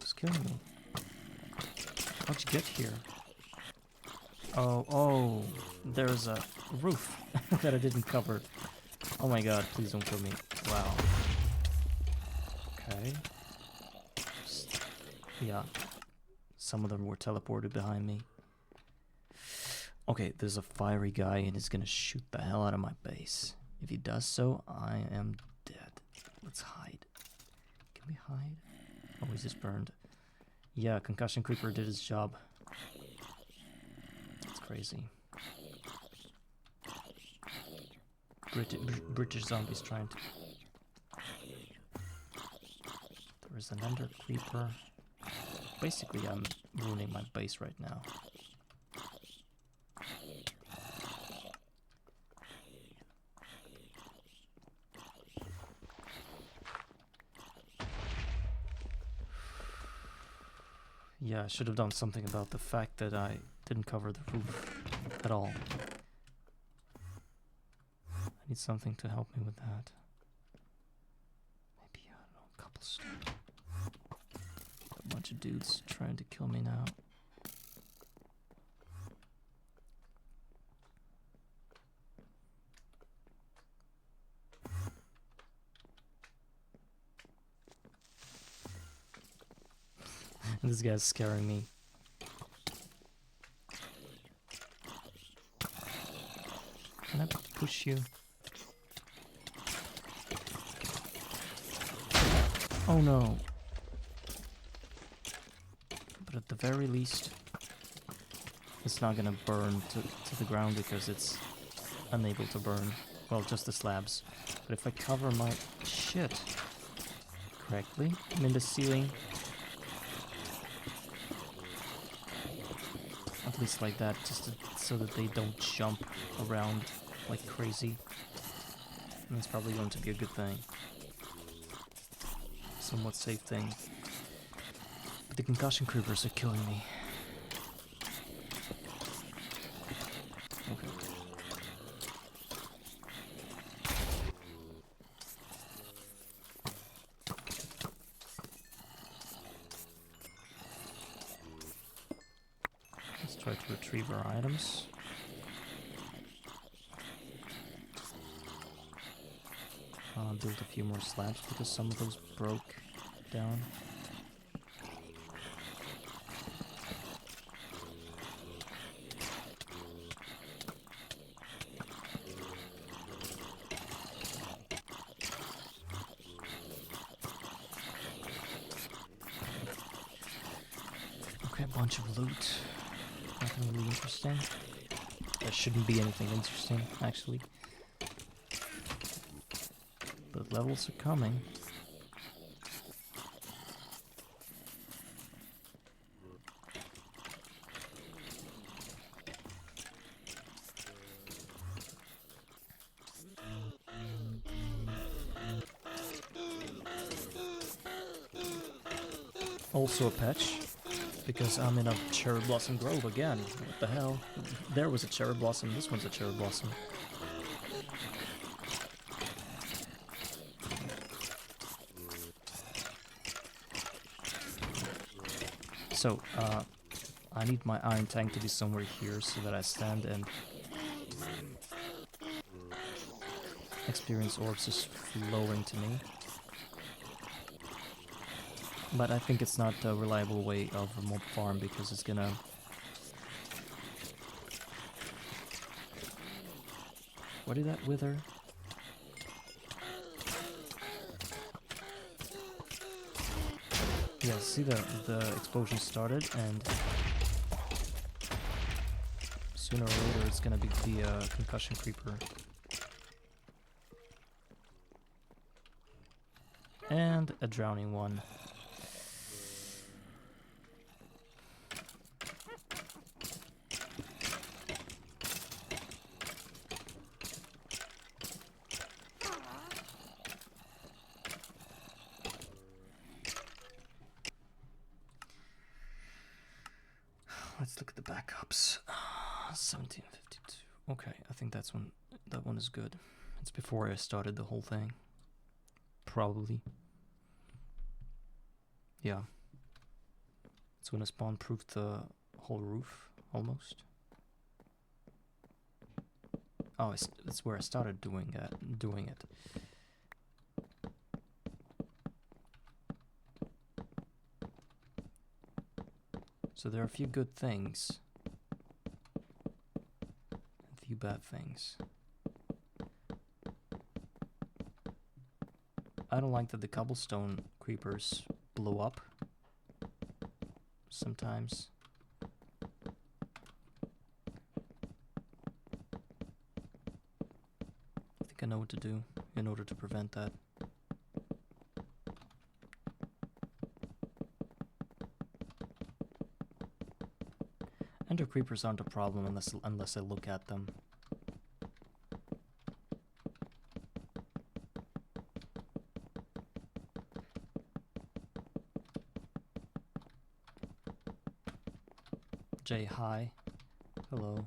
Just killing me. How'd you get here? Oh, there's a roof that I didn't cover. Oh my god, please don't kill me. Wow. Okay. Yeah. Some of them were teleported behind me. Okay, there's a fiery guy and he's gonna shoot the hell out of my base. If he does so, I am dead. Let's hide. Can we hide? Oh, he's just burned. Yeah, Concussion Creeper did his job. That's crazy. British zombies trying to... There is an Ender Creeper. Basically, I'm ruining my base right now. Yeah, I should have done something about the fact that I didn't cover the roof at all. I need something to help me with that. Maybe, I don't know, cobblestone. A bunch of dudes trying to kill me now. This guy's scaring me. Can I push you? Oh no. But at the very least, it's not gonna burn to the ground because it's unable to burn. Well, just the slabs. But if I cover my shit correctly, I'm in the ceiling. At least like that, just so that they don't jump around like crazy. And it's probably going to be a good thing. Somewhat safe thing. But the concussion creepers are killing me. Okay. Let's try to retrieve our items. Build a few more slabs because some of those broke down. Okay, a bunch of loot. Nothing really interesting. There shouldn't be anything interesting, actually. But levels are coming. Also a patch, because I'm in a cherry blossom grove again. What the hell? There was a cherry blossom, this one's a cherry blossom. So, I need my iron tank to be somewhere here so that I stand and experience orbs is flowing to me. But I think it's not a reliable way of a mob farm because it's gonna... Where did that wither? Yeah, see the explosion started, and sooner or later it's gonna be the concussion creeper. And a drowning one. Let's look at the backups. 1752. Okay, I think that one is good. It's before I started the whole thing. Probably. Yeah. It's when I spawn-proofed the whole roof, almost. Oh, it's where I started doing it. So there are a few good things. A few bad things. I don't like that the cobblestone creepers blow up sometimes. I think I know what to do in order to prevent that. Ender creepers aren't a problem unless I look at them. Jay, hi. Hello.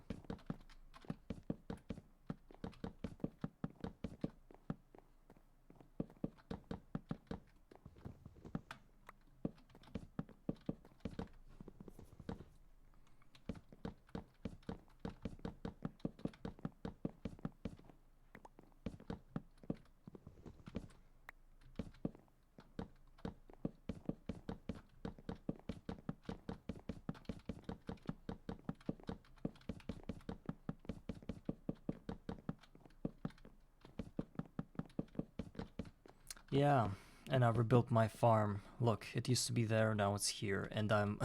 Yeah, and I rebuilt my farm. Look, it used to be there, now it's here, and I'm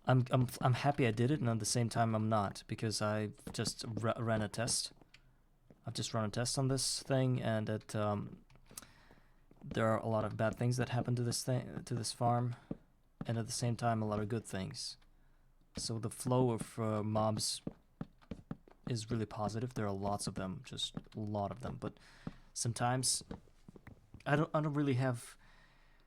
I'm happy I did it, and at the same time I'm not, because I just ran a test. I've just run a test on this thing, and it there are a lot of bad things that happen to this farm, and at the same time a lot of good things. So the flow of mobs is really positive. There are lots of them, just a lot of them, but sometimes I don't really have.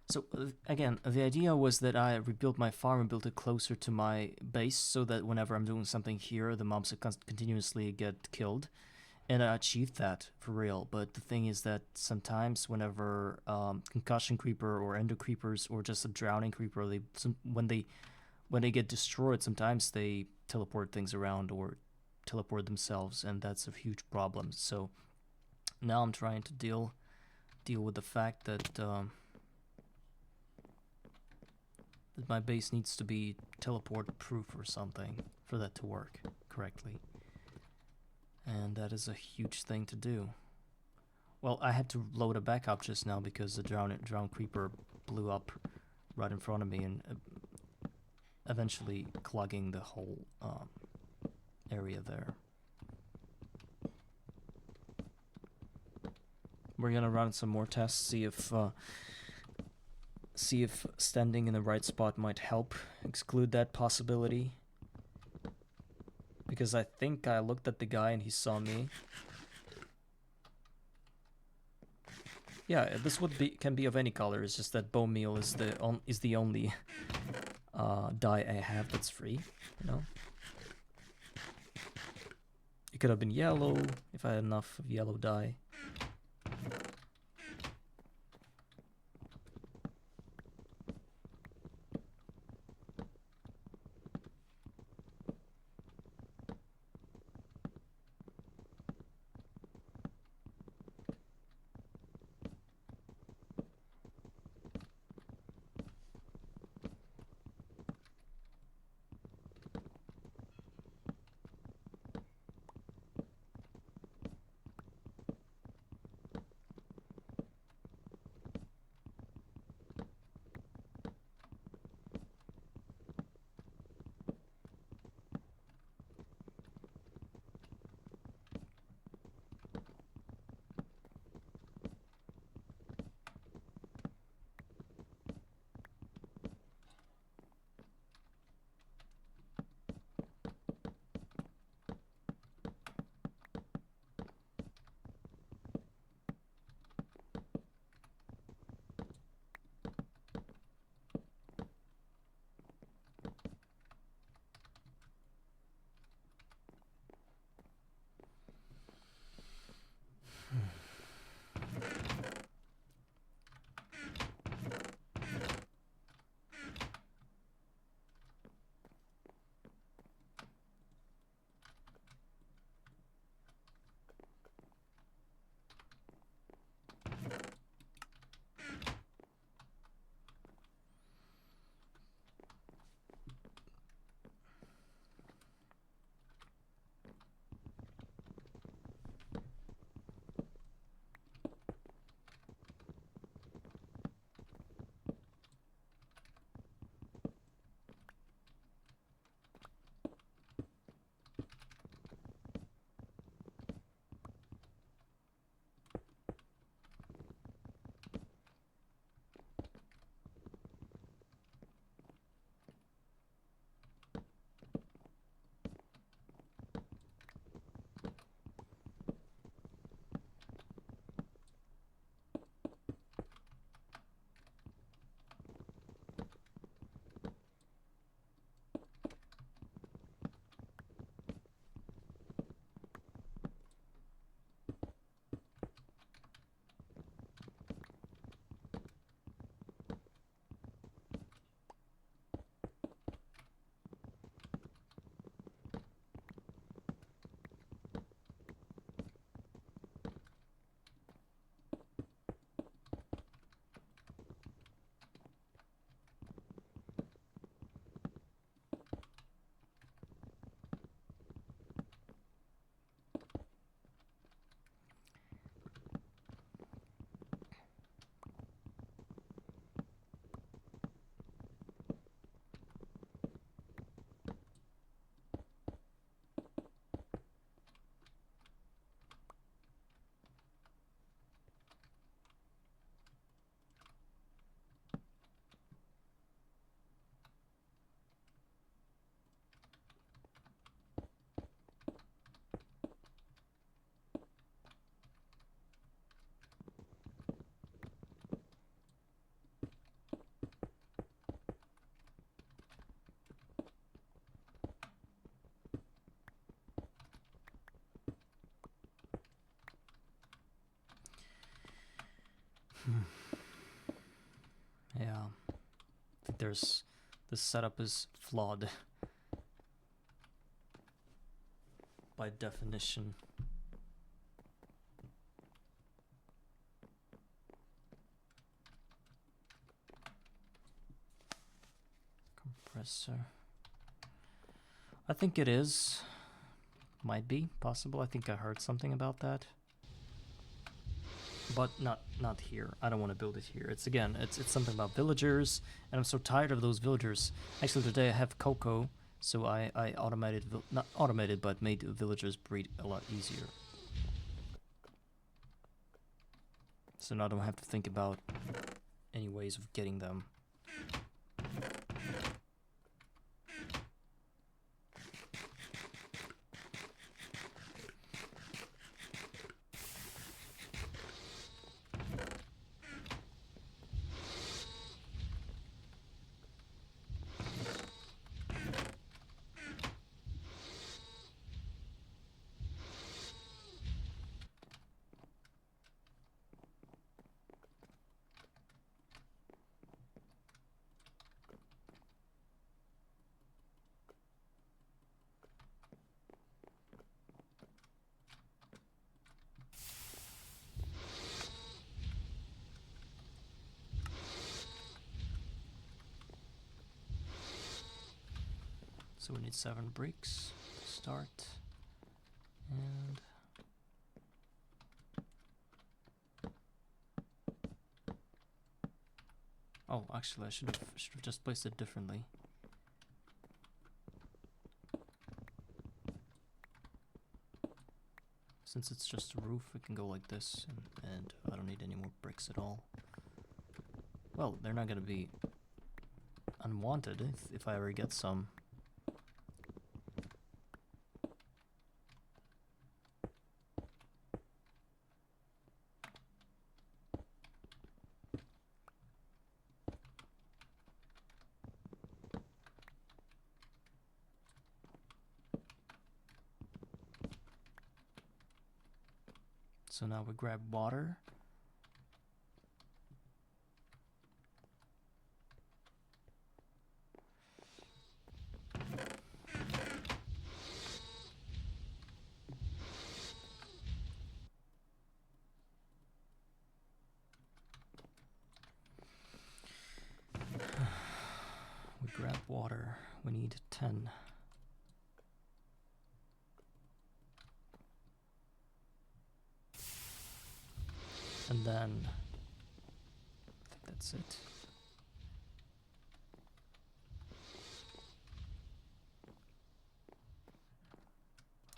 So again, the idea was that I rebuilt my farm and built it closer to my base so that whenever I'm doing something here, the mobs continuously get killed. And I achieved that for real. But the thing is that sometimes whenever concussion creeper or ender creepers or just a drowning creeper, when they get destroyed, sometimes they teleport things around or teleport themselves, and that's a huge problem. So now I'm trying to deal with the fact that that my base needs to be teleport proof or something for that to work correctly. And that is a huge thing to do. Well, I had to load a backup just now because the drowned creeper blew up right in front of me and eventually clogging the whole area there. We're gonna run some more tests, see if standing in the right spot might help exclude that possibility. Because I think I looked at the guy and he saw me. Yeah, this can be of any color. It's just that bone meal is the only dye I have that's free. You know, it could have been yellow if I had enough of yellow dye. Yeah, I think this setup is flawed by definition. Compressor. I think it is. Might be possible. I think I heard something about that. But not here. I don't want to build it here. It's something about villagers, and I'm so tired of those villagers. Actually, today I have cocoa, so I automated, not automated, but made villagers breed a lot easier. So now I don't have to think about any ways of getting them. So we need 7 bricks to start. And oh, actually I should have just placed it differently. Since it's just a roof, it can go like this, and I don't need any more bricks at all. Well, they're not gonna be unwanted if I ever get some. So now we grab water. We grab water. We need 10. And then I think that's it.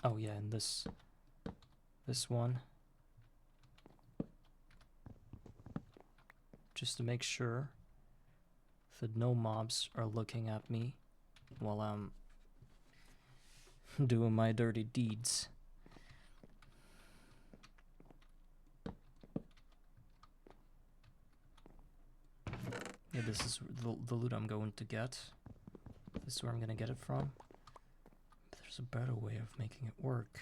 Oh yeah, and this one, just to make sure that no mobs are looking at me while I'm doing my dirty deeds. Yeah, this is the loot I'm going to get. This is where I'm gonna get it from. But there's a better way of making it work.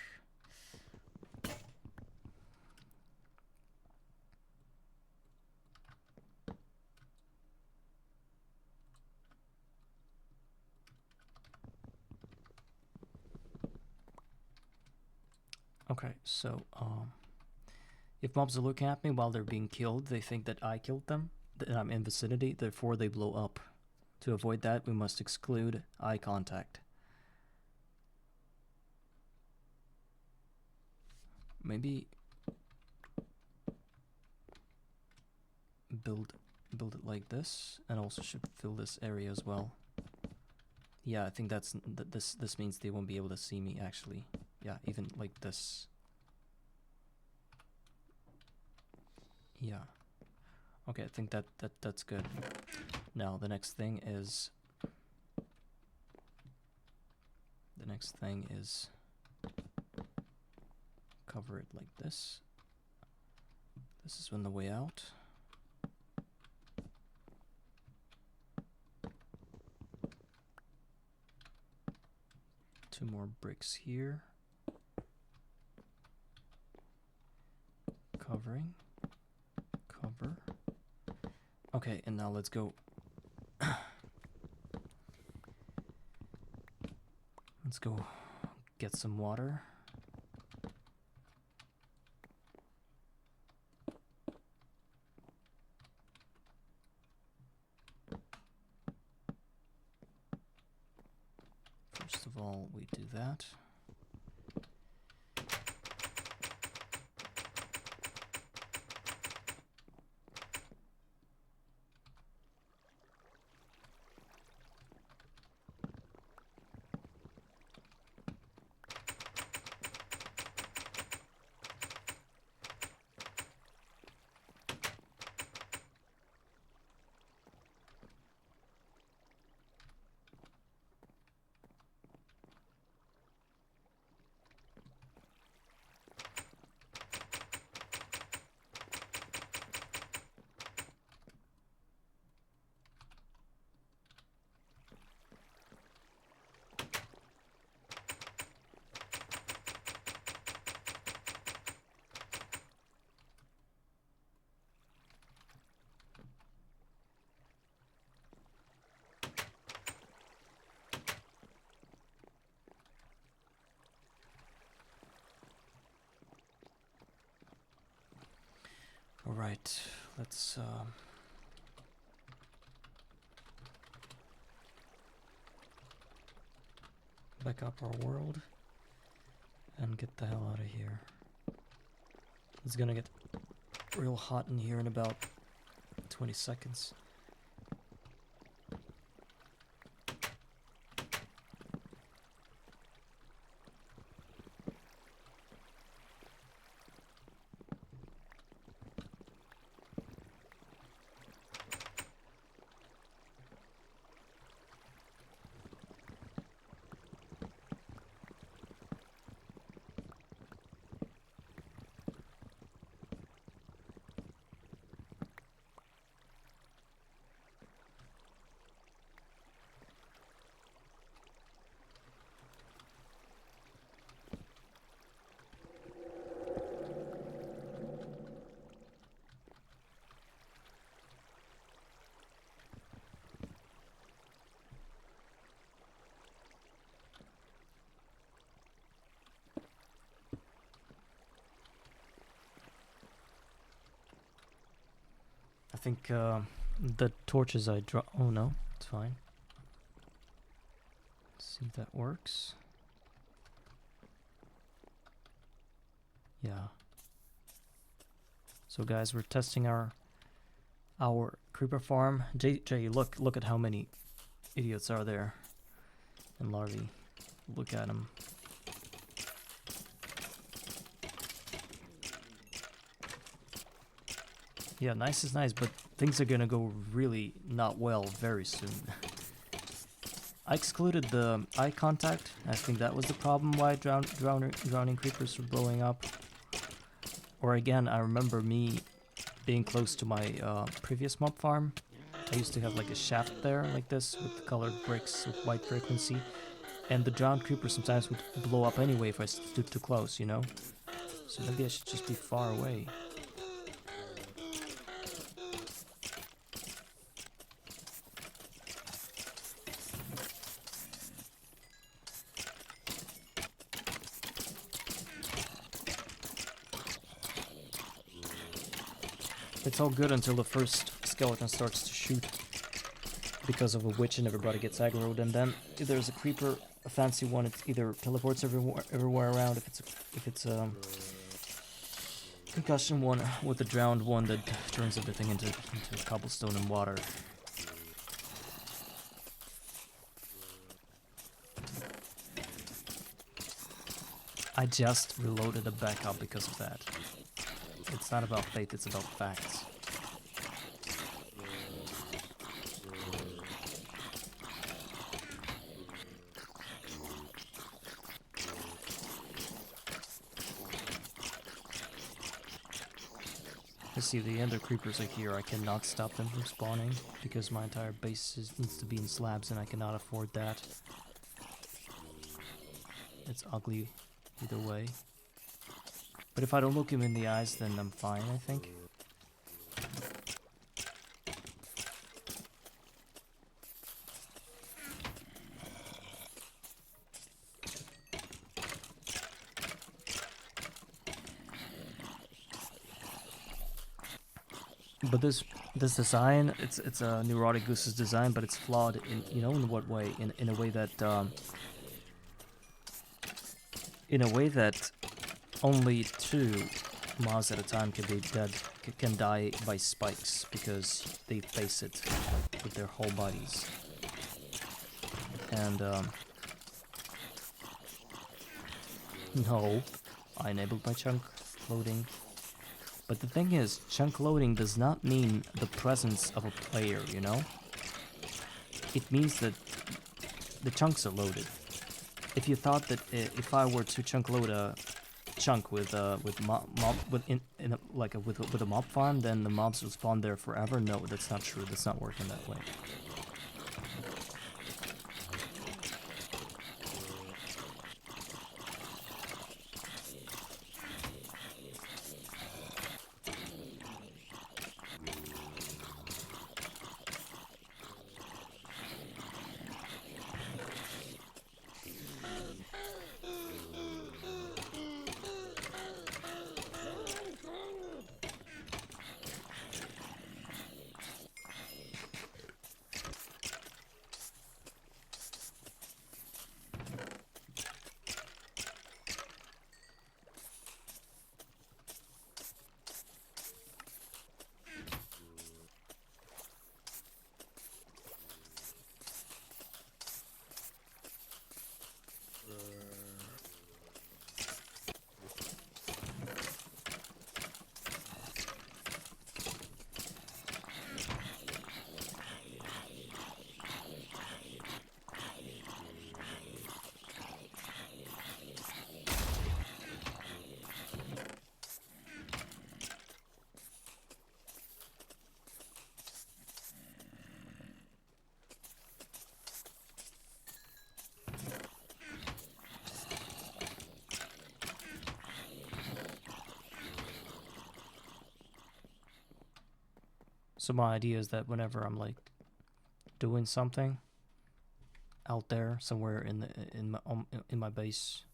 Okay, so if mobs are looking at me while they're being killed, they think that I killed them, that I'm in vicinity, therefore they blow up. To avoid that, we must exclude eye contact. Maybe build it like this, and also should fill this area as well. Yeah, I think this means they won't be able to see me actually. Yeah, even like this. Yeah. Okay, I think that's good. Now the next thing is cover it like this. This is on the way out. Two more bricks here. Covering. Cover. Okay, and now let's go. Let's go get some water. First of all, we do that. All right, let's back up our world and get the hell out of here. It's gonna get real hot in here in about 20 seconds. I think the torches I draw. Oh no, it's fine. Let's see if that works. Yeah. So guys, we're testing our creeper farm. Jay, look at how many idiots are there and larvae. Look at them. Yeah, nice is nice, but things are gonna go really not well very soon. I excluded the eye contact. I think that was the problem why drowning creepers were blowing up. Or again, I remember me being close to my previous mob farm. I used to have like a shaft there like this with colored bricks with white frequency. And the drowned creeper sometimes would blow up anyway if I stood too close, you know? So maybe I should just be far away. It's all good until the first skeleton starts to shoot because of a witch and everybody gets aggroed, and then if there's a creeper, a fancy one, it either teleports everywhere around. If it's a concussion one with a drowned one that turns everything into cobblestone and water. I just reloaded a backup because of that. It's not about fate, it's about facts. You see, the ender creepers are here. I cannot stop them from spawning because my entire base needs to be in slabs and I cannot afford that. It's ugly either way. But if I don't look him in the eyes, then I'm fine, I think. But this design, it's a neurotic goose's design, but it's flawed in, you know, in what way? In a way that only 2 moths at a time can be dead, can die by spikes because they face it with their whole bodies. And no, I enabled my chunk loading. But the thing is, chunk loading does not mean the presence of a player, you know? It means that the chunks are loaded. If you thought that if I were to chunk load a chunk with with a mob farm, then the mobs would spawn there forever. No, that's not true. That's not working that way. So my idea is that whenever I'm like doing something out there somewhere in my base,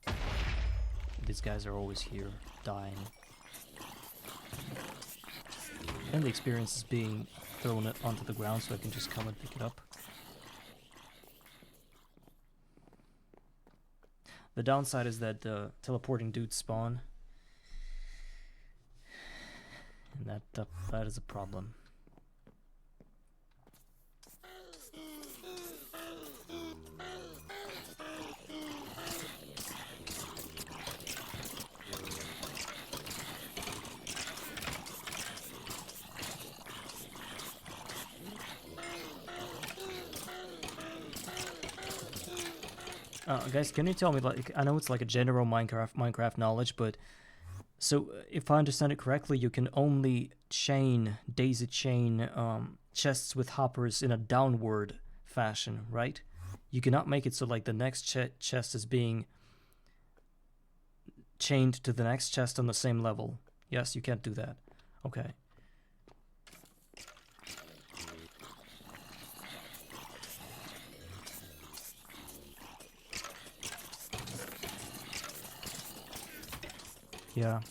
these guys are always here dying, and the experience is being thrown it onto the ground so I can just come and pick it up. The downside is that the teleporting dudes spawn, and that is a problem. Guys, can you tell me, like, I know it's like a general Minecraft knowledge, but so if I understand it correctly, you can only daisy chain chests with hoppers in a downward fashion, right? You cannot make it so like the next chest is being chained to the next chest on the same level. Yes, you can't do that. Okay. Yeah.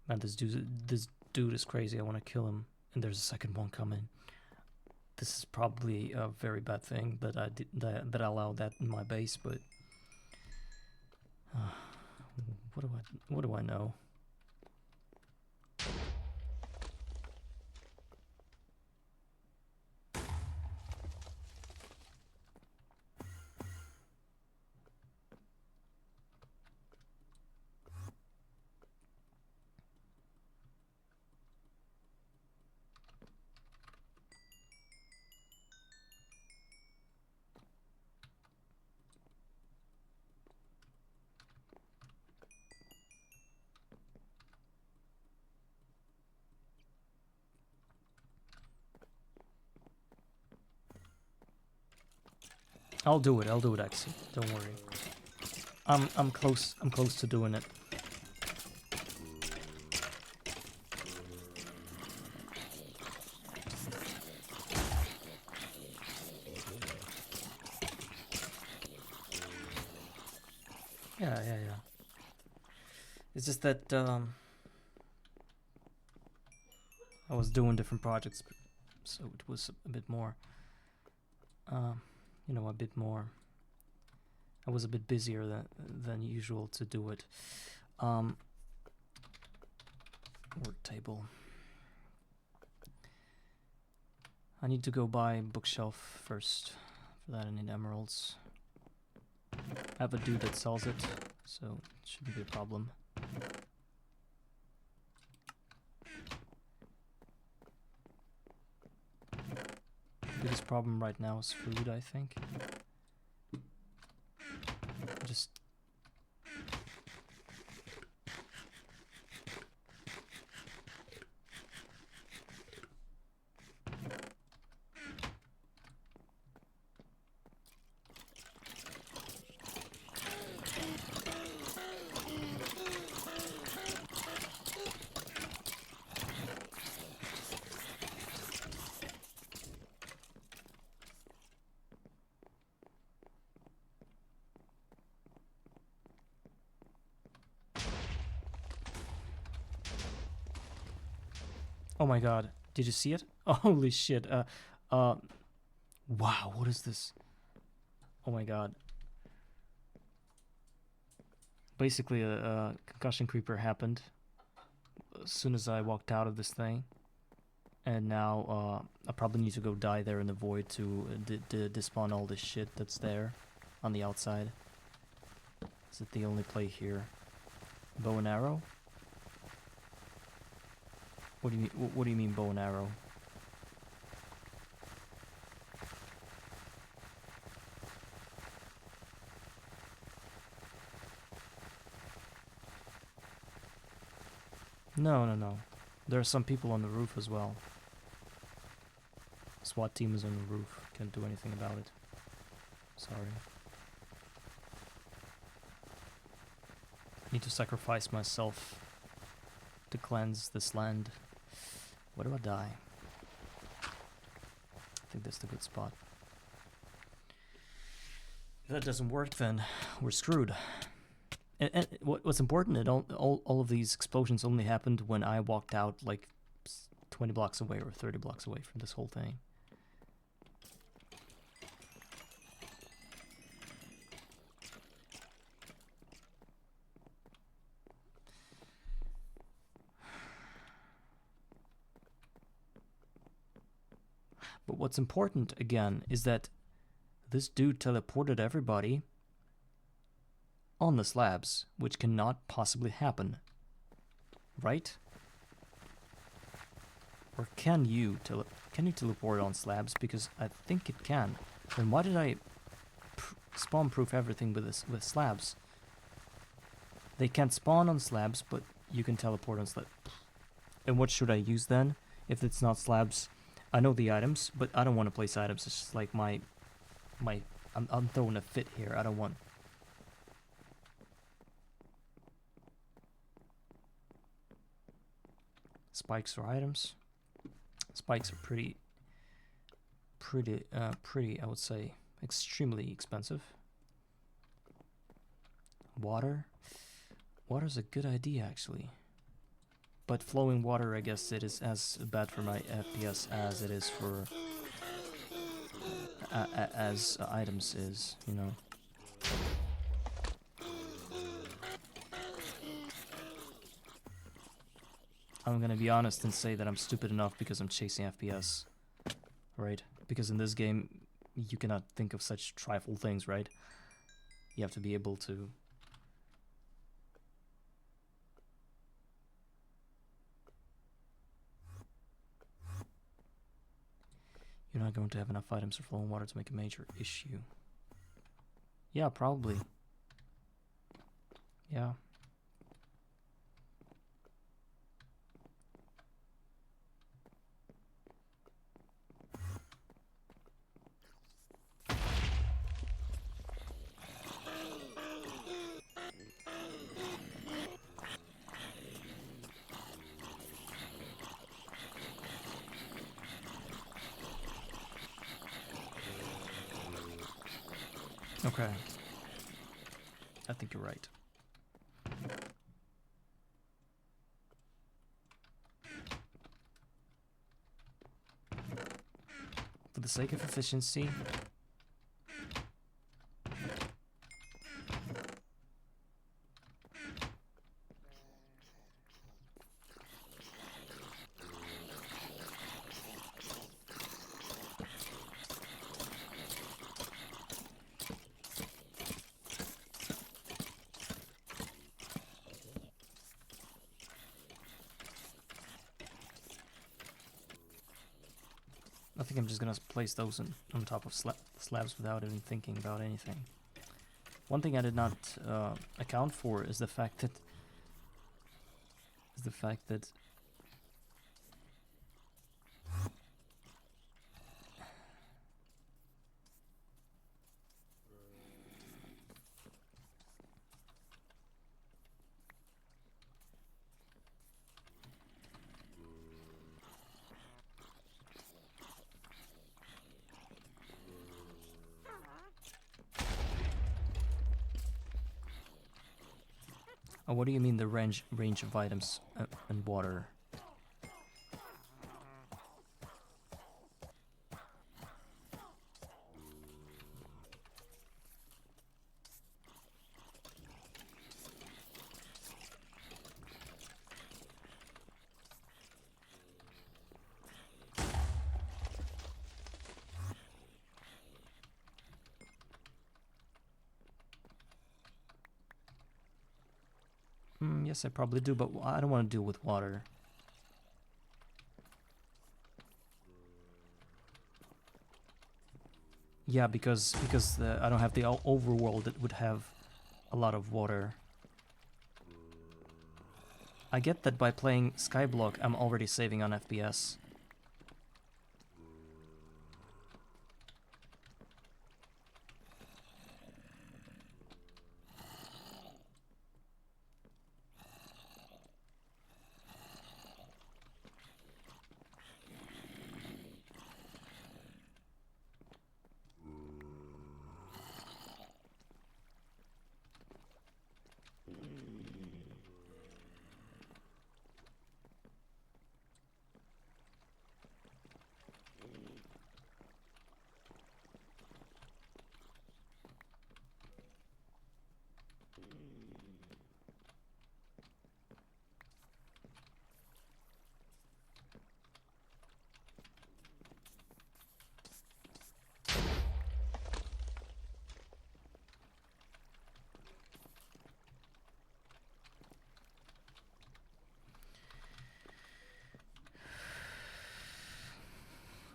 Man, this dude is crazy. I want to kill him. And there's a second one coming. This is probably a very bad thing that I allowed that in my base, but what do I know? I'll do it, actually. Don't worry. I'm close to doing it. Yeah. It's just that I was doing different projects, so it was a bit more, you know, a bit more. I was a bit busier than usual to do it. Word table. I need to go buy bookshelf first. For that I need emeralds. I have a dude that sells it, so it shouldn't be a problem. Biggest problem right now is food, I think. Just oh my god, did you see it? Oh, holy shit. Wow, what is this? Oh my god. Basically, a concussion creeper happened as soon as I walked out of this thing. And now I probably need to go die there in the void to despawn all this shit that's there on the outside. Is it the only play here? Bow and arrow? What do you mean? What do you mean bow and arrow? No. There are some people on the roof as well. SWAT team is on the roof. Can't do anything about it. Sorry. Need to sacrifice myself to cleanse this land. Where do I die? I think that's the good spot. If that doesn't work, then we're screwed. And what's important, all of these explosions only happened when I walked out like 20 blocks away or 30 blocks away from this whole thing. But what's important, again, is that this dude teleported everybody on the slabs, which cannot possibly happen. Right? Or can you teleport on slabs? Because I think it can. Then why did I spawn proof everything with slabs? They can't spawn on slabs, but you can teleport on slabs. And what should I use then? If it's not slabs, I know the items, but I don't want to place items. It's just like I'm throwing a fit here. I don't want. Spikes or items. Spikes are pretty, I would say, extremely expensive. Water. Water's a good idea, actually. But flowing water, I guess it is as bad for my FPS as it is for as items is, you know. I'm gonna be honest and say that I'm stupid enough because I'm chasing FPS, right? Because in this game, you cannot think of such trifle things, right? You have to be able to. You're not going to have enough items for flowing water to make a major issue. Yeah, probably. Yeah. Okay. I think you're right. for the sake of efficiency. I think I'm just gonna place those on top of slabs without even thinking about anything. One thing I did not account for is the fact that oh, what do you mean the range of items and water? Yes, I probably do, but I don't want to deal with water. Yeah, because I don't have the overworld that would have a lot of water. I get that by playing Skyblock, I'm already saving on FPS.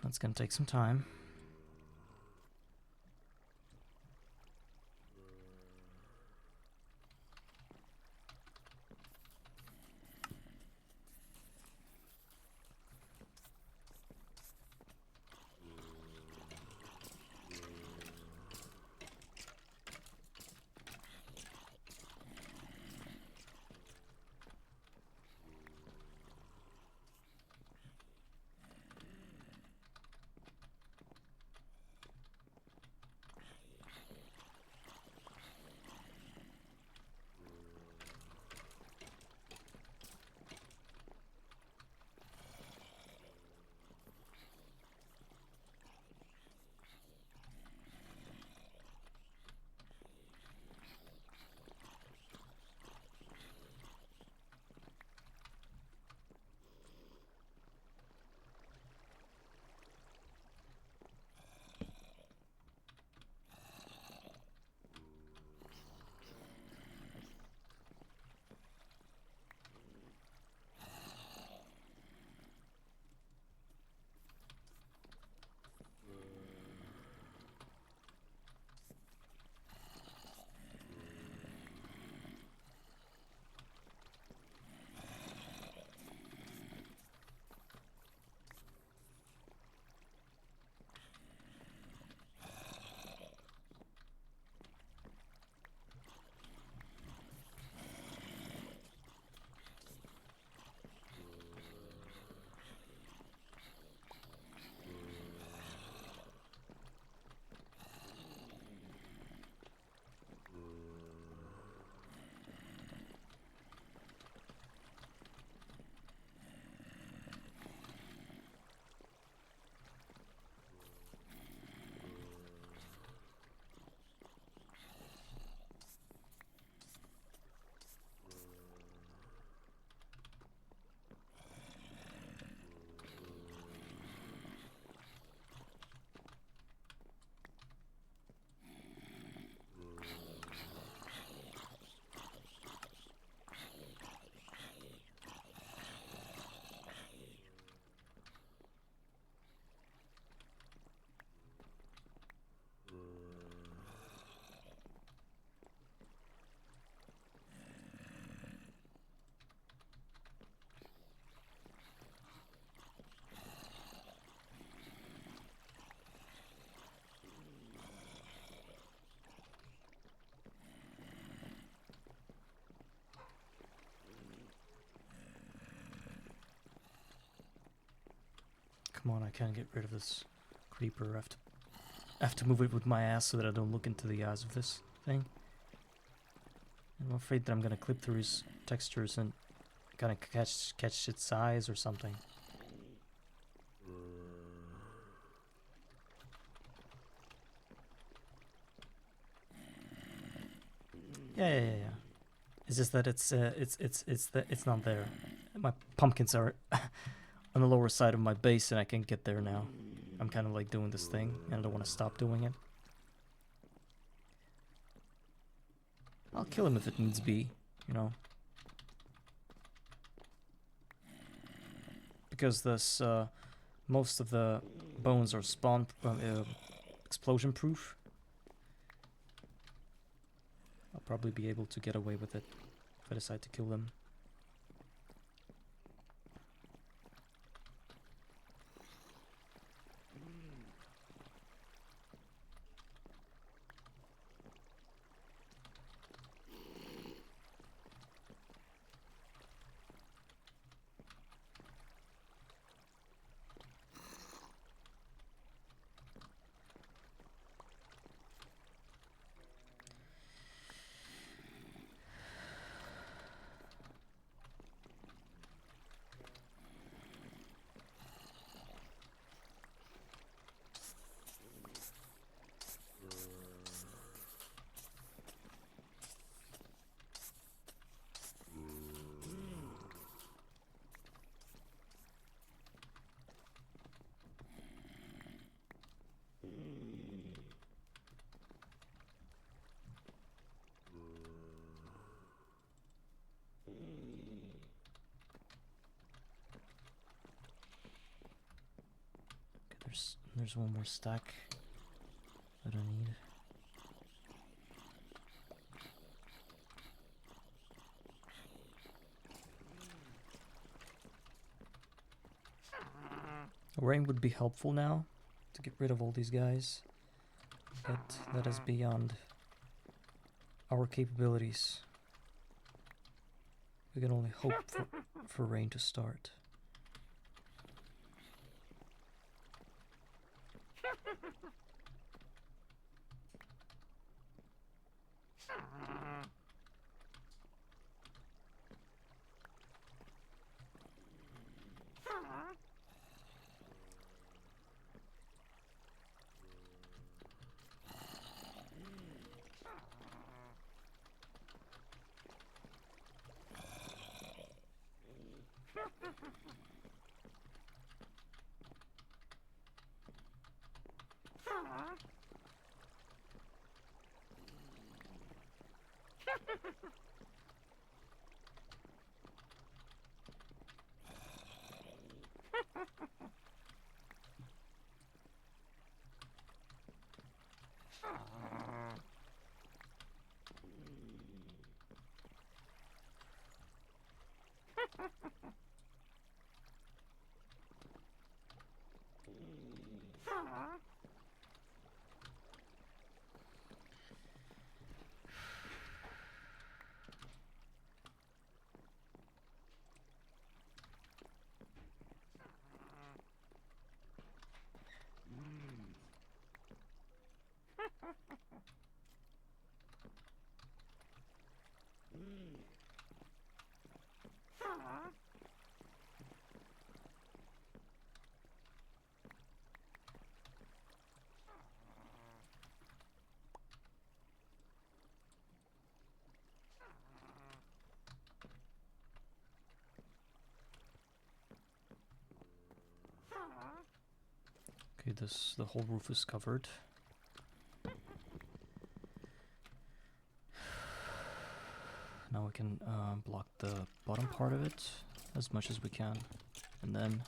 That's gonna take some time. come on, I can't get rid of this creeper. I have to move it with my ass so that I don't look into the eyes of this thing. I'm afraid that I'm gonna clip through his textures and kind of catch its eyes or something. Yeah. It's just that it's not there. My pumpkins are on the lower side of my base, and I can't get there now. I'm kind of like doing this thing, and I don't want to stop doing it. I'll kill him if it needs be, you know. Because this most of the bones are spawn explosion proof. I'll probably be able to get away with it if I decide to kill them. There's one more stack that I need. A rain would be helpful now to get rid of all these guys, but that is beyond our capabilities. We can only hope for rain to start. Okay, the whole roof is covered. Now we can block the bottom part of it as much as we can, and then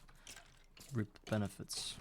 reap the benefits.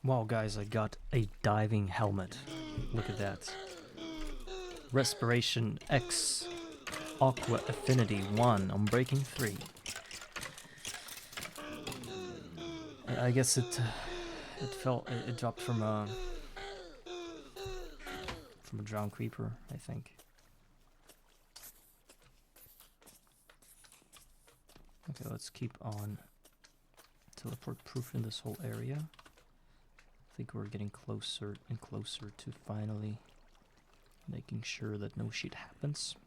Wow, guys, I got a diving helmet. Look at that. Respiration X. Aqua Affinity 1. I'm breaking 3. I guess it dropped from a drowned creeper, I think. Okay, let's keep on teleport proof in this whole area. I think we're getting closer and closer to finally making sure that no shit happens.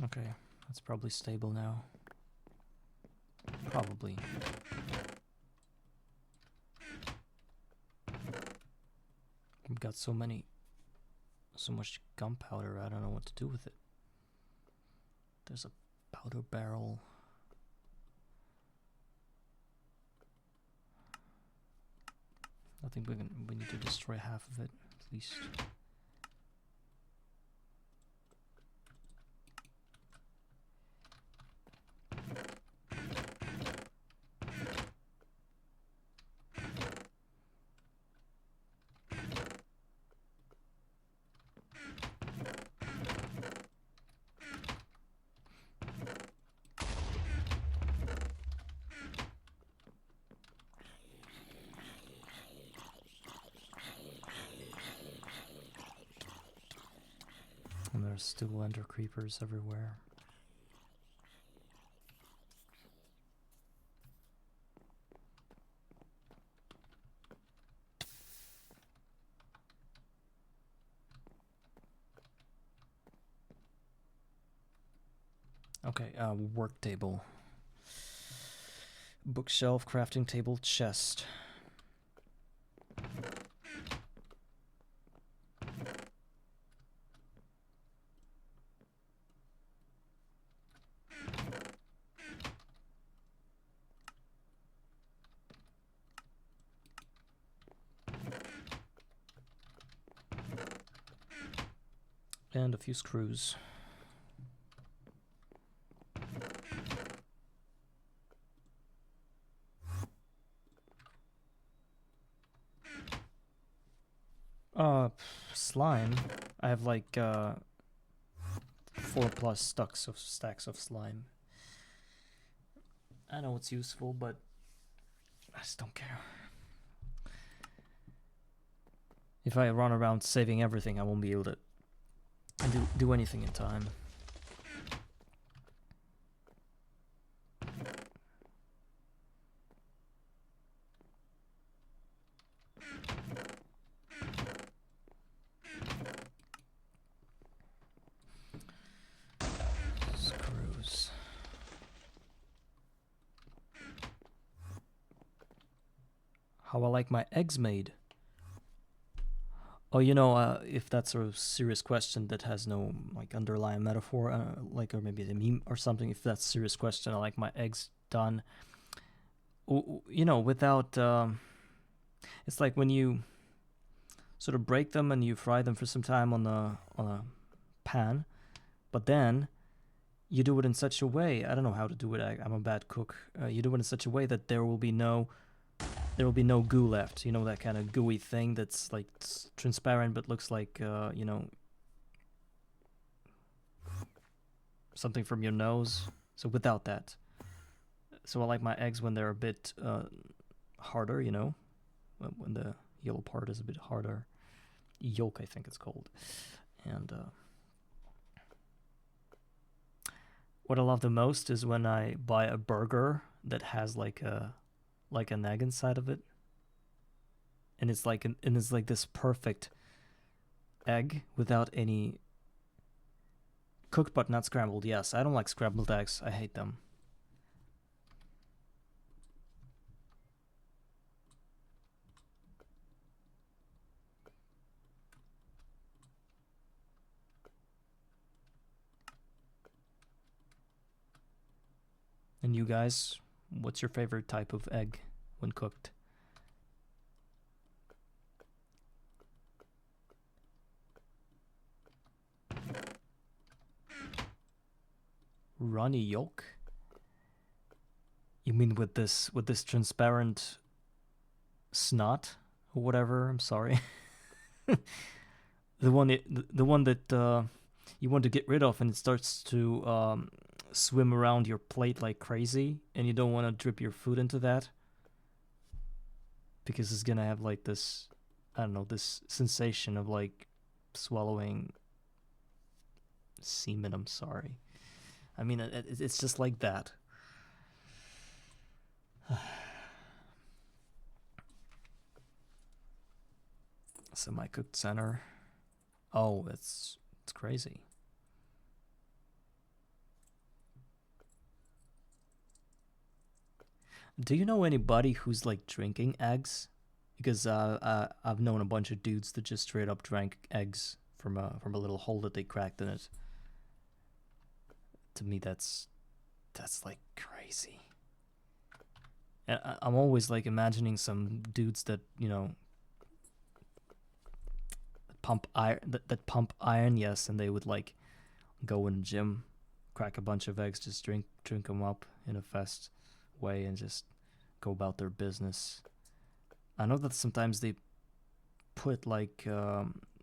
Okay, that's probably stable now. Probably. We've got so much gunpowder, I don't know what to do with it. There's a powder barrel. I think we need to destroy half of it, at least. And there's still ender creepers everywhere. Okay, work table. Bookshelf, crafting table, chest. And a few screws. Slime. I have like 4+ stacks of slime. I know it's useful, but I just don't care. If I run around saving everything, I won't be able to do anything in time. Screws. How I like my eggs made. Oh, you know, if that's a serious question that has no like underlying metaphor, like, or maybe a meme or something. If that's a serious question, I like my eggs done. You know, without. It's like when you sort of break them and you fry them for some time on a pan, but then you do it in such a way. I don't know how to do it. I'm a bad cook. You do it in such a way that there will be no goo left. You know, that kind of gooey thing that's like transparent but looks like you know, something from your nose. So without that. So I like my eggs when they're a bit harder, you know, when the yellow part is a bit harder. Yolk, I think it's called. And what I love the most is when I buy a burger that has like an egg inside of it, and it's like this perfect egg without any cooked but not scrambled. Yes, I don't like scrambled eggs. I hate them. And you guys, what's your favorite type of egg when cooked? Runny yolk? You mean with this transparent snot or whatever? I'm sorry. the one that you want to get rid of, and it starts to swim around your plate like crazy, and you don't want to drip your food into that because it's gonna have like this, I don't know, this sensation of like swallowing semen. I'm sorry. I mean, it's just like that. Semi-cooked center. Oh, it's crazy. Do you know anybody who's like drinking eggs? Because I've known a bunch of dudes that just straight up drank eggs from a little hole that they cracked in it. To me, that's like crazy. And I'm always like imagining some dudes that, you know, pump iron, yes, and they would like go in the gym, crack a bunch of eggs, just drink them up in a fast way, and just go about their business. I know that sometimes they put like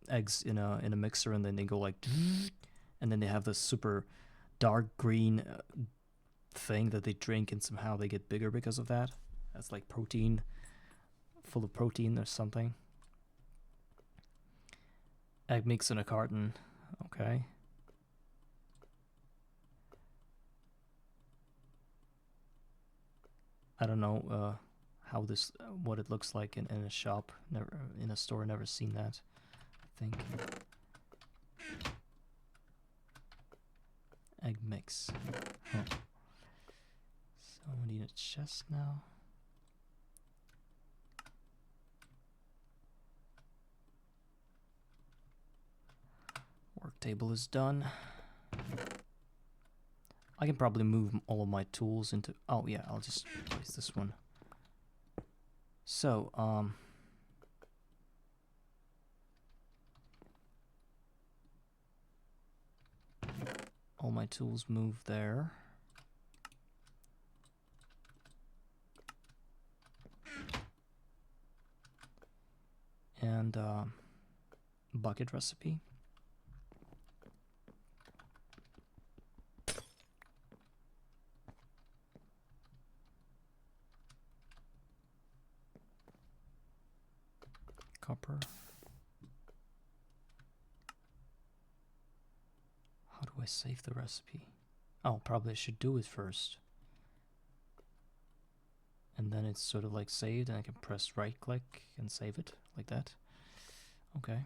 eggs in a mixer, and then they go like, and then they have this super dark green thing that they drink, and somehow they get bigger because of that. That's like protein, full of protein or something. Egg mix in a carton. Okay. I don't know how this, what it looks like in a shop, never in a store. Never seen that, I think. Egg mix. Huh. So we need a chest now. Work table is done. I can probably move all of my tools into... Oh yeah, I'll just place this one. So, all my tools move there. And bucket recipe. Copper. How do I save the recipe? Oh, probably I should do it first. And then it's sort of like saved, and I can press right click and save it like that. Okay.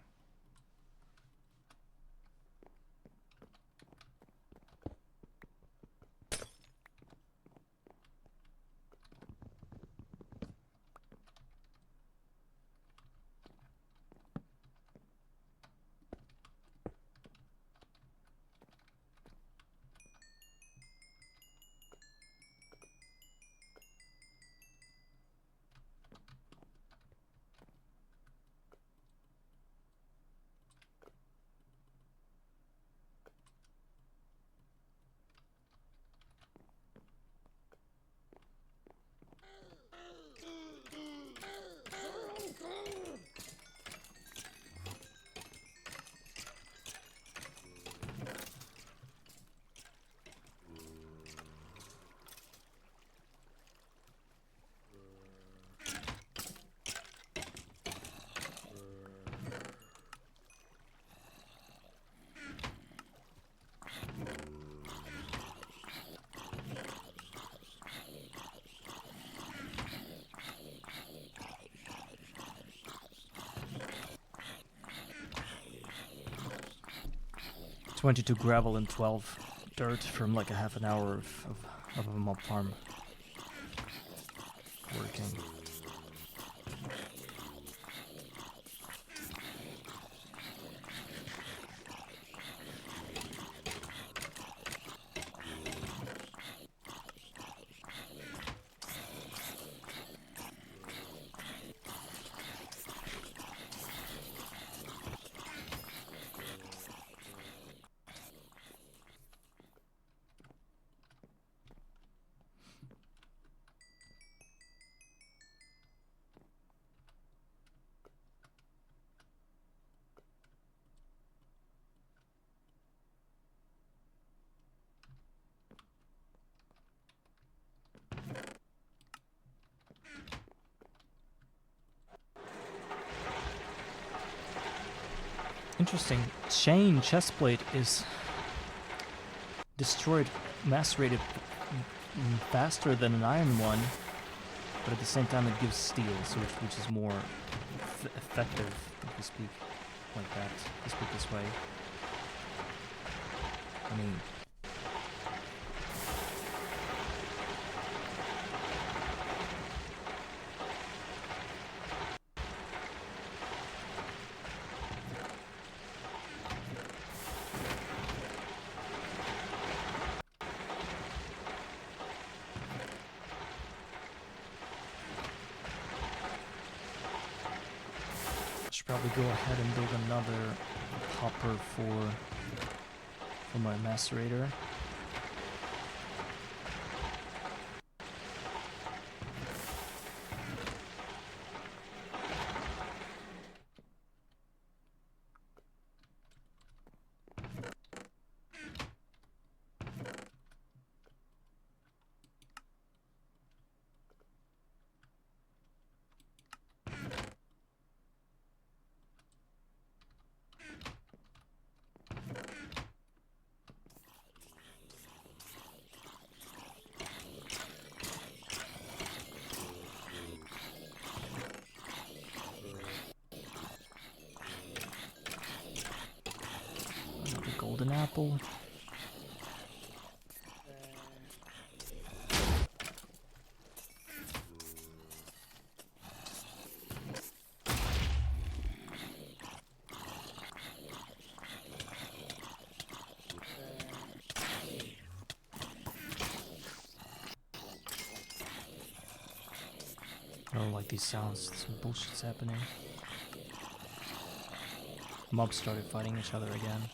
$22 gravel and 12 dirt from like a half an hour of a mob farm working. Interesting. Chain chestplate is destroyed, macerated faster than an iron one, but at the same time it gives steel, so which is more effective, if you speak like that, if you speak this way. I mean, I should probably go ahead and build another hopper for my macerator. Golden apple. I don't like these sounds. Some bullshit's happening. Mobs started fighting each other again.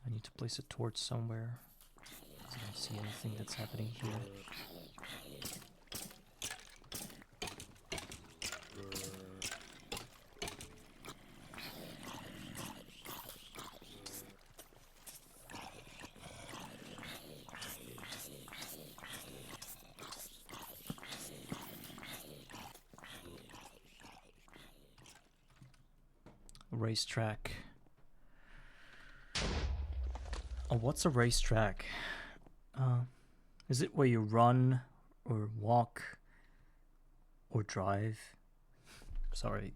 I need to place a torch somewhere. I don't see anything that's happening here. Racetrack. Oh, what's a racetrack? Is it where you run or walk or drive? Sorry.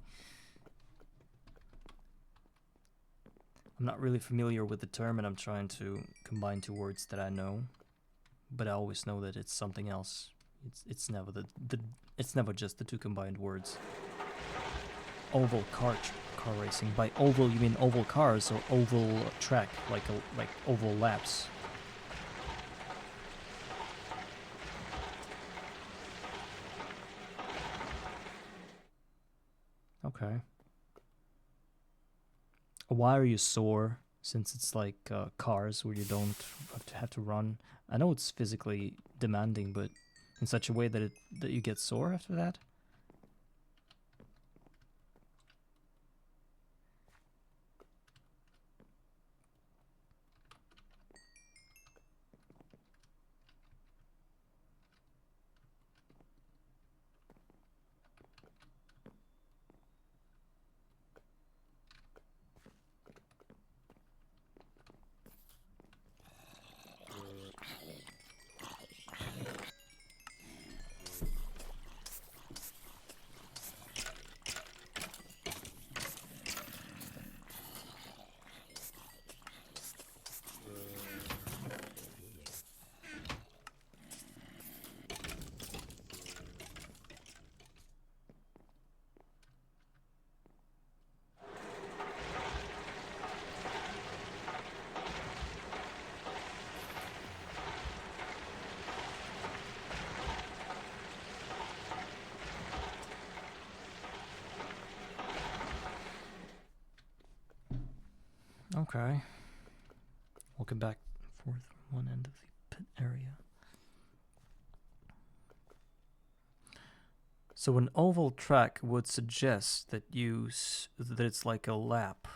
I'm not really familiar with the term and I'm trying to combine two words that I know, but I always know that it's something else. It's never it's never just the two combined words. Oval car racing. By oval you mean oval cars or oval track, like oval laps. Okay. Why are you sore? Since it's like cars where you don't have to run. I know it's physically demanding, but in such a way that that you get sore after that. Okay. Walking back forth from one end of the pit area. So an oval track would suggest that that it's like a lap.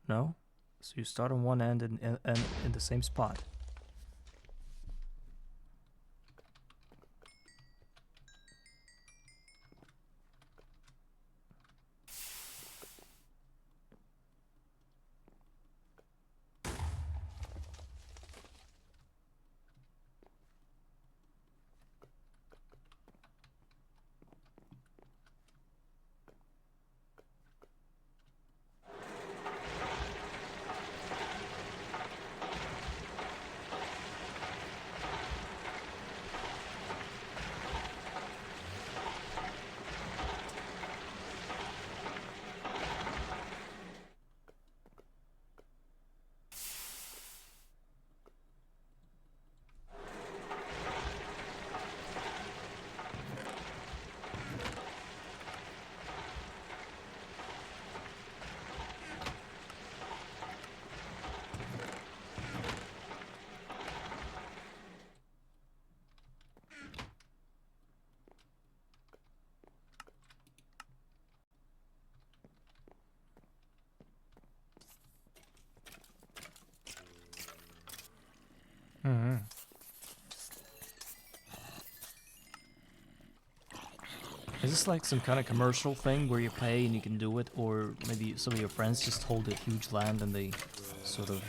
No? So you start on one end and in the same spot. Mm-hmm. Is this like some kind of commercial thing where you pay and you can do it, or maybe some of your friends just hold a huge land and they sort of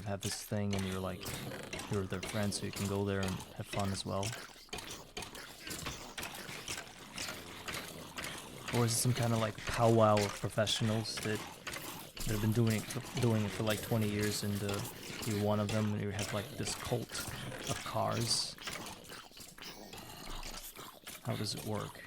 have this thing, and you're their friend, so you can go there and have fun as well? Or is it some kind of like powwow of professionals that have been doing it for like 20 years, and you're one of them, and you have like this cult of cars? How does it work?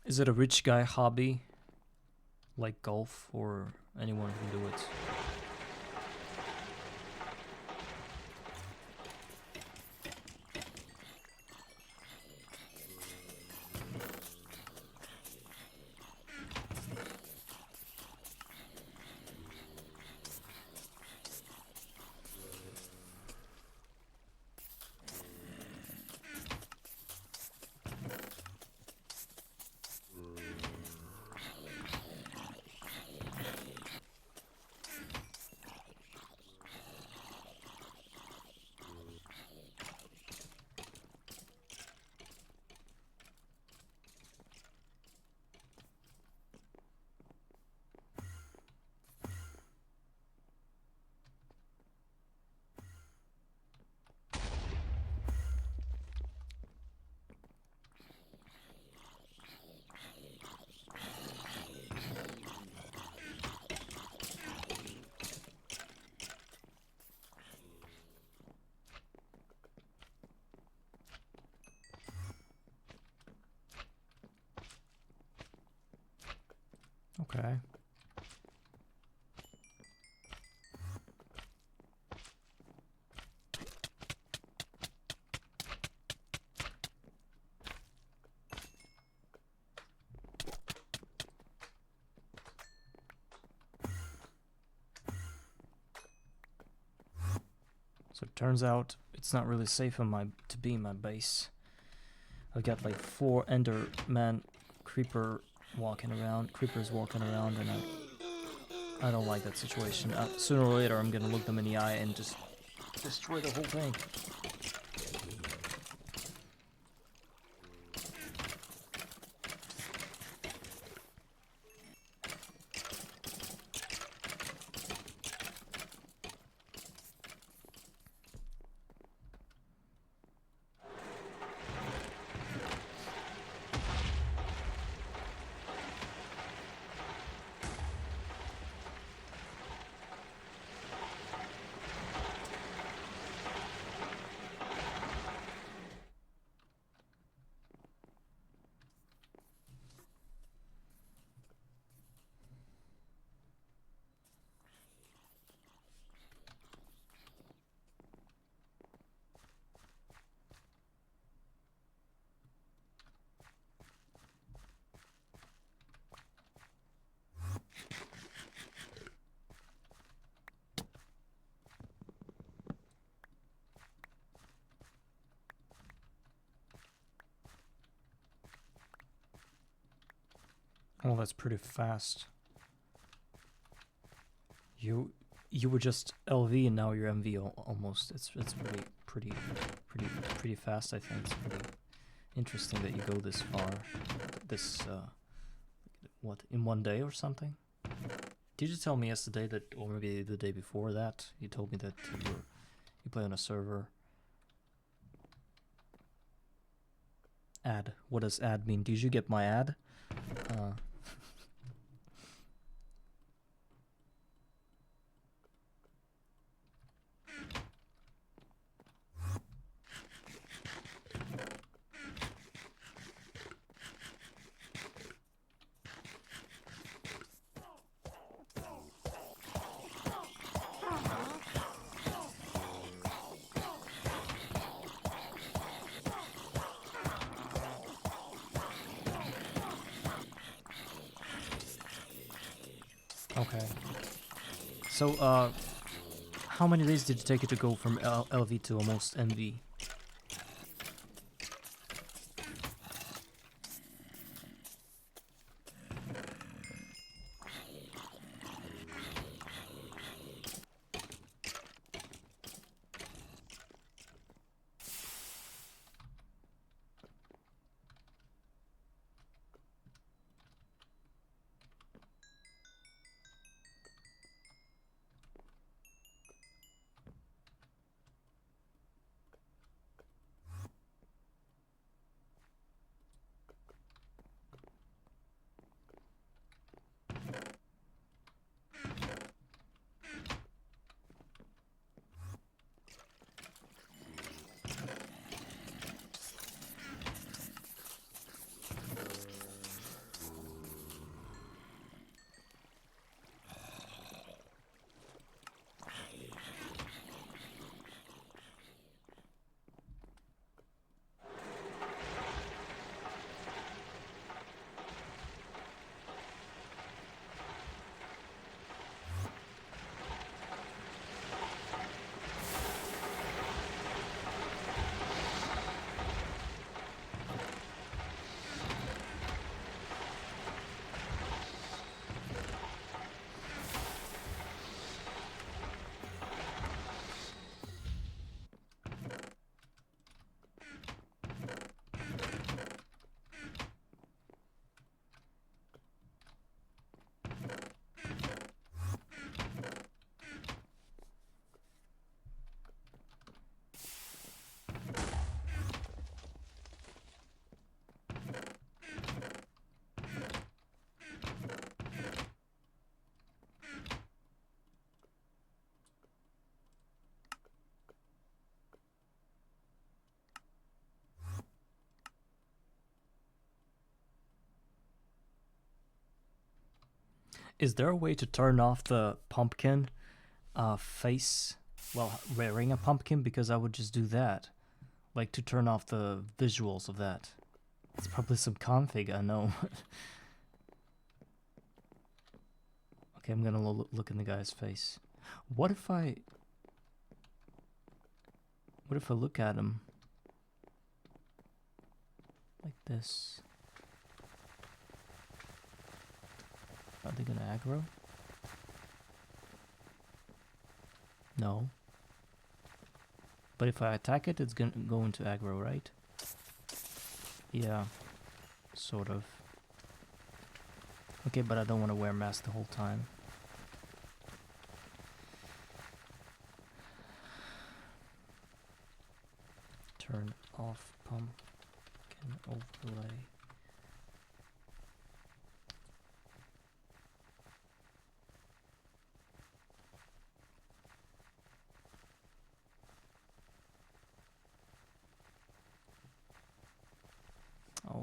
Is it a rich guy hobby, like golf, or anyone can do it? Okay. So it turns out it's not really safe to be in my base. I've got like 4 Enderman creepers walking around, and I don't like that situation. Sooner or later I'm gonna look them in the eye and just Destroy the whole thing. Oh, that's pretty fast. You were just LV and now you're MV almost. It's really pretty fast. I think it's pretty interesting that you go this far. This what, in one day or something? Did you tell me yesterday that, or maybe the day before that, you told me that you play on a server? Ad. What does ad mean? Did you get my ad? Okay. So, how many days did it take you to go from LV to almost NV? Is there a way to turn off the pumpkin face while wearing a pumpkin? Because I would just do that. Like, to turn off the visuals of that. It's probably some config, I know. Okay, I'm gonna look in the guy's face. What if I look at him like this? Are they gonna aggro? No. But if I attack it, it's gonna go into aggro, right? Yeah, sort of. Okay, but I don't want to wear mask the whole time. Turn off pumpkin overlay.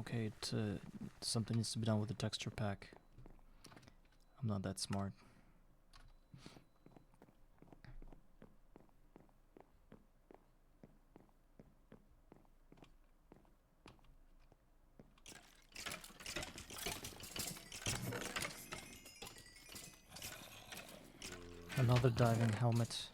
Okay, something needs to be done with the texture pack. I'm not that smart. Another diving helmet.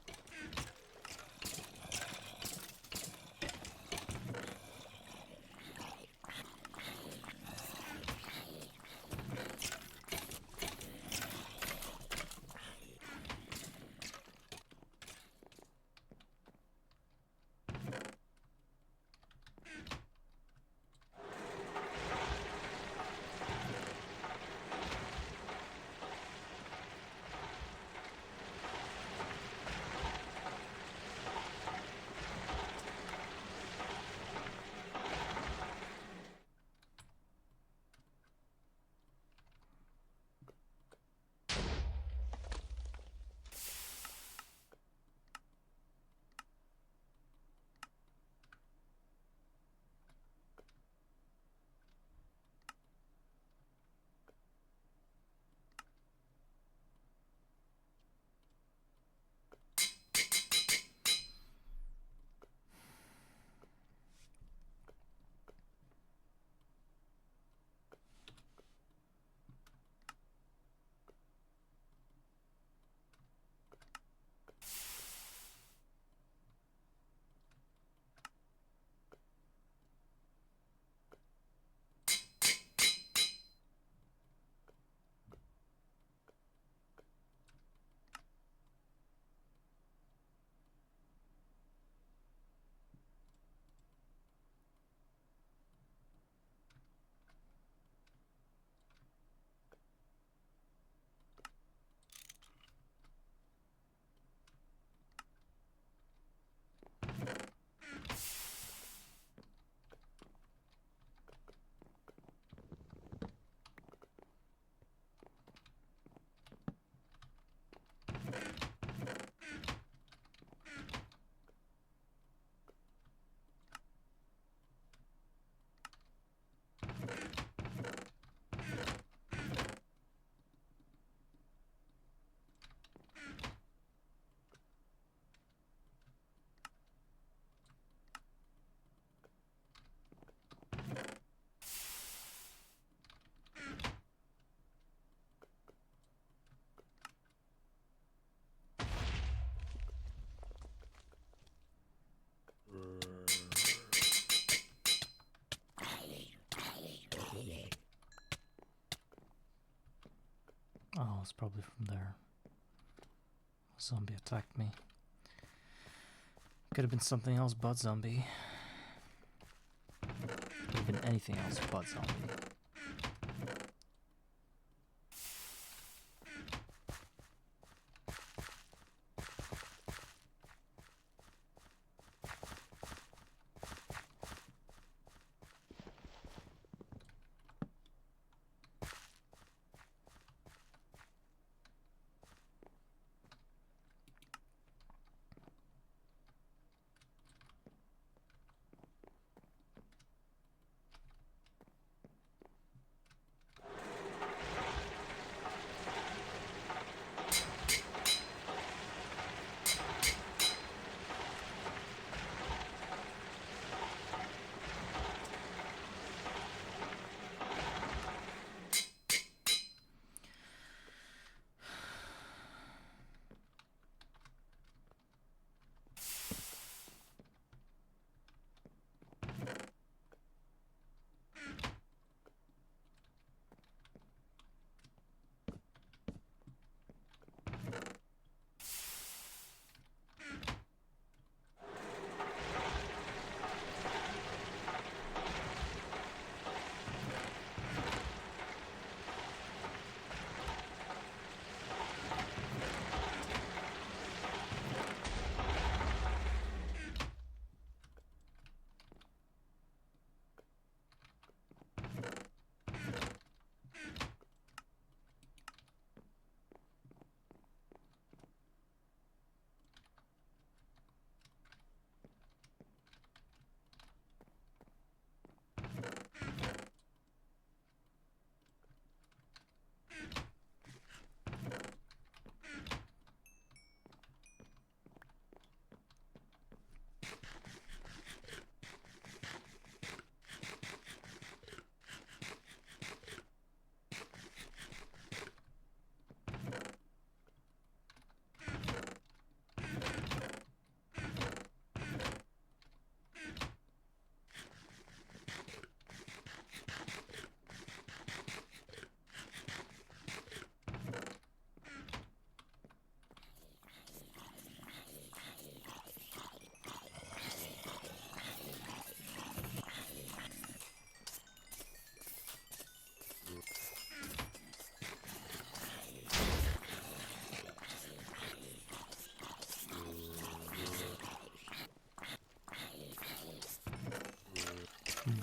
Oh, it's probably from there. A zombie attacked me. Could have been something else but zombie. Could have been anything else but zombie.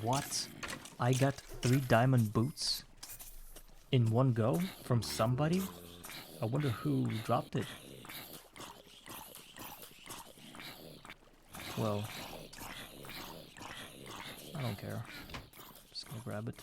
What? I got 3 diamond boots in one go from somebody? I wonder who dropped it. Well, I don't care. Just gonna grab it.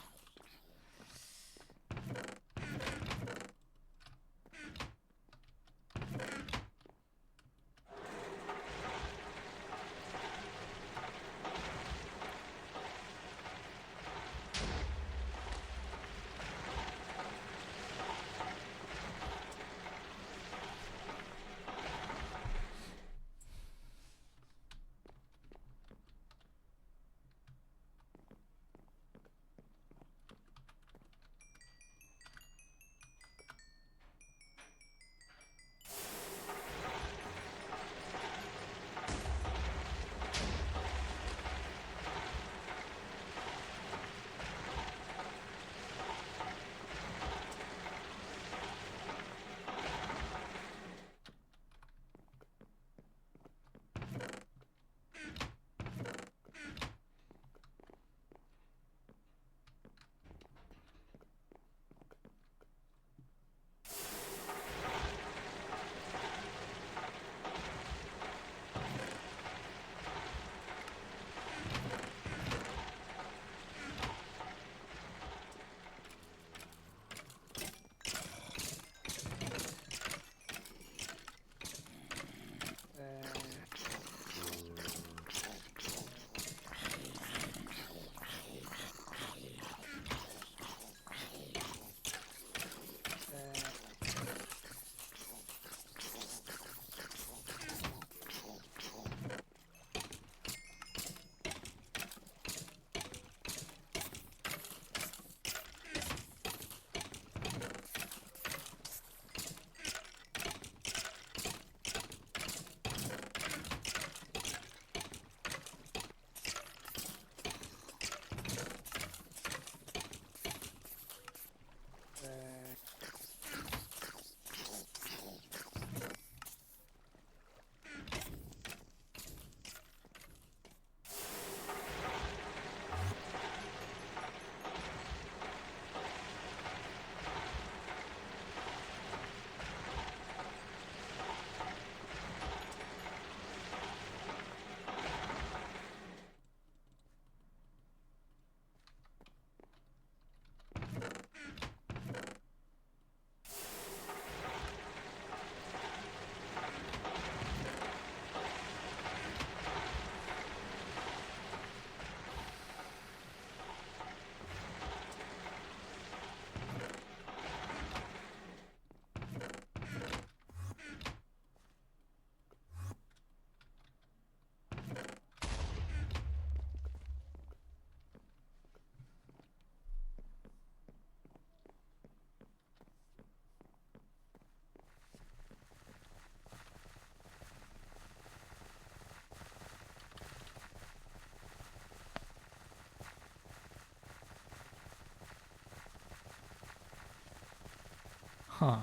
Huh.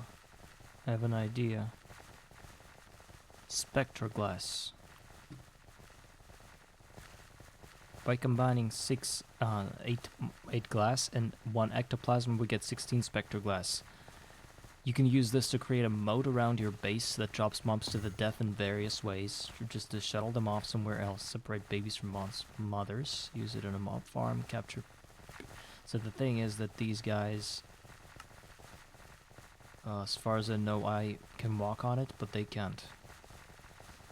I have an idea. Spectroglass. By combining 8 glass and 1 ectoplasm, we get 16 spectroglass. You can use this to create a moat around your base that drops mobs to the death in various ways, or just to shuttle them off somewhere else, separate babies from mothers, use it in a mob farm, capture... So the thing is that these guys, as far as I know, I can walk on it, but they can't.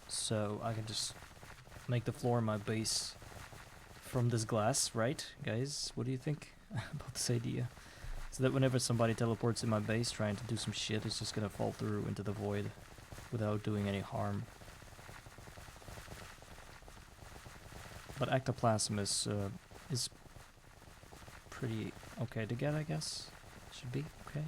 So I can just make the floor of my base from this glass, right, guys? What do you think about this idea? So that whenever somebody teleports in my base trying to do some shit, it's just gonna fall through into the void without doing any harm. But ectoplasm is pretty okay to get, I guess. Should be okay.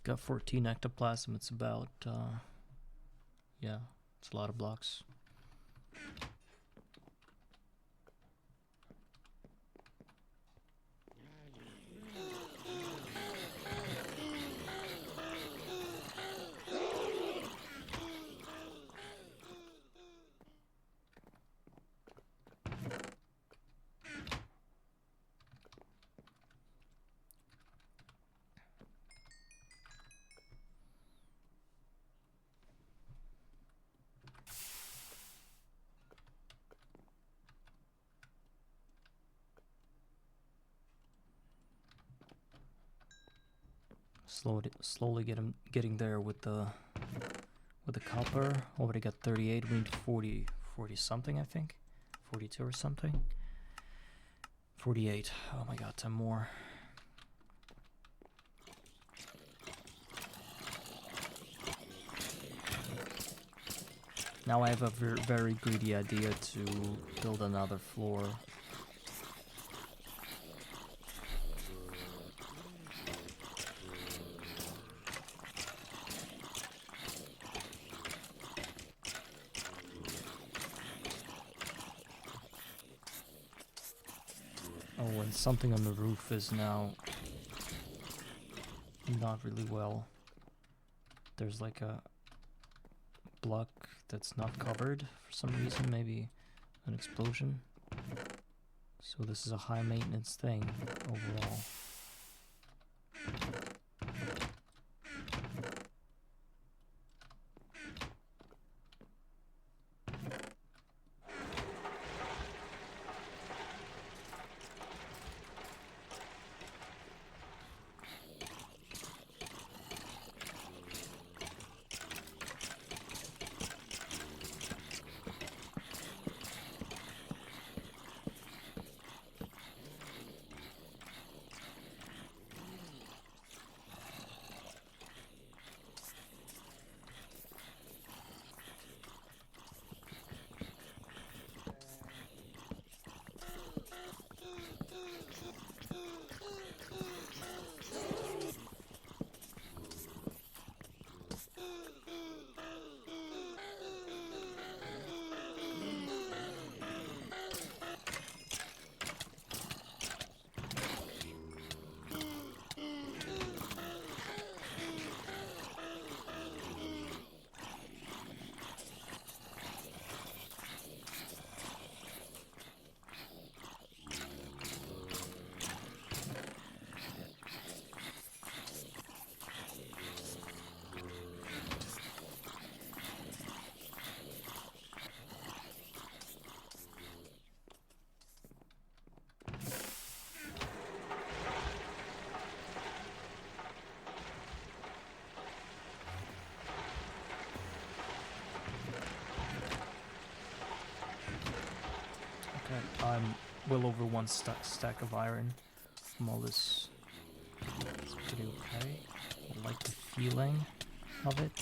got 14 ectoplasm. It's about, yeah, it's a lot of blocks. Slowly getting there with the copper. Already got 38. We need 40 something, I think. 42 or something. 48. Oh my god, 10 more. Now I have a very greedy idea to build another floor. Oh, and something on the roof is now not really well. There's like a block that's not covered for some reason, maybe an explosion. So this is a high maintenance thing overall. I'm well over one stack of iron from all this. It's pretty okay. I like the feeling of it.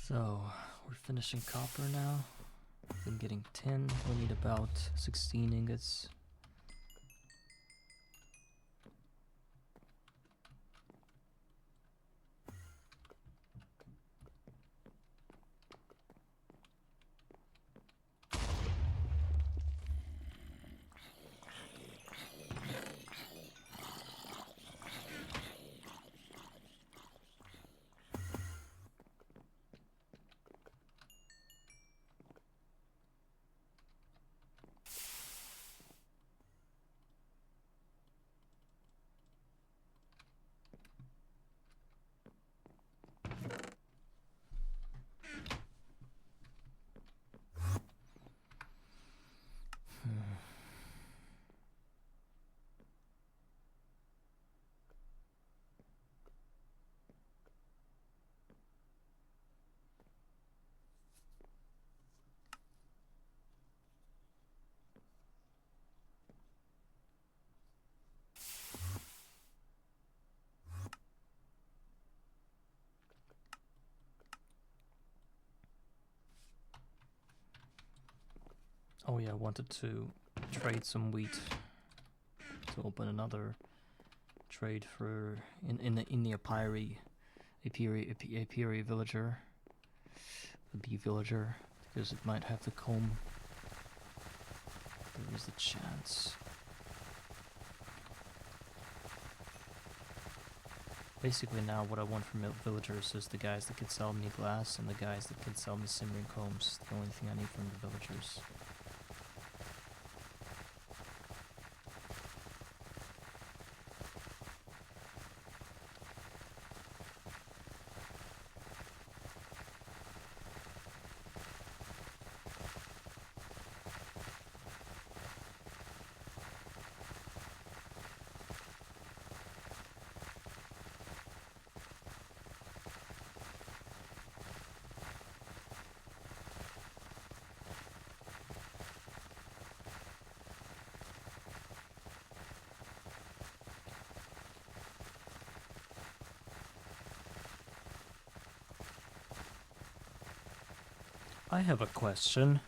So, we're finishing copper now. We've been getting 10. We need about 16 ingots. Oh yeah, I wanted to trade some wheat to open another trade for in the Apiri villager, the bee villager, because it might have the comb. There is a chance. Basically now what I want from villagers is the guys that can sell me glass and the guys that can sell me simmering combs. The only thing I need from the villagers. I have a question.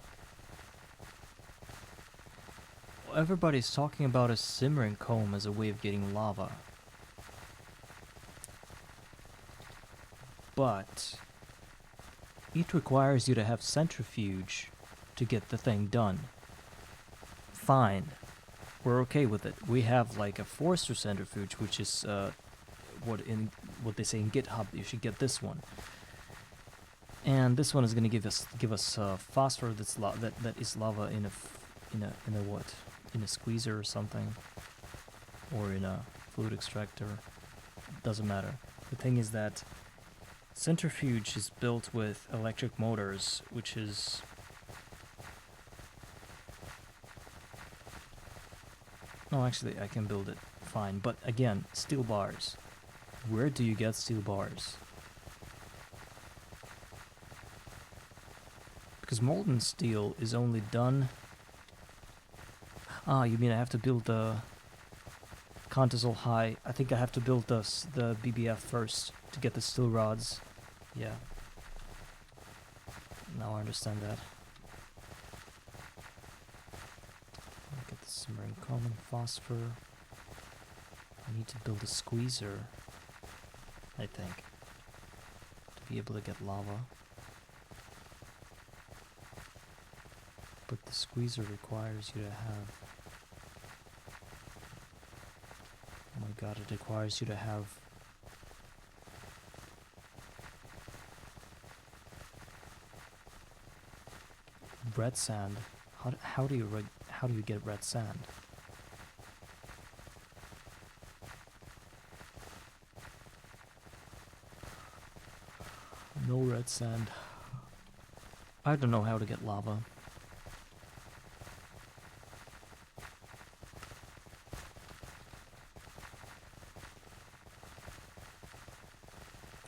Everybody's talking about a simmering comb as a way of getting lava. But it requires you to have centrifuge to get the thing done. Fine. We're okay with it. We have like a Forster centrifuge, which is what they say in GitHub. You should get this one. And this one is going to give us phosphor that is lava in a what? In a squeezer or something, or in a fluid extractor. Doesn't matter. The thing is that centrifuge is built with electric motors, which is no, actually I can build it fine. But again, steel bars. Where do you get steel bars? Because molten steel is only done... Ah, you mean I have to build the Continental High? I think I have to build the BBF first to get the steel rods. Yeah. Now I understand that. Get the simmering common phosphor. I need to build a squeezer, I think, to be able to get lava. But the squeezer requires you to have... Oh my god, it requires you to have... red sand. How do you get red sand? No red sand. I don't know how to get lava.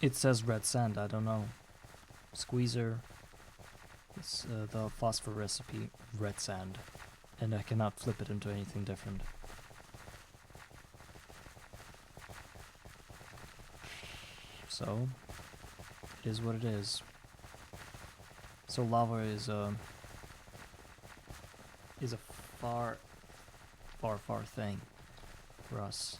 It says red sand, I don't know. Squeezer. It's the phosphor recipe, red sand. And I cannot flip it into anything different. So, it is what it is. So lava is a far thing for us.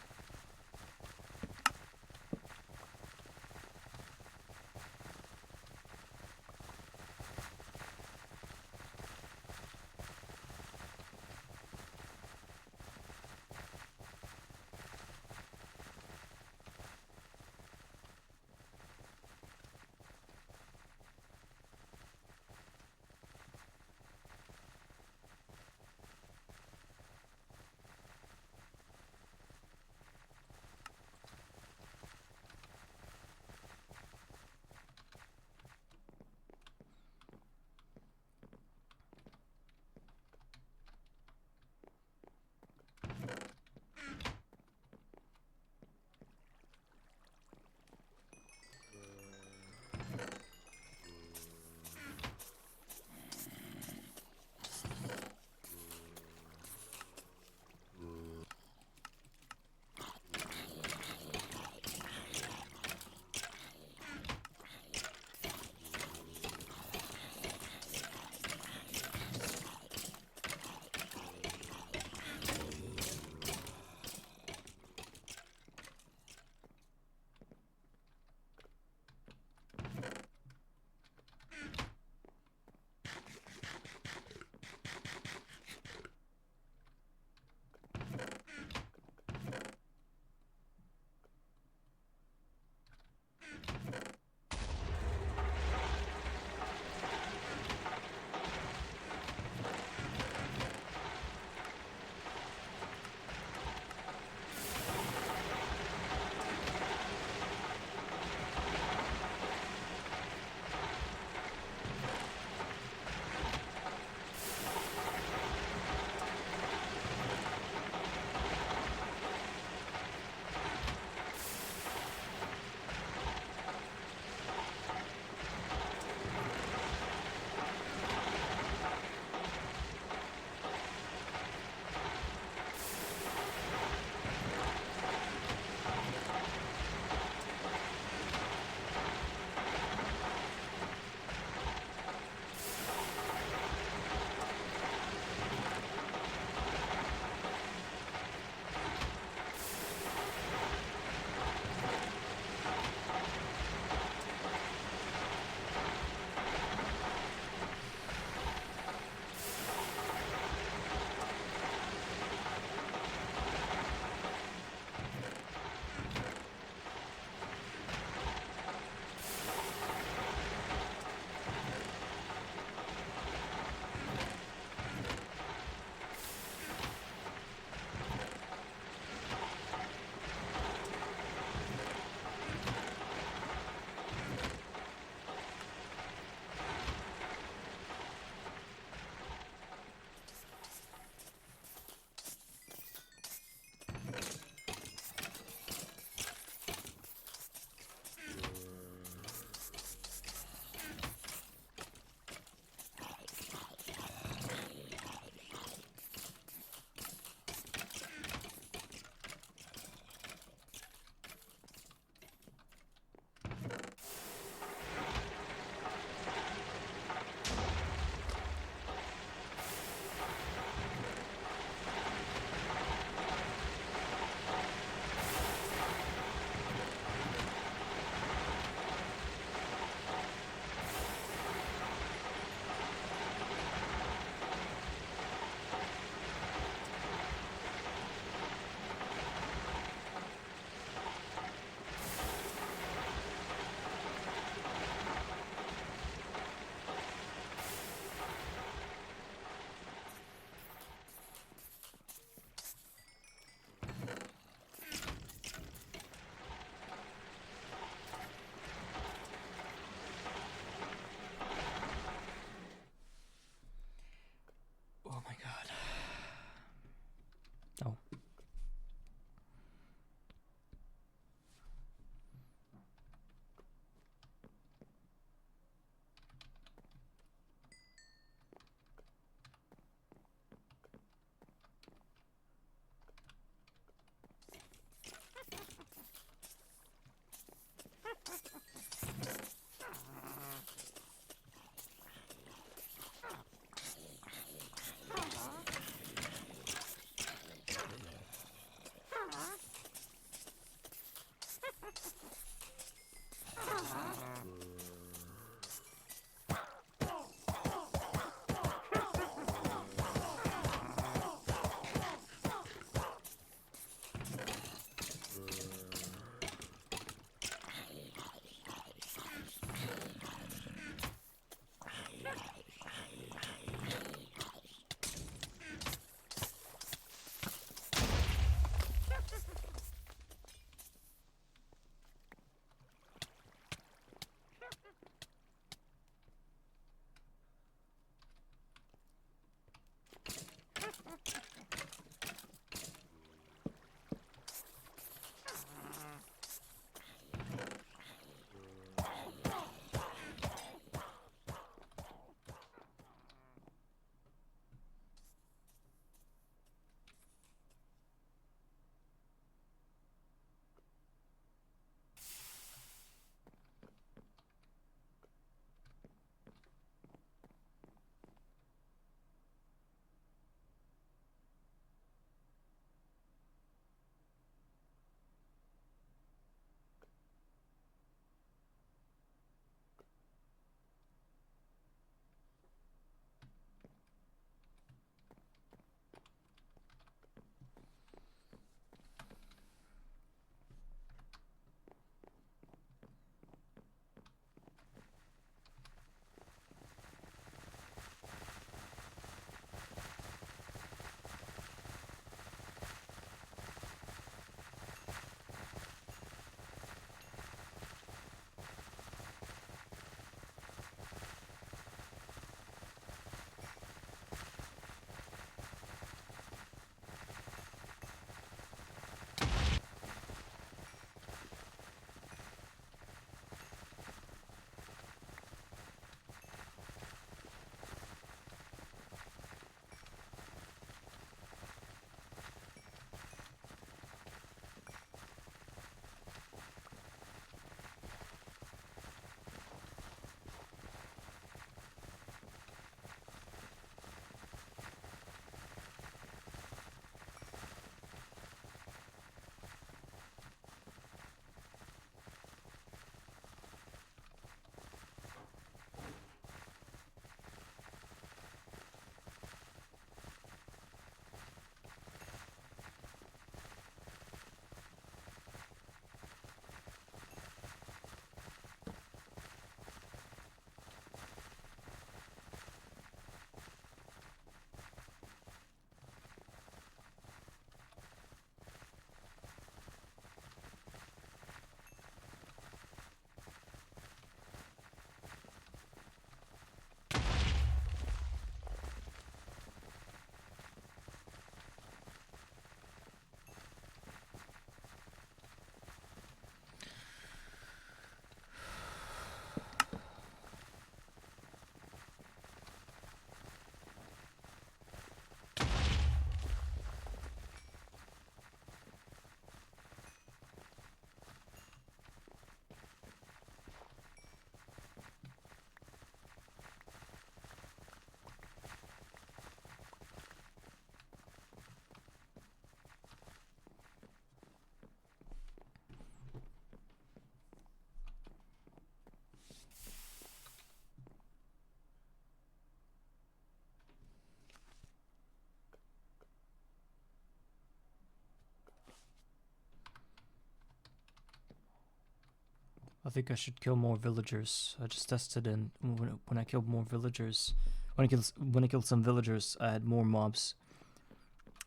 I think I should kill more villagers. I just tested, and when I killed more villagers, when I killed some villagers, I had more mobs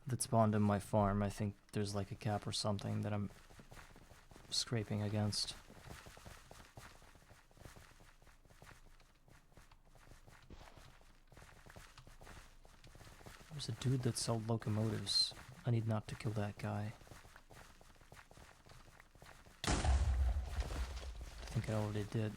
that spawned in my farm. I think there's like a cap or something that I'm scraping against. There's a dude that sold locomotives. I need not to kill that guy. I think I already did.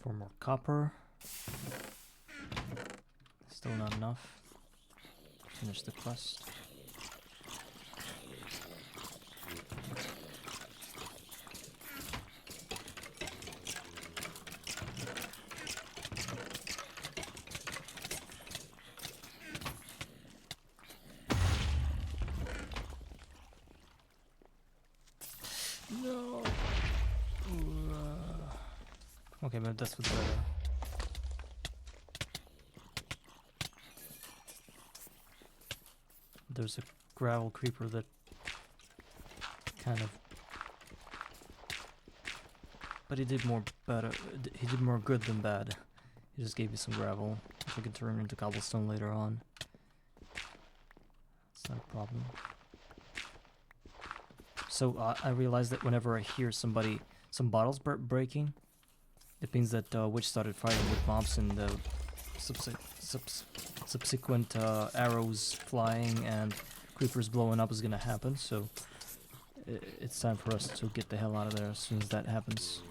For more copper. Still not enough. Finish the quest. No. Okay, but that's what's better. There's a gravel creeper that kind of, but he did more better. He did more good than bad He just gave me some gravel, which we can turn into cobblestone later on. It's not a problem. So I realized that whenever I hear some bottles breaking, it means that Witch started fighting with mobs, and the subsequent arrows flying and creepers blowing up is gonna happen. So it's time for us to get the hell out of there as soon as that happens.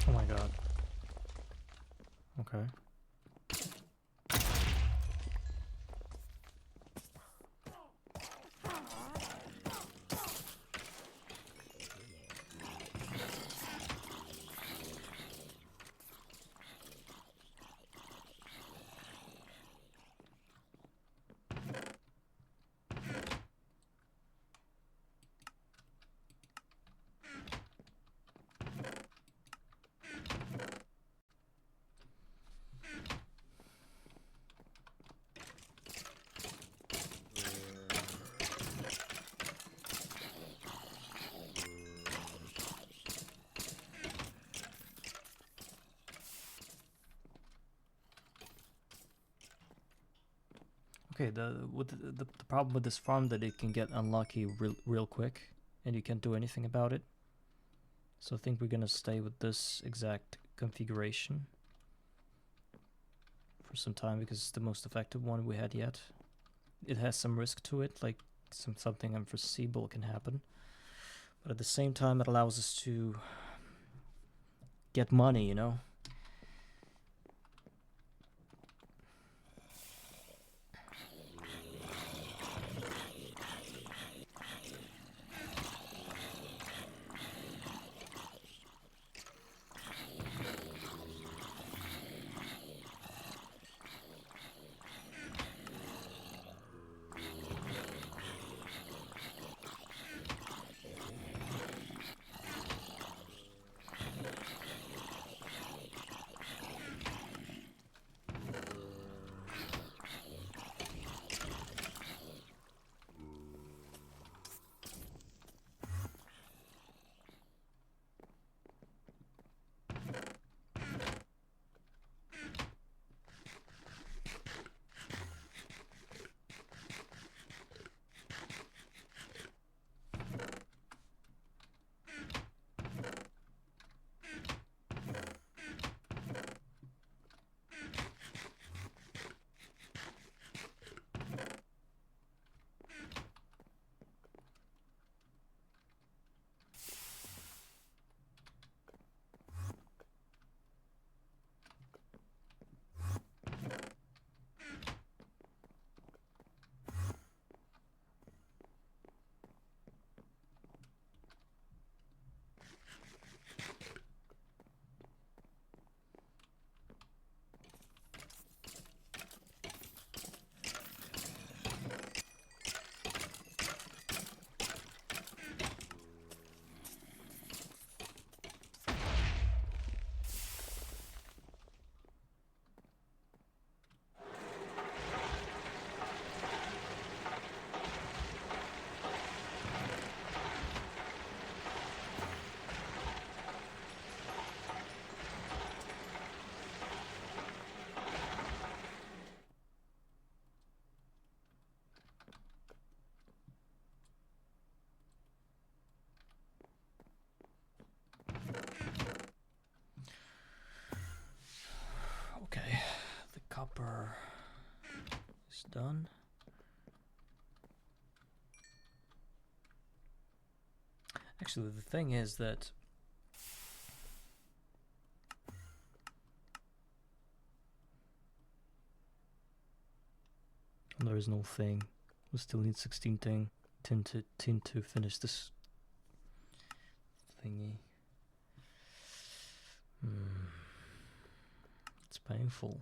Oh my god. Okay. Okay, the problem with this farm that it can get unlucky real quick, and you can't do anything about it. So I think we're gonna stay with this exact configuration for some time because it's the most effective one we had yet. It has some risk to it, like something unforeseeable can happen, but at the same time it allows us to get money, you know? copper is done. Actually, the thing is that there is no thing. We still need 16 tin to finish this thingy. It's painful.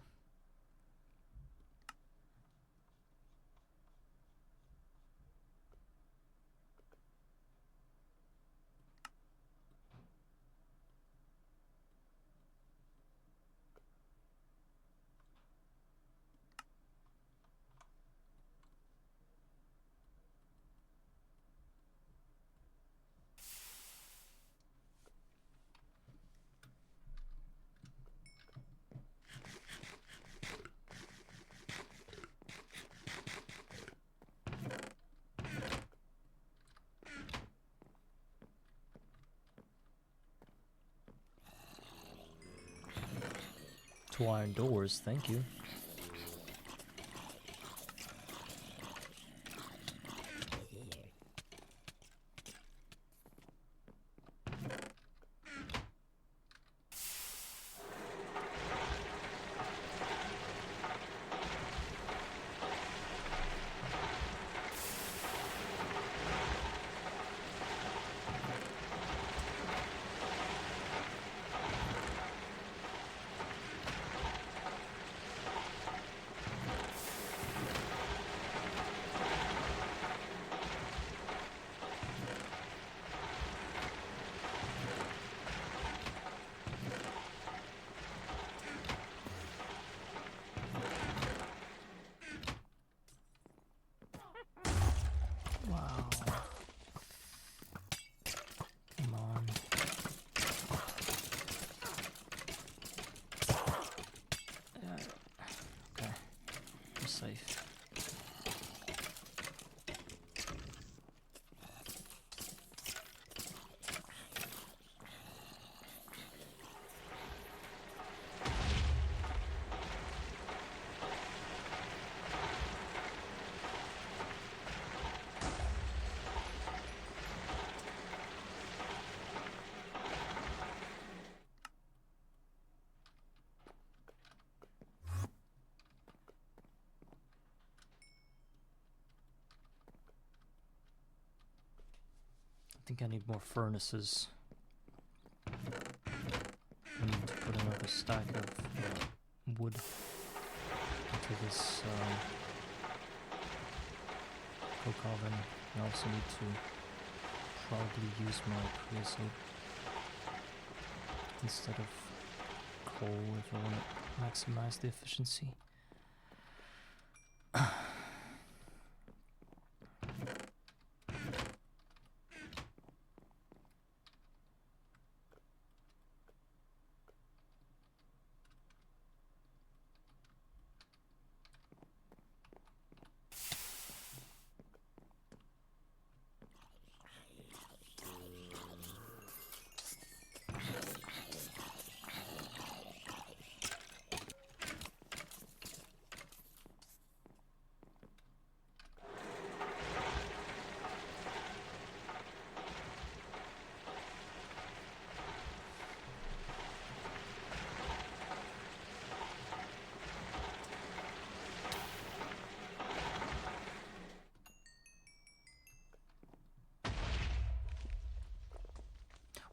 Two iron doors, thank you. Safe. I think I need more furnaces. I need to put another stack of wood into this coke oven. I also need to probably use my creosote instead of coal if I want to maximize the efficiency.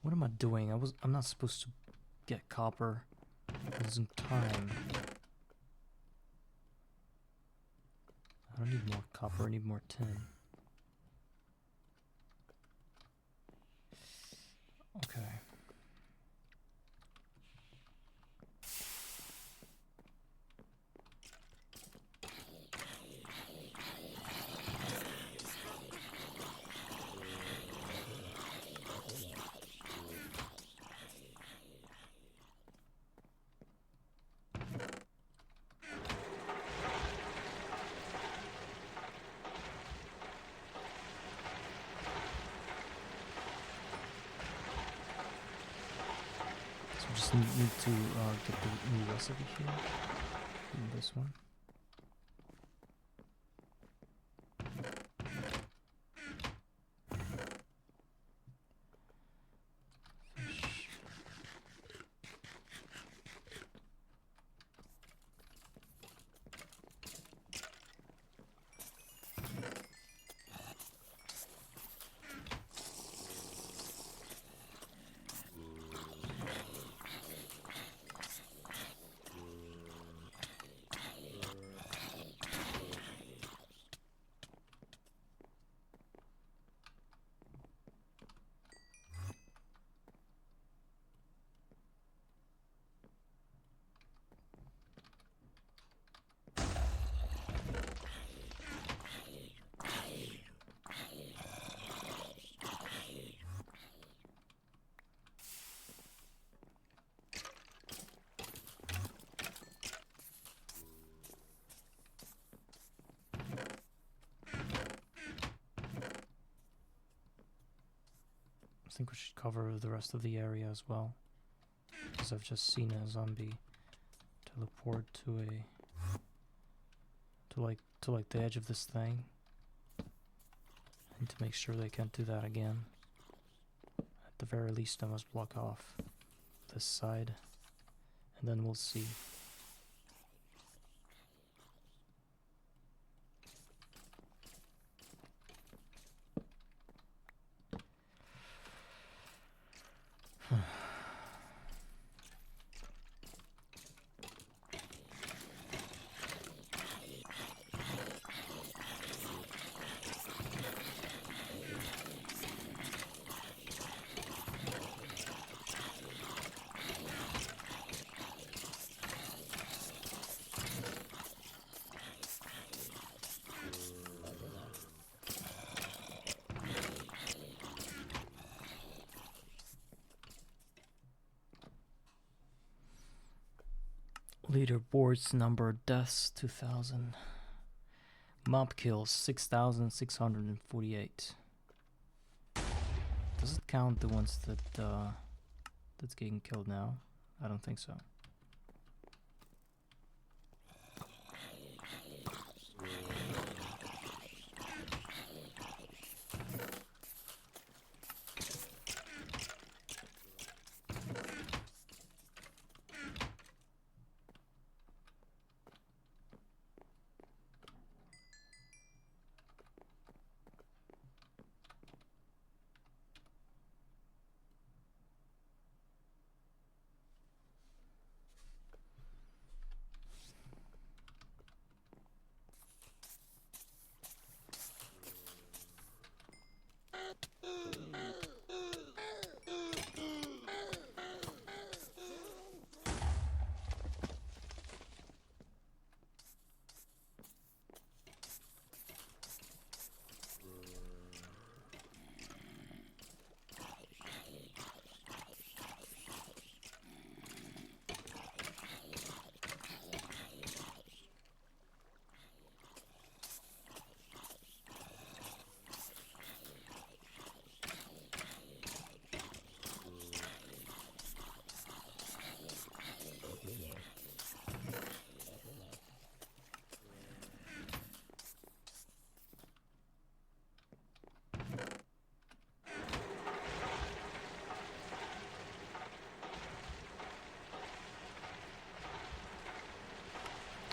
What am I doing? I'm not supposed to get copper. I'm losing time. I don't need more copper, I need more tin. Okay. Just need to get the new recipe here. And this one. Fish. I think we should cover the rest of the area as well, because I've just seen a zombie teleport to the edge of this thing. I need to make sure they can't do that again. At the very least, I must block off this side, and then we'll see. Leaderboards number deaths 2000. Mob kills 6,648. Does it count the ones that's getting killed now? I don't think so.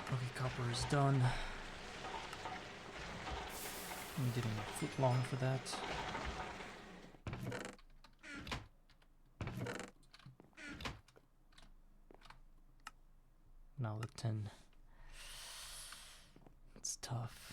Okay, copper is done. I'm getting a foot long for that. Now the tin. It's tough.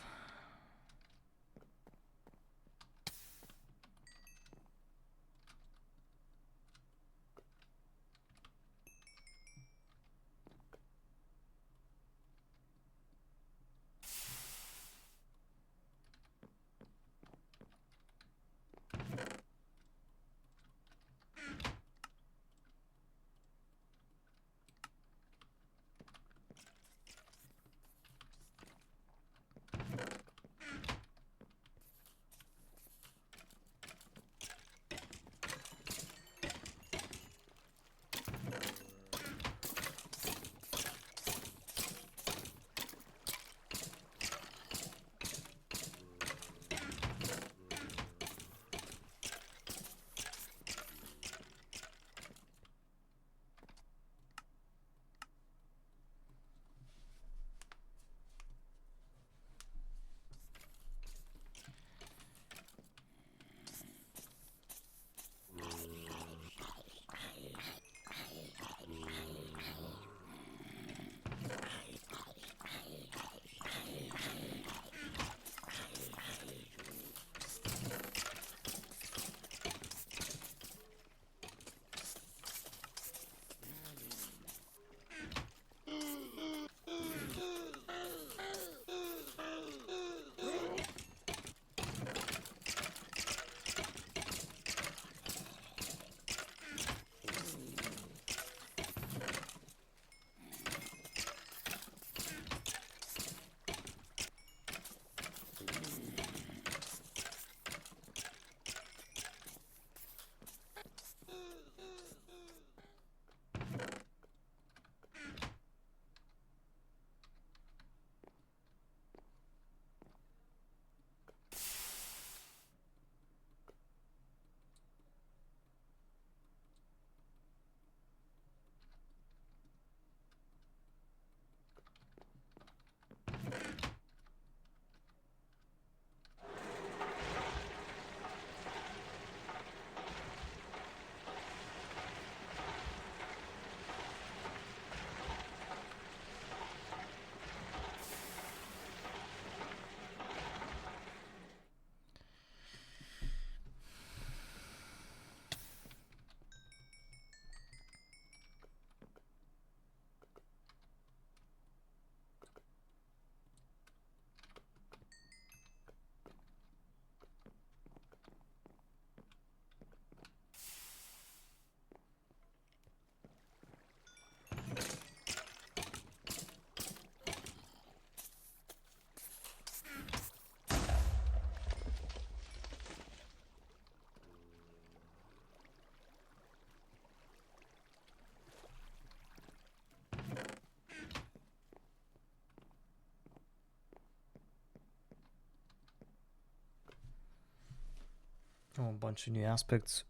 Oh, a bunch of new aspects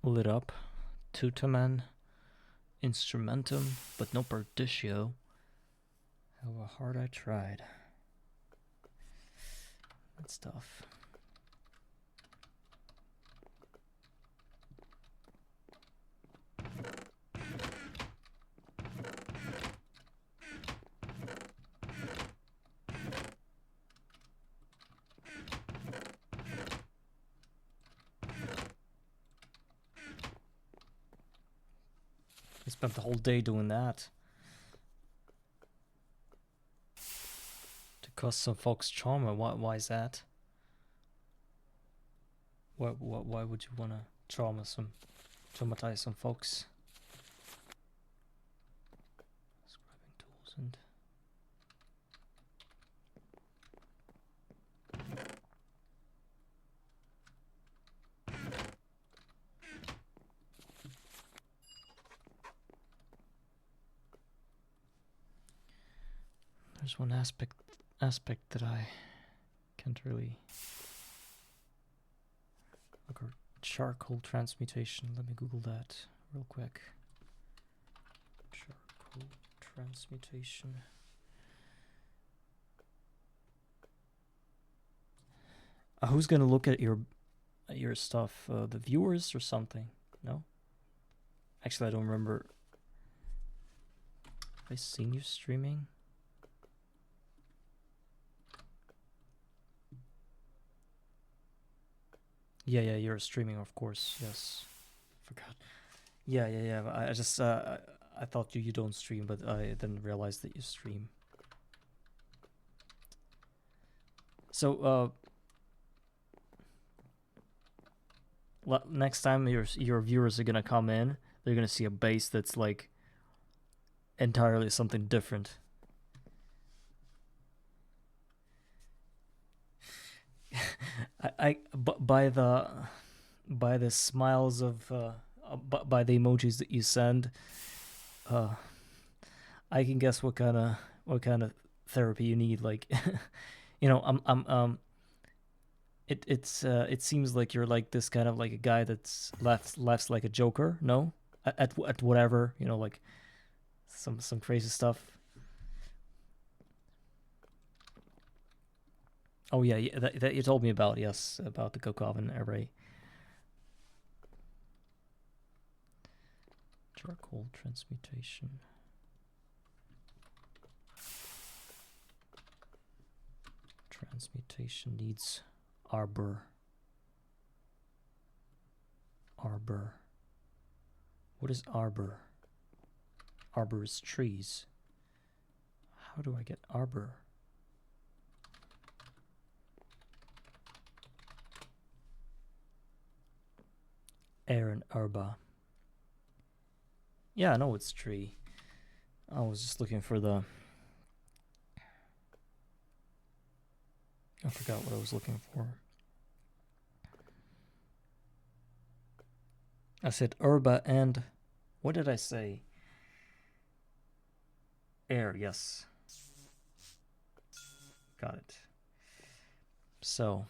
lit up. Tutaman, Instrumentum, but no Partitio. How hard I tried. That's tough. I spent the whole day doing that. To cause some folks trauma. Why is that? Why would you want to traumatize some folks? Scribing tools and there's one aspect that I can't really look at. Charcoal transmutation. Let me Google that real quick. Charcoal transmutation. Who's gonna look at your stuff? The viewers or something? No. Actually, I don't remember. Have I seen you streaming? Yeah, you're streaming, of course. Yes, forgot. Yeah. I just I thought you don't stream, but I didn't realize that you stream. So next time your viewers are gonna come in, they're gonna see a base that's like entirely something different. By the smiles of by the emojis that you send, I can guess what kind of therapy you need. Like, you know, it seems like you're like this kind of like a guy that's laughs like a joker. No, at whatever, you know, like some crazy stuff. Oh yeah, that you told me about. Yes, about the Coco oven array. Charcoal transmutation. Transmutation needs arbor. Arbor. What is arbor? Arbor is trees. How do I get arbor? Air and herba. Yeah, I know it's tree. I was just looking for the... I forgot what I was looking for. I said herba and... What did I say? Air, yes. Got it. So...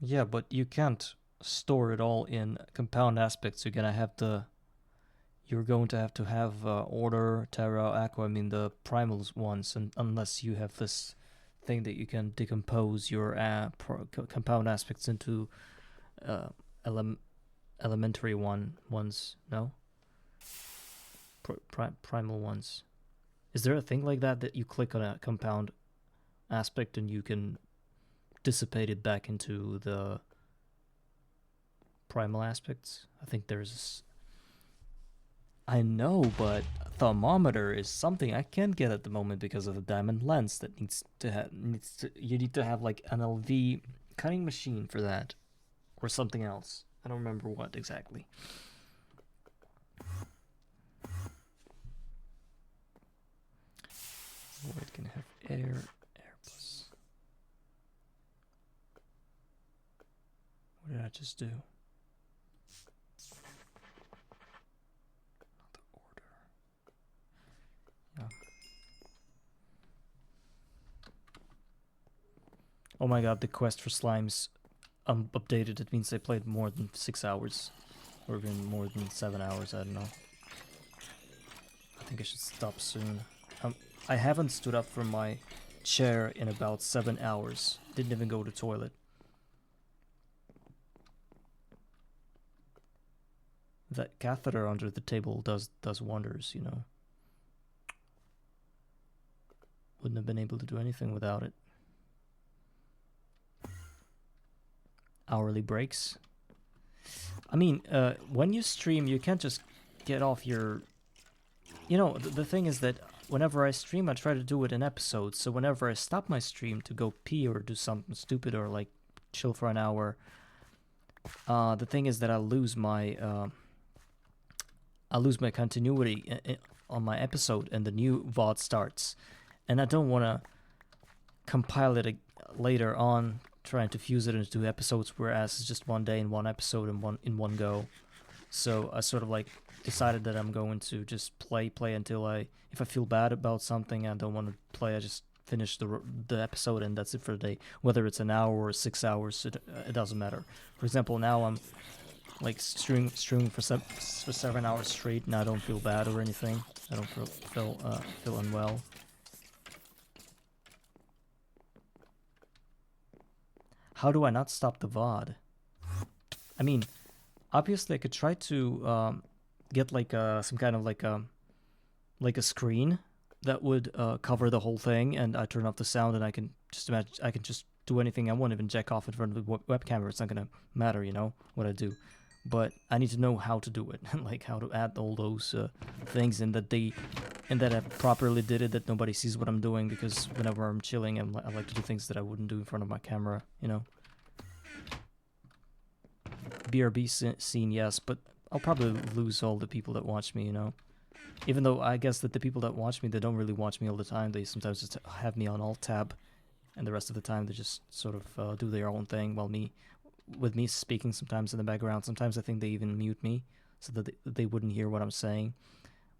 Yeah, but you can't store it all in compound aspects. You're going to have order, terra, aqua, I mean the primal ones, and unless you have this thing that you can decompose your compound aspects into elementary ones, no? Primal ones. Is there a thing like that you click on a compound aspect and you can dissipate it back into the primal aspects? I think there's... I know, but thermometer is something I can't get at the moment because of the diamond lens that you need to have like an LV cutting machine for that or something else. I don't remember what exactly. Void can have air plus. What did I just do? Not the order. Yeah. Oh my god, the quest for slimes updated. It means I played more than 6 hours. Or even more than 7 hours, I don't know. I think I should stop soon. I haven't stood up from my chair in about 7 hours. Didn't even go to the toilet. That catheter under the table does wonders, you know. Wouldn't have been able to do anything without it. Hourly breaks. I mean, when you stream, you can't just get off your... You know, the thing is that whenever I stream, I try to do it in episodes. So whenever I stop my stream to go pee or do something stupid or like chill for an hour, the thing is that I lose my continuity on my episode, and the new VOD starts, and I don't want to compile it later on, trying to fuse it into 2 episodes, whereas it's just one day in one episode in one go. So I sort of like decided that I'm going to just play until if I feel bad about something, I don't want to play, I just finish the episode and that's it for the day. Whether it's an hour or 6 hours, it doesn't matter. For example, now I'm like streaming for 7 hours straight, and I don't feel bad or anything. I don't feel unwell. How do I not stop the VOD? I mean, obviously I could try to get like some kind of like a screen that would cover the whole thing, and I turn off the sound, and I can just imagine I can just do anything I want, even jack off in front of the webcam. It's not gonna matter, you know, what I do. But I need to know how to do it, like how to add all those things, and that I properly did it, that nobody sees what I'm doing, because whenever I'm chilling, I like to do things that I wouldn't do in front of my camera, you know. BRB scene, yes, but I'll probably lose all the people that watch me, you know. Even though I guess that the people that watch me, they don't really watch me all the time. They sometimes just have me on alt tab, and the rest of the time they just sort of do their own thing, while with me speaking sometimes in the background. Sometimes I think they even mute me so that they wouldn't hear what I'm saying.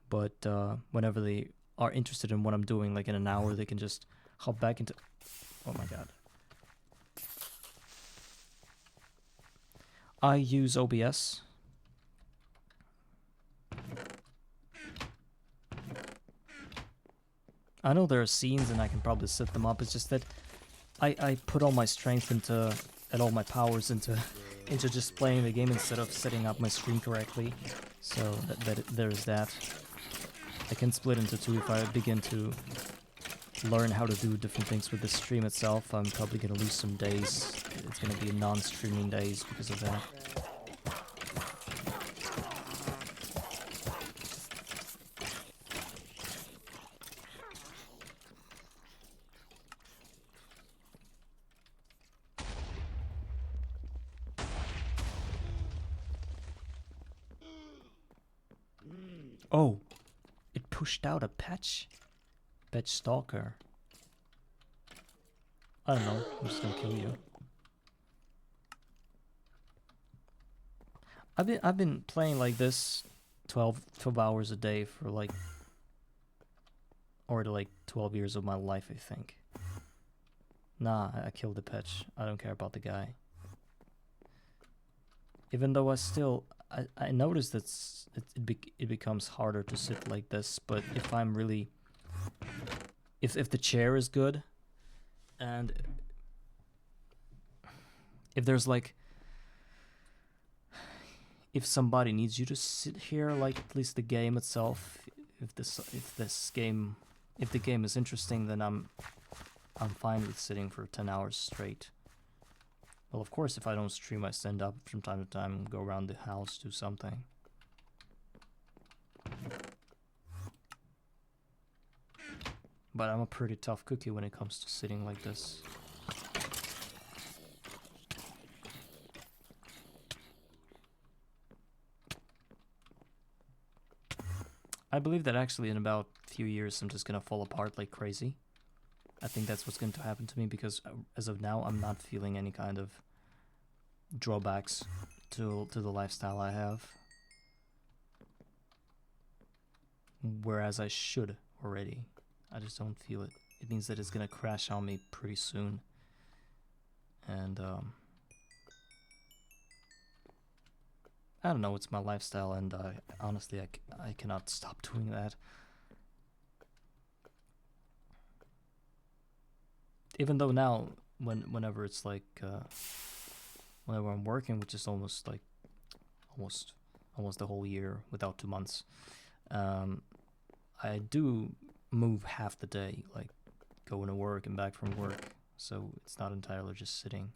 But whenever they are interested in what I'm doing, like in an hour, they can just hop back into... Oh my god. I use OBS. I know there are scenes and I can probably set them up. It's just that I put all my strength into, and all my powers into just playing the game instead of setting up my screen correctly. So there's that. I can split into 2 if I begin to learn how to do different things with the stream itself. I'm probably gonna lose some days. It's gonna be non-streaming days because of that. Oh, it pushed out a patch stalker. I don't know, I'm just gonna kill you. I've been playing like this 12 hours a day for like, or like 12 years of my life, I think. Nah, I killed the patch. I don't care about the guy. Even though I noticed that it becomes harder to sit like this, but if I'm really... If the chair is good, and if there's like... If somebody needs you to sit here, like at least the game itself, if the game is interesting, then I'm fine with sitting for 10 hours straight. Well, of course, if I don't stream, I stand up from time to time, go around the house, do something. But I'm a pretty tough cookie when it comes to sitting like this. I believe that actually in about a few years I'm just gonna fall apart like crazy. I think that's what's going to happen to me because as of now I'm not feeling any kind of drawbacks to the lifestyle I have. Whereas I should already. I just don't feel it. It means that it's gonna crash on me pretty soon. And I don't know, it's my lifestyle, and honestly I cannot stop doing that. Even though now, whenever it's like, whenever I'm working, which is almost like, almost the whole year without 2 months, I do move half the day, like going to work and back from work, so it's not entirely just sitting.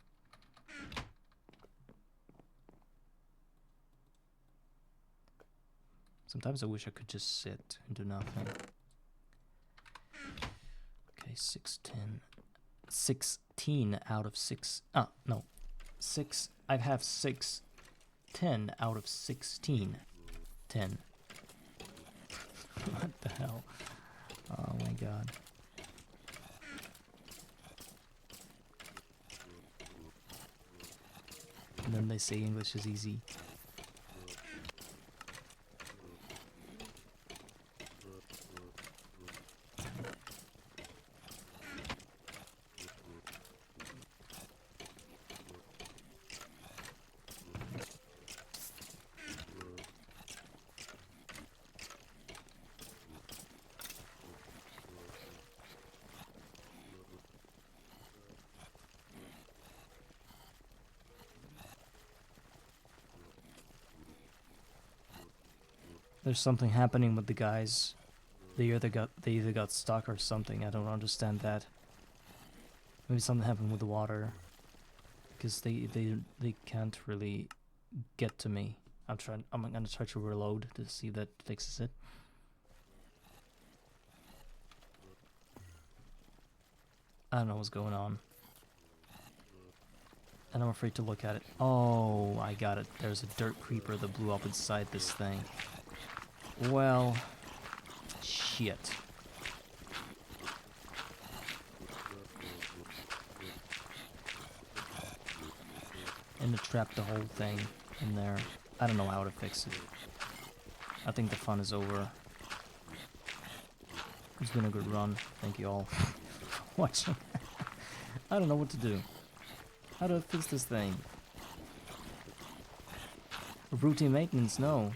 Sometimes I wish I could just sit and do nothing. Okay, 610. 16 out of 6. No. 6. I have 6. 10 out of 16. 10. What the hell? Oh my god. And then they say English is easy. There's something happening with the guys. They either got stuck or something. I don't understand that. Maybe something happened with the water, because they can't really get to me. I'm gonna try to reload to see if that fixes it. I don't know what's going on. And I'm afraid to look at it. Oh, I got it. There's a dirt creeper that blew up inside this thing. Well, shit. And it trapped the whole thing in there. I don't know how to fix it. I think the fun is over. It's been a good run. Thank you all for watching. I don't know what to do. How do I fix this thing? Routine maintenance, no.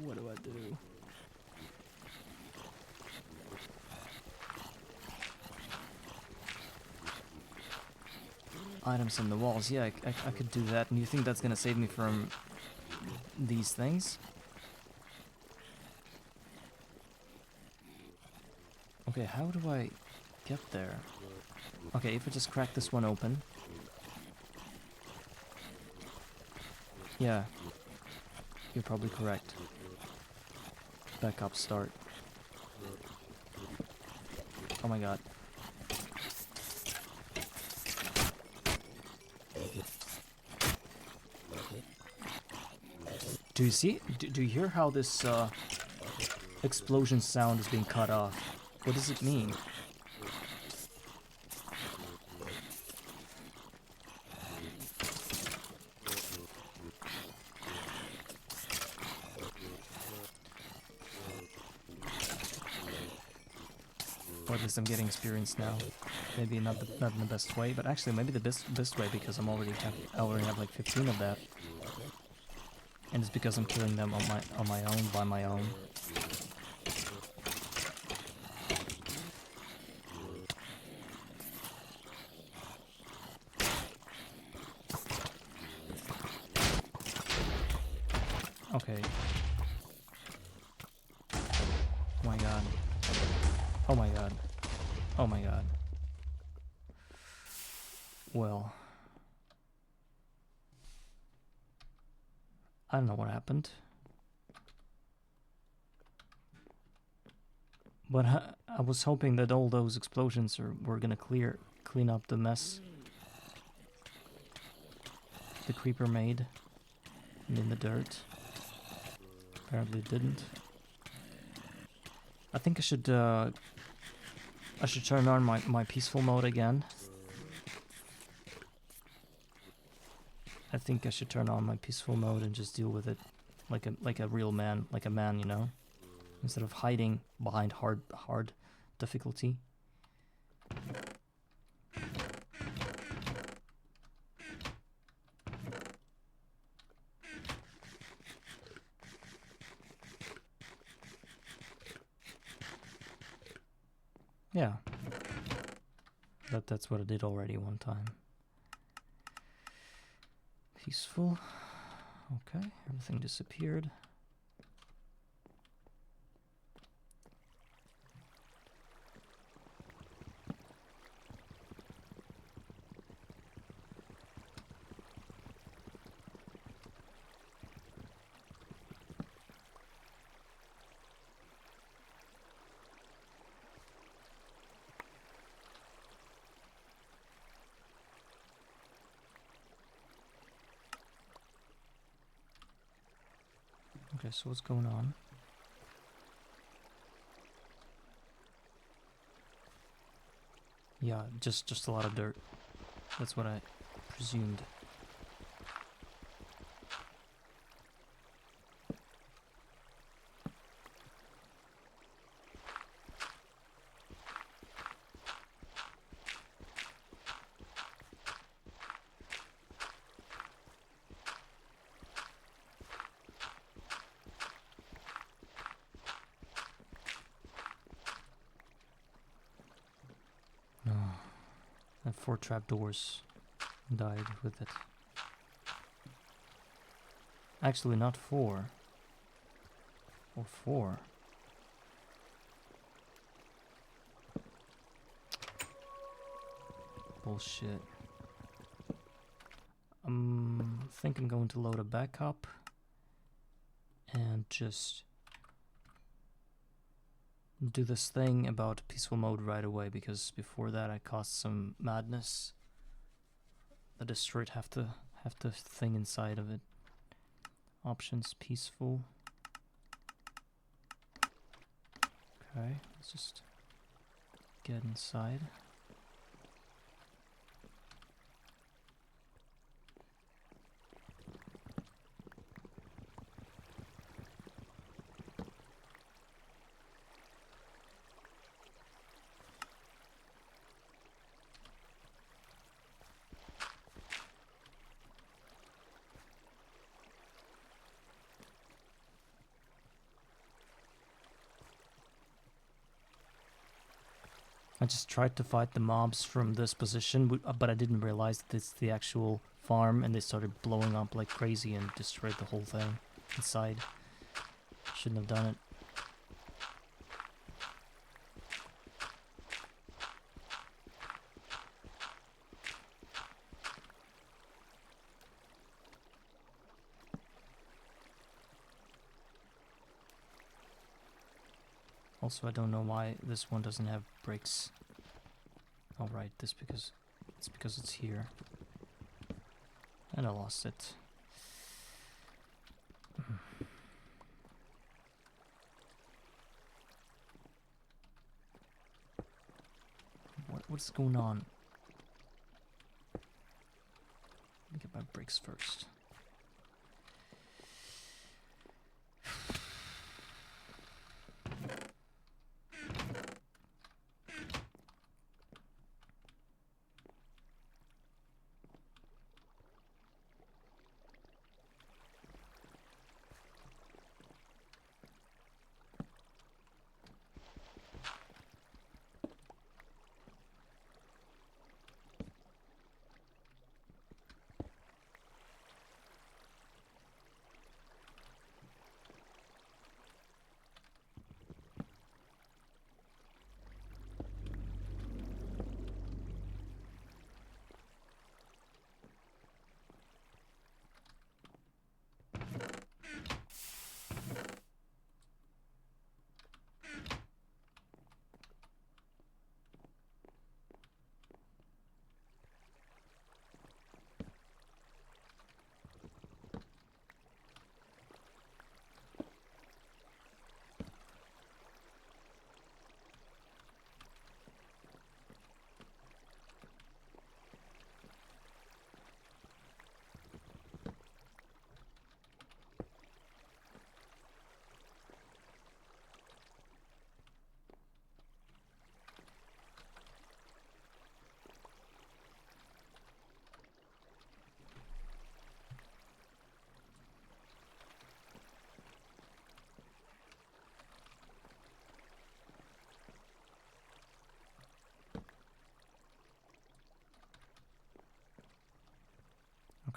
What do I do? Items on the walls. Yeah, I could do that. And you think that's gonna save me from these things? Okay, how do I get there? Okay, if I just crack this one open. Yeah. You're probably correct. Back up, start. Oh my god. Do you see? Do you hear how this explosion sound is being cut off? What does it mean? Or at least I'm getting experience now. Maybe not in the best way, but actually maybe the best way, because I already have like 15 of that. And it's because I'm killing them on my own, by my own. Okay. Oh my god. Oh my god. Oh my god. Well. I don't know what happened. But I was hoping that all those explosions were gonna clean up the mess the creeper made in the dirt. Apparently it didn't. I think I should turn on my peaceful mode again. I think I should turn on my peaceful mode and just deal with it like a real man, like a man, you know, instead of hiding behind hard difficulty. Yeah. That's what I did already one time. Peaceful. Okay, everything disappeared. Okay, so what's going on? Yeah, just a lot of dirt. That's what I presumed. No. And 4 trapdoors died with it. Actually, not 4. Or 4. Bullshit. I think I'm going to load a backup and just do this thing about peaceful mode right away, because before that I caused some madness that destroyed half the thing inside of it. Options, peaceful. Okay, let's just get inside. I just tried to fight the mobs from this position, but I didn't realize that it's the actual farm, and they started blowing up like crazy and destroyed the whole thing inside. Shouldn't have done it. Also, I don't know why this one doesn't have bricks. Oh right, it's because it's here. And I lost it. What's going on? Let me get my bricks first.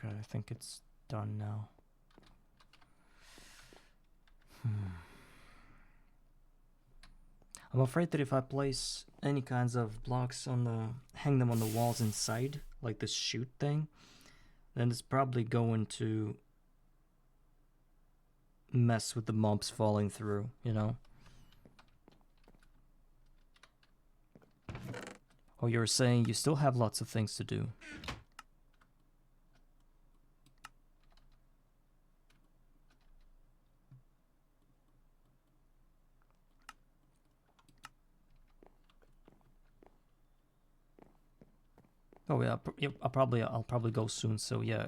Okay, I think it's done now. I'm afraid that if I place any kinds of blocks on the, hang them on the walls inside, like this chute thing, then it's probably going to mess with the mobs falling through, you know? Oh, you're saying you still have lots of things to do. Oh yeah, I'll probably go soon. So yeah,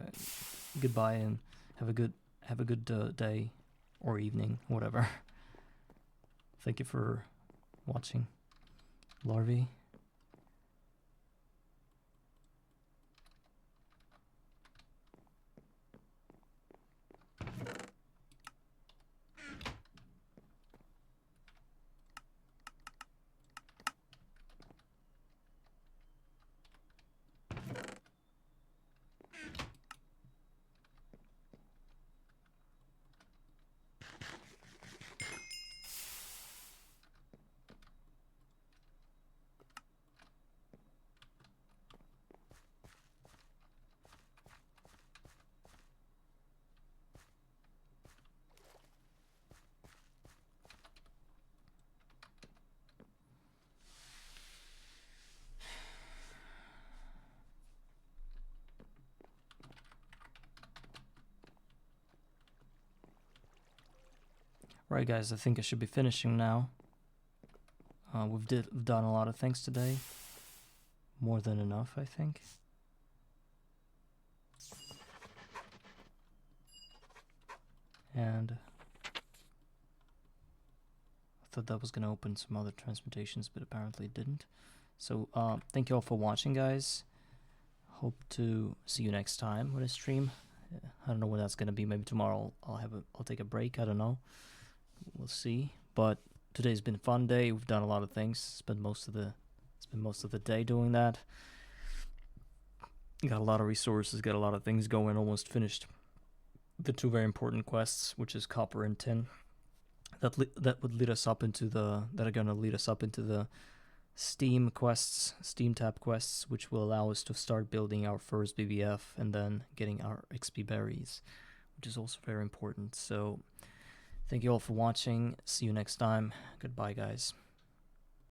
goodbye and have a good day or evening, whatever. Thank you for watching, Larvae. Right, guys, I think I should be finishing now. We've done a lot of things today. More than enough, I think. And I thought that was going to open some other transmutations, but apparently it didn't. So thank you all for watching, guys. Hope to see you next time when I stream. I don't know when that's going to be. Maybe tomorrow I'll take a break. I don't know. We'll see. But today's been a fun day. We've done a lot of things. Spent most of the day doing that. Got a lot of resources, got a lot of things going, almost finished the two very important quests, which is copper and tin. That would lead us up into that are gonna lead us up into the Steam quests, Steam tab quests, which will allow us to start building our first BBF and then getting our XP berries, which is also very important. So thank you all for watching. See you next time. Goodbye, guys.